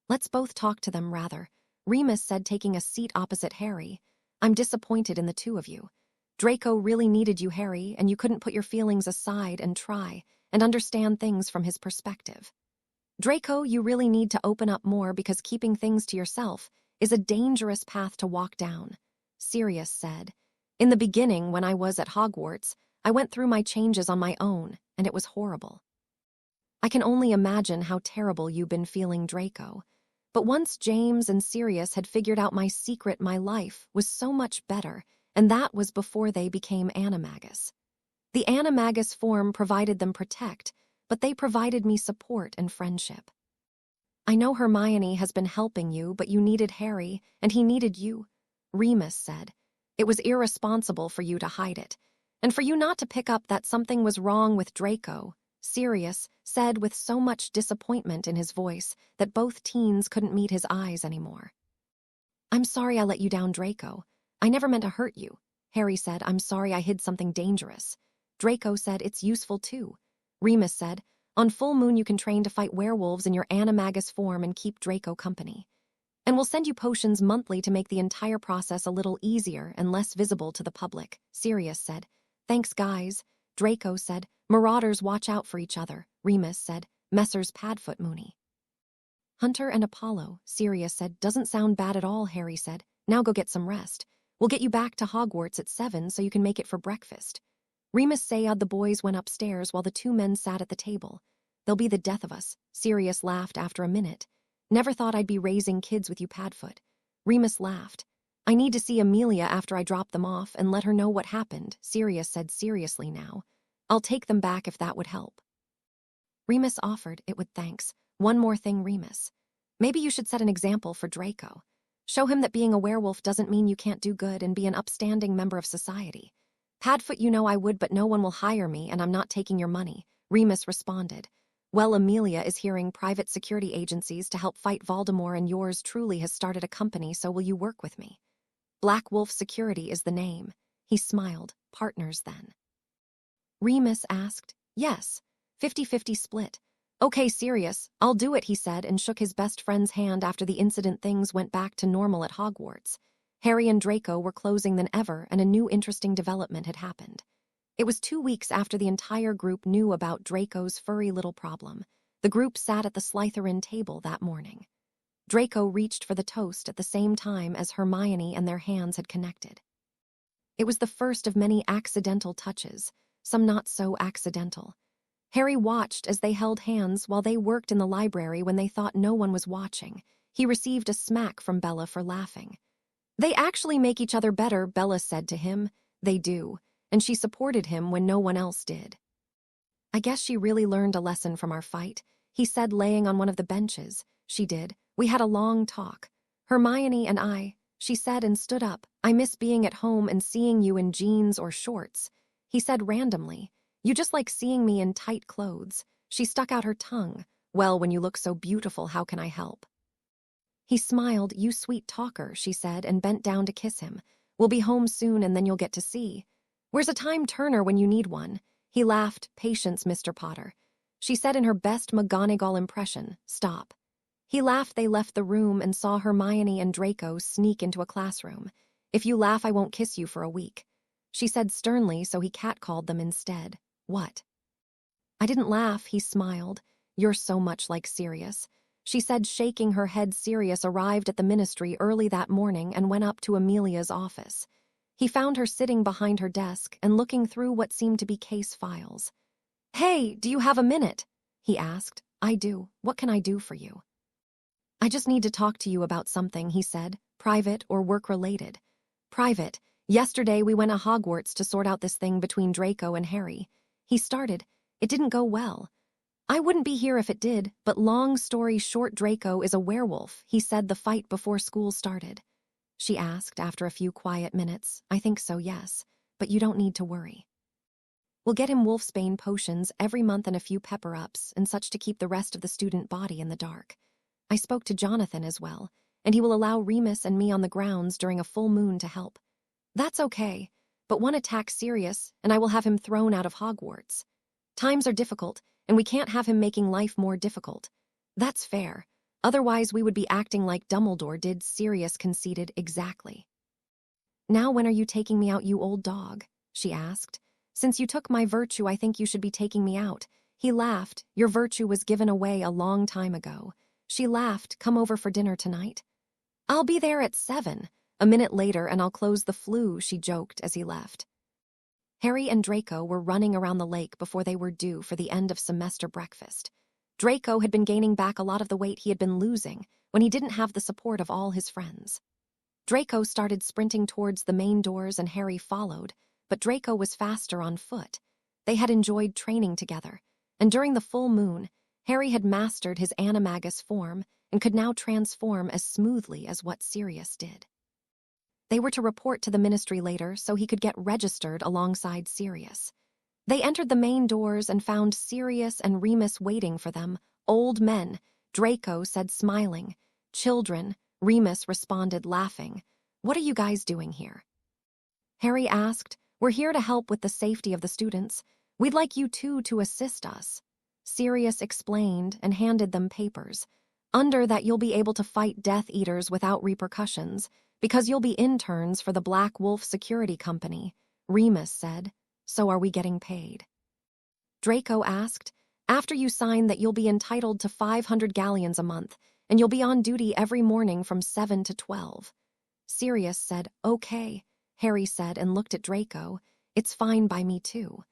Let's both talk to them, rather, Remus said, taking a seat opposite Harry. I'm disappointed in the two of you. Draco really needed you, Harry, and you couldn't put your feelings aside and try and understand things from his perspective. Draco, you really need to open up more because keeping things to yourself is a dangerous path to walk down, Sirius said. In the beginning, when I was at Hogwarts, I went through my changes on my own, and it was horrible. I can only imagine how terrible you've been feeling, Draco. But once James and Sirius had figured out my secret, my life was so much better, and that was before they became animagus. The animagus form provided them protect, but they provided me support and friendship. I know Hermione has been helping you, but you needed Harry, and he needed you, Remus said. It was irresponsible for you to hide it, and for you not to pick up that something was wrong with Draco, Sirius said with so much disappointment in his voice that both teens couldn't meet his eyes anymore. I'm sorry I let you down, Draco. I never meant to hurt you, Harry said. I'm sorry I hid something dangerous. Draco said it's useful too. Remus said, on full moon you can train to fight werewolves in your animagus form and keep Draco company. And we'll send you potions monthly to make the entire process a little easier and less visible to the public, Sirius said. Thanks, guys, Draco said. Marauders watch out for each other, Remus said. Messrs. Padfoot Mooney. Hunter and Apollo, Sirius said. Doesn't sound bad at all, Harry said. Now go get some rest. We'll get you back to Hogwarts at 7 so you can make it for breakfast. Remus Sayad, the boys went upstairs while the two men sat at the table. They'll be the death of us, Sirius laughed after a minute. Never thought I'd be raising kids with you, Padfoot. Remus laughed. I need to see Amelia after I drop them off and let her know what happened, Sirius said seriously now. I'll take them back if that would help. Remus offered, it would, thanks. One more thing, Remus. Maybe you should set an example for Draco. Show him that being a werewolf doesn't mean you can't do good and be an upstanding member of society. Padfoot, you know I would, but no one will hire me and I'm not taking your money, Remus responded. Well, Amelia is hearing private security agencies to help fight Voldemort and yours truly has started a company, so will you work with me? Black Wolf Security is the name. He smiled. Partners then? Remus asked. Yes. 50-50 split. Okay, Sirius, I'll do it, he said, and shook his best friend's hand after the incident. Things went back to normal at Hogwarts. Harry and Draco were closer than ever, and a new interesting development had happened. It was 2 weeks after the entire group knew about Draco's furry little problem. The group sat at the Slytherin table that morning. Draco reached for the toast at the same time as Hermione, and their hands had connected. It was the first of many accidental touches, some not so accidental. Harry watched as they held hands while they worked in the library. When they thought no one was watching, he received a smack from Bella for laughing. They actually make each other better, Bella said to him. They do, and she supported him when no one else did. I guess she really learned a lesson from our fight, he said, laying on one of the benches. She did. We had a long talk. Hermione and I, she said, and stood up. I miss being at home and seeing you in jeans or shorts, he said randomly. You just like seeing me in tight clothes. She stuck out her tongue. Well, when you look so beautiful, how can I help? He smiled. You sweet talker, she said, and bent down to kiss him. We'll be home soon and then you'll get to see. Where's a time turner when you need one? He laughed. Patience, Mr. Potter. She said in her best McGonagall impression. Stop. He laughed. They left the room and saw Hermione and Draco sneak into a classroom. If you laugh, I won't kiss you for a week, she said sternly, so he catcalled them instead. What? I didn't laugh, he smiled. You're so much like Sirius, she said, shaking her head. Sirius arrived at the ministry early that morning and went up to Amelia's office. He found her sitting behind her desk and looking through what seemed to be case files. "Hey, do you have a minute?" he asked. "I do. What can I do for you?" "I just need to talk to you about something," he said, "private or work-related." "Private. Yesterday we went to Hogwarts to sort out this thing between Draco and Harry. He started. It didn't go well. I wouldn't be here if it did, but long story short, Draco is a werewolf. He said the fight before school started." She asked after a few quiet minutes. "I think so, yes. But you don't need to worry. We'll get him wolfsbane potions every month and a few pepper-ups and such to keep the rest of the student body in the dark. I spoke to Jonathan as well, and he will allow Remus and me on the grounds during a full moon to help. That's okay, but one attack Sirius, and I will have him thrown out of Hogwarts. Times are difficult, and we can't have him making life more difficult. That's fair. Otherwise we would be acting like Dumbledore did," Sirius conceded. "Exactly." "Now when are you taking me out, you old dog?" she asked. "Since you took my virtue, I think you should be taking me out." He laughed. "Your virtue was given away a long time ago." She laughed. "Come over for dinner tonight?" "I'll be there at 7. A minute later and I'll close the flu," she joked as he left. Harry and Draco were running around the lake before they were due for the end of semester breakfast. Draco had been gaining back a lot of the weight he had been losing when he didn't have the support of all his friends. Draco started sprinting towards the main doors and Harry followed, but Draco was faster on foot. They had enjoyed training together, and during the full moon, Harry had mastered his animagus form and could now transform as smoothly as what Sirius did. They were to report to the ministry later so he could get registered alongside Sirius. They entered the main doors and found Sirius and Remus waiting for them. "Old men," Draco said, smiling. "Children," Remus responded, laughing. "What are you guys doing here?" Harry asked. "We're here to help with the safety of the students. We'd like you two to assist us." Sirius explained and handed them papers. "Under that you'll be able to fight Death Eaters without repercussions, because you'll be interns for the Black Wolf Security Company," Remus said. "So are we getting paid?" Draco asked. "After you sign that, you'll be entitled to 500 galleons a month, and you'll be on duty every morning from 7 to 12. Sirius said. "Okay," Harry said and looked at Draco. "It's fine by me too."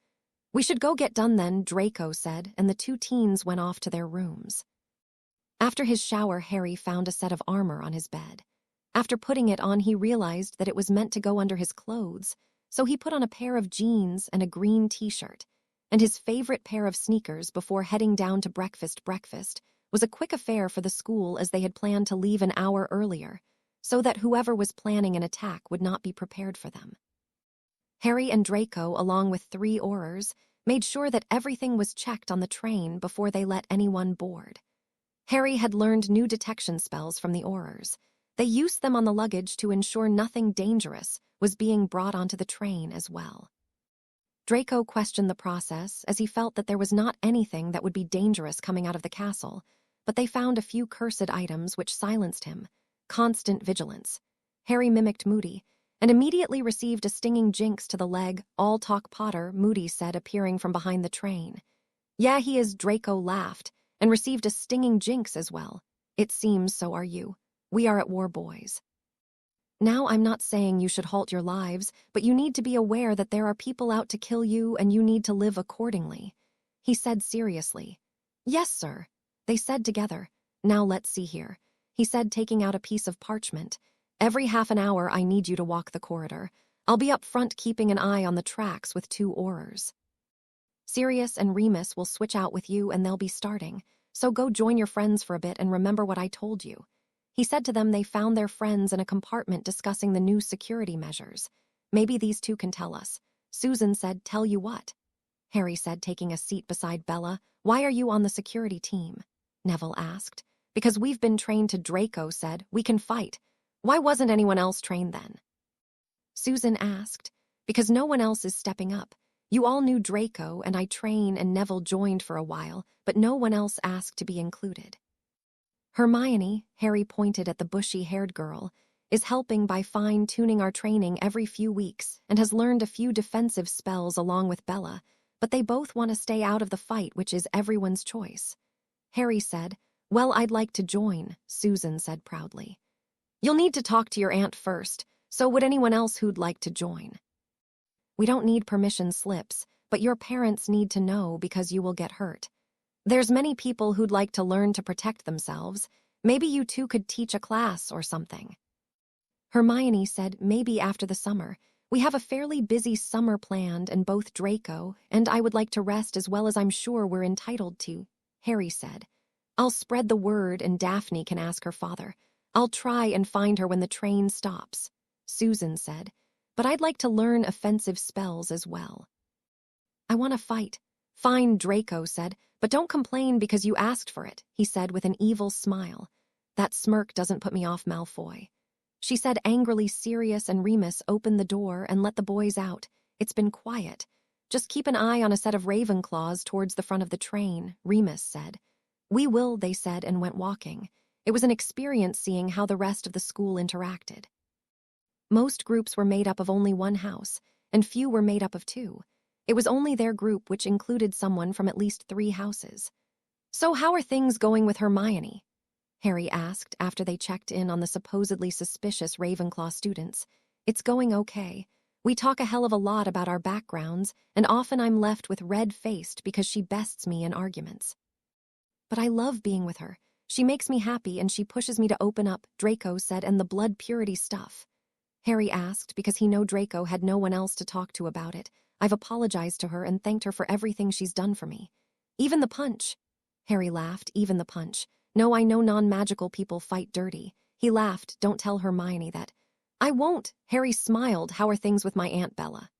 "We should go get done then," Draco said, and the two teens went off to their rooms. After his shower, Harry found a set of armor on his bed. After putting it on, he realized that it was meant to go under his clothes, so he put on a pair of jeans and a green t-shirt, and his favorite pair of sneakers before heading down to breakfast. Breakfast was a quick affair for the school, as they had planned to leave an hour earlier, so that whoever was planning an attack would not be prepared for them. Harry and Draco, along with 3 Aurors, made sure that everything was checked on the train before they let anyone board. Harry had learned new detection spells from the Aurors. They used them on the luggage to ensure nothing dangerous was being brought onto the train as well. Draco questioned the process, as he felt that there was not anything that would be dangerous coming out of the castle, but they found a few cursed items which silenced him. Constant vigilance. Harry mimicked Moody, and immediately received a stinging jinx to the leg. "All talk Potter," Moody said, appearing from behind the train. "Yeah, he is," Draco laughed, and received a stinging jinx as well. "It seems so are you. We are at war, boys. Now, I'm not saying you should halt your lives, but you need to be aware that there are people out to kill you and you need to live accordingly," he said seriously. "Yes, sir," they said together. "Now let's see here," he said, taking out a piece of parchment. "Every half an hour I need you to walk the corridor. I'll be up front keeping an eye on the tracks with 2 Aurors. Sirius and Remus will switch out with you and they'll be starting, so go join your friends for a bit and remember what I told you." He said to them they found their friends in a compartment discussing the new security measures. "Maybe these two can tell us." Susan said. "Tell you what?" Harry said, taking a seat beside Bella. "Why are you on the security team?" Neville asked. "Because we've been trained to," Draco said. "We can fight." "Why wasn't anyone else trained then?" Susan asked. "Because no one else is stepping up. You all knew Draco, and I train, and Neville joined for a while, but no one else asked to be included. Hermione," Harry pointed at the bushy-haired girl, "is helping by fine-tuning our training every few weeks and has learned a few defensive spells along with Bella, but they both want to stay out of the fight, which is everyone's choice." Harry said. "Well, I'd like to join," Susan said proudly. "You'll need to talk to your aunt first. So would anyone else who'd like to join? We don't need permission slips, but your parents need to know because you will get hurt. There's many people who'd like to learn to protect themselves. Maybe you two could teach a class or something. Hermione said maybe after the summer. We have a fairly busy summer planned and both Draco and I would like to rest as well as I'm sure we're entitled to, Harry said. I'll spread the word and Daphne can ask her father. I'll try and find her when the train stops, Susan said, but I'd like to learn offensive spells as well. I want to fight. Fine, Draco said, but don't complain because you asked for it, he said with an evil smile. That smirk doesn't put me off, Malfoy. She said angrily. Sirius and Remus opened the door and let the boys out. It's been quiet. Just keep an eye on a set of Ravenclaws towards the front of the train, Remus said. We will, they said, and went walking. It was an experience seeing how the rest of the school interacted. Most groups were made up of only one house, and few were made up of two. It was only their group which included someone from at least 3 houses. So how are things going with Hermione? Harry asked after they checked in on the supposedly suspicious Ravenclaw students. It's going okay. We talk a hell of a lot about our backgrounds, and often I'm left with red-faced because she bests me in arguments. But I love being with her. She makes me happy and she pushes me to open up, Draco said, and the blood purity stuff. Harry asked because he knew Draco had no one else to talk to about it. I've apologized to her and thanked her for everything she's done for me. Even the punch. Harry laughed. Even the punch. No, I know non-magical people fight dirty. He laughed. Don't tell Hermione that. I won't. Harry smiled. How are things with my Aunt Bella?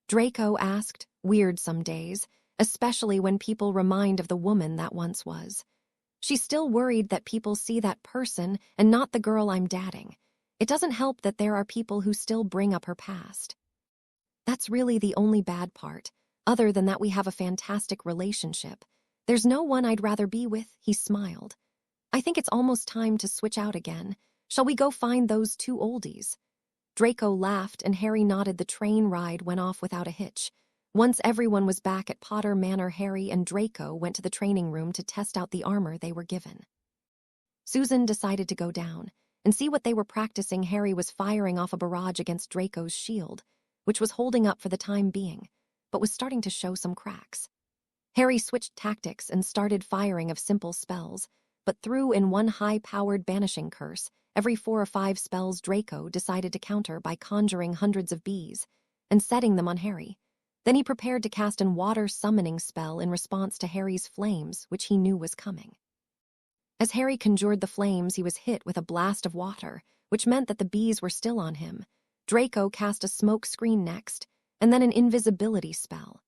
Draco asked. Weird some days, especially when people remind of the woman that once was. She's still worried that people see that person and not the girl I'm dating. It doesn't help that there are people who still bring up her past. That's really the only bad part. Other than that, we have a fantastic relationship. There's no one I'd rather be with, he smiled. I think it's almost time to switch out again. Shall we go find those 2 oldies? Draco laughed and Harry nodded. The train ride went off without a hitch. Once everyone was back at Potter Manor, Harry and Draco went to the training room to test out the armor they were given. Susan decided to go down and see what they were practicing. Harry was firing off a barrage against Draco's shield, which was holding up for the time being, but was starting to show some cracks. Harry switched tactics and started firing of simple spells, but threw in one high-powered banishing curse. Every 4 or 5 spells Draco decided to counter by conjuring hundreds of bees and setting them on Harry. Then he prepared to cast an water summoning spell in response to Harry's flames, which he knew was coming. As Harry conjured the flames, he was hit with a blast of water, which meant that the bees were still on him. Draco cast a smoke screen next, and then an invisibility spell.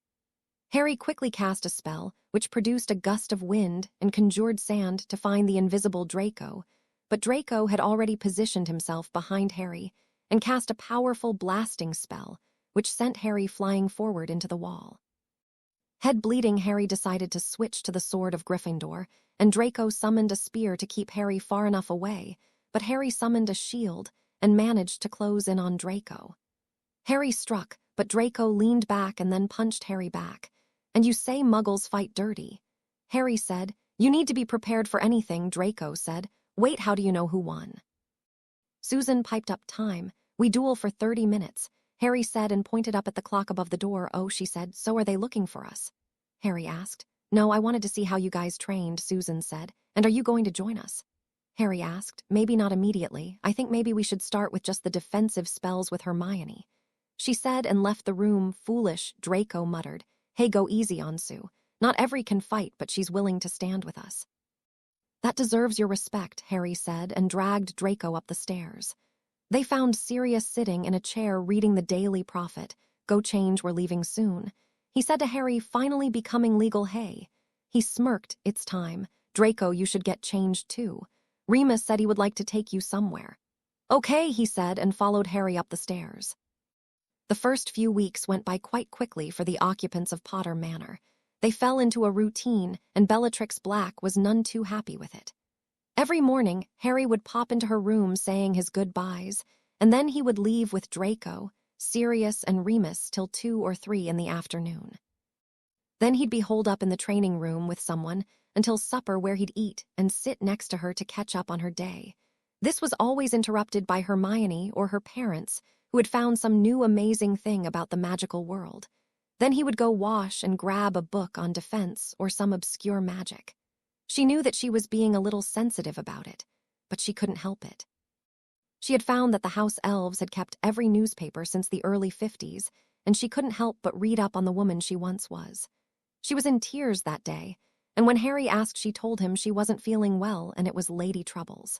Harry quickly cast a spell, which produced a gust of wind and conjured sand to find the invisible Draco, but Draco had already positioned himself behind Harry and cast a powerful blasting spell, which sent Harry flying forward into the wall. Head bleeding, Harry decided to switch to the sword of Gryffindor, and Draco summoned a spear to keep Harry far enough away, but Harry summoned a shield and managed to close in on Draco. Harry struck, but Draco leaned back and then punched Harry back. And you say muggles fight dirty? Harry said. You need to be prepared for anything, Draco said. Wait, how do you know who won? Susan piped up. Time. We duel for 30 minutes, Harry said and pointed up at the clock above the door. Oh, she said, so are they looking for us? Harry asked. No, I wanted to see how you guys trained, Susan said. And are you going to join us? Harry asked. Maybe not immediately. I think maybe we should start with just the defensive spells with Hermione. She said and left the room. Foolish, Draco muttered. Hey, go easy on Sue. Not every can fight, but she's willing to stand with us. That deserves your respect, Harry said and dragged Draco up the stairs. They found Sirius sitting in a chair reading the Daily Prophet. Go change, we're leaving soon. He said to Harry, finally becoming legal. Hey. He smirked. It's time. Draco, you should get changed too. Remus said he would like to take you somewhere. Okay, he said and followed Harry up the stairs. The first few weeks went by quite quickly for the occupants of Potter Manor. They fell into a routine, and Bellatrix Black was none too happy with it. Every morning, Harry would pop into her room saying his goodbyes, and then he would leave with Draco, Sirius, and Remus till 2 or 3 in the afternoon. Then he'd be holed up in the training room with someone until supper, where he'd eat and sit next to her to catch up on her day. This was always interrupted by Hermione or her parents, who had found some new amazing thing about the magical world. Then he would go wash and grab a book on defense or some obscure magic. She knew that she was being a little sensitive about it, but she couldn't help it. She had found that the house elves had kept every newspaper since the early 50s, and she couldn't help but read up on the woman she once was. She was in tears that day, and when Harry asked, she told him she wasn't feeling well and it was Lady Troubles.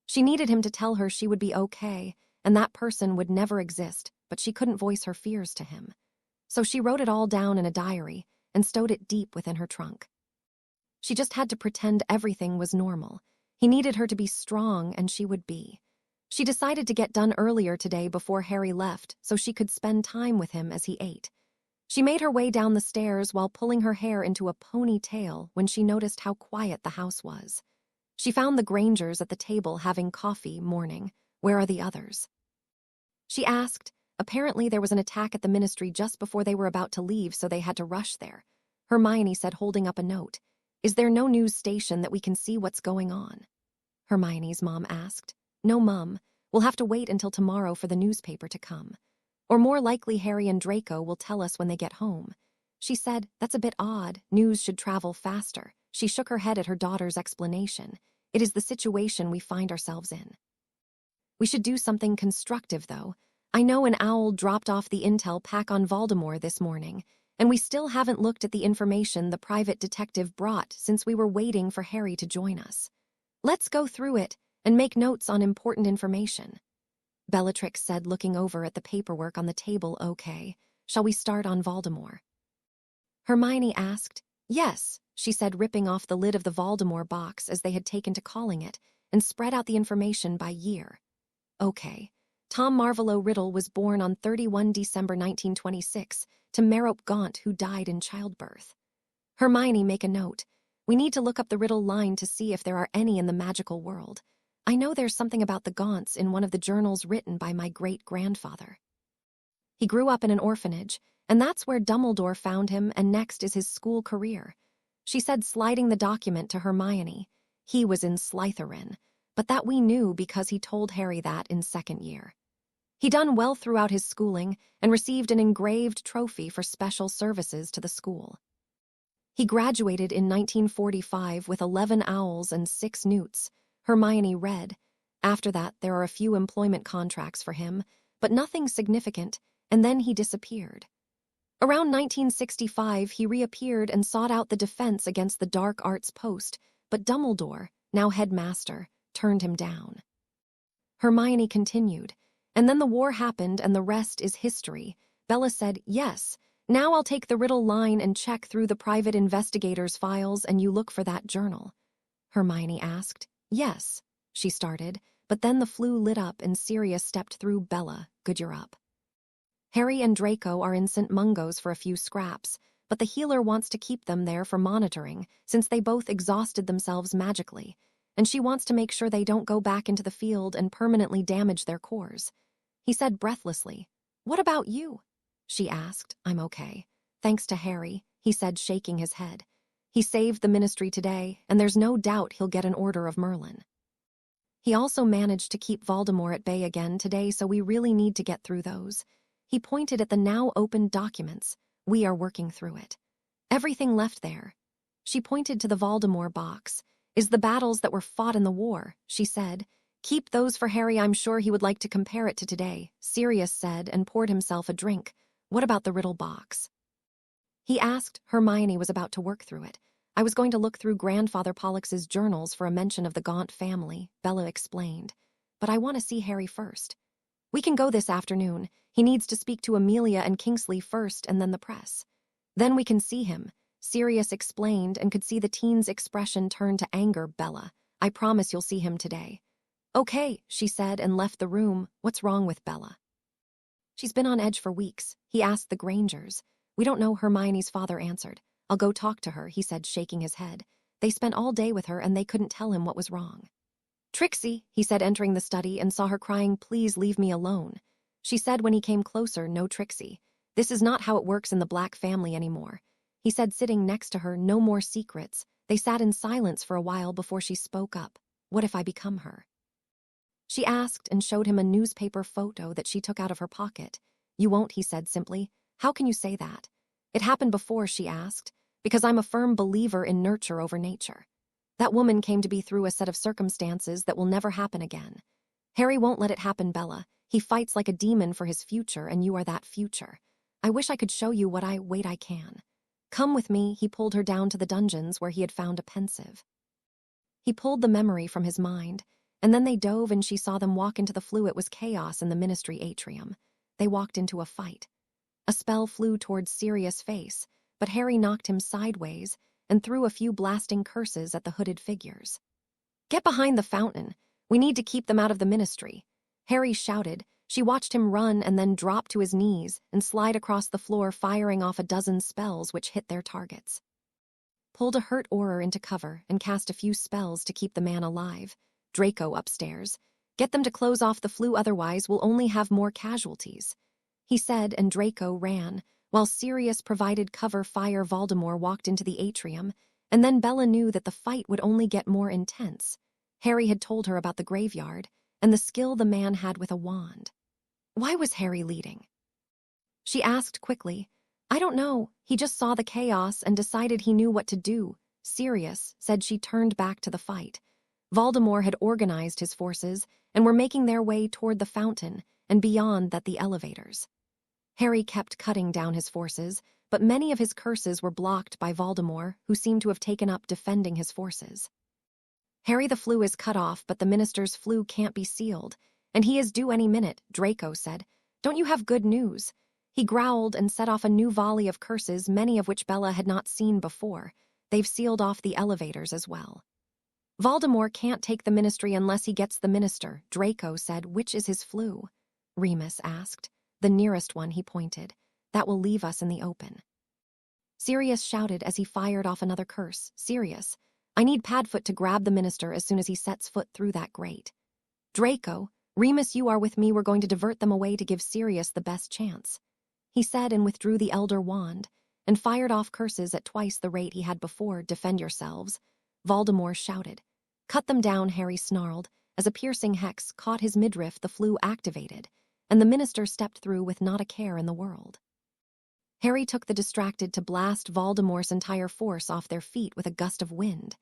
She needed him to tell her she would be okay, and that person would never exist, but she couldn't voice her fears to him. So she wrote it all down in a diary and stowed it deep within her trunk. She just had to pretend everything was normal. He needed her to be strong, and she would be. She decided to get done earlier today before Harry left so she could spend time with him as he ate. She made her way down the stairs while pulling her hair into a ponytail when she noticed how quiet the house was. She found the Grangers at the table having coffee. Morning. Where are the others? She asked. Apparently there was an attack at the ministry just before they were about to leave, so they had to rush there. Hermione said, holding up a note. Is there no news station that we can see what's going on? Hermione's mom asked. No, Mum. We'll have to wait until tomorrow for the newspaper to come. Or more likely Harry and Draco will tell us when they get home. She said, that's a bit odd. News should travel faster. She shook her head at her daughter's explanation. It is the situation we find ourselves in. We should do something constructive, though. I know an owl dropped off the intel pack on Voldemort this morning, and we still haven't looked at the information the private detective brought since we were waiting for Harry to join us. Let's go through it and make notes on important information. Bellatrix said, looking over at the paperwork on the table. Okay, shall we start on Voldemort? Hermione asked. Yes, she said, ripping off the lid of the Voldemort box as they had taken to calling it, and spread out the information by year. Okay. Tom Marvolo Riddle was born on 31 December 1926 to Merope Gaunt, who died in childbirth. Hermione, make a note. We need to look up the Riddle line to see if there are any in the magical world. I know there's something about the Gaunts in one of the journals written by my great-grandfather. He grew up in an orphanage, and that's where Dumbledore found him, and next is his school career. She said, sliding the document to Hermione. He was in Slytherin, but that we knew because he told Harry that in second year. He done well throughout his schooling and received an engraved trophy for special services to the school. He graduated in 1945 with 11 owls and 6 newts. Hermione read. After that, there are a few employment contracts for him, but nothing significant, and then he disappeared. Around 1965, he reappeared and sought out the defense against the dark arts post, but Dumbledore, now headmaster, turned him down. Hermione continued. And then the war happened and the rest is history. Bella said, yes. Now I'll take the Riddle line and check through the private investigator's files and you look for that journal. Hermione asked. Yes, she started, but then the flue lit up and Sirius stepped through. Bella, good, you're up. Harry and Draco are in St. Mungo's for a few scraps, but the healer wants to keep them there for monitoring since they both exhausted themselves magically, and she wants to make sure they don't go back into the field and permanently damage their cores. He said breathlessly, what about you? She asked. I'm okay. Thanks to Harry, he said, shaking his head. He saved the ministry today, and there's no doubt he'll get an order of Merlin. He also managed to keep Voldemort at bay again today, so we really need to get through those. He pointed at the now opened documents. We are working through it. Everything left there. She pointed to the Voldemort box. Is the battles that were fought in the war, she said. Keep those for Harry, I'm sure he would like to compare it to today, Sirius said and poured himself a drink. What about the Riddle box? He asked. Hermione was about to work through it. I was going to look through Grandfather Pollux's journals for a mention of the Gaunt family, Bella explained. But I want to see Harry first. We can go this afternoon. He needs to speak to Amelia and Kingsley first and then the press. Then we can see him, Sirius explained and could see the teen's expression turn to anger. Bella, I promise you'll see him today. Okay, she said and left the room. What's wrong with Bella? She's been on edge for weeks. He asked the Grangers. We don't know, Hermione's father answered. I'll go talk to her, he said, shaking his head. They spent all day with her and they couldn't tell him what was wrong. Trixie, he said, entering the study and saw her crying. Please leave me alone. She said when he came closer. No, Trixie. This is not how it works in the Black family anymore. He said, sitting next to her. No more secrets. They sat in silence for a while before she spoke up. What if I become her? She asked and showed him a newspaper photo that she took out of her pocket. You won't, he said simply. How can you say that? It happened before, she asked. Because I'm a firm believer in nurture over nature. That woman came to be through a set of circumstances that will never happen again. Harry won't let it happen, Bella. He fights like a demon for his future, and you are that future. I wish I could show you what I can. Come with me, he pulled her down to the dungeons where he had found a pensive. He pulled the memory from his mind, and then they dove and she saw them walk into the flue. It was chaos in the ministry atrium. They walked into a fight. A spell flew towards Sirius' face, but Harry knocked him sideways and threw a few blasting curses at the hooded figures. Get behind the fountain. We need to keep them out of the ministry. Harry shouted. She watched him run and then drop to his knees and slide across the floor, firing off a dozen spells which hit their targets. Pulled a hurt Auror into cover and cast a few spells to keep the man alive. Draco upstairs. Get them to close off the flue, otherwise we'll only have more casualties. He said, and Draco ran, while Sirius provided cover fire. Voldemort walked into the atrium, and then Bella knew that the fight would only get more intense. Harry had told her about the graveyard, and the skill the man had with a wand. Why was Harry leading? She asked quickly. I don't know, he just saw the chaos and decided he knew what to do. Sirius said. She turned back to the fight. Voldemort had organized his forces and were making their way toward the fountain, and beyond that the elevators. Harry kept cutting down his forces, but many of his curses were blocked by Voldemort, who seemed to have taken up defending his forces. Harry, the flue is cut off, but the minister's flue can't be sealed, and he is due any minute, Draco said. Don't you have good news? He growled and set off a new volley of curses, many of which Bella had not seen before. They've sealed off the elevators as well. Voldemort can't take the ministry unless he gets the minister, Draco said. Which is his flue? Remus asked. The nearest one, he pointed. That will leave us in the open. Sirius shouted as he fired off another curse. Sirius, I need Padfoot to grab the minister as soon as he sets foot through that grate. Draco, Remus, you are with me. We're going to divert them away to give Sirius the best chance. He said and withdrew the Elder Wand and fired off curses at twice the rate he had before. Defend yourselves, Voldemort shouted. Cut them down, Harry snarled, as a piercing hex caught his midriff. The flue activated, and the minister stepped through with not a care in the world. Harry took the distracted to blast Voldemort's entire force off their feet with a gust of wind.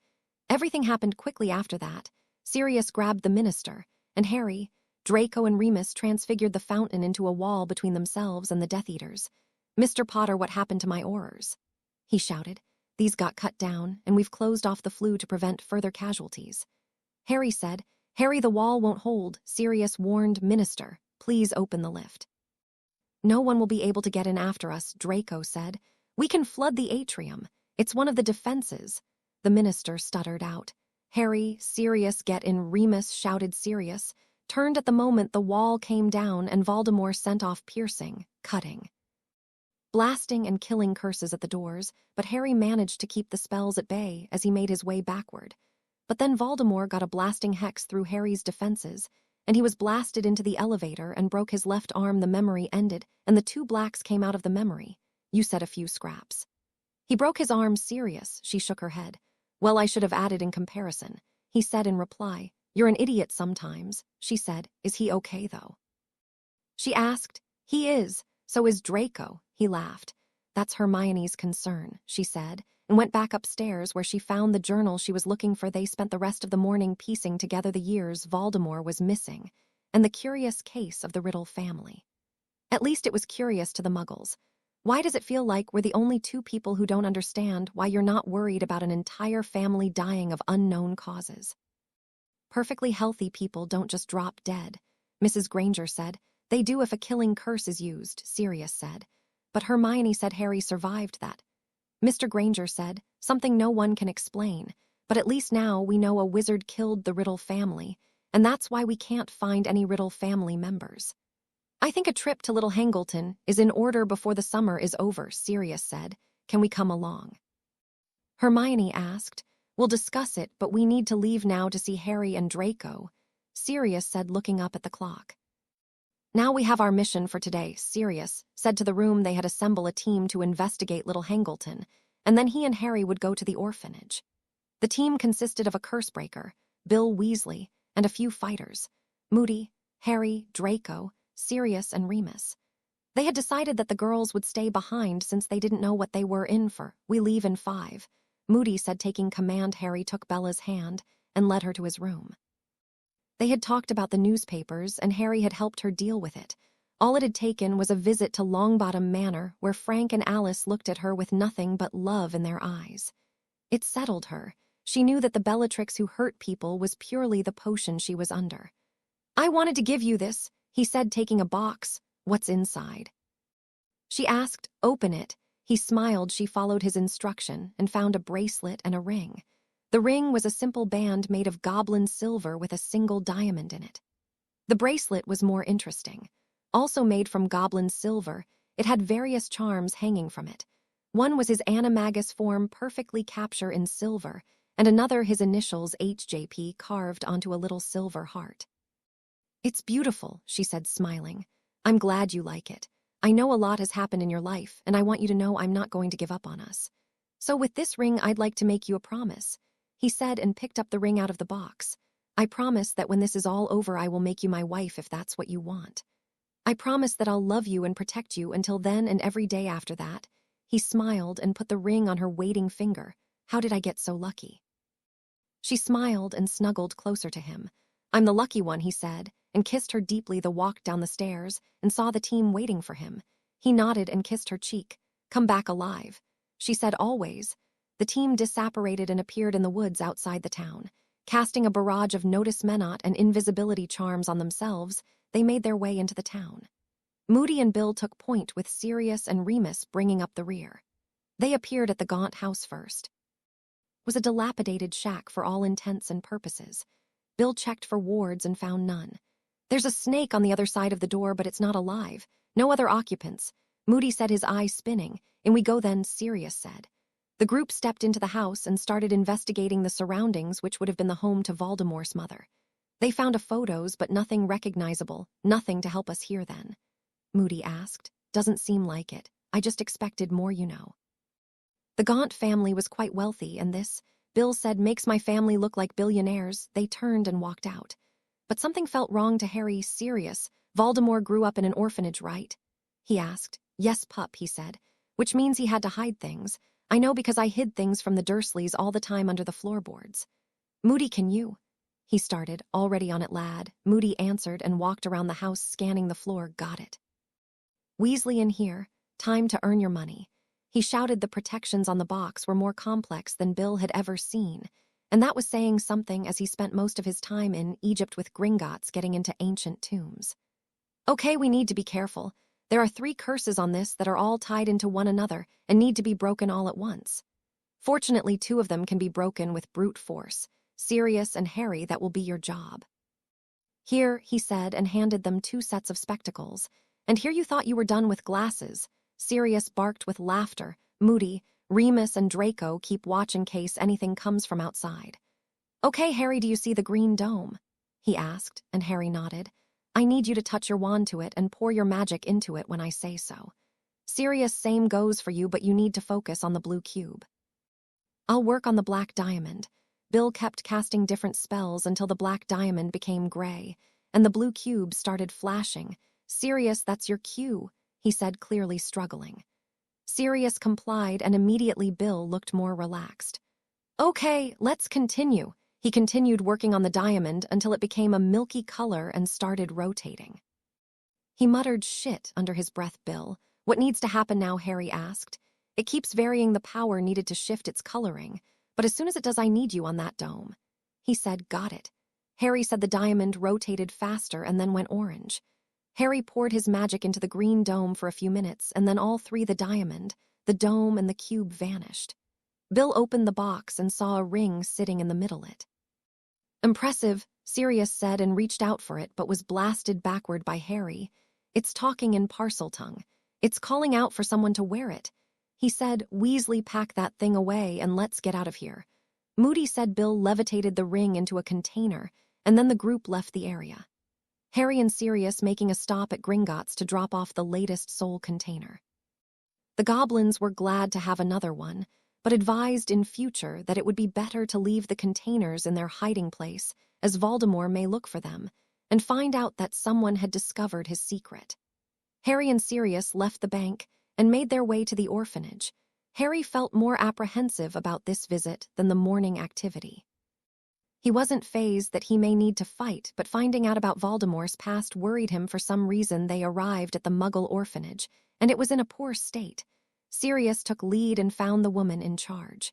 Everything happened quickly after that. Sirius grabbed the minister, and Harry, Draco and Remus transfigured the fountain into a wall between themselves and the Death Eaters. Mr. Potter, what happened to my Aurors? He shouted. These got cut down, and we've closed off the flue to prevent further casualties. Harry said. Harry, the wall won't hold. Sirius warned. Minister, please open the lift. No one will be able to get in after us, Draco said. We can flood the atrium. It's one of the defenses. The minister stuttered out. Harry, Sirius, get in. Remus shouted. Sirius turned at the moment the wall came down and Voldemort sent off piercing, cutting, blasting and killing curses at the doors, but Harry managed to keep the spells at bay as he made his way backward. But then Voldemort got a blasting hex through Harry's defenses, and he was blasted into the elevator and broke his left arm. The memory ended, and the two blacks came out of the memory. You said a few scraps. He broke his arm. Sirius, she shook her head. Well, I should have added in comparison. He said in reply. You're an idiot sometimes, she said. Is he okay, though? She asked. He is. So is Draco, he laughed. That's Hermione's concern, she said, and went back upstairs where she found the journal she was looking for. They spent the rest of the morning piecing together the years Voldemort was missing and the curious case of the Riddle family. At least it was curious to the Muggles. Why does it feel like we're the only two people who don't understand why you're not worried about an entire family dying of unknown causes? Perfectly healthy people don't just drop dead, Mrs. Granger said. They do if a killing curse is used, Sirius said. But Hermione said Harry survived that. Mr. Granger said, something no one can explain, but at least now we know a wizard killed the Riddle family, and that's why we can't find any Riddle family members. I think a trip to Little Hangleton is in order before the summer is over, Sirius said. Can we come along? Hermione asked. We'll discuss it, but we need to leave now to see Harry and Draco, Sirius said, looking up at the clock. Now we have our mission for today, Sirius said to the room. They had assembled a team to investigate Little Hangleton, and then he and Harry would go to the orphanage. The team consisted of a cursebreaker, Bill Weasley, and a few fighters. Moody, Harry, Draco, Sirius, and Remus. They had decided that the girls would stay behind since they didn't know what they were in for. "We leave in 5. Moody said, taking command. Harry took Bella's hand and led her to his room. They had talked about the newspapers, and Harry had helped her deal with it. All it had taken was a visit to Longbottom Manor, where Frank and Alice looked at her with nothing but love in their eyes. It settled her. She knew that the Bellatrix who hurt people was purely the potion she was under. "I wanted to give you this," he said, taking a box. "What's inside?" She asked. "Open it." He smiled. She followed his instruction and found a bracelet and a ring. The ring was a simple band made of goblin silver with a single diamond in it. The bracelet was more interesting. Also made from goblin silver, it had various charms hanging from it. One was his animagus form perfectly captured in silver, and another his initials HJP carved onto a little silver heart. "It's beautiful," she said, smiling. "I'm glad you like it. I know a lot has happened in your life, and I want you to know I'm not going to give up on us. So with this ring, I'd like to make you a promise," he said, and picked up the ring out of the box. "I promise that when this is all over, I will make you my wife if that's what you want. I promise that I'll love you and protect you until then and every day after that." He smiled and put the ring on her waiting finger. "How did I get so lucky?" She smiled and snuggled closer to him. "I'm the lucky one," he said, and kissed her deeply. The walk down the stairs and saw the team waiting for him. He nodded and kissed her cheek. "Come back alive," she said. "Always." The team disapparated and appeared in the woods outside the town. Casting a barrage of notice menot and invisibility charms on themselves, they made their way into the town. Moody and Bill took point, with Sirius and Remus bringing up the rear. They appeared at the gaunt house first. It was a dilapidated shack for all intents and purposes. Bill checked for wards and found none. "There's a snake on the other side of the door, but it's not alive. No other occupants." Moody said, his eyes spinning. "In we go then," Sirius said. The group stepped into the house and started investigating the surroundings, which would have been the home to Voldemort's mother. They found photos, but nothing recognizable, nothing to help us here then. Moody asked. "Doesn't seem like it. I just expected more, you know." The Gaunt family was quite wealthy, and this, Bill said, makes my family look like billionaires. They turned and walked out. But something felt wrong to Harry. "Sirius, Voldemort grew up in an orphanage, right?" he asked. "Yes, pup," he said, "which means he had to hide things. I know because I hid things from the Dursleys all the time under the floorboards." "Moody, can you?" he started, already on it, lad. Moody answered and walked around the house, scanning the floor. "Got it." "Weasley in here. Time to earn your money." He shouted. The protections on the box were more complex than Bill had ever seen, and that was saying something, as he spent most of his time in Egypt with Gringotts getting into ancient tombs. "Okay, we need to be careful. There are 3 curses on this that are all tied into one another and need to be broken all at once. Fortunately, 2 of them can be broken with brute force. Sirius and Harry, that will be your job." "Here," he said, and handed them 2 sets of spectacles. "And here, you thought you were done with glasses." Sirius barked with laughter. "Moody, Remus, and Draco, keep watch in case anything comes from outside." "Okay, Harry, do you see the green dome?" he asked, and Harry nodded. "I need you to touch your wand to it and pour your magic into it when I say so." "Sirius, same goes for you, but you need to focus on the blue cube." "I'll work on the black diamond." Bill kept casting different spells until the black diamond became gray, and the blue cube started flashing. "Sirius, that's your cue," he said, clearly struggling. Sirius complied, and immediately Bill looked more relaxed. "Okay, let's continue." He continued working on the diamond until it became a milky color and started rotating. He muttered shit under his breath. "Bill, what needs to happen now?" Harry asked. "It keeps varying the power needed to shift its coloring, but as soon as it does, I need you on that dome." He said, "Got it." Harry said the diamond rotated faster and then went orange. Harry poured his magic into the green dome for a few minutes, and then all 3, the diamond, the dome, and the cube, vanished. Bill opened the box and saw a ring sitting in the middle it. "Impressive," Sirius said, and reached out for it, but was blasted backward by Harry. "It's talking in parcel tongue. It's calling out for someone to wear it." He said, "Weasley, pack that thing away and let's get out of here." Moody said. Bill levitated the ring into a container, and then the group left the area. Harry and Sirius making a stop at Gringotts to drop off the latest soul container. The goblins were glad to have another one, but advised in future that it would be better to leave the containers in their hiding place, as Voldemort may look for them, and find out that someone had discovered his secret. Harry and Sirius left the bank and made their way to the orphanage. Harry felt more apprehensive about this visit than the morning activity. He wasn't fazed that he may need to fight, but finding out about Voldemort's past worried him. For some reason. They arrived at the Muggle orphanage, and it was in a poor state. Sirius took lead and found the woman in charge.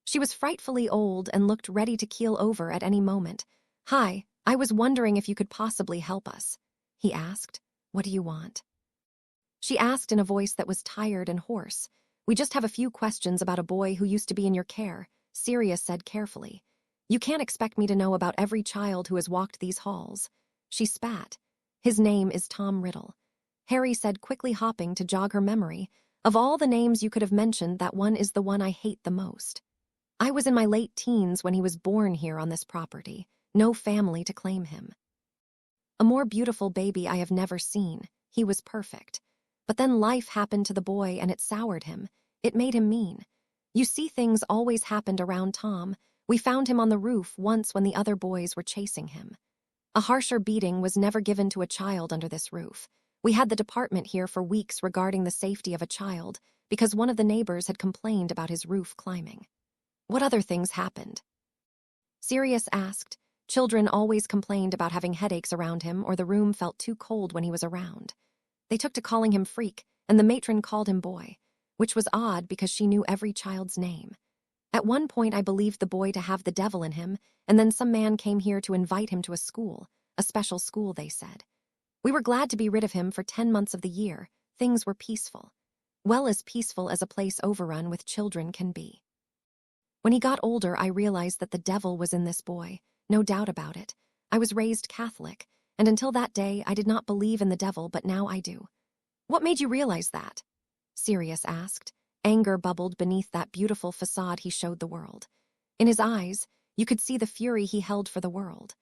She was frightfully old and looked ready to keel over at any moment. "Hi, I was wondering if you could possibly help us," he asked. "What do you want?" She asked in a voice that was tired and hoarse. "We just have a few questions about a boy who used to be in your care," Sirius said carefully. "You can't expect me to know about every child who has walked these halls." She spat. "His name is Tom Riddle," Harry said, quickly hopping to jog her memory. "Of all the names you could have mentioned, that one is the one I hate the most. I was in my late teens when he was born here on this property. No family to claim him. A more beautiful baby I have never seen. He was perfect. But then life happened to the boy and it soured him. It made him mean. You see, things always happened around Tom. We found him on the roof once when the other boys were chasing him. A harsher beating was never given to a child under this roof. We had the department here for weeks regarding the safety of a child because one of the neighbors had complained about his roof climbing." "What other things happened?" Sirius asked. Children always complained about having headaches around him, or the room felt too cold when he was around. They took to calling him Freak, and the matron called him Boy, which was odd because she knew every child's name. At one point I believed the boy to have the devil in him, and then some man came here to invite him to a school, a special school, they said. We were glad to be rid of him for 10 months of the year. Things were peaceful. Well, as peaceful as a place overrun with children can be. When he got older, I realized that the devil was in this boy, no doubt about it. I was raised Catholic, and until that day I did not believe in the devil, but now I do." "What made you realize that?" Sirius asked. Anger bubbled beneath that beautiful facade he showed the world. In his eyes, you could see the fury he held for the world.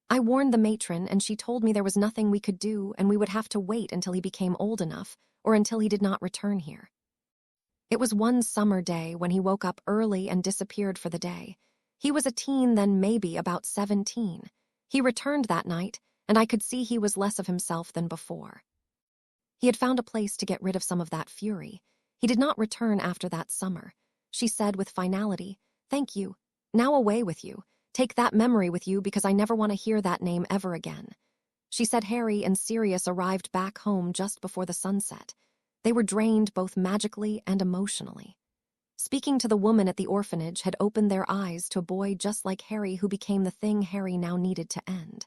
"I warned the matron, and she told me there was nothing we could do, and we would have to wait until he became old enough, or until he did not return here. It was one summer day when he woke up early and disappeared for the day. He was a teen then, maybe about 17. He returned that night, and I could see he was less of himself than before. He had found a place to get rid of some of that fury. He did not return after that summer." She said with finality. "Thank you. Now away with you. Take that memory with you because I never want to hear that name ever again." She said. Harry and Sirius arrived back home just before the sunset. They were drained both magically and emotionally. Speaking to the woman at the orphanage had opened their eyes to a boy just like Harry who became the thing Harry now needed to end.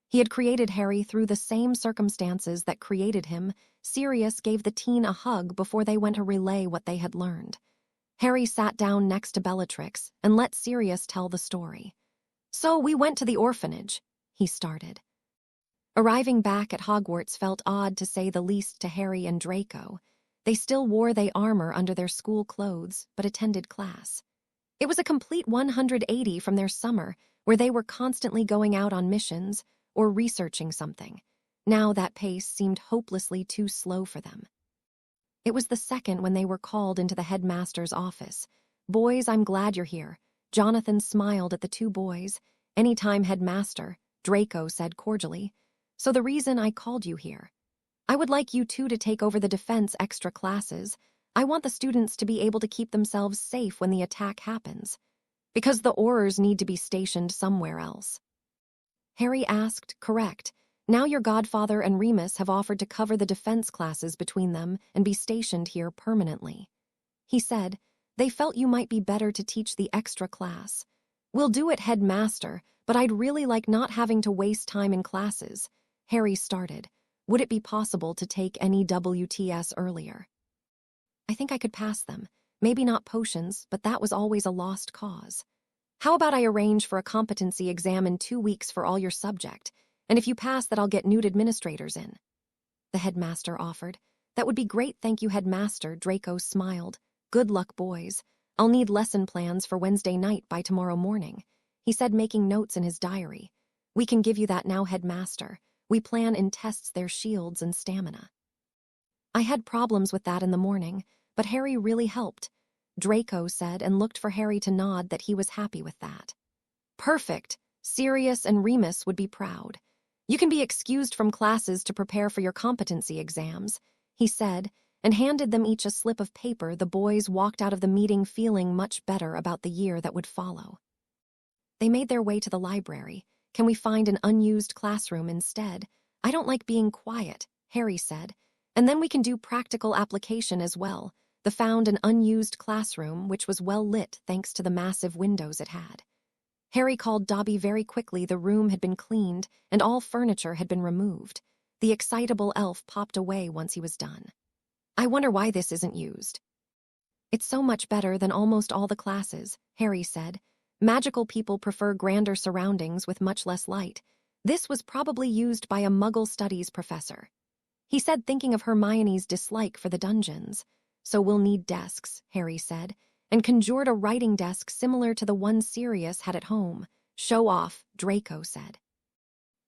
He had created Harry through the same circumstances that created him. Sirius gave the teen a hug before they went to relay what they had learned. Harry sat down next to Bellatrix and let Sirius tell the story. "So we went to the orphanage," he started. Arriving back at Hogwarts felt odd, to say the least, to Harry and Draco. They still wore their armor under their school clothes, but attended class. It was a complete 180 from their summer, where they were constantly going out on missions or researching something. Now that pace seemed hopelessly too slow for them. It was the second when they were called into the headmaster's office. "Boys, I'm glad you're here." Jonathan smiled at the two boys. "Anytime, headmaster," Draco said cordially. "So the reason I called you here. I would like you two to take over the defense extra classes. I want the students to be able to keep themselves safe when the attack happens, because the Aurors need to be stationed somewhere else." Harry asked. "Correct. Now your godfather and Remus have offered to cover the defense classes between them and be stationed here permanently." He said. "They felt you might be better to teach the extra class." "We'll do it, headmaster, but I'd really like not having to waste time in classes." Harry started. "Would it be possible to take any WTS earlier?" "I think I could pass them. Maybe not potions, but that was always a lost cause." "How about I arrange for a competency exam in 2 weeks for all your subject, and if you pass that I'll get new administrators in?" the headmaster offered. "That would be great, thank you, headmaster," Draco smiled. "Good luck, boys. I'll need lesson plans for Wednesday night by tomorrow morning," he said, making notes in his diary. "We can give you that now, headmaster. We plan in tests their shields and stamina." "I had problems with that in the morning, but Harry really helped," Draco said, and looked for Harry to nod that he was happy with that. "Perfect. Sirius and Remus would be proud." You can be excused from classes to prepare for your competency exams, he said, and handed them each a slip of paper. The boys walked out of the meeting feeling much better about the year that would follow. They made their way to the library. Can we find an unused classroom instead? I don't like being quiet, Harry said. And then we can do practical application as well. They found an unused classroom, which was well lit thanks to the massive windows it had. Harry called Dobby very quickly. The room had been cleaned, and all furniture had been removed. The excitable elf popped away once he was done. I wonder why this isn't used. It's so much better than almost all the classes, Harry said. Magical people prefer grander surroundings with much less light. This was probably used by a Muggle studies professor. He said, thinking of Hermione's dislike for the dungeons. So we'll need desks, Harry said, and conjured a writing desk similar to the one Sirius had at home. Show off, Draco said.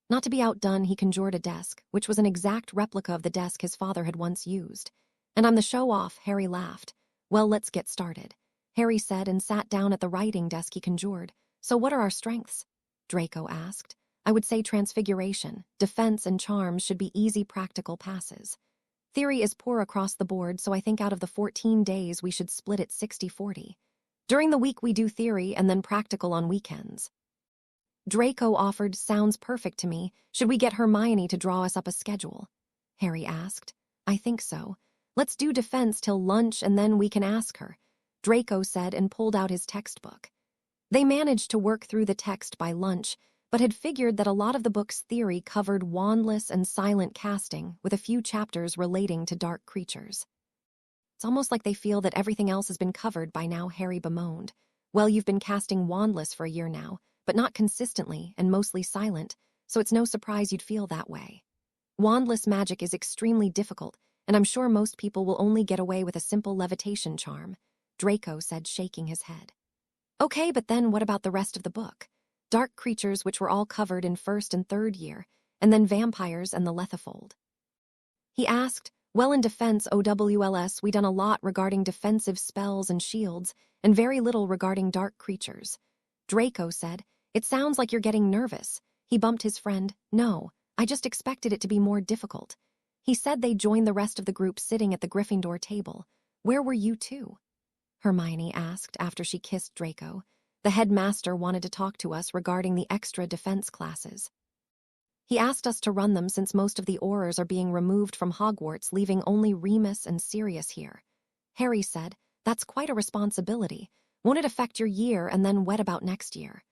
Not to be outdone, he conjured a desk, which was an exact replica of the desk his father had once used. And I'm the show-off, Harry laughed. Well, let's get started, Harry said, and sat down at the writing desk he conjured. So what are our strengths? Draco asked. I would say transfiguration, defense, and charms should be easy practical passes. Theory is poor across the board, so I think out of the 14 days we should split it 60-40. During the week we do theory and then practical on weekends. Draco offered, sounds perfect to me. Should we get Hermione to draw us up a schedule? Harry asked. I think so. Let's do defense till lunch and then we can ask her, Draco said, and pulled out his textbook. They managed to work through the text by lunch, but had figured that a lot of the book's theory covered wandless and silent casting, with a few chapters relating to dark creatures. It's almost like they feel that everything else has been covered by now, Harry bemoaned. Well, you've been casting wandless for a year now, but not consistently and mostly silent, so it's no surprise you'd feel that way. Wandless magic is extremely difficult, and I'm sure most people will only get away with a simple levitation charm, Draco said, shaking his head. Okay, but then what about the rest of the book? Dark creatures which were all covered in first and third year, and then vampires and the Lethifold. He asked, well, in defense OWLS we done a lot regarding defensive spells and shields, and very little regarding dark creatures. Draco said, it sounds like you're getting nervous. He bumped his friend. No, I just expected it to be more difficult. He said they joined the rest of the group sitting at the Gryffindor table. Where were you two? Hermione asked after she kissed Draco. The headmaster wanted to talk to us regarding the extra defense classes. He asked us to run them since most of the Aurors are being removed from Hogwarts, leaving only Remus and Sirius here. Harry said, that's quite a responsibility. Won't it affect your year, and then what about next year?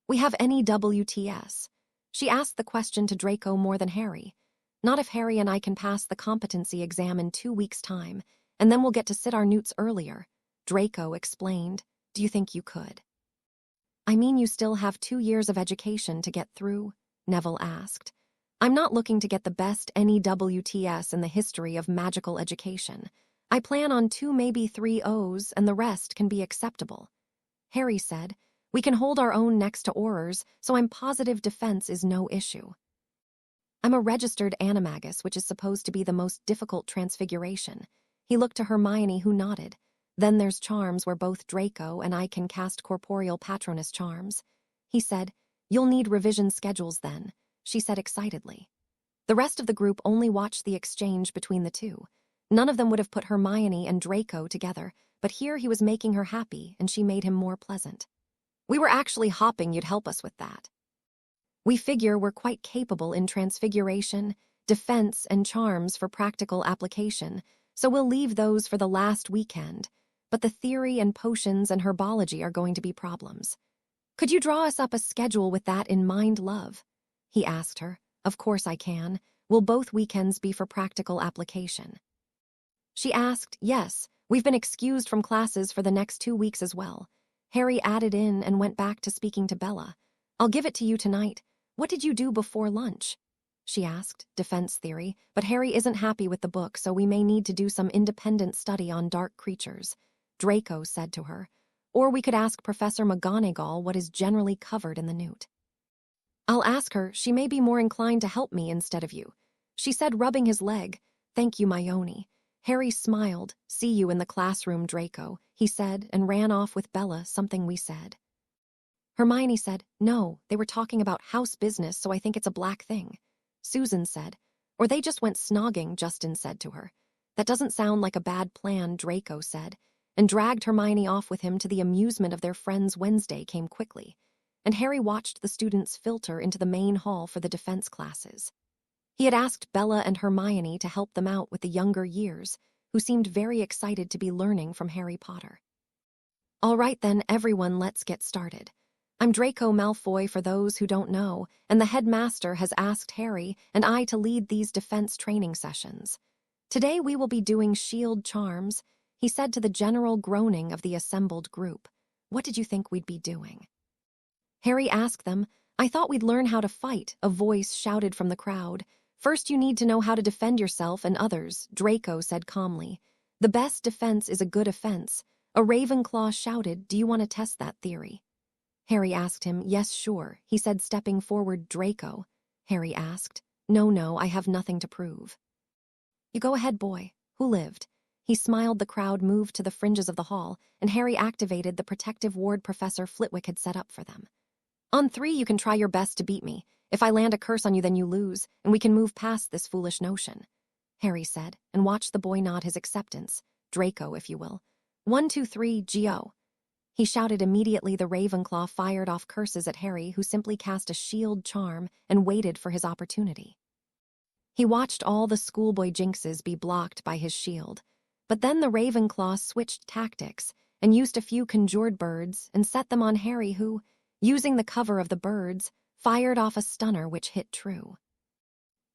We have any WTS? She asked the question to Draco more than Harry. Not if Harry and I can pass the competency exam in 2 weeks' time, and then we'll get to sit our newts earlier, Draco explained. Do you think you could? I mean, you still have 2 years of education to get through, Neville asked. I'm not looking to get the best NEWTS in the history of magical education. I plan on 2, maybe 3 O's, and the rest can be acceptable. Harry said, we can hold our own next to Aurors, so I'm positive defense is no issue. I'm a registered animagus, which is supposed to be the most difficult transfiguration. He looked to Hermione, who nodded. Then there's charms where both Draco and I can cast corporeal patronus charms. He said, you'll need revision schedules then, she said excitedly. The rest of the group only watched the exchange between the two. None of them would have put Hermione and Draco together, but here he was making her happy, and she made him more pleasant. We were actually hoping you'd help us with that. We figure we're quite capable in transfiguration, defense, and charms for practical application, so we'll leave those for the last weekend. But the theory and potions and herbology are going to be problems. Could you draw us up a schedule with that in mind, love? He asked her. Of course I can. Will both weekends be for practical application? She asked, yes, we've been excused from classes for the next 2 weeks as well. Harry added in and went back to speaking to Bella. I'll give it to you tonight. What did you do before lunch? She asked, defense theory, but Harry isn't happy with the book, so we may need to do some independent study on dark creatures, Draco said to her. Or we could ask Professor McGonagall what is generally covered in the newt. I'll ask her. She may be more inclined to help me instead of you, she said, rubbing his leg. Thank you, Hermione. Harry smiled. See you in the classroom, Draco, he said, and ran off with Bella, something we said. Hermione said, no, they were talking about house business, so I think it's a black thing. Susan said. Or they just went snogging, Justin said to her. That doesn't sound like a bad plan, Draco said, and dragged Hermione off with him to the amusement of their friends. Wednesday came quickly, and Harry watched the students filter into the main hall for the defense classes. He had asked Bella and Hermione to help them out with the younger years, who seemed very excited to be learning from Harry Potter. All right then, everyone, let's get started. I'm Draco Malfoy for those who don't know, and the headmaster has asked Harry and I to lead these defense training sessions. Today we will be doing shield charms, he said to the general groaning of the assembled group. What did you think we'd be doing? Harry asked them. I thought we'd learn how to fight, a voice shouted from the crowd. First you need to know how to defend yourself and others, Draco said calmly. The best defense is a good offense. A Ravenclaw shouted, do you want to test that theory? Harry asked him. Yes, sure, he said, stepping forward. Draco, Harry asked. No, I have nothing to prove. You go ahead, boy. Who lived? He smiled. The crowd moved to the fringes of the hall, and Harry activated the protective ward Professor Flitwick had set up for them. On 3, you can try your best to beat me. If I land a curse on you, then you lose, and we can move past this foolish notion, Harry said, and watched the boy nod his acceptance. Draco, if you will. 1, 2, 3, Go. He shouted. Immediately the Ravenclaw fired off curses at Harry, who simply cast a shield charm and waited for his opportunity. He watched all the schoolboy jinxes be blocked by his shield, but then the Ravenclaw switched tactics and used a few conjured birds and set them on Harry, who, using the cover of the birds, fired off a stunner which hit true.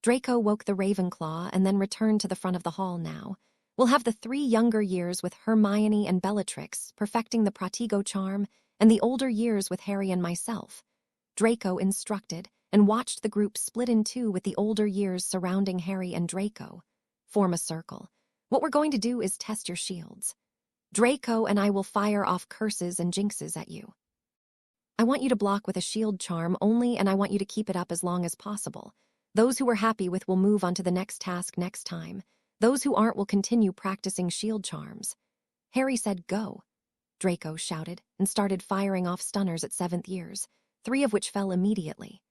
Draco woke the Ravenclaw and then returned to the front of the hall. Now, we'll have the 3 younger years with Hermione and Bellatrix perfecting the Protego charm, and the older years with Harry and myself, Draco instructed, and watched the group split in 2 with the older years surrounding Harry and Draco. Form a circle. What we're going to do is test your shields. Draco and I will fire off curses and jinxes at you. I want you to block with a shield charm only, and I want you to keep it up as long as possible. Those who we're happy with will move on to the next task next time. Those who aren't will continue practicing shield charms. Harry said, go. Draco shouted and started firing off stunners at 7th years, 3 of which fell immediately.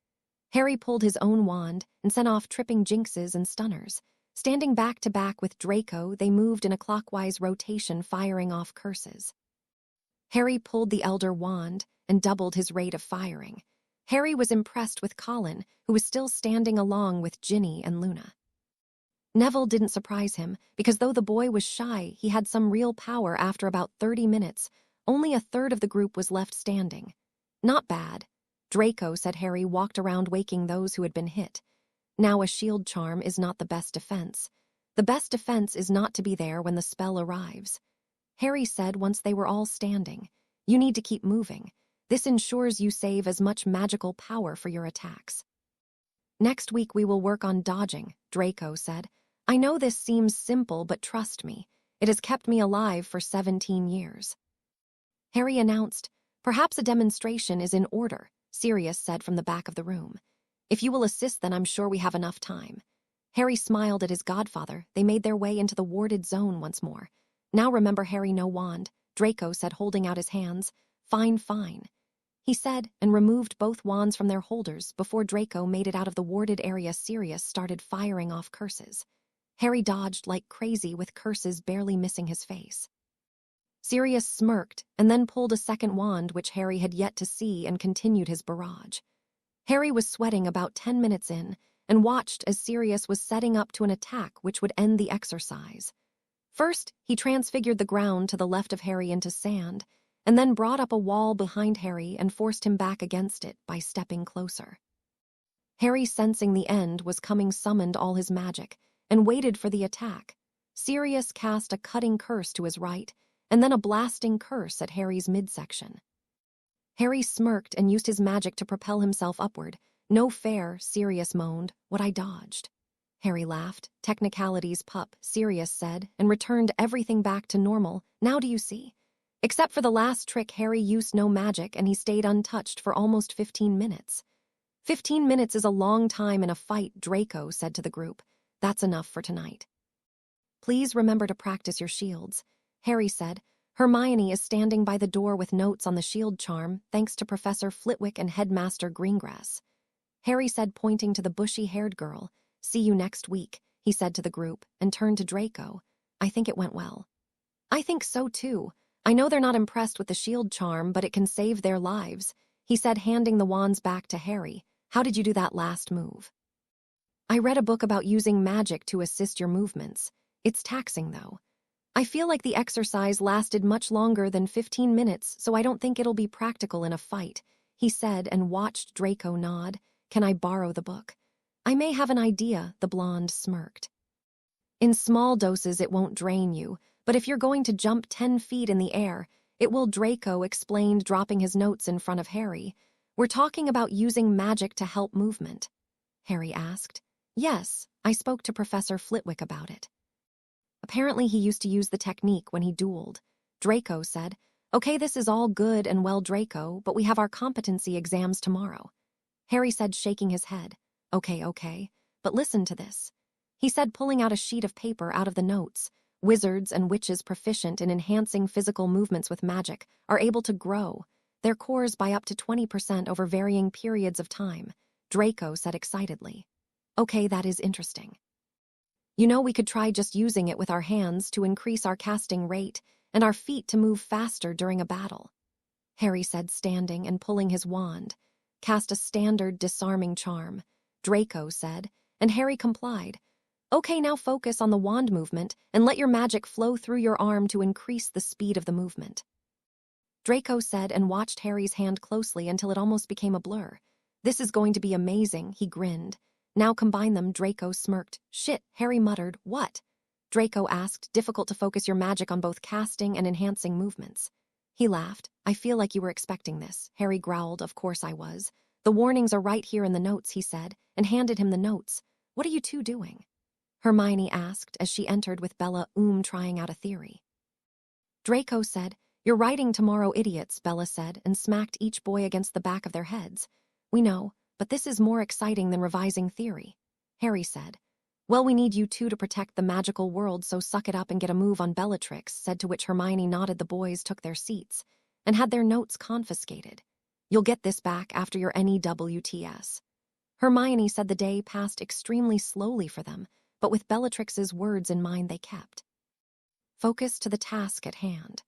Harry pulled his own wand and sent off tripping jinxes and stunners. Standing back to back with Draco, they moved in a clockwise rotation, firing off curses. Harry pulled the Elder Wand and doubled his rate of firing. Harry was impressed with Colin, who was still standing along with Ginny and Luna. Neville didn't surprise him, because though the boy was shy, he had some real power. After about 30 minutes, only a third of the group was left standing. Not bad, Draco said. Harry walked around waking those who had been hit. Now, a shield charm is not the best defense. The best defense is not to be there when the spell arrives, Harry said once they were all standing. You need to keep moving. This ensures you save as much magical power for your attacks. Next week we will work on dodging, Draco said. I know this seems simple, but trust me, it has kept me alive for 17 years. Harry announced. Perhaps a demonstration is in order, Sirius said from the back of the room. If you will assist, then I'm sure we have enough time. Harry smiled at his godfather. They made their way into the warded zone once more. Now remember, Harry, no wand, Draco said, holding out his hands. Fine, he said, and removed both wands from their holders. Before Draco made it out of the warded area, Sirius started firing off curses. Harry dodged like crazy, with curses barely missing his face. Sirius smirked and then pulled a second wand which Harry had yet to see and continued his barrage. Harry was sweating about 10 minutes in and watched as Sirius was setting up to an attack which would end the exercise. First, he transfigured the ground to the left of Harry into sand, and then brought up a wall behind Harry and forced him back against it by stepping closer. Harry, sensing the end was coming, summoned all his magic and waited for the attack. Sirius cast a cutting curse to his right, and then a blasting curse at Harry's midsection. Harry smirked and used his magic to propel himself upward. No fair, Sirius moaned. What I dodged. Harry laughed. Technicalities, pup, Sirius said, and returned everything back to normal. Now do you see? Except for the last trick, Harry used no magic and he stayed untouched for almost 15 minutes. 15 minutes is a long time in a fight, Draco said to the group. That's enough for tonight. Please remember to practice your shields, Harry said. Hermione is standing by the door with notes on the shield charm, thanks to Professor Flitwick and Headmaster Gringotts. Harry said, pointing to the bushy-haired girl. "See you next week," he said to the group, and turned to Draco. "I think it went well." "I think so too. I know they're not impressed with the shield charm, but it can save their lives," he said, handing the wands back to Harry. "How did you do that last move?" "I read a book about using magic to assist your movements. It's taxing, though. I feel like the exercise lasted much longer than 15 minutes, so I don't think it'll be practical in a fight," he said, and watched Draco nod. "Can I borrow the book?" "I may have an idea," the blonde smirked. "In small doses it won't drain you, but if you're going to jump 10 feet in the air, it will," Draco explained, dropping his notes in front of Harry. "We're talking about using magic to help movement." Harry asked. "Yes, I spoke to Professor Flitwick about it. Apparently he used to use the technique when he dueled." Draco said. "Okay, this is all good and well, Draco, but we have our competency exams tomorrow." Harry said, shaking his head. Okay, but listen to this," he said, pulling out a sheet of paper out of the notes. "Wizards and witches proficient in enhancing physical movements with magic are able to grow their cores by up to 20% over varying periods of time," Draco said excitedly. "Okay, that is interesting. You know, we could try just using it with our hands to increase our casting rate and our feet to move faster during a battle," Harry said, standing and pulling his wand. "Cast a standard disarming charm," Draco said, and Harry complied. "Okay, now focus on the wand movement and let your magic flow through your arm to increase the speed of the movement," Draco said, and watched Harry's hand closely until it almost became a blur. "This is going to be amazing," he grinned. "Now combine them," Draco smirked. "Shit," Harry muttered. "What?" Draco asked. "Difficult to focus your magic on both casting and enhancing movements." He laughed. "I feel like you were expecting this," Harry growled. "Of course I was. The warnings are right here in the notes," he said, and handed him the notes. "What are you two doing?" Hermione asked as she entered with Bella trying out a theory. Draco said, "You're writing tomorrow, idiots," Bella said, and smacked each boy against the back of their heads. "We know, but this is more exciting than revising theory," Harry said. "Well, we need you two to protect the magical world, so suck it up and get a move on," Bellatrix said, to which Hermione nodded. The boys took their seats and had their notes confiscated. "You'll get this back after your NEWTS." Hermione said the day passed extremely slowly for them, but with Bellatrix's words in mind they kept focused to the task at hand.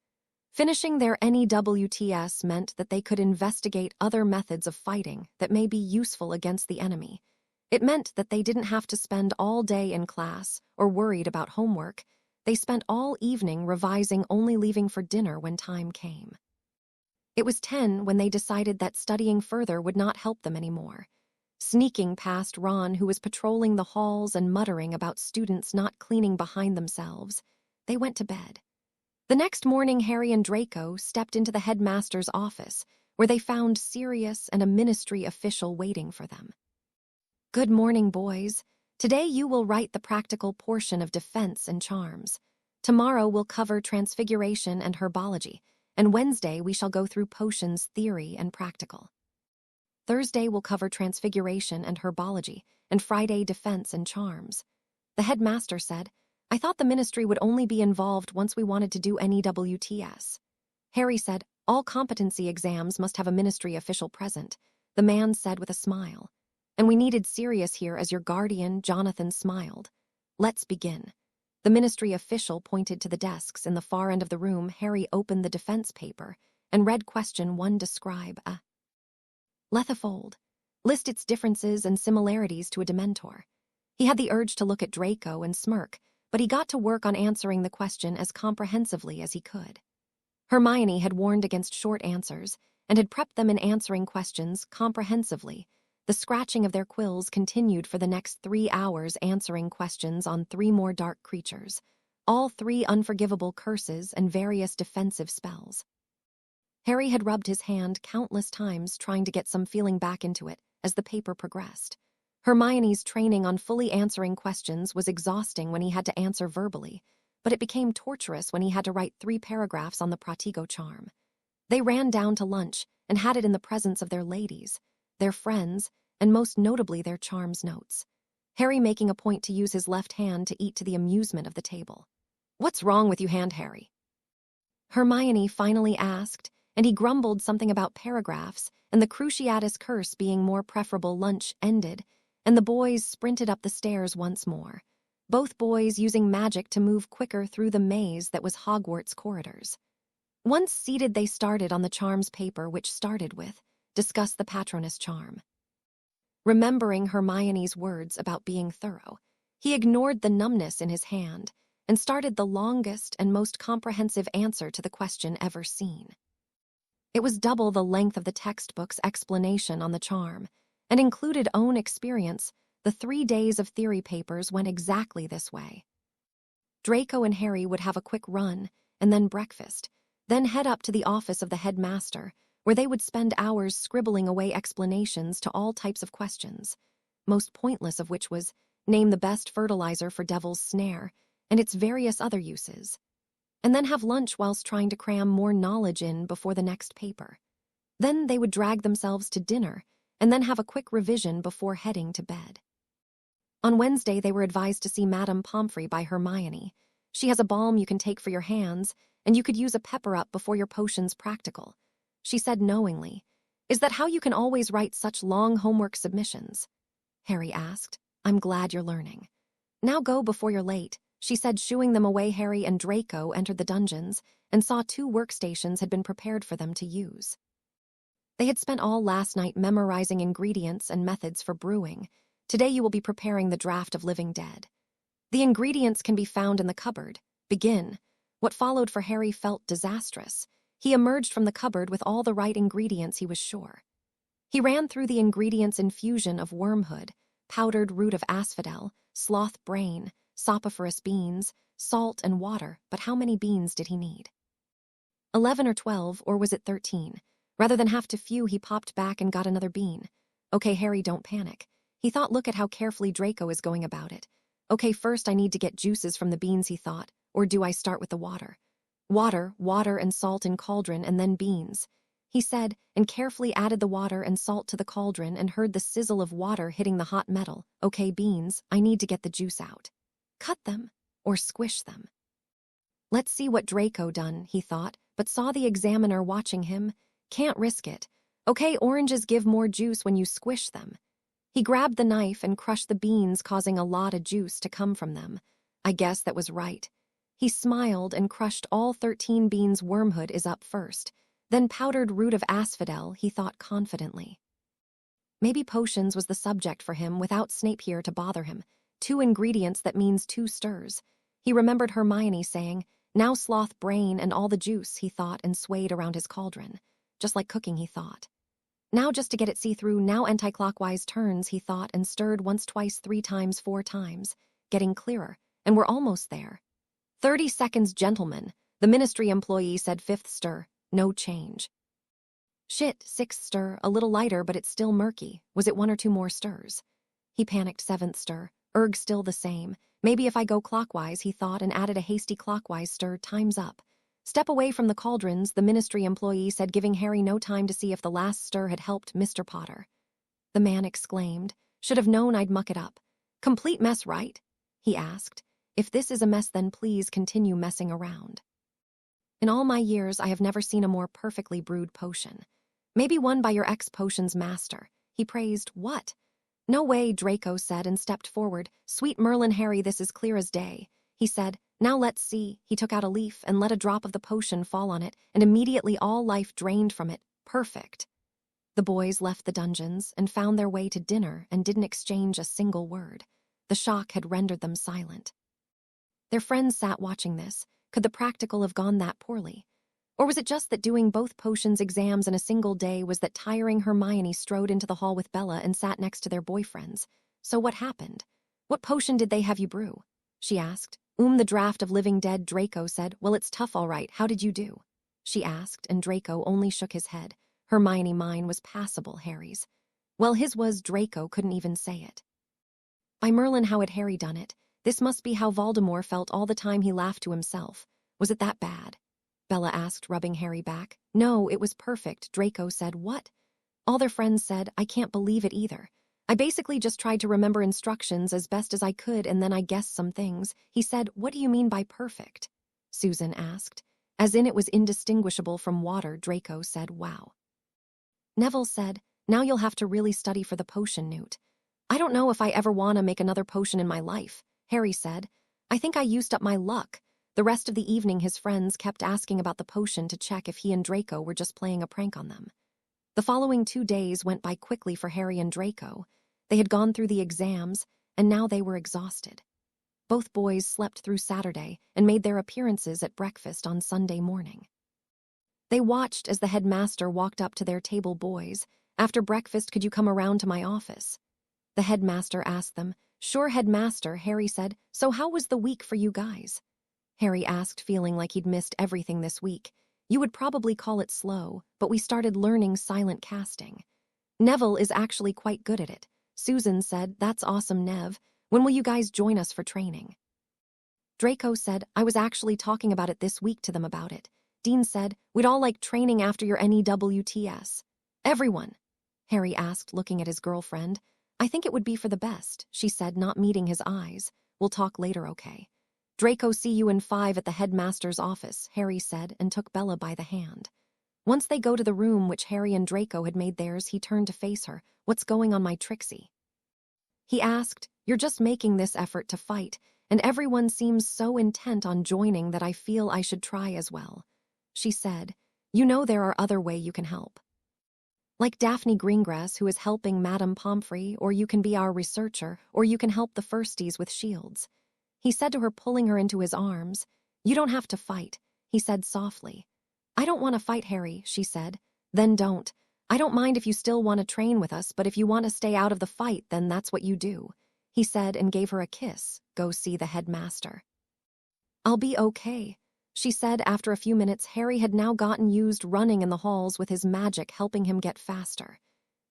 Finishing their NEWTS meant that they could investigate other methods of fighting that may be useful against the enemy. It meant that they didn't have to spend all day in class or worried about homework. They spent all evening revising, only leaving for dinner when time came. It was 10 when they decided that studying further would not help them anymore. Sneaking past Ron, who was patrolling the halls and muttering about students not cleaning behind themselves, they went to bed. The next morning, Harry and Draco stepped into the headmaster's office, where they found Sirius and a ministry official waiting for them. "Good morning, boys. Today you will write the practical portion of defense and charms. Tomorrow we'll cover transfiguration and herbology, and Wednesday we shall go through potions theory and practical. Thursday we'll cover transfiguration and herbology, and Friday defense and charms," the headmaster said. "I thought the ministry would only be involved once we wanted to do NEWTS." Harry said, "All competency exams must have a ministry official present," the man said with a smile. "And we needed Sirius here as your guardian," Jonathan smiled. "Let's begin." The ministry official pointed to the desks in the far end of the room. Harry opened the defense paper and read question 1. Describe a lethifold. List its differences and similarities to a Dementor. He had the urge to look at Draco and smirk, but he got to work on answering the question as comprehensively as he could. Hermione had warned against short answers and had prepped them in answering questions comprehensively. The scratching of their quills continued for the next 3 hours, answering questions on 3 more dark creatures, all 3 unforgivable curses and various defensive spells. Harry had rubbed his hand countless times trying to get some feeling back into it as the paper progressed. Hermione's training on fully answering questions was exhausting when he had to answer verbally, but it became torturous when he had to write 3 paragraphs on the Pratigo charm. They ran down to lunch and had it in the presence of their ladies, their friends, and most notably their charms notes, Harry making a point to use his left hand to eat to the amusement of the table. "What's wrong with you, hand, Harry?" Hermione finally asked, and he grumbled something about paragraphs and the Cruciatus curse being more preferable lunch ended, and the boys sprinted up the stairs once more, both boys using magic to move quicker through the maze that was Hogwarts corridors. Once seated, they started on the charms paper, which started with, "Discuss the Patronus charm." Remembering Hermione's words about being thorough, he ignored the numbness in his hand and started the longest and most comprehensive answer to the question ever seen. It was double the length of the textbook's explanation on the charm, and included own experience. The 3 days of theory papers went exactly this way. Draco and Harry would have a quick run, and then breakfast, then head up to the office of the headmaster, where they would spend hours scribbling away explanations to all types of questions, most pointless of which was, name the best fertilizer for Devil's Snare, and its various other uses, and then have lunch whilst trying to cram more knowledge in before the next paper. Then they would drag themselves to dinner, and then have a quick revision before heading to bed. On Wednesday, they were advised to see Madame Pomfrey by Hermione. She has a balm you can take for your hands, and you could use a pepper-up before your potion's practical. She said knowingly, "Is that how you can always write such long homework submissions?" Harry asked. "I'm glad you're learning." "Now go before you're late," she said, shooing them away. Harry and Draco entered the dungeons and saw 2 workstations had been prepared for them to use. They had spent all last night memorizing ingredients and methods for brewing. Today you will be preparing the draft of Living Dead. The ingredients can be found in the cupboard. Begin. What followed for Harry felt disastrous. He emerged from the cupboard with all the right ingredients, he was sure. He ran through the ingredients: infusion of wormhood, powdered root of asphodel, sloth brain, soporiferous beans, salt and water. But how many beans did he need? 11 or 12, or was it 13? Rather than have to few, he popped back and got another bean. "Okay, Harry, don't panic." He thought, "Look at how carefully Draco is going about it." "Okay, first I need to get juices from the beans," he thought. "Or do I start with the water?" Water and salt in cauldron, and then beans," he said, and carefully added the water and salt to the cauldron and heard the sizzle of water hitting the hot metal. "Okay, beans, I need to get the juice out. Cut them, or squish them." Let's see what Draco done, he thought, but saw the examiner watching him. Can't risk it. "Okay, oranges give more juice when you squish them." He grabbed the knife and crushed the beans, causing a lot of juice to come from them. I guess that was right. He smiled and crushed all 13 beans. Wormhood is up first, then powdered root of asphodel, he thought confidently. Maybe potions was the subject for him without Snape here to bother him. 2 ingredients, that means 2 stirs. He remembered Hermione saying, "Now sloth brain and all the juice," he thought, and swayed around his cauldron. Just like cooking, he thought. Now just to get it see-through, now anti-clockwise turns, he thought, and stirred once, twice, 3 times, 4 times, getting clearer, and we're almost there. 30 seconds, gentlemen, the ministry employee said. 5th stir, no change. Shit, 6th stir, a little lighter, but it's still murky. Was it 1 or 2 more stirs? He panicked. 7th stir, still the same. Maybe if I go clockwise, he thought, and added a hasty clockwise stir. Time's up. "Step away from the cauldrons," the ministry employee said, giving Harry no time to see if the last stir had helped. "Mr. Potter," the man exclaimed. "Should have known I'd muck it up." "Complete mess, right?" he asked. "If this is a mess, then please continue messing around. In all my years, I have never seen a more perfectly brewed potion. Maybe one by your ex-potions master," he praised. "What?" "No way," Draco said and stepped forward. "Sweet Merlin, Harry, this is clear as day," he said. "Now let's see." He took out a leaf and let a drop of the potion fall on it, and immediately all life drained from it. Perfect. The boys left the dungeons and found their way to dinner and didn't exchange a single word. The shock had rendered them silent. Their friends sat watching this. Could the practical have gone that poorly? Or was it just that doing both potions exams in a single day was that tiring? Hermione strode into the hall with Bella and sat next to their boyfriends. "So what happened? What potion did they have you brew?" she asked. The draft of Living Dead," Draco said. "Well, it's tough, all right. How did you do?" she asked, and Draco only shook his head. Hermione, mine was passable, Harry's. Well, his was. Draco couldn't even say it. By Merlin, how had Harry done it? This must be how Voldemort felt all the time. He laughed to himself. Was it that bad? Bella asked, rubbing Harry back. "No, it was perfect," Draco said. "What?" All their friends said. "I can't believe it either. I basically just tried to remember instructions as best as I could, and then I guessed some things," he said. "What do you mean by perfect?" Susan asked. "As in it was indistinguishable from water," Draco said. "Wow." Neville said, "Now you'll have to really study for the potion, Newt." "I don't know if I ever want to make another potion in my life," Harry said. "I think I used up my luck." The rest of the evening his friends kept asking about the potion to check if he and Draco were just playing a prank on them. The following 2 days went by quickly for Harry and Draco. They had gone through the exams, and now they were exhausted. Both boys slept through Saturday and made their appearances at breakfast on Sunday morning. They watched as the headmaster walked up to their table. "Boys, after breakfast could you come around to my office?" The headmaster asked them. "Sure, headmaster," Harry said. "So how was the week for you guys?" Harry asked, feeling like he'd missed everything this week. "You would probably call it slow, but we started learning silent casting. Neville is actually quite good at it." Susan said, "That's awesome, Nev. When will you guys join us for training?" Draco said, "I was actually talking about it this week to them about it." Dean said, "We'd all like training after your NEWTS." "Everyone?" Harry asked, looking at his girlfriend. "I think it would be for the best," she said, not meeting his eyes. "We'll talk later, okay?" "Draco, see you in 5 at the headmaster's office," Harry said, and took Bella by the hand. Once they go to the room which Harry and Draco had made theirs, he turned to face her. "What's going on, my Trixie?" He asked. "You're just making this effort to fight, and everyone seems so intent on joining that I feel I should try as well," she said. "You know there are other ways you can help. Like Daphne Greengrass, who is helping Madame Pomfrey, or you can be our researcher, or you can help the firsties with shields." He said to her, pulling her into his arms. "You don't have to fight," he said softly. "I don't want to fight, Harry," she said. "Then don't. I don't mind if you still want to train with us, but if you want to stay out of the fight, then that's what you do," he said and gave her a kiss. "Go see the headmaster." "I'll be okay," she said. After a few minutes, Harry had now gotten used running in the halls with his magic helping him get faster.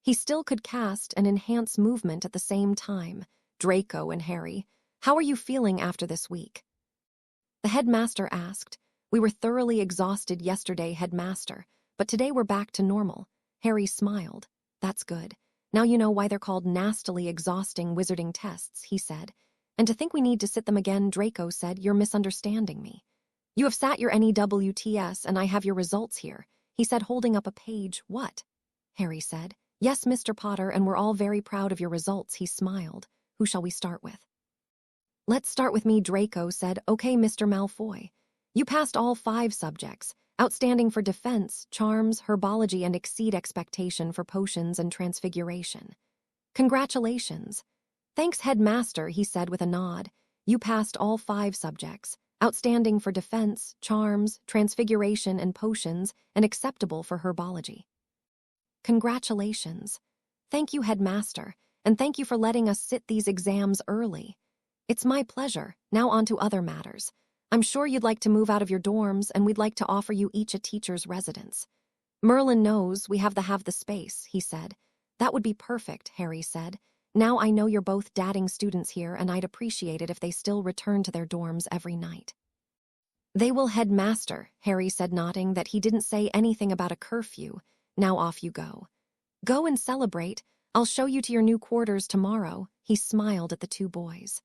He still could cast and enhance movement at the same time. Draco and Harry, "How are you feeling after this week?" The headmaster asked. "We were thoroughly exhausted yesterday, headmaster, but today we're back to normal." Harry smiled. "That's good. Now you know why they're called nastily exhausting wizarding tests," he said. "And to think we need to sit them again," Draco said. "You're misunderstanding me. You have sat your NEWTS and I have your results here," he said, holding up a page. "What?" Harry said. "Yes, Mr. Potter, and we're all very proud of your results," he smiled. "Who shall we start with?" "Let's start with me," Draco said. "Okay, Mr. Malfoy. You passed all 5 subjects. Outstanding for defense, charms, herbology, and exceed expectation for potions and transfiguration. Congratulations." "Thanks, headmaster," he said with a nod. "You passed all 5 subjects. Outstanding for defense, charms, transfiguration, and potions, and acceptable for herbology." "Congratulations." "Thank you, headmaster, and thank you for letting us sit these exams early." "It's my pleasure. Now on to other matters. I'm sure you'd like to move out of your dorms, and we'd like to offer you each a teacher's residence." "Merlin knows we have the space," he said. "That would be perfect," Harry said. "Now I know you're both dadding students here, and I'd appreciate it if they still return to their dorms every night." "They will, headmaster," Harry said, nodding that he didn't say anything about a curfew. "Now off you go. Go and celebrate. I'll show you to your new quarters tomorrow." He smiled at the 2 boys.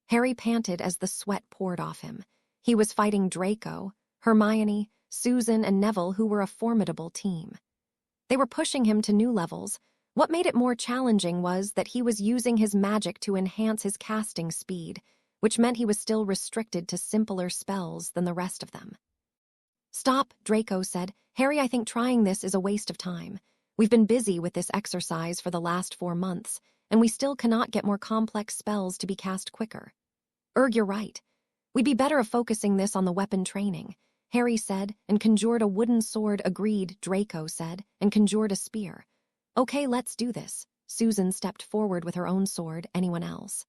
Harry panted as the sweat poured off him. He was fighting Draco, Hermione, Susan, and Neville, who were a formidable team. They were pushing him to new levels. What made it more challenging was that he was using his magic to enhance his casting speed, which meant he was still restricted to simpler spells than the rest of them. "Stop," Draco said. "Harry, I think trying this is a waste of time. We've been busy with this exercise for the last 4 months, and we still cannot get more complex spells to be cast quicker." You're right. We'd be better off focusing this on the weapon training," Harry said, and conjured a wooden sword. "Agreed," Draco said, and conjured a spear. "Okay, let's do this." Susan stepped forward with her own sword. "Anyone else?"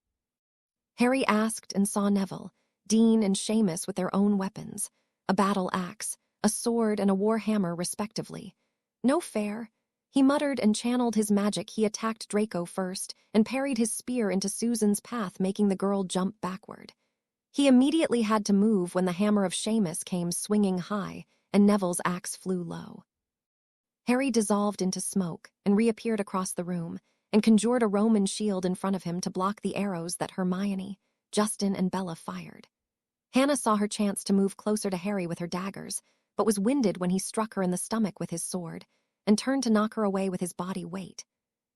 Harry asked and saw Neville, Dean, and Seamus with their own weapons, a battle axe, a sword, and a war hammer, respectively. "No fair." He muttered and channeled his magic. He attacked Draco first and parried his spear into Susan's path, making the girl jump backward. He immediately had to move when the hammer of Seamus came swinging high and Neville's axe flew low. Harry dissolved into smoke and reappeared across the room and conjured a Roman shield in front of him to block the arrows that Hermione, Justin, and Bella fired. Hannah saw her chance to move closer to Harry with her daggers, but was winded when he struck her in the stomach with his sword, and turned to knock her away with his body weight.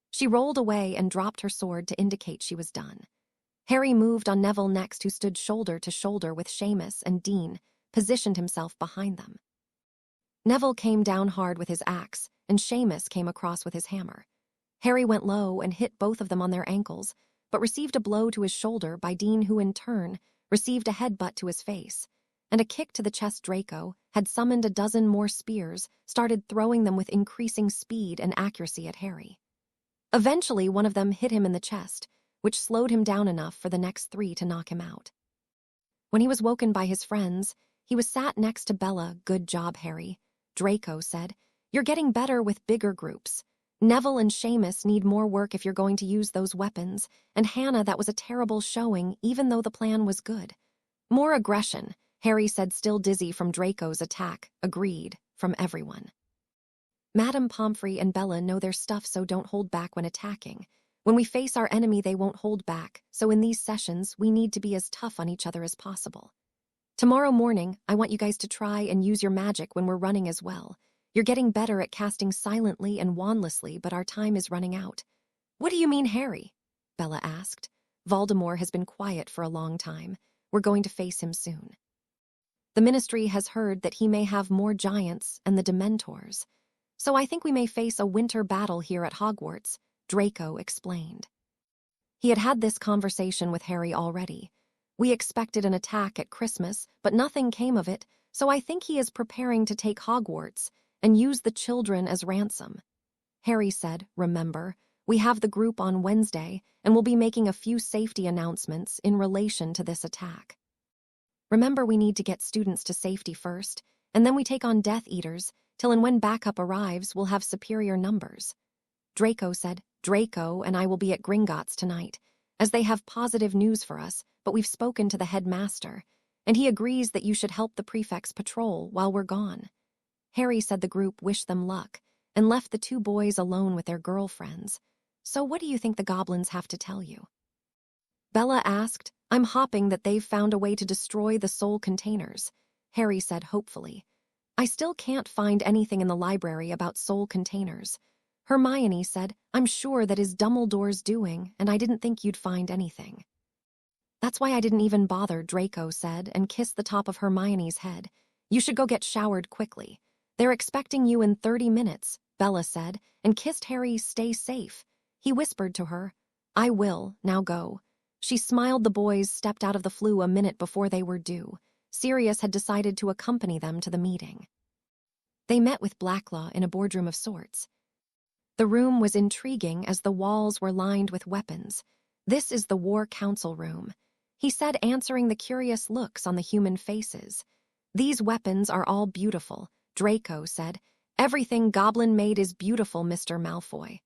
She rolled away and dropped her sword to indicate she was done. Harry moved on Neville next, who stood shoulder to shoulder with Seamus, and Dean positioned himself behind them. Neville came down hard with his axe, and Seamus came across with his hammer. Harry went low and hit both of them on their ankles, but received a blow to his shoulder by Dean, who in turn received a headbutt to his face, and a kick to the chest. Draco had summoned a dozen more spears, started throwing them with increasing speed and accuracy at Harry. Eventually, one of them hit him in the chest, which slowed him down enough for the next three to knock him out. When he was woken by his friends, he was sat next to Bella. "Good job, Harry," Draco said. "You're getting better with bigger groups. Neville and Seamus need more work if you're going to use those weapons, and Hannah, that was a terrible showing, even though the plan was good." "More aggression," Harry said, still dizzy from Draco's attack. "Agreed," from everyone. "Madame Pomfrey and Bella know their stuff, so don't hold back when attacking. When we face our enemy, they won't hold back, so in these sessions, we need to be as tough on each other as possible. Tomorrow morning, I want you guys to try and use your magic when we're running as well. You're getting better at casting silently and wandlessly, but our time is running out." "What do you mean, Harry?" Bella asked. "Voldemort has been quiet for a long time. We're going to face him soon. The Ministry has heard that he may have more giants and the Dementors, so I think we may face a winter battle here at Hogwarts," Draco explained. He had had this conversation with Harry already. "We expected an attack at Christmas, but nothing came of it, so I think he is preparing to take Hogwarts and use the children as ransom." Harry said, "Remember, we have the group on Wednesday, and we'll be making a few safety announcements in relation to this attack. Remember, we need to get students to safety first, and then we take on Death Eaters, till and when backup arrives, we'll have superior numbers." Draco said, "Draco and I will be at Gringotts tonight, as they have positive news for us, but we've spoken to the headmaster, and he agrees that you should help the prefects patrol while we're gone." Harry said the group wished them luck, and left the two boys alone with their girlfriends. "So what do you think the goblins have to tell you?" Bella asked. "I'm hoping that they've found a way to destroy the soul containers," Harry said hopefully. "I still can't find anything in the library about soul containers." Hermione said, "I'm sure that is Dumbledore's doing, and I didn't think you'd find anything." "That's why I didn't even bother," Draco said, and kissed the top of Hermione's head. "You should go get showered quickly. They're expecting you in 30 minutes, Bella said, and kissed Harry. "Stay safe." He whispered to her, "I will, now go." She smiled. The boys stepped out of the flue a minute before they were due. Sirius had decided to accompany them to the meeting. They met with Blacklaw in a boardroom of sorts. The room was intriguing as the walls were lined with weapons. "This is the War Council room," he said, answering the curious looks on the human faces. "These weapons are all beautiful," Draco said. "Everything Goblin made is beautiful, Mr. Malfoy.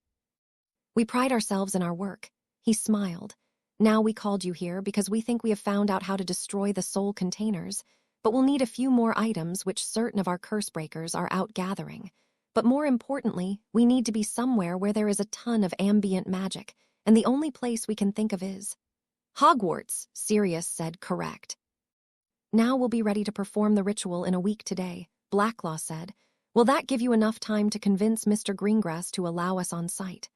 We pride ourselves in our work." He smiled. "Now we called you here because we think we have found out how to destroy the soul containers, but we'll need a few more items which certain of our curse breakers are out gathering. But more importantly, we need to be somewhere where there is a ton of ambient magic, and the only place we can think of is Hogwarts," Sirius said. "Correct. Now we'll be ready to perform the ritual in a week today," Blacklaw said. "Will that give you enough time to convince Mr. Greengrass to allow us on site?"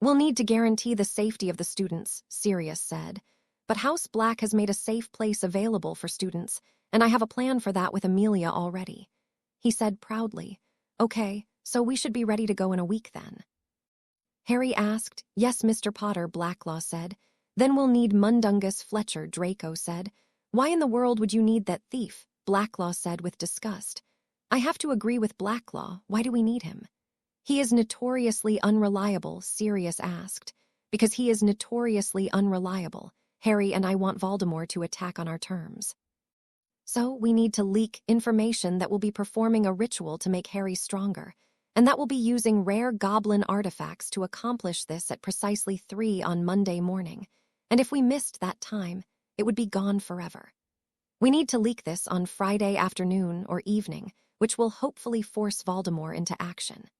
"We'll need to guarantee the safety of the students," Sirius said. "But House Black has made a safe place available for students, and I have a plan for that with Amelia already." He said proudly. "Okay, so we should be ready to go in a week then?" Harry asked. "Yes, Mr. Potter," Blacklaw said. "Then we'll need Mundungus Fletcher," Draco said. "Why in the world would you need that thief?" Blacklaw said with disgust. "I have to agree with Blacklaw. Why do we need him?" "He is notoriously unreliable," Sirius asked. "Because he is notoriously unreliable, Harry and I want Voldemort to attack on our terms. So we need to leak information that will be performing a ritual to make Harry stronger, and that will be using rare goblin artifacts to accomplish this at precisely 3 on Monday morning. And if we missed that time, it would be gone forever. We need to leak this on Friday afternoon or evening, which will hopefully force Voldemort into action.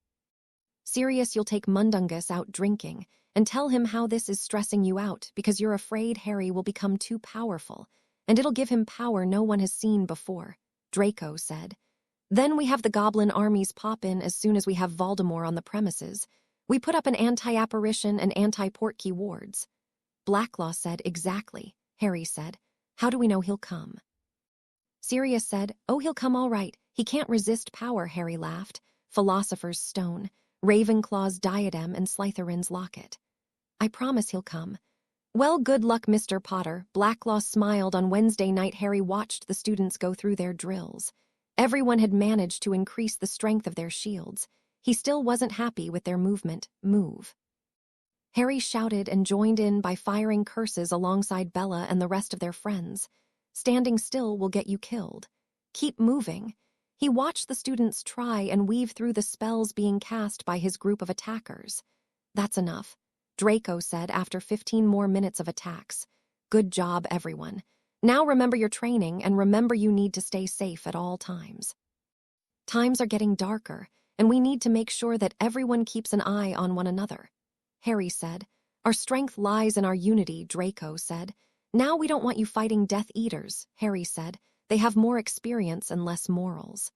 Sirius, you'll take Mundungus out drinking and tell him how this is stressing you out because you're afraid Harry will become too powerful, and it'll give him power no one has seen before," Draco said. Then we have the goblin armies pop in as soon as we have Voldemort on the premises. We put up an anti-apparition and anti-portkey wards. Blacklaw said, exactly. Harry said, how do we know he'll come? Sirius said, oh, he'll come all right. He can't resist power, Harry laughed. Philosopher's Stone, Ravenclaw's diadem, and Slytherin's locket. I promise he'll come. Well, good luck, Mr. Potter. Blacklaw smiled. On Wednesday night, Harry watched the students go through their drills. Everyone had managed to increase the strength of their shields. He still wasn't happy with their movement. Move. Harry shouted and joined in by firing curses alongside Bella and the rest of their friends. Standing still will get you killed. Keep moving. He watched the students try and weave through the spells being cast by his group of attackers. That's enough, Draco said after 15 more minutes of attacks. Good job, everyone. Now remember your training and remember you need to stay safe at all times. Times are getting darker, and we need to make sure that everyone keeps an eye on one another, Harry said. Our strength lies in our unity, Draco said. Now we don't want you fighting Death Eaters, Harry said. They have more experience and less morals.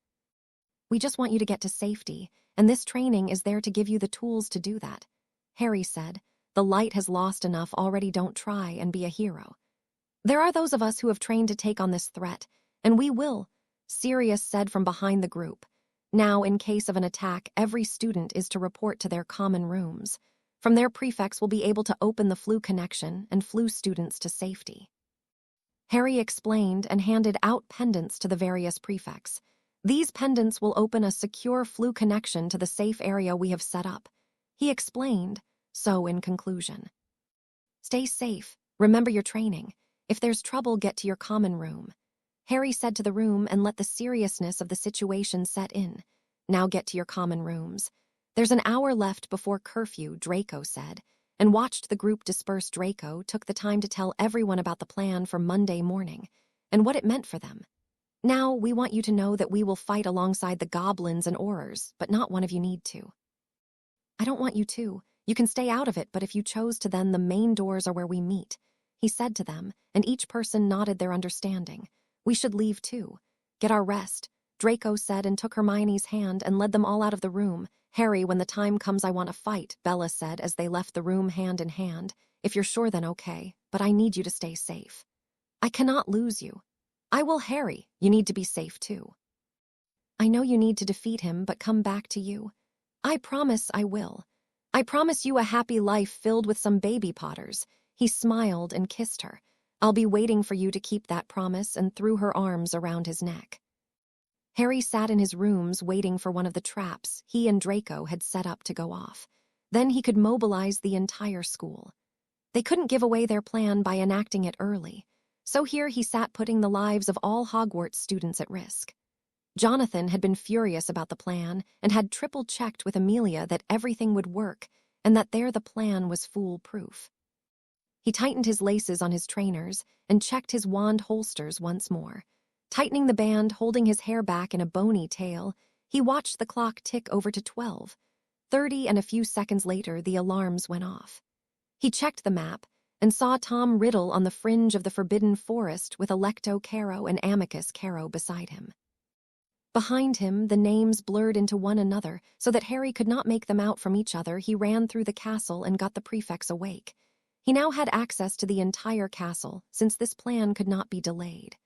We just want you to get to safety, and this training is there to give you the tools to do that, Harry said. The light has lost enough already. Don't try and be a hero. There are those of us who have trained to take on this threat, and we will, Sirius said from behind the group. Now, in case of an attack, every student is to report to their common rooms. From there, prefects will be able to open the flu connection and flu students to safety. Harry explained and handed out pendants to the various prefects. These pendants will open a secure flu connection to the safe area we have set up. He explained, so in conclusion. Stay safe, remember your training. If there's trouble, get to your common room. Harry said to the room and let the seriousness of the situation set in. Now get to your common rooms. There's an hour left before curfew, Draco said, and watched the group disperse. Draco took the time to tell everyone about the plan for Monday morning and what it meant for them. Now, we want you to know that we will fight alongside the goblins and aurors, but not one of you need to. I don't want you to. You can stay out of it, but if you chose to, then the main doors are where we meet, he said to them, and each person nodded their understanding. We should leave too. Get our rest, Draco said, and took Hermione's hand and led them all out of the room. Harry, when the time comes I want to fight, Bella said as they left the room hand in hand. If you're sure, then okay, but I need you to stay safe. I cannot lose you. I will, Harry. You need to be safe too. I know you need to defeat him, but come back to you. I promise I will. I promise you a happy life filled with some baby Potters. He smiled and kissed her. I'll be waiting for you to keep that promise, and threw her arms around his neck. Harry sat in his rooms waiting for one of the traps he and Draco had set up to go off. Then he could mobilize the entire school. They couldn't give away their plan by enacting it early, so here he sat putting the lives of all Hogwarts students at risk. Jonathan had been furious about the plan and had triple-checked with Amelia that everything would work and that the plan was foolproof. He tightened his laces on his trainers and checked his wand holsters once more. Tightening the band, holding his hair back in a bony tail, he watched the clock tick over to 12:30, and a few seconds later the alarms went off. He checked the map and saw Tom Riddle on the fringe of the Forbidden Forest with Alecto Carrow and Amicus Carrow beside him. Behind him, the names blurred into one another so that Harry could not make them out from each other. He ran through the castle and got the prefects awake. He now had access to the entire castle, since this plan could not be delayed.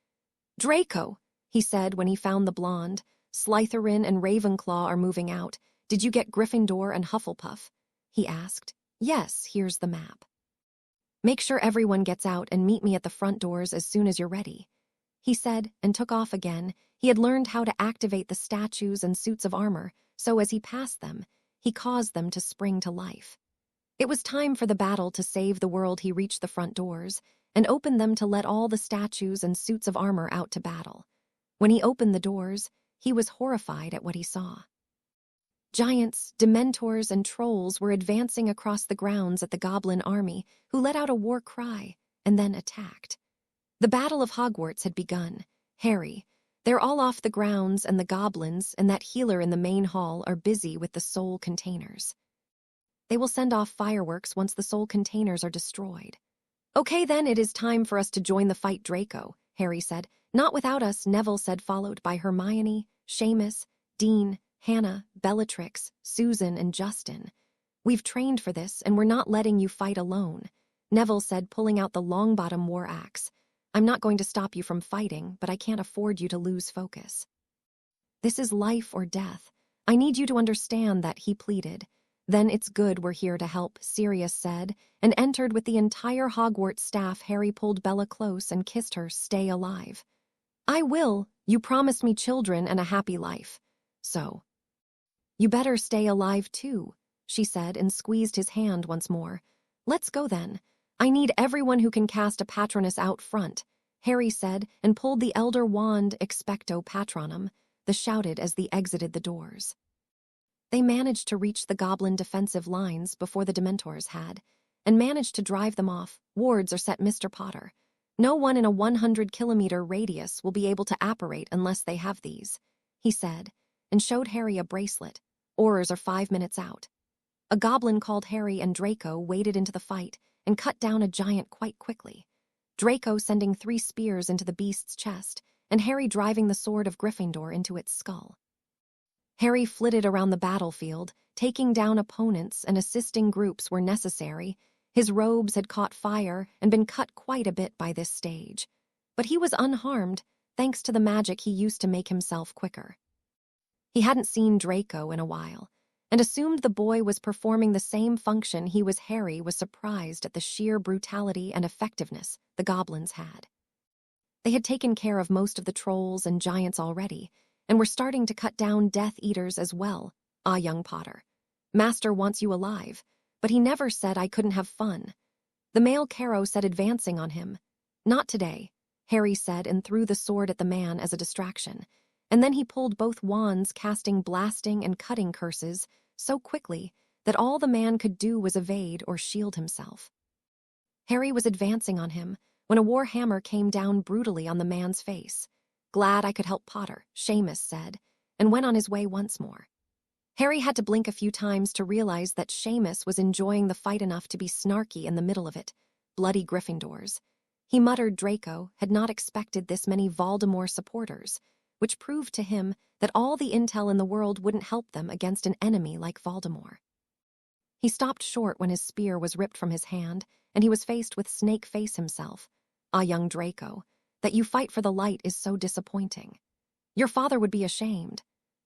Draco, he said when he found the blonde. Slytherin and Ravenclaw are moving out. Did you get Gryffindor and Hufflepuff? He asked. Yes, here's the map. Make sure everyone gets out and meet me at the front doors as soon as you're ready, he said, and took off again. He had learned how to activate the statues and suits of armor, so as he passed them, he caused them to spring to life. It was time for the battle to save the world. He reached the front doors and opened them to let all the statues and suits of armor out to battle. When he opened the doors, he was horrified at what he saw. Giants, dementors, and trolls were advancing across the grounds at the goblin army, who let out a war cry and then attacked. The Battle of Hogwarts had begun. Harry, they're all off the grounds, and the goblins and that healer in the main hall are busy with the soul containers. They will send off fireworks once the soul containers are destroyed. Okay, then it is time for us to join the fight, Draco, Harry said. Not without us, Neville said, followed by Hermione, Seamus, Dean, Hannah, Bellatrix, Susan, and Justin. We've trained for this, and we're not letting you fight alone, Neville said, pulling out the Longbottom war axe. I'm not going to stop you from fighting, but I can't afford you to lose focus. This is life or death. I need you to understand that, he pleaded. Then it's good we're here to help, Sirius said, and entered with the entire Hogwarts staff. Harry pulled Bella close and kissed her. Stay alive. I will. You promised me children and a happy life. So. You better stay alive too, she said, and squeezed his hand once more. Let's go then. I need everyone who can cast a Patronus out front, Harry said, and pulled the Elder Wand. Expecto Patronum, they shouted as they exited the doors. They managed to reach the goblin defensive lines before the Dementors had, and managed to drive them off. Wards are set, Mr. Potter. No one in a 100-kilometer radius will be able to apparate unless they have these, he said, and showed Harry a bracelet. Aurors are 5 minutes out. A goblin called Harry and Draco waded into the fight and cut down a giant quite quickly. Draco sending 3 spears into the beast's chest, and Harry driving the sword of Gryffindor into its skull. Harry flitted around the battlefield, taking down opponents and assisting groups where necessary. His robes had caught fire and been cut quite a bit by this stage. But he was unharmed, thanks to the magic he used to make himself quicker. He hadn't seen Draco in a while, and assumed the boy was performing the same function he was. Harry was surprised at the sheer brutality and effectiveness the goblins had. They had taken care of most of the trolls and giants already, and were starting to cut down Death Eaters as well. Ah, young Potter. Master wants you alive, but he never said I couldn't have fun. The male Caro said, advancing on him. Not today, Harry said, and threw the sword at the man as a distraction. And then he pulled both wands, casting blasting and cutting curses so quickly that all the man could do was evade or shield himself. Harry was advancing on him when a war hammer came down brutally on the man's face. Glad I could help Potter, Seamus said, and went on his way once more. Harry had to blink a few times to realize that Seamus was enjoying the fight enough to be snarky in the middle of it. Bloody Gryffindors. He muttered Draco had not expected this many Voldemort supporters, which proved to him that all the intel in the world wouldn't help them against an enemy like Voldemort. He stopped short when his spear was ripped from his hand, and he was faced with Snake Face himself. Ah, young Draco, that you fight for the light is so disappointing. Your father would be ashamed.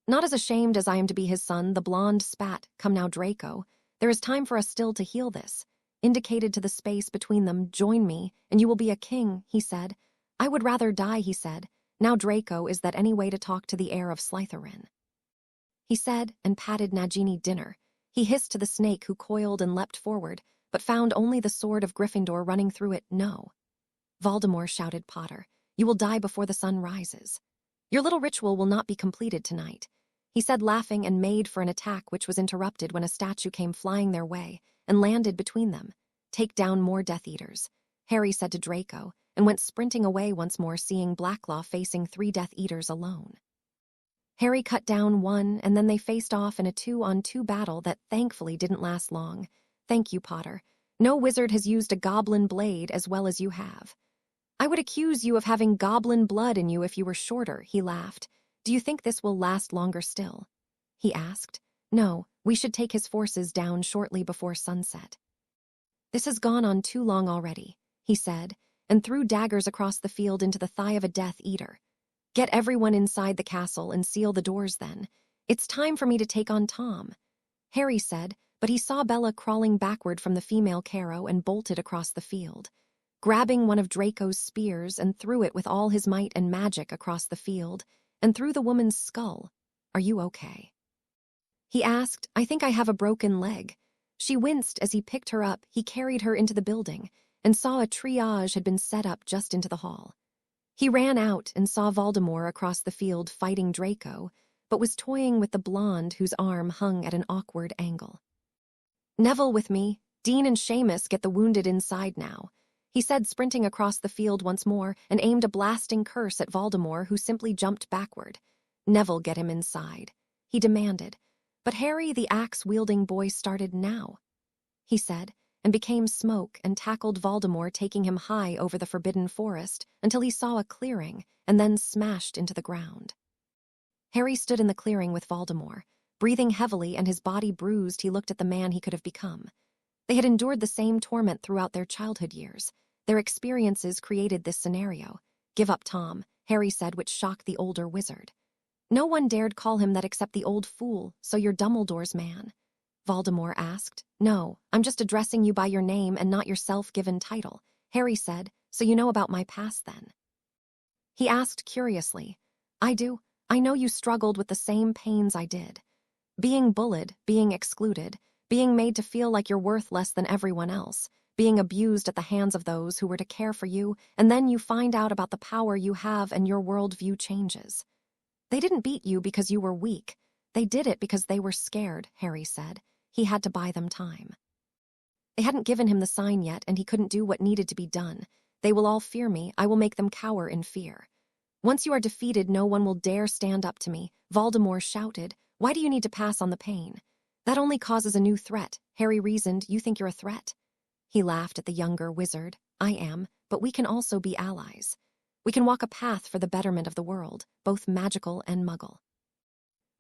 Not as ashamed as I am to be his son, the blonde spat. Come now, Draco. There is time for us still to heal this. Indicated to the space between them. Join me, and you will be a king, he said. I would rather die, he said. Now, Draco, is that any way to talk to the heir of Slytherin? He said, and patted Nagini dinner. He hissed to the snake, who coiled and leapt forward, but found only the sword of Gryffindor running through it. No. Voldemort, shouted Potter. You will die before the sun rises. Your little ritual will not be completed tonight, he said, laughing, and made for an attack which was interrupted when a statue came flying their way and landed between them. Take down more Death Eaters, Harry said to Draco, and went sprinting away once more, seeing Blacklaw facing 3 Death Eaters alone. Harry cut down one, and then they faced off in a 2-on-2 battle that thankfully didn't last long. Thank you, Potter. No wizard has used a goblin blade as well as you have. I would accuse you of having goblin blood in you if you were shorter, he laughed. Do you think this will last longer still? He asked. No, we should take his forces down shortly before sunset. This has gone on too long already, he said, and threw daggers across the field into the thigh of a Death Eater. Get everyone inside the castle and seal the doors then. It's time for me to take on Tom, Harry said, but he saw Bella crawling backward from the female Caro and bolted across the field, grabbing one of Draco's spears and threw it with all his might and magic across the field and through the woman's skull. Are you okay? He asked. I think I have a broken leg. She winced as he picked her up. He carried her into the building and saw a triage had been set up just into the hall. He ran out and saw Voldemort across the field fighting Draco, but was toying with the blonde whose arm hung at an awkward angle. Neville with me. Dean and Seamus get the wounded inside now, he said, sprinting across the field once more and aimed a blasting curse at Voldemort, who simply jumped backward. Neville, get him inside, he demanded. But Harry, the axe-wielding boy, started now, he said, and became smoke and tackled Voldemort, taking him high over the forbidden forest until he saw a clearing and then smashed into the ground. Harry stood in the clearing with Voldemort. Breathing heavily and his body bruised, he looked at the man he could have become. They had endured the same torment throughout their childhood years. Their experiences created this scenario. "Give up, Tom," Harry said, which shocked the older wizard. "No one dared call him that except the old fool, so you're Dumbledore's man?" Voldemort asked. "No, I'm just addressing you by your name and not your self-given title," Harry said. "So you know about my past then?" He asked curiously. "I do. I know you struggled with the same pains I did. Being bullied, being excluded, being made to feel like you're worth less than everyone else, being abused at the hands of those who were to care for you, and then you find out about the power you have and your worldview changes. They didn't beat you because you were weak. They did it because they were scared," Harry said. He had to buy them time. They hadn't given him the sign yet, and he couldn't do what needed to be done. "They will all fear me. I will make them cower in fear. Once you are defeated, no one will dare stand up to me," Voldemort shouted. "Why do you need to pass on the pain? That only causes a new threat," Harry reasoned. "You think you're a threat?" He laughed at the younger wizard. "I am, but we can also be allies. We can walk a path for the betterment of the world, both magical and muggle.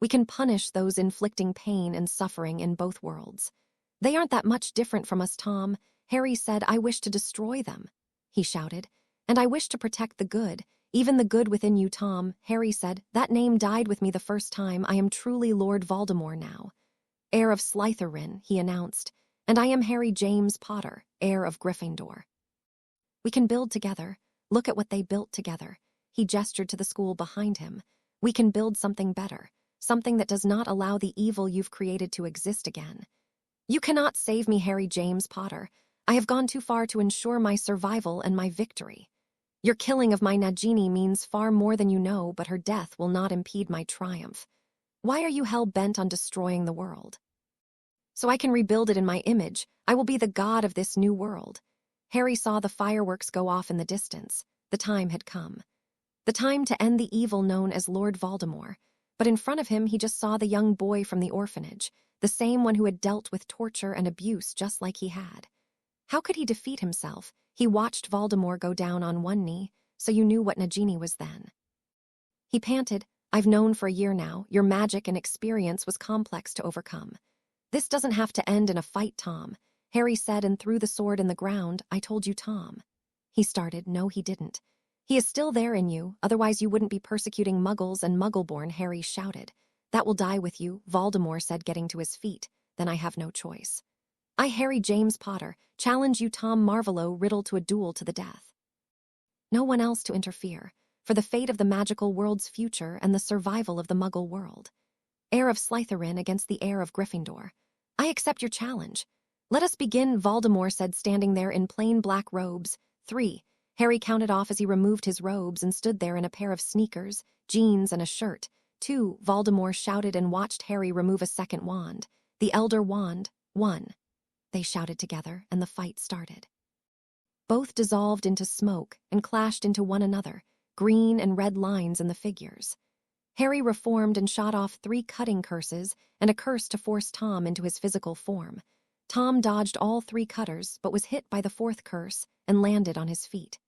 We can punish those inflicting pain and suffering in both worlds. They aren't that much different from us, Tom," Harry said. "I wish to destroy them," he shouted. "And I wish to protect the good, even the good within you, Tom," Harry said. "That name died with me the first time. I am truly Lord Voldemort now. Heir of Slytherin," he announced. "And I am Harry James Potter, heir of Gryffindor. We can build together. Look at what they built together." He gestured to the school behind him. "We can build something better, something that does not allow the evil you've created to exist again. You cannot save me, Harry James Potter. I have gone too far to ensure my survival and my victory. Your killing of my Nagini means far more than you know, but her death will not impede my triumph. Why are you hell-bent on destroying the world? So I can rebuild it in my image. I will be the god of this new world." Harry saw the fireworks go off in the distance. The time had come. The time to end the evil known as Lord Voldemort. But in front of him, he just saw the young boy from the orphanage, the same one who had dealt with torture and abuse just like he had. How could he defeat himself? He watched Voldemort go down on one knee, so you knew what Nagini was then. He panted. "I've known for a year now. Your magic and experience was complex to overcome. This doesn't have to end in a fight, Tom," Harry said and threw the sword in the ground. "I told you, Tom." He started. "No, he didn't. He is still there in you, otherwise you wouldn't be persecuting Muggles and Muggleborn," Harry shouted. "That will die with you," Voldemort said, getting to his feet. "Then I have no choice. I, Harry James Potter, challenge you, Tom Marvolo Riddle, to a duel to the death. No one else to interfere, for the fate of the magical world's future and the survival of the Muggle world. Heir of Slytherin against the heir of Gryffindor. I accept your challenge. Let us begin," Voldemort said, standing there in plain black robes. 3. Harry counted off as he removed his robes and stood there in a pair of sneakers, jeans, and a shirt. 2. Voldemort shouted and watched Harry remove a second wand. The Elder Wand. 1. They shouted together, and the fight started. Both dissolved into smoke and clashed into one another, green and red lines in the figures. Harry reformed and shot off 3 cutting curses and a curse to force Tom into his physical form. Tom dodged all 3 cutters, but was hit by the 4th curse and landed on his feet.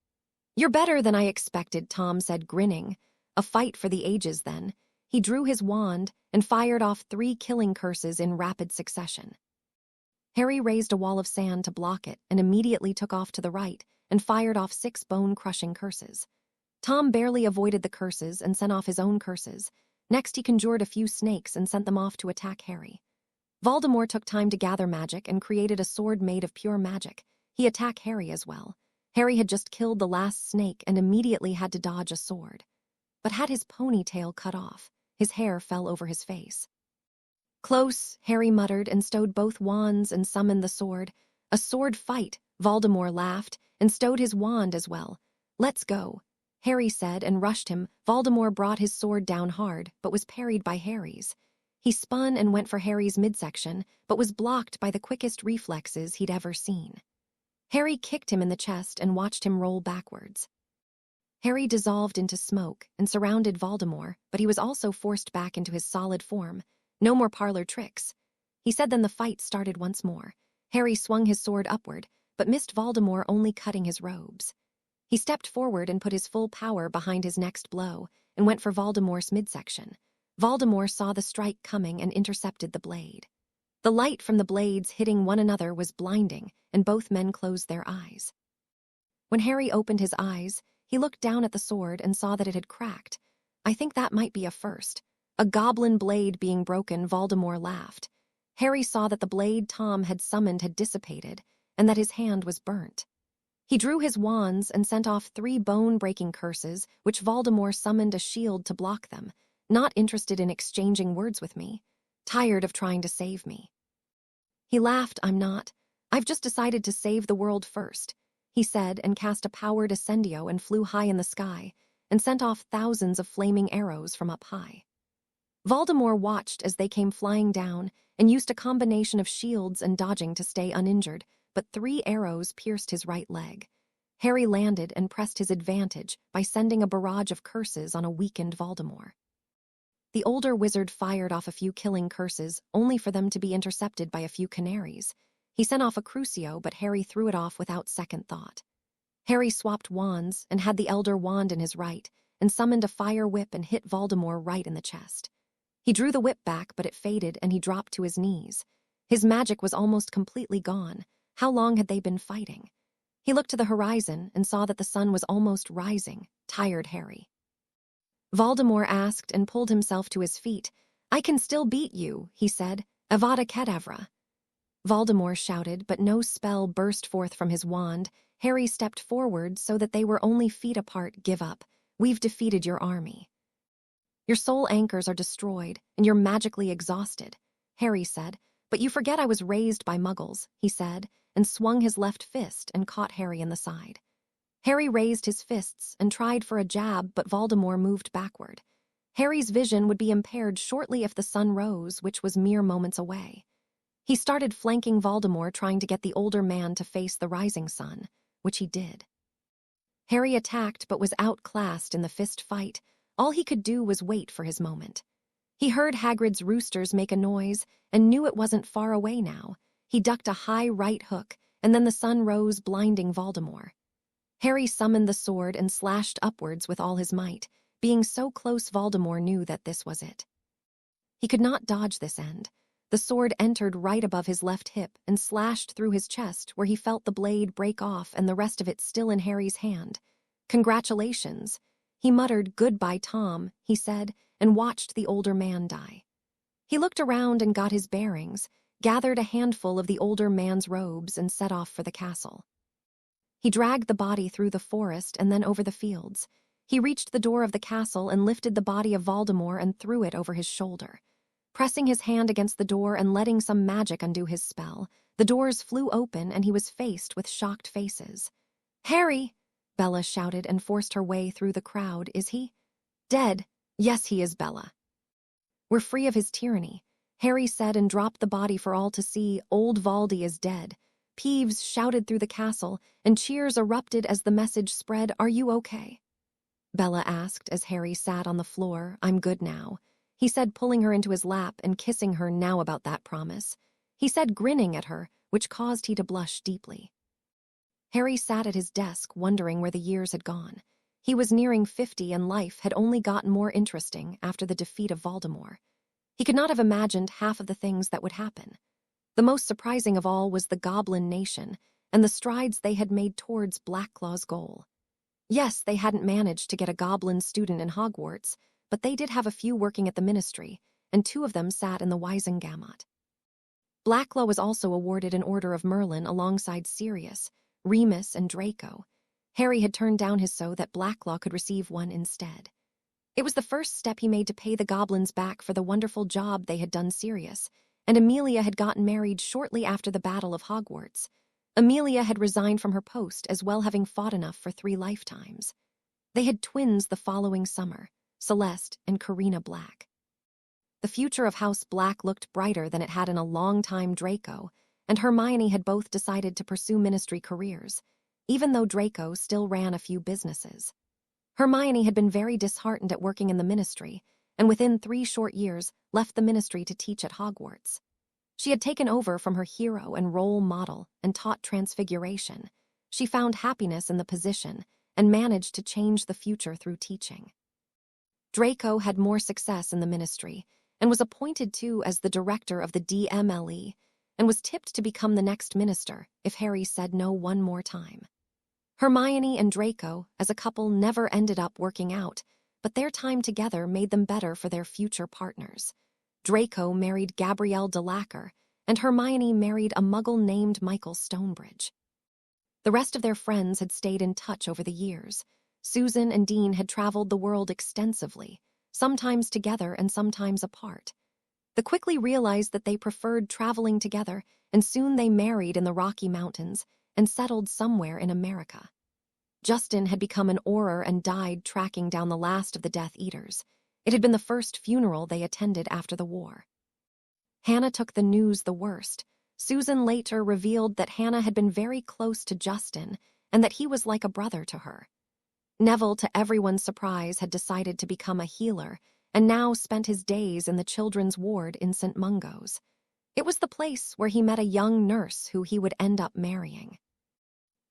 "You're better than I expected," Tom said, grinning. A fight for the ages, then. He drew his wand and fired off 3 killing curses in rapid succession. Harry raised a wall of sand to block it and immediately took off to the right and fired off 6 bone-crushing curses. Tom barely avoided the curses and sent off his own curses. Next, he conjured a few snakes and sent them off to attack Harry. Voldemort took time to gather magic and created a sword made of pure magic. He attacked Harry as well. Harry had just killed the last snake and immediately had to dodge a sword, but had his ponytail cut off. His hair fell over his face. "Close," Harry muttered and stowed both wands and summoned the sword. "A sword fight," Voldemort laughed and stowed his wand as well. "Let's go," Harry said and rushed him. Voldemort brought his sword down hard, but was parried by Harry's. He spun and went for Harry's midsection, but was blocked by the quickest reflexes he'd ever seen. Harry kicked him in the chest and watched him roll backwards. Harry dissolved into smoke and surrounded Voldemort, but he was also forced back into his solid form. "No more parlor tricks," he said. Then the fight started once more. Harry swung his sword upward, but missed Voldemort, only cutting his robes. He stepped forward and put his full power behind his next blow and went for Voldemort's midsection. Voldemort saw the strike coming and intercepted the blade. The light from the blades hitting one another was blinding, and both men closed their eyes. When Harry opened his eyes, he looked down at the sword and saw that it had cracked. I think that might be a first. A goblin blade being broken, Voldemort laughed. Harry saw that the blade Tom had summoned had dissipated, and that his hand was burnt. He drew his wands and sent off 3 bone-breaking curses, which Voldemort summoned a shield to block them, not interested in exchanging words with me, tired of trying to save me. He laughed. I'm not. I've just decided to save the world first, he said, and cast a powered ascendio and flew high in the sky, and sent off thousands of flaming arrows from up high. Voldemort watched as they came flying down and used a combination of shields and dodging to stay uninjured, but 3 arrows pierced his right leg. Harry landed and pressed his advantage by sending a barrage of curses on a weakened Voldemort. The older wizard fired off a few killing curses, only for them to be intercepted by a few canaries. He sent off a crucio, but Harry threw it off without second thought. Harry swapped wands and had the elder wand in his right, and summoned a fire whip and hit Voldemort right in the chest. He drew the whip back, but it faded and he dropped to his knees. His magic was almost completely gone. How long had they been fighting? He looked to the horizon and saw that the sun was almost rising. Tired Harry. Voldemort asked and pulled himself to his feet. I can still beat you, he said. Avada Kedavra. Voldemort shouted, but no spell burst forth from his wand. Harry stepped forward so that they were only feet apart. Give up. We've defeated your army. Your soul anchors are destroyed, and you're magically exhausted, Harry said. But you forget I was raised by muggles, he said, and swung his left fist and caught Harry in the side. Harry raised his fists and tried for a jab, but Voldemort moved backward. Harry's vision would be impaired shortly if the sun rose, which was mere moments away. He started flanking Voldemort, trying to get the older man to face the rising sun, which he did. Harry attacked but was outclassed in the fist fight. All he could do was wait for his moment. He heard Hagrid's roosters make a noise and knew it wasn't far away now. He ducked a high right hook, and then the sun rose, blinding Voldemort. Harry summoned the sword and slashed upwards with all his might. Being so close, Voldemort knew that this was it. He could not dodge this end. The sword entered right above his left hip and slashed through his chest, where he felt the blade break off and the rest of it still in Harry's hand. Congratulations. He muttered, Goodbye, Tom, he said, and watched the older man die. He looked around and got his bearings, gathered a handful of the older man's robes, and set off for the castle. He dragged the body through the forest and then over the fields. He reached the door of the castle and lifted the body of Voldemort and threw it over his shoulder. Pressing his hand against the door and letting some magic undo his spell, the doors flew open and he was faced with shocked faces. Harry! Bella shouted and forced her way through the crowd. Is he dead? Yes, he is, Bella. We're free of his tyranny, Harry said, and dropped the body for all to see. Old Valdi is dead. Peeves shouted through the castle, and cheers erupted as the message spread. Are you okay? Bella asked as Harry sat on the floor. I'm good now, he said, pulling her into his lap and kissing her. Now about that promise, he said, grinning at her, which caused he to blush deeply. Harry sat at his desk, wondering where the years had gone. He was nearing 50 and life had only gotten more interesting after the defeat of Voldemort. He could not have imagined half of the things that would happen. The most surprising of all was the Goblin Nation and the strides they had made towards Blackclaw's goal. Yes, they hadn't managed to get a goblin student in Hogwarts, but they did have a few working at the Ministry, and 2 of them sat in the Wisengamot. Blackclaw was also awarded an Order of Merlin alongside Sirius, Remus, and Draco. Harry had turned down his so that Blackclaw could receive one instead. It was the first step he made to pay the goblins back for the wonderful job they had done Sirius, and Amelia had gotten married shortly after the Battle of Hogwarts. Amelia had resigned from her post as well, having fought enough for 3 lifetimes. They had twins the following summer, Celeste and Karina Black. The future of House Black looked brighter than it had in a long time. Draco and Hermione had both decided to pursue ministry careers, even though Draco still ran a few businesses. Hermione had been very disheartened at working in the ministry, and within 3 short years left the ministry to teach at Hogwarts. She had taken over from her hero and role model and taught Transfiguration. She found happiness in the position and managed to change the future through teaching. Draco had more success in the ministry and was appointed too as the director of the DMLE and was tipped to become the next minister if Harry said no one more time. Hermione and Draco, as a couple, never ended up working out, but their time together made them better for their future partners. Draco married Gabrielle Delacour, and Hermione married a muggle named Michael Stonebridge. The rest of their friends had stayed in touch over the years. Susan and Dean had traveled the world extensively, sometimes together and sometimes apart. They quickly realized that they preferred traveling together, and soon they married in the Rocky Mountains and settled somewhere in America. Justin had become an Auror and died tracking down the last of the Death Eaters. It had been the first funeral they attended after the war. Hannah took the news the worst. Susan later revealed that Hannah had been very close to Justin and that he was like a brother to her. Neville, to everyone's surprise, had decided to become a healer and now spent his days in the children's ward in St. Mungo's. It was the place where he met a young nurse who he would end up marrying.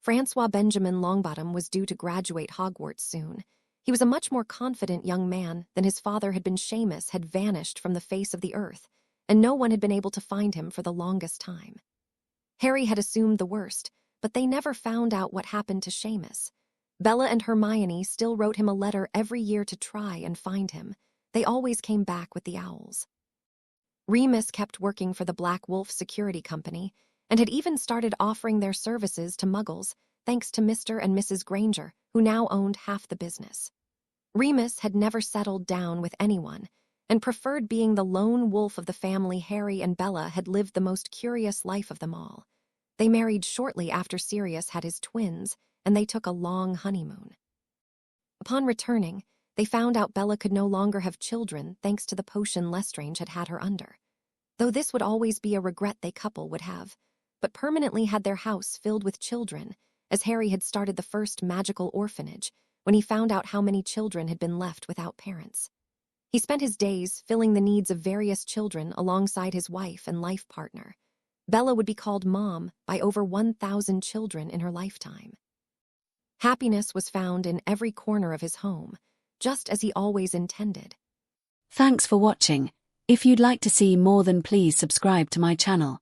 Francois Benjamin Longbottom was due to graduate Hogwarts soon. He was a much more confident young man than his father had been. Seamus had vanished from the face of the earth, and no one had been able to find him for the longest time. Harry had assumed the worst, but they never found out what happened to Seamus. Bella and Hermione still wrote him a letter every year to try and find him. They always came back with the owls. Remus kept working for the Black Wolf Security Company and had even started offering their services to Muggles, thanks to Mr. and Mrs. Granger, who now owned half the business. Remus had never settled down with anyone and preferred being the lone wolf of the family. Harry and Bella had lived the most curious life of them all. They married shortly after Sirius had his twins, and they took a long honeymoon. Upon returning, they found out Bella could no longer have children thanks to the potion Lestrange had her under. Though this would always be a regret they couple would have, but permanently had their house filled with children, as Harry had started the first magical orphanage when he found out how many children had been left without parents. He spent his days filling the needs of various children alongside his wife and life partner. Bella would be called Mom by over 1,000 children in her lifetime. Happiness was found in every corner of his home, just as he always intended. Thanks for watching. If you'd like to see more, then please subscribe to my channel.